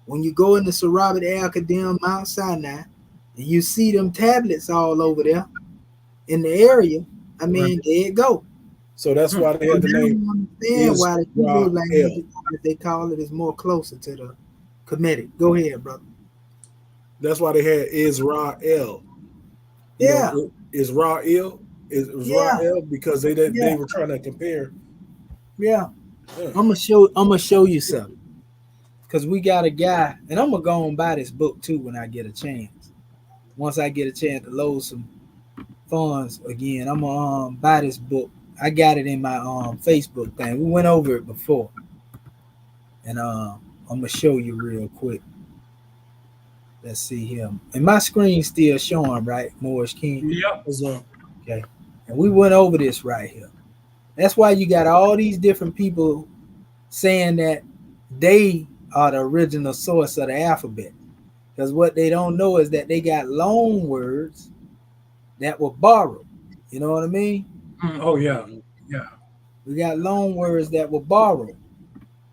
S2: when you go into Sarabat al-Qadim, Mount Sinai, and you see them tablets all over there in the area, I mean, there it go.
S5: So that's why they have the name.
S2: Understand why the Hebrew language, as they call it, is more closer to the Kemetic. Go ahead, brother.
S5: That's why they had Israel. Israel because they were trying to compare.
S2: Yeah. I'm gonna show you something. because we got a guy, and I'm gonna go and buy this book too when I get a chance. Once I get a chance to load some funds again, I'm gonna buy this book. I got it in my Facebook thing. We went over it before, and I'm gonna show you real quick. Let's see here, and my screen's still showing, right, Morris King?
S3: Yep.
S5: So,
S2: Okay, and we went over this right here. That's why you got all these different people saying that they are the original source of the alphabet. Because what they don't know is that they got loan words that were borrowed. You know what I mean?
S3: Oh yeah, yeah.
S2: We got loan words that were borrowed.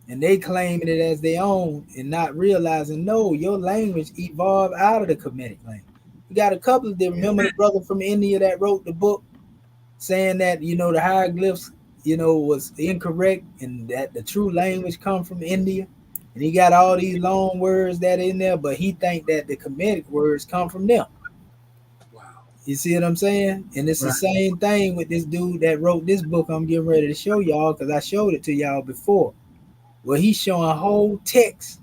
S2: And they claiming it as their own and not realizing, no, your language evolved out of the Kemetic language. We got a couple of them. Remember the brother from India that wrote the book saying that, the hieroglyphs, was incorrect and that the true language come from India. And he got all these long words that in there, but he think that the Kemetic words come from them.
S3: Wow.
S2: You see what I'm saying? And it's the same thing with this dude that wrote this book I'm getting ready to show y'all, because I showed it to y'all before. Well, he's showing whole text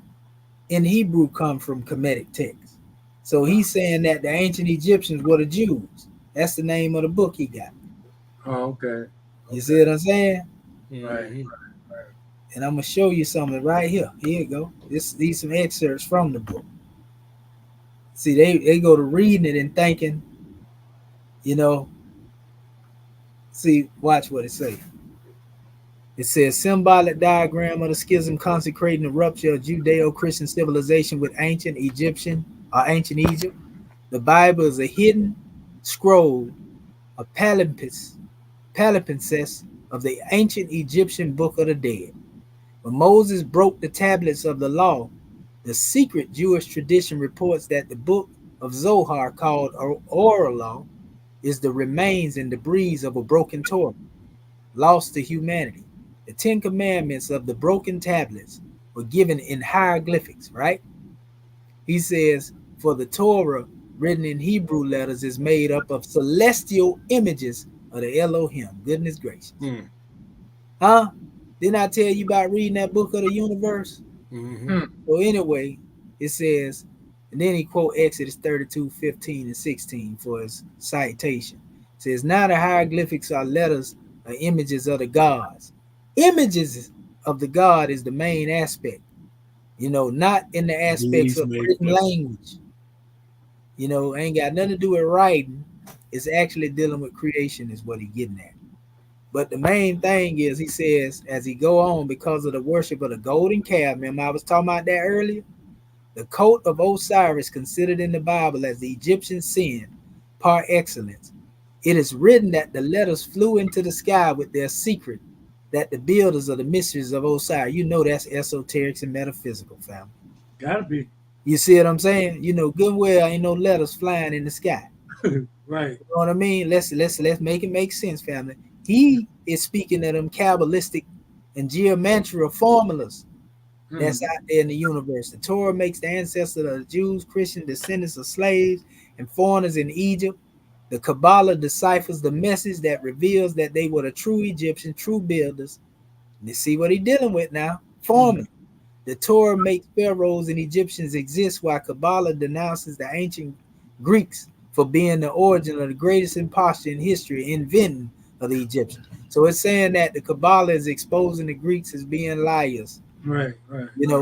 S2: in Hebrew come from Kemetic text. So he's saying that the ancient Egyptians were the Jews. That's the name of the book he got.
S3: Oh, okay.
S2: You see what I'm saying?
S3: Right.
S2: And I'm gonna show you something right here. Here you go. These some excerpts from the book. See, they go to reading it and thinking, see, watch what it says. It says symbolic diagram of the schism consecrating the rupture of Judeo-Christian civilization with ancient Egyptian or ancient Egypt. The Bible is a hidden scroll, a palimpsest of the ancient Egyptian Book of the Dead. When Moses broke the tablets of the law, the secret Jewish tradition reports that the book of Zohar, called oral law, is the remains and debris of a broken Torah, lost to humanity. The 10 Commandments of the broken tablets were given in hieroglyphics, right? He says, for the Torah, written in Hebrew letters, is made up of celestial images of the Elohim. Goodness gracious. Huh? Didn't I tell you about reading that book of the universe? So anyway, it says, and then he quote Exodus 32, 15, and 16 for his citation. It says, now the hieroglyphics are letters or images of the gods. Images of the God is the main aspect, not in the aspects of written language. Ain't got nothing to do with writing. It's actually dealing with creation is what he's getting at. But the main thing is, he says, as he go on, because of the worship of the golden calf, remember I was talking about that earlier? The coat of Osiris, considered in the Bible as the Egyptian sin par excellence. It is written that the letters flew into the sky with their secret, that the builders of the mysteries of Osiris, that's esoterics and metaphysical, family.
S3: Gotta be.
S2: You see what I'm saying? Good well ain't no letters flying in the sky.
S3: Right.
S2: You know what I mean? Let's make it make sense, family. He is speaking of them Kabbalistic and geometrical formulas that's out there in the universe. The Torah makes the ancestors of the Jews, Christian descendants of slaves and foreigners in Egypt. The Kabbalah deciphers the message that reveals that they were the true Egyptian, true builders. You see what he's dealing with now? Formula. The Torah makes pharaohs and Egyptians exist, while Kabbalah denounces the ancient Greeks for being the origin of the greatest imposture in history, inventing of the Egyptians. So it's saying that the Kabbalah is exposing the Greeks as being liars.
S3: Right.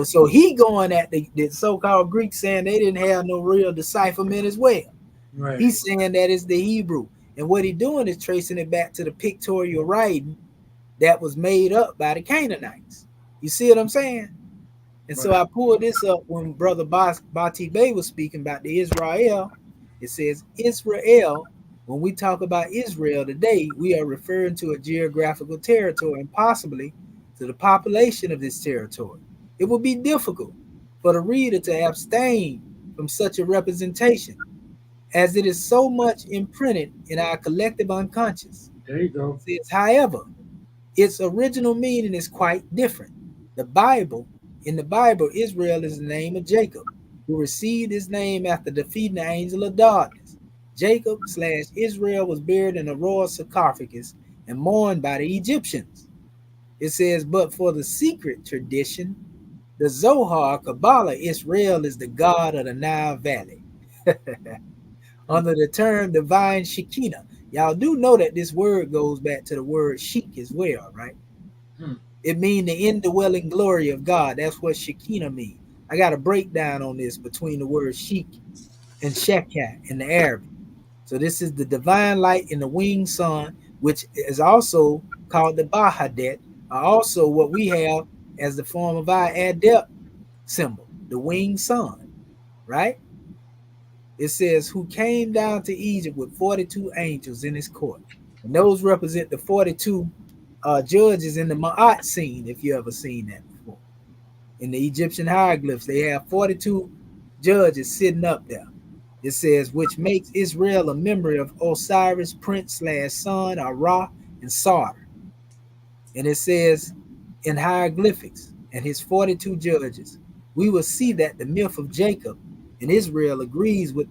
S2: So he going at the so-called Greeks, saying they didn't have no real decipherment as well.
S3: Right.
S2: He's saying that it's the Hebrew. And what he's doing is tracing it back to the pictorial writing that was made up by the Canaanites. You see what I'm saying? And so I pulled this up when Brother Bati Bey was speaking about the Israel. It says Israel. When we talk about Israel today, we are referring to a geographical territory and possibly to the population of this territory. It would be difficult for the reader to abstain from such a representation, as it is so much imprinted in our collective unconscious.
S3: There you go.
S2: It says, however, its original meaning is quite different. In the Bible, Israel is the name of Jacob, who received his name after defeating the angel of darkness. Jacob/Israel was buried in a royal sarcophagus and mourned by the Egyptians. It says, but for the secret tradition The Zohar, Kabbalah, Israel is the god of the Nile Valley. Under the term divine Shekinah. Y'all do know that this word goes back to the word Sheik as well, right?
S3: Hmm.
S2: It means the indwelling glory of God. That's what Shekinah means. I got a breakdown on this between the word Sheik and Shekhet in the Arabic. So this is the divine light in the winged sun, which is also called the Bahadet, or also what we have as the form of our Adept symbol, the winged sun, right? It says, who came down to Egypt with 42 angels in his court. And those represent the 42 judges in the Ma'at scene, if you ever seen that before. In the Egyptian hieroglyphs, they have 42 judges sitting up there. It says, which makes Israel a memory of Osiris, prince / son, or Ra, and Sar. And it says in hieroglyphics, and his 42 judges, we will see that the myth of Jacob and Israel agrees with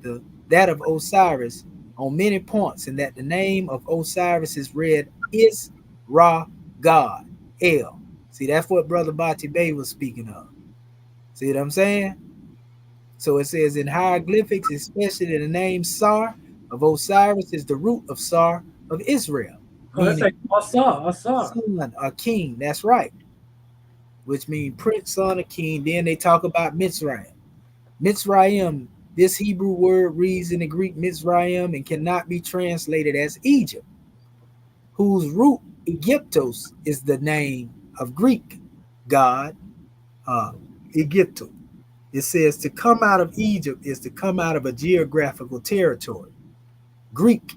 S2: that of Osiris on many points, and that the name of Osiris is read Is Ra God El. See, that's what Brother Bati Bey was speaking of. See what I'm saying? So it says in hieroglyphics, especially the name Sar of Osiris is the root of Sar of Israel,
S3: Oh, that's
S2: meaning
S3: like Asar.
S2: son or king. That's right. Which means prince, son, or king. Then they talk about Mitzrayim. Mitzrayim, this Hebrew word reads in the Greek Mitzrayim and cannot be translated as Egypt, whose root Egyptos is the name of Greek god Egypto. It says to come out of Egypt is to come out of a geographical territory. Greek.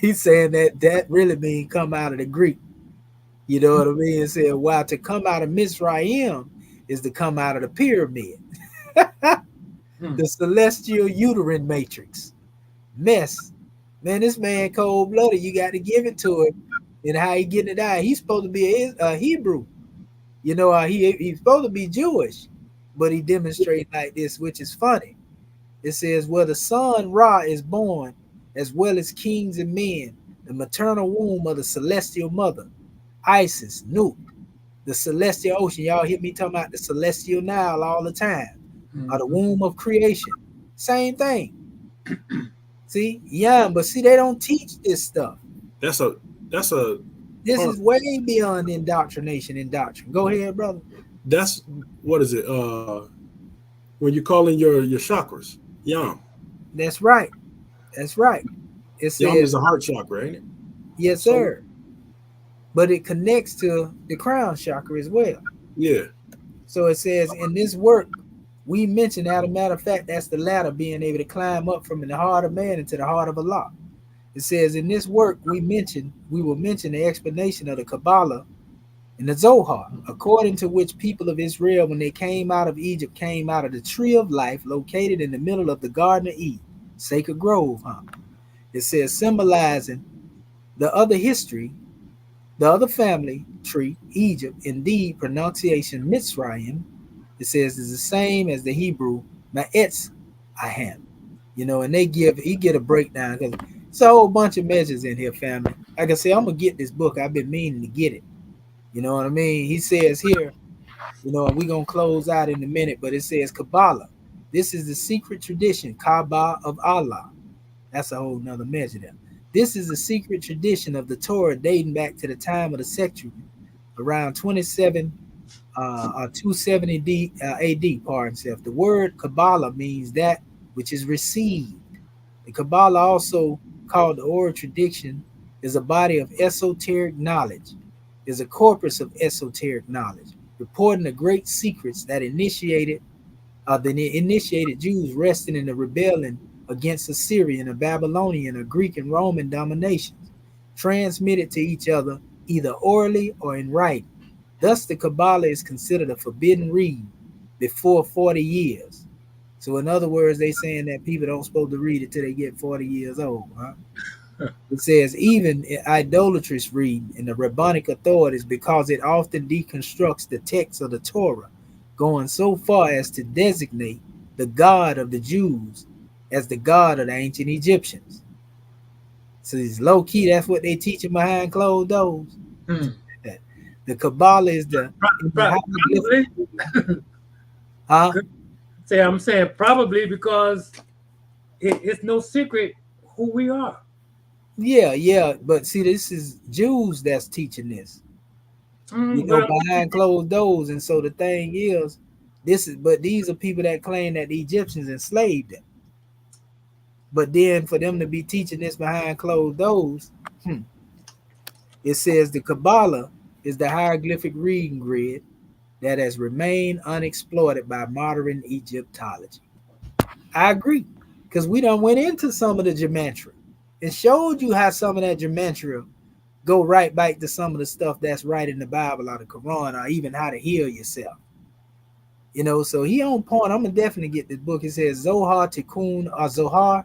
S2: He's saying that really means come out of the Greek. You know what I mean? It said, while to come out of Mizraim is to come out of the pyramid. The celestial uterine matrix. Mess. Man, this man cold-blooded. You got to give it to him. And how he getting it out. He's supposed to be a Hebrew. You know, he's supposed to be Jewish. But he demonstrates like this, which is funny. It says, where the son Ra is born, as well as kings and men, the maternal womb of the celestial mother, Isis, Nut, the celestial ocean. Y'all hear me talking about the celestial Nile all the time, or the womb of creation. Same thing. See, yeah, but see, they don't teach this stuff.
S5: This
S2: is way beyond indoctrination and doctrine. Go ahead, brother.
S5: That's what is it? When you're calling your chakras, Yam.
S2: That's right. That's right. It says
S5: Yam is a heart chakra, ain't it?
S2: Yes, sir. But it connects to the crown chakra as well.
S5: Yeah.
S2: So it says in this work, we mentioned, as a matter of fact, that's the ladder, being able to climb up from the heart of man into the heart of Allah. It says in this work, we will mention the explanation of the Kabbalah and the Zohar, according to which people of Israel, when they came out of Egypt, came out of the tree of life located in the middle of the Garden of Eden, Sacred Grove. It says symbolizing the other history, the other family tree, Egypt. Indeed, pronunciation Mitzrayim, it says, is the same as the Hebrew Ma'etz Aham. You know, and he get a breakdown because it's a whole bunch of measures in here, family. Like I say, I'm gonna get this book. I've been meaning to get it. You know what I mean? He says here, you know, we're going to close out in a minute, but it says Kabbalah. This is the secret tradition, Kaaba of Allah. That's a whole nother measure there. This is the secret tradition of the Torah dating back to the time of the Septuagint, around 27 or 270 AD, pardon self. The word Kabbalah means that which is received. The Kabbalah, also called the oral tradition, is a body of esoteric knowledge. Is a corpus of esoteric knowledge, reporting the great secrets that initiated Jews resting in the rebellion against Assyrian, or Babylonian, or Greek and Roman dominations, transmitted to each other either orally or in writing. Thus, the Kabbalah is considered a forbidden read before 40 years. So, in other words, they saying that people don't supposed to read it till they get 40 years old, huh? It says even idolatrous reading in the rabbinic authorities, because it often deconstructs the text of the Torah, going so far as to designate the God of the Jews as the God of the ancient Egyptians. So it's low key, that's what they teaching behind closed doors. The Kabbalah is the Huh?
S3: Say, I'm saying probably because it's no secret who we are.
S2: Yeah. But see, this is Jews that's teaching this,
S3: Well,
S2: behind closed doors. And so the thing is, but these are people that claim that the Egyptians enslaved them. But then for them to be teaching this behind closed doors, it says the Kabbalah is the hieroglyphic reading grid that has remained unexploited by modern Egyptology. I agree, because we done went into some of the gematria and showed you how some of that gematria go right back to some of the stuff that's right in the Bible or the Quran, or even how to heal yourself. So he on point. I'm gonna definitely get this book. It says Zohar Tikkun or Zohar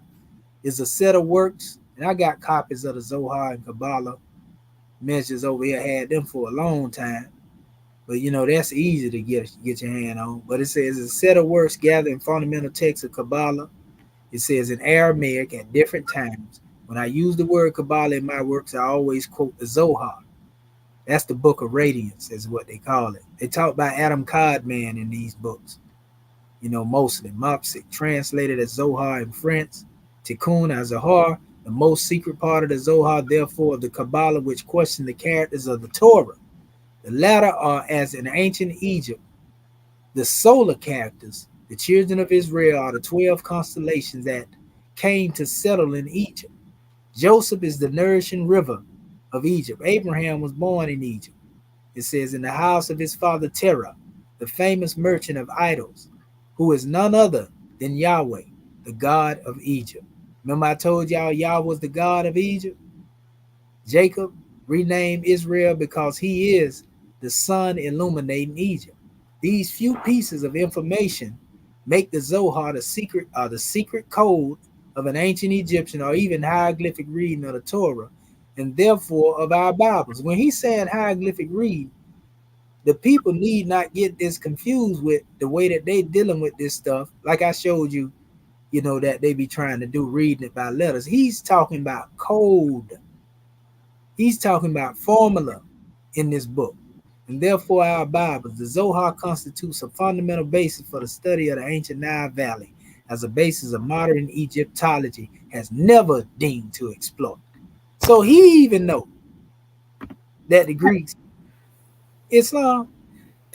S2: is a set of works, and I got copies of the Zohar and Kabbalah measures over here. Had them for a long time, but that's easy to get your hand on. But it says it's a set of works gathered in fundamental texts of Kabbalah. It says in Aramaic at different times. When I use the word Kabbalah in my works, I always quote the Zohar. That's the Book of Radiance, is what they call it. They talk about Adam Codman in these books. Mostly. Mopsic, translated as Zohar in French. Tikkun as Zohar, the most secret part of the Zohar, therefore, of the Kabbalah, which question the characters of the Torah. The latter are, as in ancient Egypt, the solar characters. The children of Israel are the 12 constellations that came to settle in Egypt. Joseph is the nourishing river of Egypt. Abraham was born in Egypt. It says, in the house of his father Terah, the famous merchant of idols, who is none other than Yahweh, the God of Egypt. Remember I told y'all Yahweh was the God of Egypt? Jacob renamed Israel because he is the sun illuminating Egypt. These few pieces of information make the Zohar the secret code of an ancient Egyptian or even hieroglyphic reading of the Torah, and therefore of our Bibles. When he's saying hieroglyphic read, the people need not get this confused with the way that they dealing with this stuff. Like I showed you, that they be trying to do reading it by letters. He's talking about code. He's talking about formula in this book. And therefore our Bibles, the Zohar constitutes a fundamental basis for the study of the ancient Nile Valley as a basis of modern Egyptology has never deemed to explore. So he even know that the Greeks, Islam.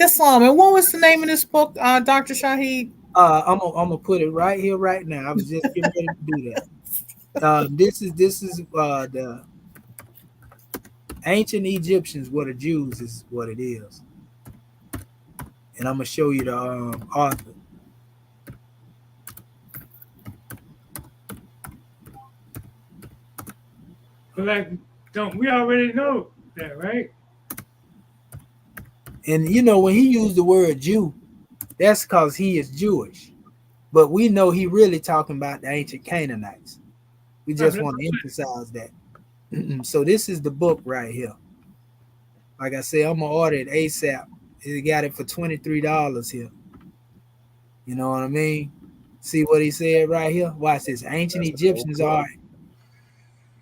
S4: And what was the name of this book, Dr. Shahid?
S2: I'm gonna put it right here, right now. I was just getting ready to do that. This is the ancient Egyptians were the Jews, is what it is. And I'm gonna show you the author.
S3: like, don't we already know that, right?
S2: And when he used the word Jew, that's because he is Jewish. But we know he really talking about the ancient Canaanites. We just want to emphasize that. So this is the book right here. Like I said, I'm gonna order it ASAP. He got it for $23 here. You know what I mean? See what he said right here? Watch this. Ancient Egyptians are.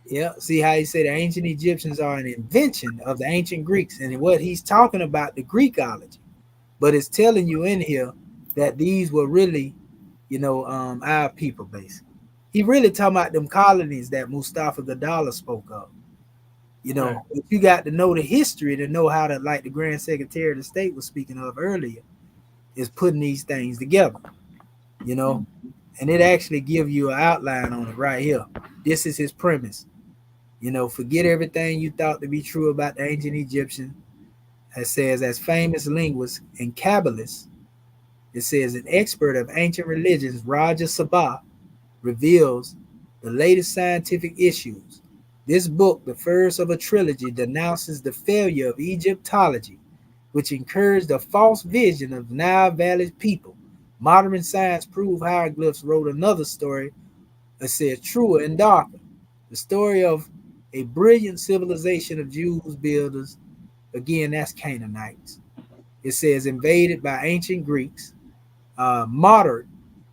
S2: Yeah, see how he said the ancient Egyptians are an invention of the ancient Greeks, and what he's talking about the Greekology, but it's telling you in here that these were really, our people basically. He really talking about them colonies that Mustafa Gadala spoke of.
S3: Right.
S2: But you got to know the history to know how to, like the Grand Secretary of the State was speaking of earlier, is putting these things together. And it actually give you an outline on it right here. This is his premise. Forget everything you thought to be true about the ancient Egyptian. It says, as famous linguists and Kabbalists, it says an expert of ancient religions, Raja Sabah, reveals the latest scientific issues. This book, the first of a trilogy, denounces the failure of Egyptology, which encouraged a false vision of Nile Valley people. Modern science proved hieroglyphs wrote another story that says truer and darker. The story of a brilliant civilization of Jews builders. Again, that's Canaanites. It says invaded by ancient Greeks. Modern,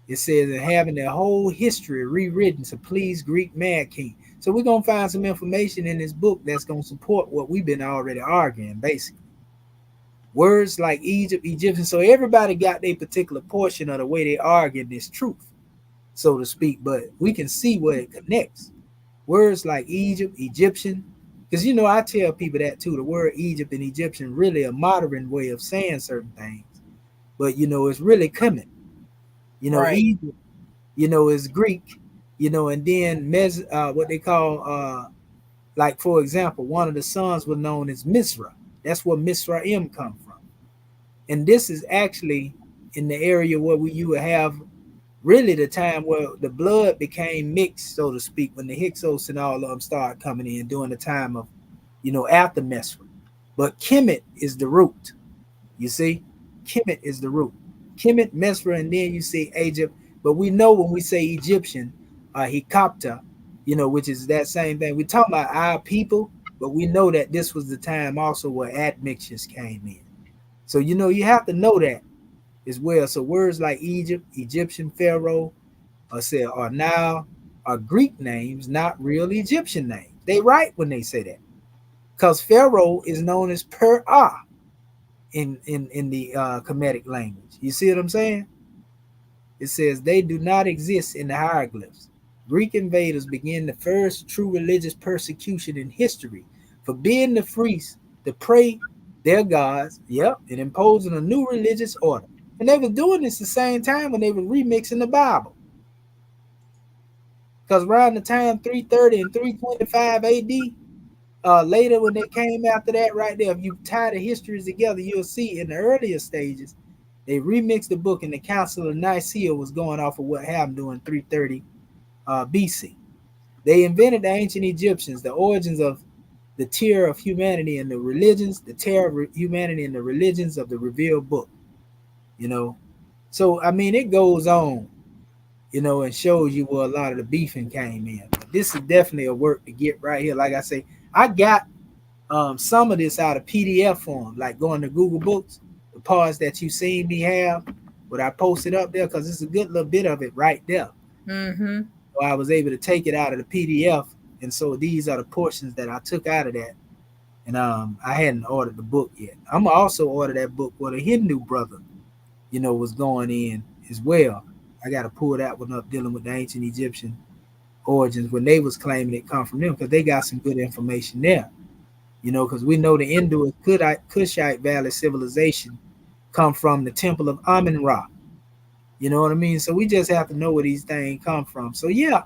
S2: it says, and having their whole history rewritten to please Greek mad king. So we're going to find some information in this book that's going to support what we've been already arguing, basically. Words like Egypt, Egyptian. So everybody got their particular portion of the way they argue this truth, so to speak. But we can see where it connects. Words like Egypt, Egyptian, because I tell people that too. The word Egypt and Egyptian really a modern way of saying certain things, but it's really Kemet.
S4: Right.
S2: Egypt, is Greek, and then what they call like for example, one of the sons was known as Misra. That's where Misraim come from, and this is actually in the area where you would have really the time where the blood became mixed, so to speak, when the Hyksos and all of them started coming in during the time of, after Mesra. But Kemet is the root. You see, Kemet is the root. Kemet, Mesra, and then you see Egypt. But we know when we say Egyptian, Hikapta, which is that same thing. We're talking about our people, but we know that this was the time also where admixtures came in. So, you have to know that as well. So words like Egypt, Egyptian, Pharaoh, or now are Greek names, not real Egyptian names. They right when they say that. Because Pharaoh is known as Per-Ah in the Kemetic language. You see what I'm saying? It says they do not exist in the hieroglyphs. Greek invaders began the first true religious persecution in history, forbidding the priests to pray their gods, and imposing a new religious order. And they were doing this the same time when they were remixing the Bible. Because around the time 330 and 325 AD, later when they came after that right there, if you tie the histories together, you'll see in the earlier stages, they remixed the book and the Council of Nicaea was going off of what happened during 330 BC. They invented the ancient Egyptians, the origins of the tier of humanity and the religions, the tier of humanity and the religions of the revealed book. So, I mean, it goes on, and shows you where a lot of the beefing came in. But this is definitely a work to get right here. Like I say, I got some of this out of PDF form, like going to Google Books, the parts that you seen me have, but I posted up there because it's a good little bit of it right there.
S4: Mm-hmm.
S2: So I was able to take it out of the PDF, and so these are the portions that I took out of that. And I hadn't ordered the book yet. I'm gonna also order that book where the Hindu brother, was going in as well. I got to pull that one up, dealing with the ancient Egyptian origins when they was claiming it come from them, because they got some good information there. Because we know the Indus Kushite Valley civilization come from the temple of Amun-Ra. You know what I mean? So we just have to know where these things come from. So yeah,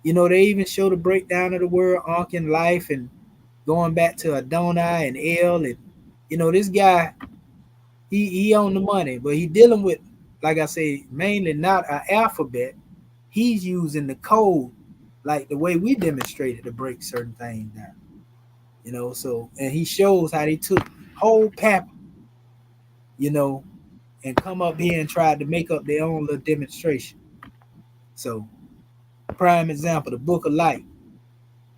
S2: they even show the breakdown of the word Ankh in life and going back to Adonai and El, and this guy, he on the money, but he dealing with, like I say, mainly not an alphabet. He's using the code, like the way we demonstrated, to break certain things down. So, and he shows how they took whole pap, and come up here and tried to make up their own little demonstration. So, prime example, the Book of Light.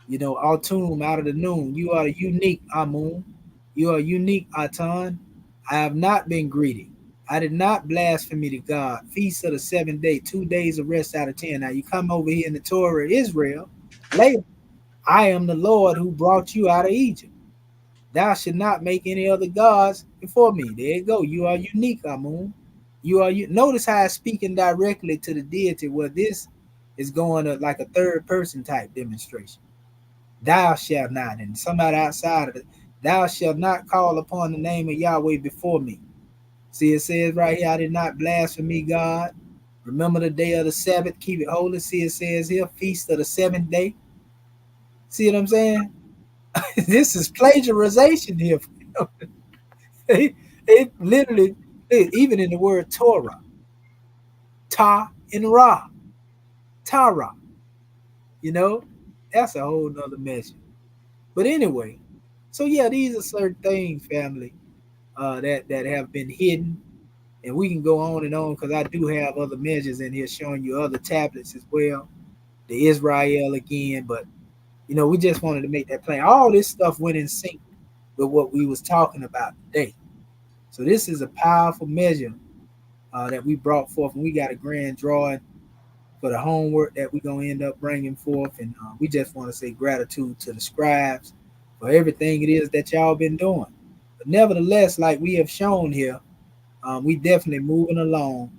S2: Autumn out of the noon. You are unique, Amun. You are unique, Atan. I have not been greedy. I did not blaspheme to God. Feast of the 7th day, 2 days of rest out of 10. Now you come over here in the Torah of Israel later. I am the Lord who brought you out of Egypt. Thou should not make any other gods before me. There you go. You are unique, Amun. You are you. Notice how it's speaking directly to the deity, where this is going to like a third person type demonstration. Thou shalt not, and somebody outside of it, thou shalt not call upon the name of Yahweh before me. See, it says right here, I did not blaspheme God. Remember the day of the Sabbath, keep it holy. See, it says here, feast of the 7th day. See what I'm saying? This is plagiarization here. It literally, even in the word Torah, Ta and Ra, Tara, that's a whole nother measure. But anyway, so yeah, these are certain things, family, that have been hidden, and we can go on and on because I do have other measures in here showing you other tablets as well, the Israel again. But we just wanted to make that plain. All this stuff went in sync with what we was talking about today. So this is a powerful measure that we brought forth, and we got a grand drawing for the homework that we're going to end up bringing forth. And we just want to say gratitude to the scribes for everything it is that y'all been doing. But nevertheless, like we have shown here, we definitely moving along,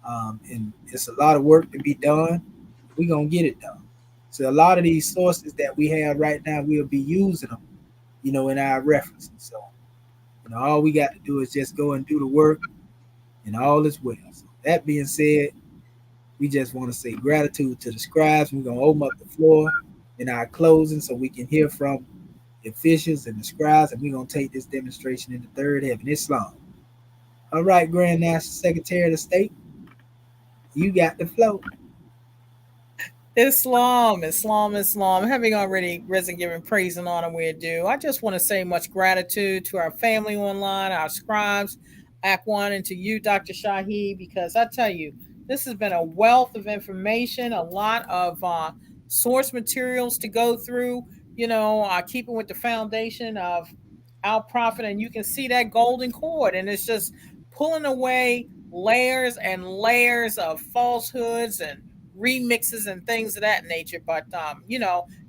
S2: and it's a lot of work to be done. We're gonna get it done. So a lot of these sources that we have right now, we'll be using them, in our references. So all we got to do is just go and do the work, and all is well. So that being said, we just want to say gratitude to the scribes. We're gonna open up the floor in our closing so we can hear from the officials and the scribes, and we're gonna take this demonstration in the third heaven, Islam. All right, Grand National Secretary of the State, you got the flow.
S4: Islam, Islam, Islam. Having already risen, giving praise and honor we're due, I just want to say much gratitude to our family online, our scribes, Act One, and to you, Dr. Shahi, because I tell you, this has been a wealth of information, a lot of source materials to go through, keeping with the foundation of our prophet. And you can see that golden cord, and it's just pulling away layers and layers of falsehoods and remixes and things of that nature. But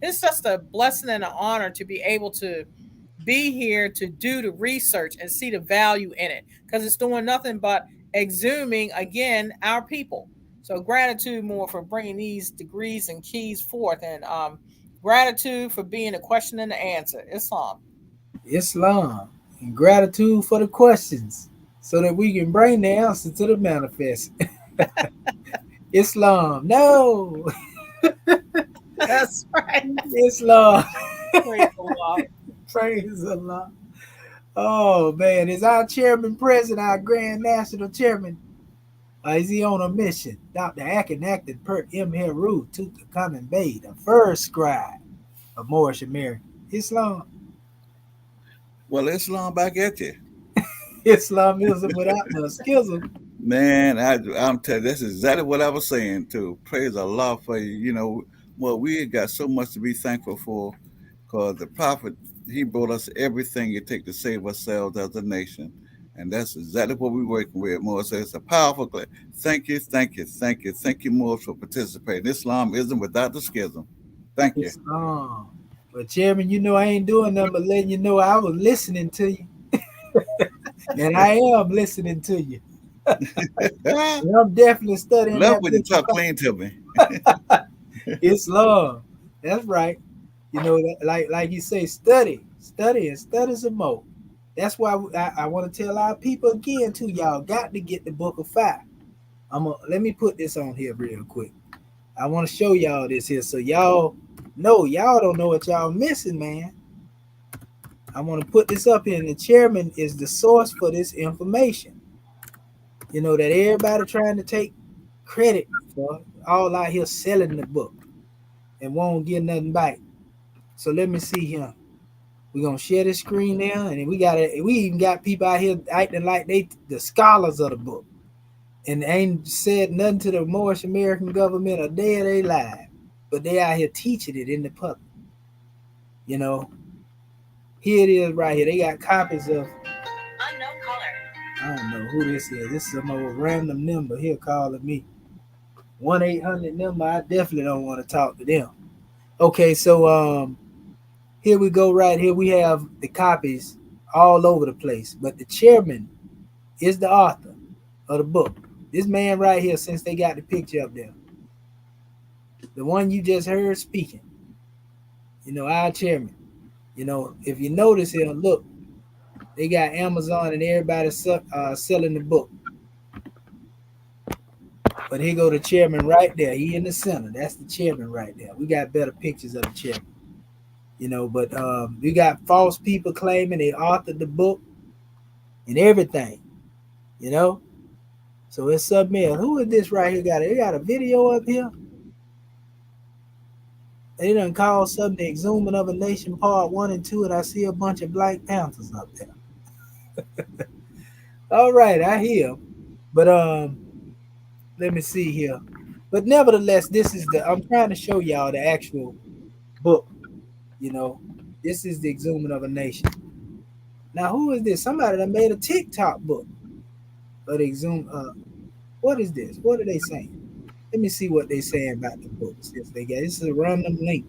S4: it's just a blessing and an honor to be able to be here to do the research and see the value in it, because it's doing nothing but exhuming again our people. So gratitude more for bringing these degrees and keys forth, and gratitude for being a question and the answer. Islam.
S2: Islam, and gratitude for the questions so that we can bring the answer to the manifest. Islam, no.
S4: That's right.
S2: Islam.
S4: Praise Allah.
S2: Praise Allah. Oh man, is our chairman present, our Grand National Chairman? Is he on a mission? Dr. Akin acted per M. Heru, Tutankhamun Bey, the first scribe of Moorish American. Islam.
S6: Well, Islam back at you.
S2: Islamism without the schism.
S6: Man, I'm telling you, that's exactly what I was saying too. Praise Allah for you. Well, we got so much to be thankful for, because the prophet, he brought us everything it takes to save ourselves as a nation. And that's exactly what we're working with, more. So it's a powerful class. Thank you, thank you, thank you, thank you more for participating. Islam isn't without the schism. Thank you.
S2: Islam. But Chairman, I ain't doing nothing but letting you know I was listening to you. And I am listening to you. And I'm definitely studying
S6: Love
S2: that
S6: when you
S2: book.
S6: talk clean to me.
S2: Islam. That's right. Like you say, study, and study some more. That's why I want to tell our people again too. Y'all got to get the Book of Fire. Let me put this on here real quick. I want to show y'all this here so y'all know y'all don't know what y'all missing, man. I want to put this up here, and the chairman is the source for this information. That everybody trying to take credit for, all out here selling the book and won't get nothing back. So let me see here. We're gonna share the screen now, and we even got people out here acting like they the scholars of the book, and ain't said nothing to the Moorish American government a day of their life, but they out here teaching it in the public. Here it is right here. They got copies of unknown caller. I don't know who this is. This is some old random number here calling me. 1-800 number. I definitely don't want to talk to them. Okay, so here we go. Right here we have the copies all over the place, but the chairman is the author of the book. This man right here, since they got the picture up there, the one you just heard speaking, our chairman. If you notice here, look, they got Amazon and everybody selling the book. But here go the chairman right there. He in the center. That's the chairman right there. We got better pictures of the chairman. But we got false people claiming they authored the book and everything. So it's submitted. Who is this right here? They got a video up here. They done call something the Exhuming of a Nation Part 1 and 2, and I see a bunch of Black Panthers up there. All right, I hear. But let me see here. But nevertheless, I'm trying to show y'all the actual book. This is the Exhuming of a Nation. Now, who is this? Somebody that made a TikTok book of the Exhum. What is this? What are they saying? Let me see what they saying about the books. This is a random link.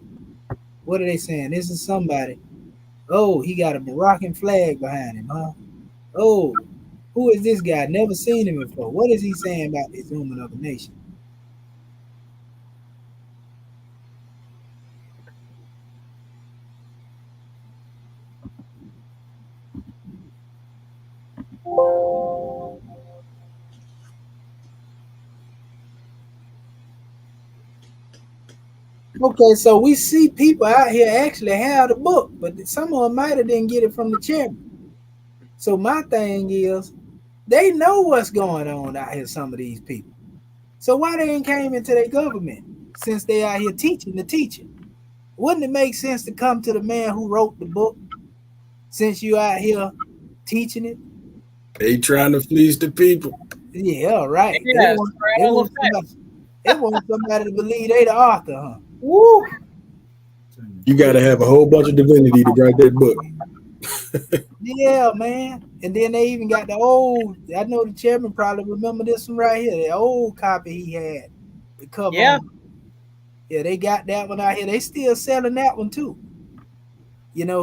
S2: What are they saying? This is somebody Oh, he got a Moroccan flag behind him, huh? Oh, who is this guy? Never seen him before. What is he saying about this woman of a nation? Okay, so we see people out here actually have the book, but some of them might have didn't get it from the chairman. So my thing is, they know what's going on out here, some of these people. So why they ain't came into their government since they out here teaching the teaching? Wouldn't it make sense to come to the man who wrote the book since you out here teaching it?
S5: They trying to fleece the people.
S2: Yeah, right. They
S4: Yes,
S2: want they
S4: straddle
S2: want
S4: effect.
S2: somebody they want somebody to believe they the author, huh?
S4: Woo!
S5: You got to have a whole bunch of divinity to write that book.
S2: Yeah, man. And then they even got the old. I know the chairman probably remember this one right here. The old copy he had, the cover
S4: Yeah.
S2: on. Yeah, they got that one out here. They still selling that one too.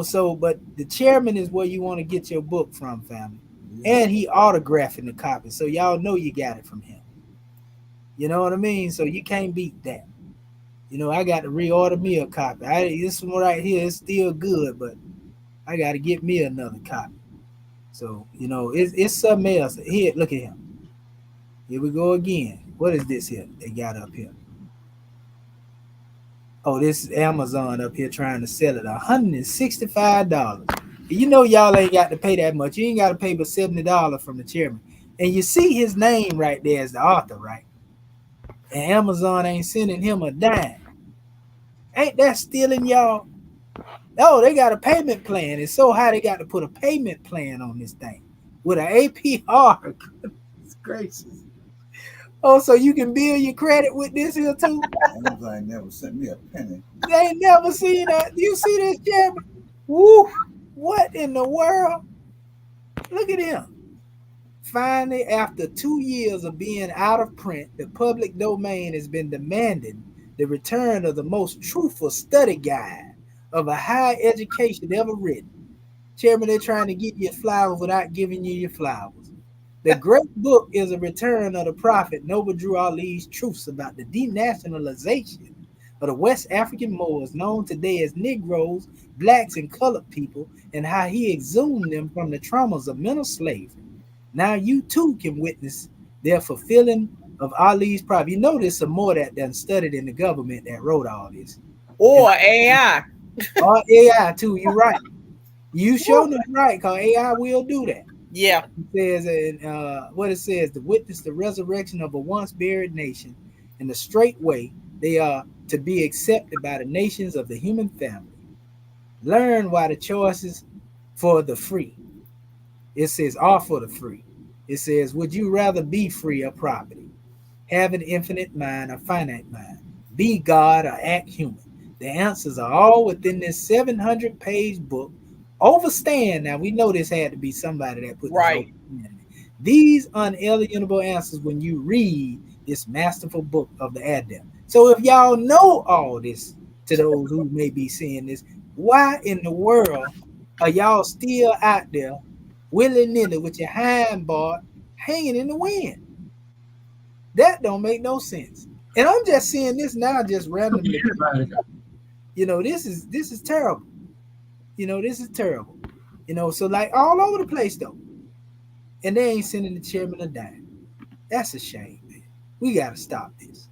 S2: So but the chairman is where you want to get your book from, family. And he autographing the copy, so y'all know you got it from him. You know what I mean? So you can't beat that. I got to reorder me a copy. This one right here is still good, but I got to get me another copy. So it's something else. Here, look at him. Here we go again. What is this here they got up here? Oh, this is Amazon up here trying to sell it $165. Y'all ain't got to pay that much. You ain't got to pay but $70 from the chairman. And you see his name right there as the author, right? And Amazon ain't sending him a dime. Ain't that stealing, y'all? Oh, they got a payment plan. It's so high they got to put a payment plan on this thing with an APR. Goodness gracious. Oh, so you can build your credit with this here too?
S6: Amazon never sent me a penny.
S2: They ain't never seen that. You see this, Jeremy? Woo! What in the world? Look at him. Finally, after 2 years of being out of print, the public domain has been demanding the return of the most truthful study guide of a higher education ever written. Chairman, they're trying to give you flowers without giving you your flowers. The great book is a return of the prophet Noble Drew Ali's truths about the denationalization of the West African Moors, known today as Negroes, blacks, and colored people, and how he exhumed them from the traumas of mental slavery. Now you too can witness their fulfilling of Ali's prophet. There's some more that done studied in the government that wrote all this.
S4: Or AI.
S2: Or AI too, you're right. You sure enough right, because AI will do that.
S4: Yeah.
S2: It says, what it says, to witness the resurrection of a once buried nation in the straight way they are to be accepted by the nations of the human family. Learn why the choices for the free. It says, are for the free. It says, would you rather be free or property? Have an infinite mind or finite mind? Be God or act human? The answers are all within this 700-page book. Overstand. Now, we know this had to be somebody that put this
S4: Right.
S2: overstand in it. These unalienable answers when you read this masterful book of the Adept. So if y'all know all this, to those who may be seeing this, why in the world are y'all still out there willy-nilly with your hind bar hanging in the wind? That don't make no sense. And I'm just seeing this now, just randomly. This is terrible. This is terrible. So like all over the place though. And they ain't sending the chairman a dime. That's a shame, man. We gotta stop this.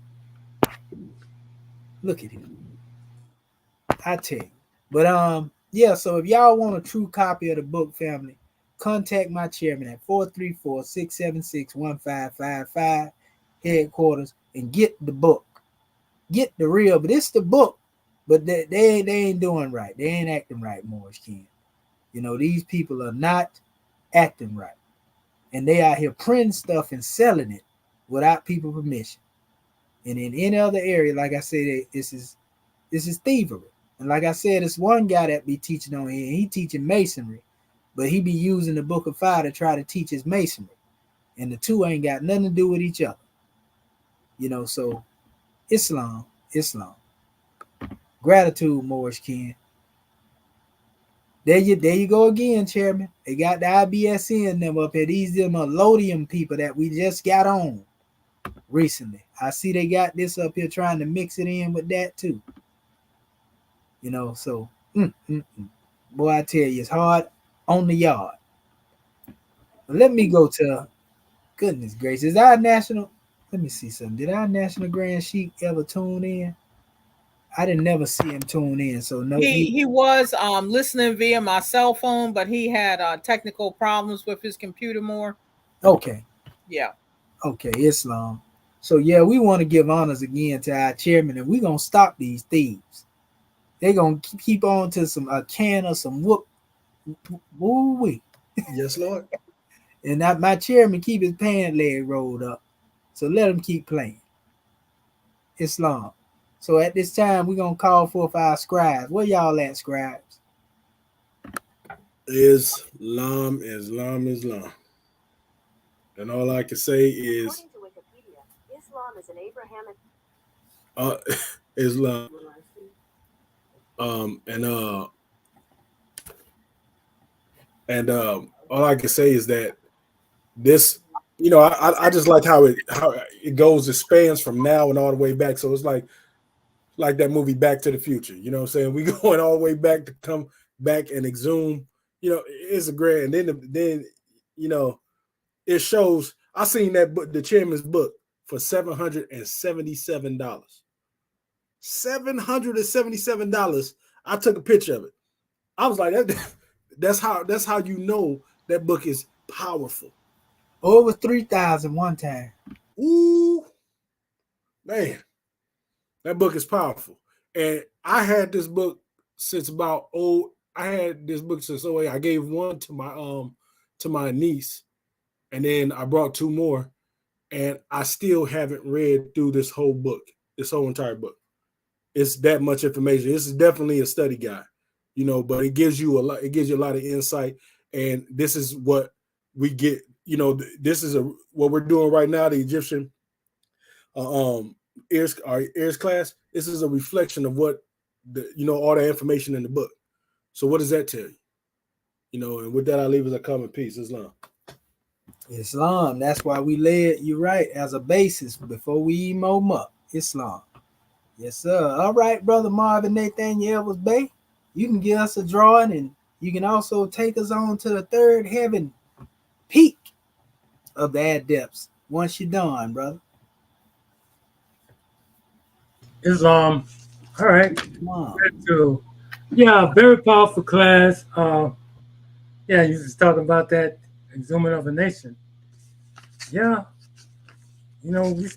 S2: Look at him. I tell you. But yeah, so if y'all want a true copy of the book, family, contact my chairman at 434-676-1555 headquarters and get the book. Get the real, but it's the book. But they ain't doing right. They ain't acting right, Morris King. These people are not acting right. And they out here printing stuff and selling it without people permission. And in any other area, like I said, this is thievery. And like I said, it's one guy that be teaching on here. He teaching masonry, but he be using the Book of Fire to try to teach his masonry. And the two ain't got nothing to do with each other. So Islam. Gratitude, Morris King. There you go again, Chairman. They got the IBSN them up here. These them Lodium people that we just got on recently. I see they got this up here trying to mix it in with that too. You know, so boy, I tell you, it's hard on the yard. But let me go to goodness gracious. Our national, let me see something. Did our national Grand Sheik ever tune in? I didn't never see him tune in. So no,
S4: he was listening via my cell phone, but he had technical problems with his computer more.
S2: Okay.
S4: Yeah.
S2: Okay, Islam. So yeah, we want to give honors again to our chairman, and we're gonna stop these thieves. They're gonna keep on to some can or some whoop. Woo-wee.
S5: Yes, Lord.
S2: And that my chairman keep his pant leg rolled up. So let him keep playing. Islam. So at this time, we're gonna call forth our scribes. Where y'all at, scribes?
S5: Islam, Islam, Islam. And all I can say is
S7: according to Wikipedia, Islam is an Abrahamic
S5: Islam. All I can say is that this, you know, I just like how it goes, it spans from now and all the way back. So it's like that movie Back to the Future. You know what I'm saying? We going all the way back to come back and exhume. You know, it's a grand. And then you know, it shows. I seen that book, the chairman's book, for $777. $777. I took a picture of it. I was like, that's how you know that book is powerful.
S2: Over 3,000 one time.
S5: Ooh, man, that book is powerful. And I had this book since I gave one to my niece, and then I brought two more, and I still haven't read through this whole book, this whole entire book. It's that much information. This is definitely a study guide, you know, but it gives you a lot. It gives you a lot of insight, and this is what we get. You know, this is what we're doing right now. The Egyptian, our E.A.R.S class. This is a reflection of what all the information in the book. So what does that tell you? You know, and with that, I leave as a common piece. Islam.
S2: Islam. That's why we lay it, you're right, as a basis before we emote up. Islam. Yes, sir. All right, Brother Marvin Nathaniel Evans Bay. You can give us a drawing, and you can also take us on to the third heaven peak of the Adepts once you're done, brother.
S3: Islam. All right.
S2: Wow.
S3: So, yeah, very powerful class. Yeah, you was talking about that exhuming of a nation. Yeah. You know, we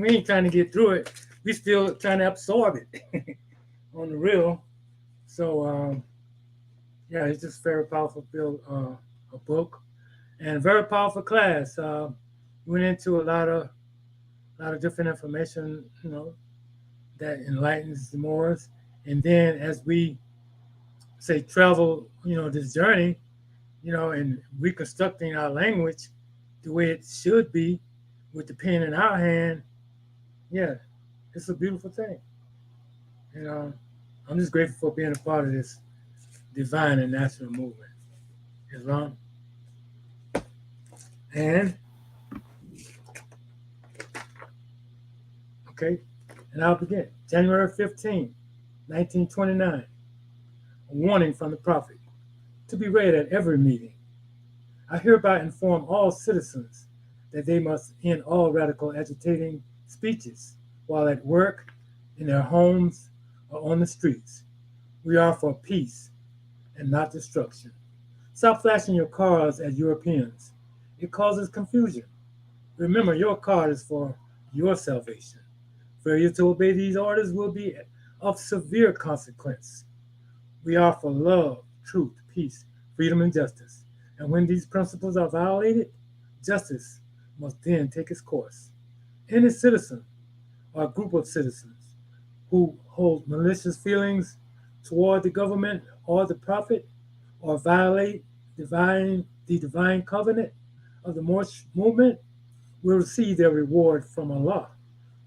S3: ain't trying to get through it. We still trying to absorb it on the real. So, yeah, it's just very powerful a book, and a very powerful class. Went into a lot of different information, you know, that enlightens the Moors. And then as we say travel, you know, this journey, you know, and reconstructing our language the way it should be with the pen in our hand, yeah, it's a beautiful thing. And I'm just grateful for being a part of this divine and national movement. Islam. And okay, and I'll begin. January 15, 1929. A warning from the prophet to be read at every meeting. I hereby inform all citizens that they must end all radical agitating speeches while at work, in their homes, or on the streets. We are for peace and not destruction. Stop flashing your cards at Europeans. It causes confusion. Remember, your card is for your salvation. Failure to obey these orders will be of severe consequence. We are for love, truth, peace, freedom, and justice. And when these principles are violated, justice must then take its course. Any citizen or a group of citizens who hold malicious feelings toward the government or the prophet or violate the divine covenant of the Moorish movement will receive their reward from Allah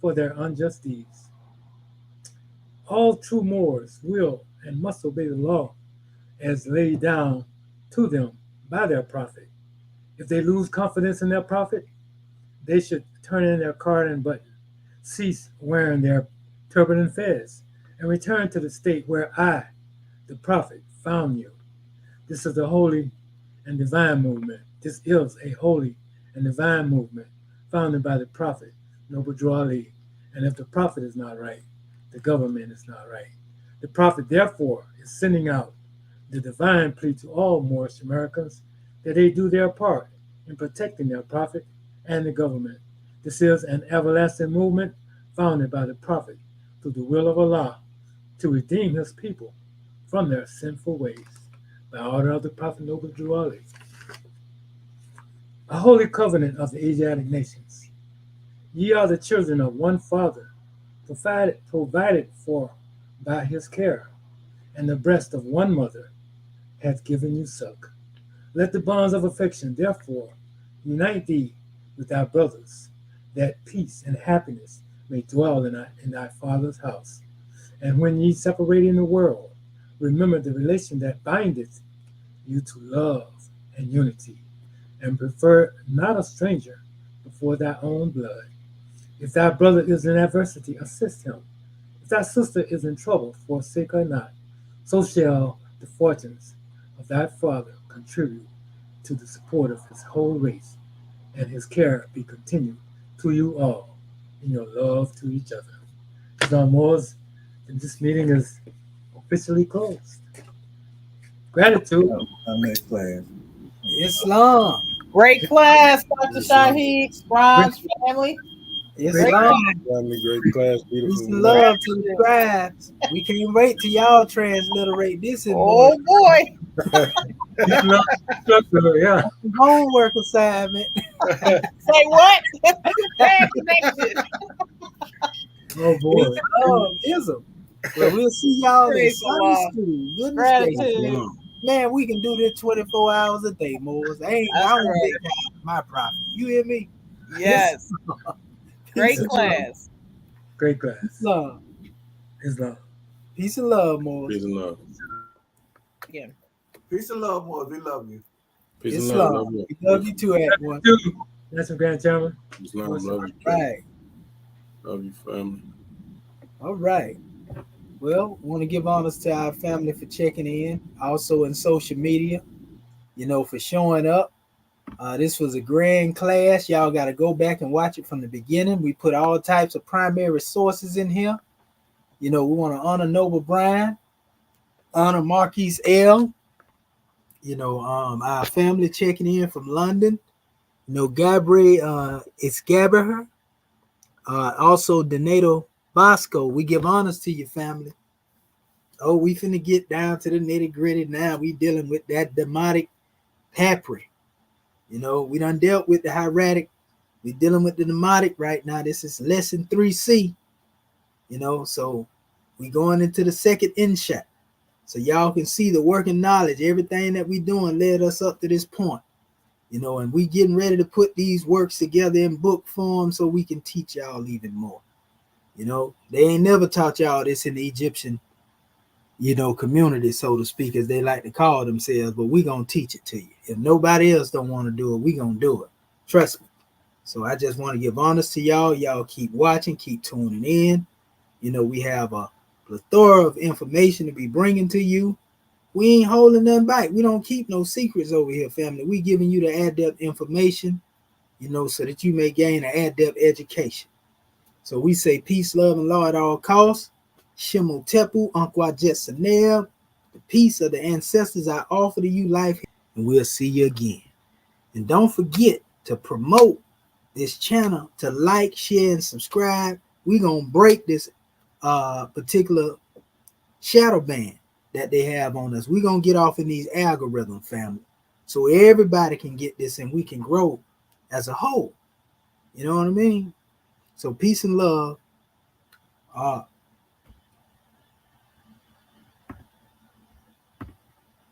S3: for their unjust deeds. All true Moors will and must obey the law as laid down to them by their prophet. If they lose confidence in their prophet, they should turn in their card and button, cease wearing their turban and fez, and return to the state where I, the prophet, found you. This is a holy and divine movement. This is a holy and divine movement founded by the prophet, Noble Drew Ali. And if the prophet is not right, the government is not right. The prophet, therefore, is sending out the divine plea to all Moorish Americans that they do their part in protecting their prophet and the government. This is an everlasting movement founded by the prophet through the will of Allah to redeem his people from their sinful ways by order of the prophet Noble Drew Ali. A holy covenant of the Asiatic nations. Ye are the children of one father, provided for by his care, and the breast of one mother hath given you suck. Let the bonds of affection, therefore, unite thee with thy brothers, that peace and happiness may dwell in thy father's house. And when ye separate in the world, remember the relation that bindeth you to love and unity, and prefer not a stranger before thy own blood. If thy brother is in adversity, assist him. If thy sister is in trouble, forsake her not. So shall the fortunes of thy father contribute to the support of his whole race, and his care be continued to you all in your love to each other. John Moores, and this meeting is officially closed. Gratitude.
S6: Our next class.
S2: Islam.
S4: Great class, Dr.
S5: Islam.
S4: Shaheed, Scribes family.
S2: Islam.
S5: Family, great class, beautiful.
S2: Peace and love to the Scribes. We can't wait till y'all transliterate this in
S4: Oh boy.
S3: Yeah.
S2: homework assignment.
S4: Say what? Bad connection.
S3: Oh boy.
S2: Ism. Well, we'll see y'all in
S4: Praise
S2: Sunday
S4: Allah.
S2: school. Goodness
S4: Gratitude.
S2: gracious. Man, we can do this 24 hours a day, Moors. I
S4: That's
S2: don't
S4: right.
S2: think my prophet. You hear me?
S4: Yes. Great
S2: Peace and
S4: class.
S3: Great class.
S2: love.
S3: Islam.
S2: Peace and love, Moors.
S5: Peace and love.
S4: Again.
S6: Peace and love, more. We love you.
S5: Peace and
S2: Islam.
S5: love. Love you.
S2: We love you too, everyone.
S3: That's some Grand Chairman.
S5: Islam, love you.
S2: Right.
S5: Love you, family.
S2: All right. Well, want to give honors to our family for checking in. Also in social media, for showing up. This was a grand class. Y'all got to go back and watch it from the beginning. We put all types of primary sources in here. We want to honor Noble Brian, honor Marquise L. Our family checking in from London. Gabriel, it's Gabriel. Also Donato Bosco. We give honors to your family. Oh, we finna get down to the nitty gritty now. We dealing with that demotic papri. We done dealt with the hieratic. We dealing with the demotic right now. This is lesson 3C. So we going into the second inshat. So y'all can see the working knowledge. Everything that we doing led us up to this point. And we getting ready to put these works together in book form so we can teach y'all even more. They ain't never taught y'all this in the Egyptian, community, so to speak, as they like to call themselves, but we gonna teach it to you. If nobody else don't want to do it, we gonna do it. Trust me. So I just want to give honors to y'all. Y'all keep watching, keep tuning in. We have a plethora of information to be bringing to you. We ain't holding nothing back. We don't keep no secrets over here, family. We giving you the adept information, so that you may gain an adept education. So we say peace, love, and law at all costs. Shimon Tepu, Uncle Jetsanel, the peace of the ancestors I offer to you life, and we'll see you again. And don't forget to promote this channel, to like, share, and subscribe. We're going to break this particular shadow band that they have on us. We're going to get off in these algorithm, family, so everybody can get this and we can grow as a whole. You know what I mean? So peace and love.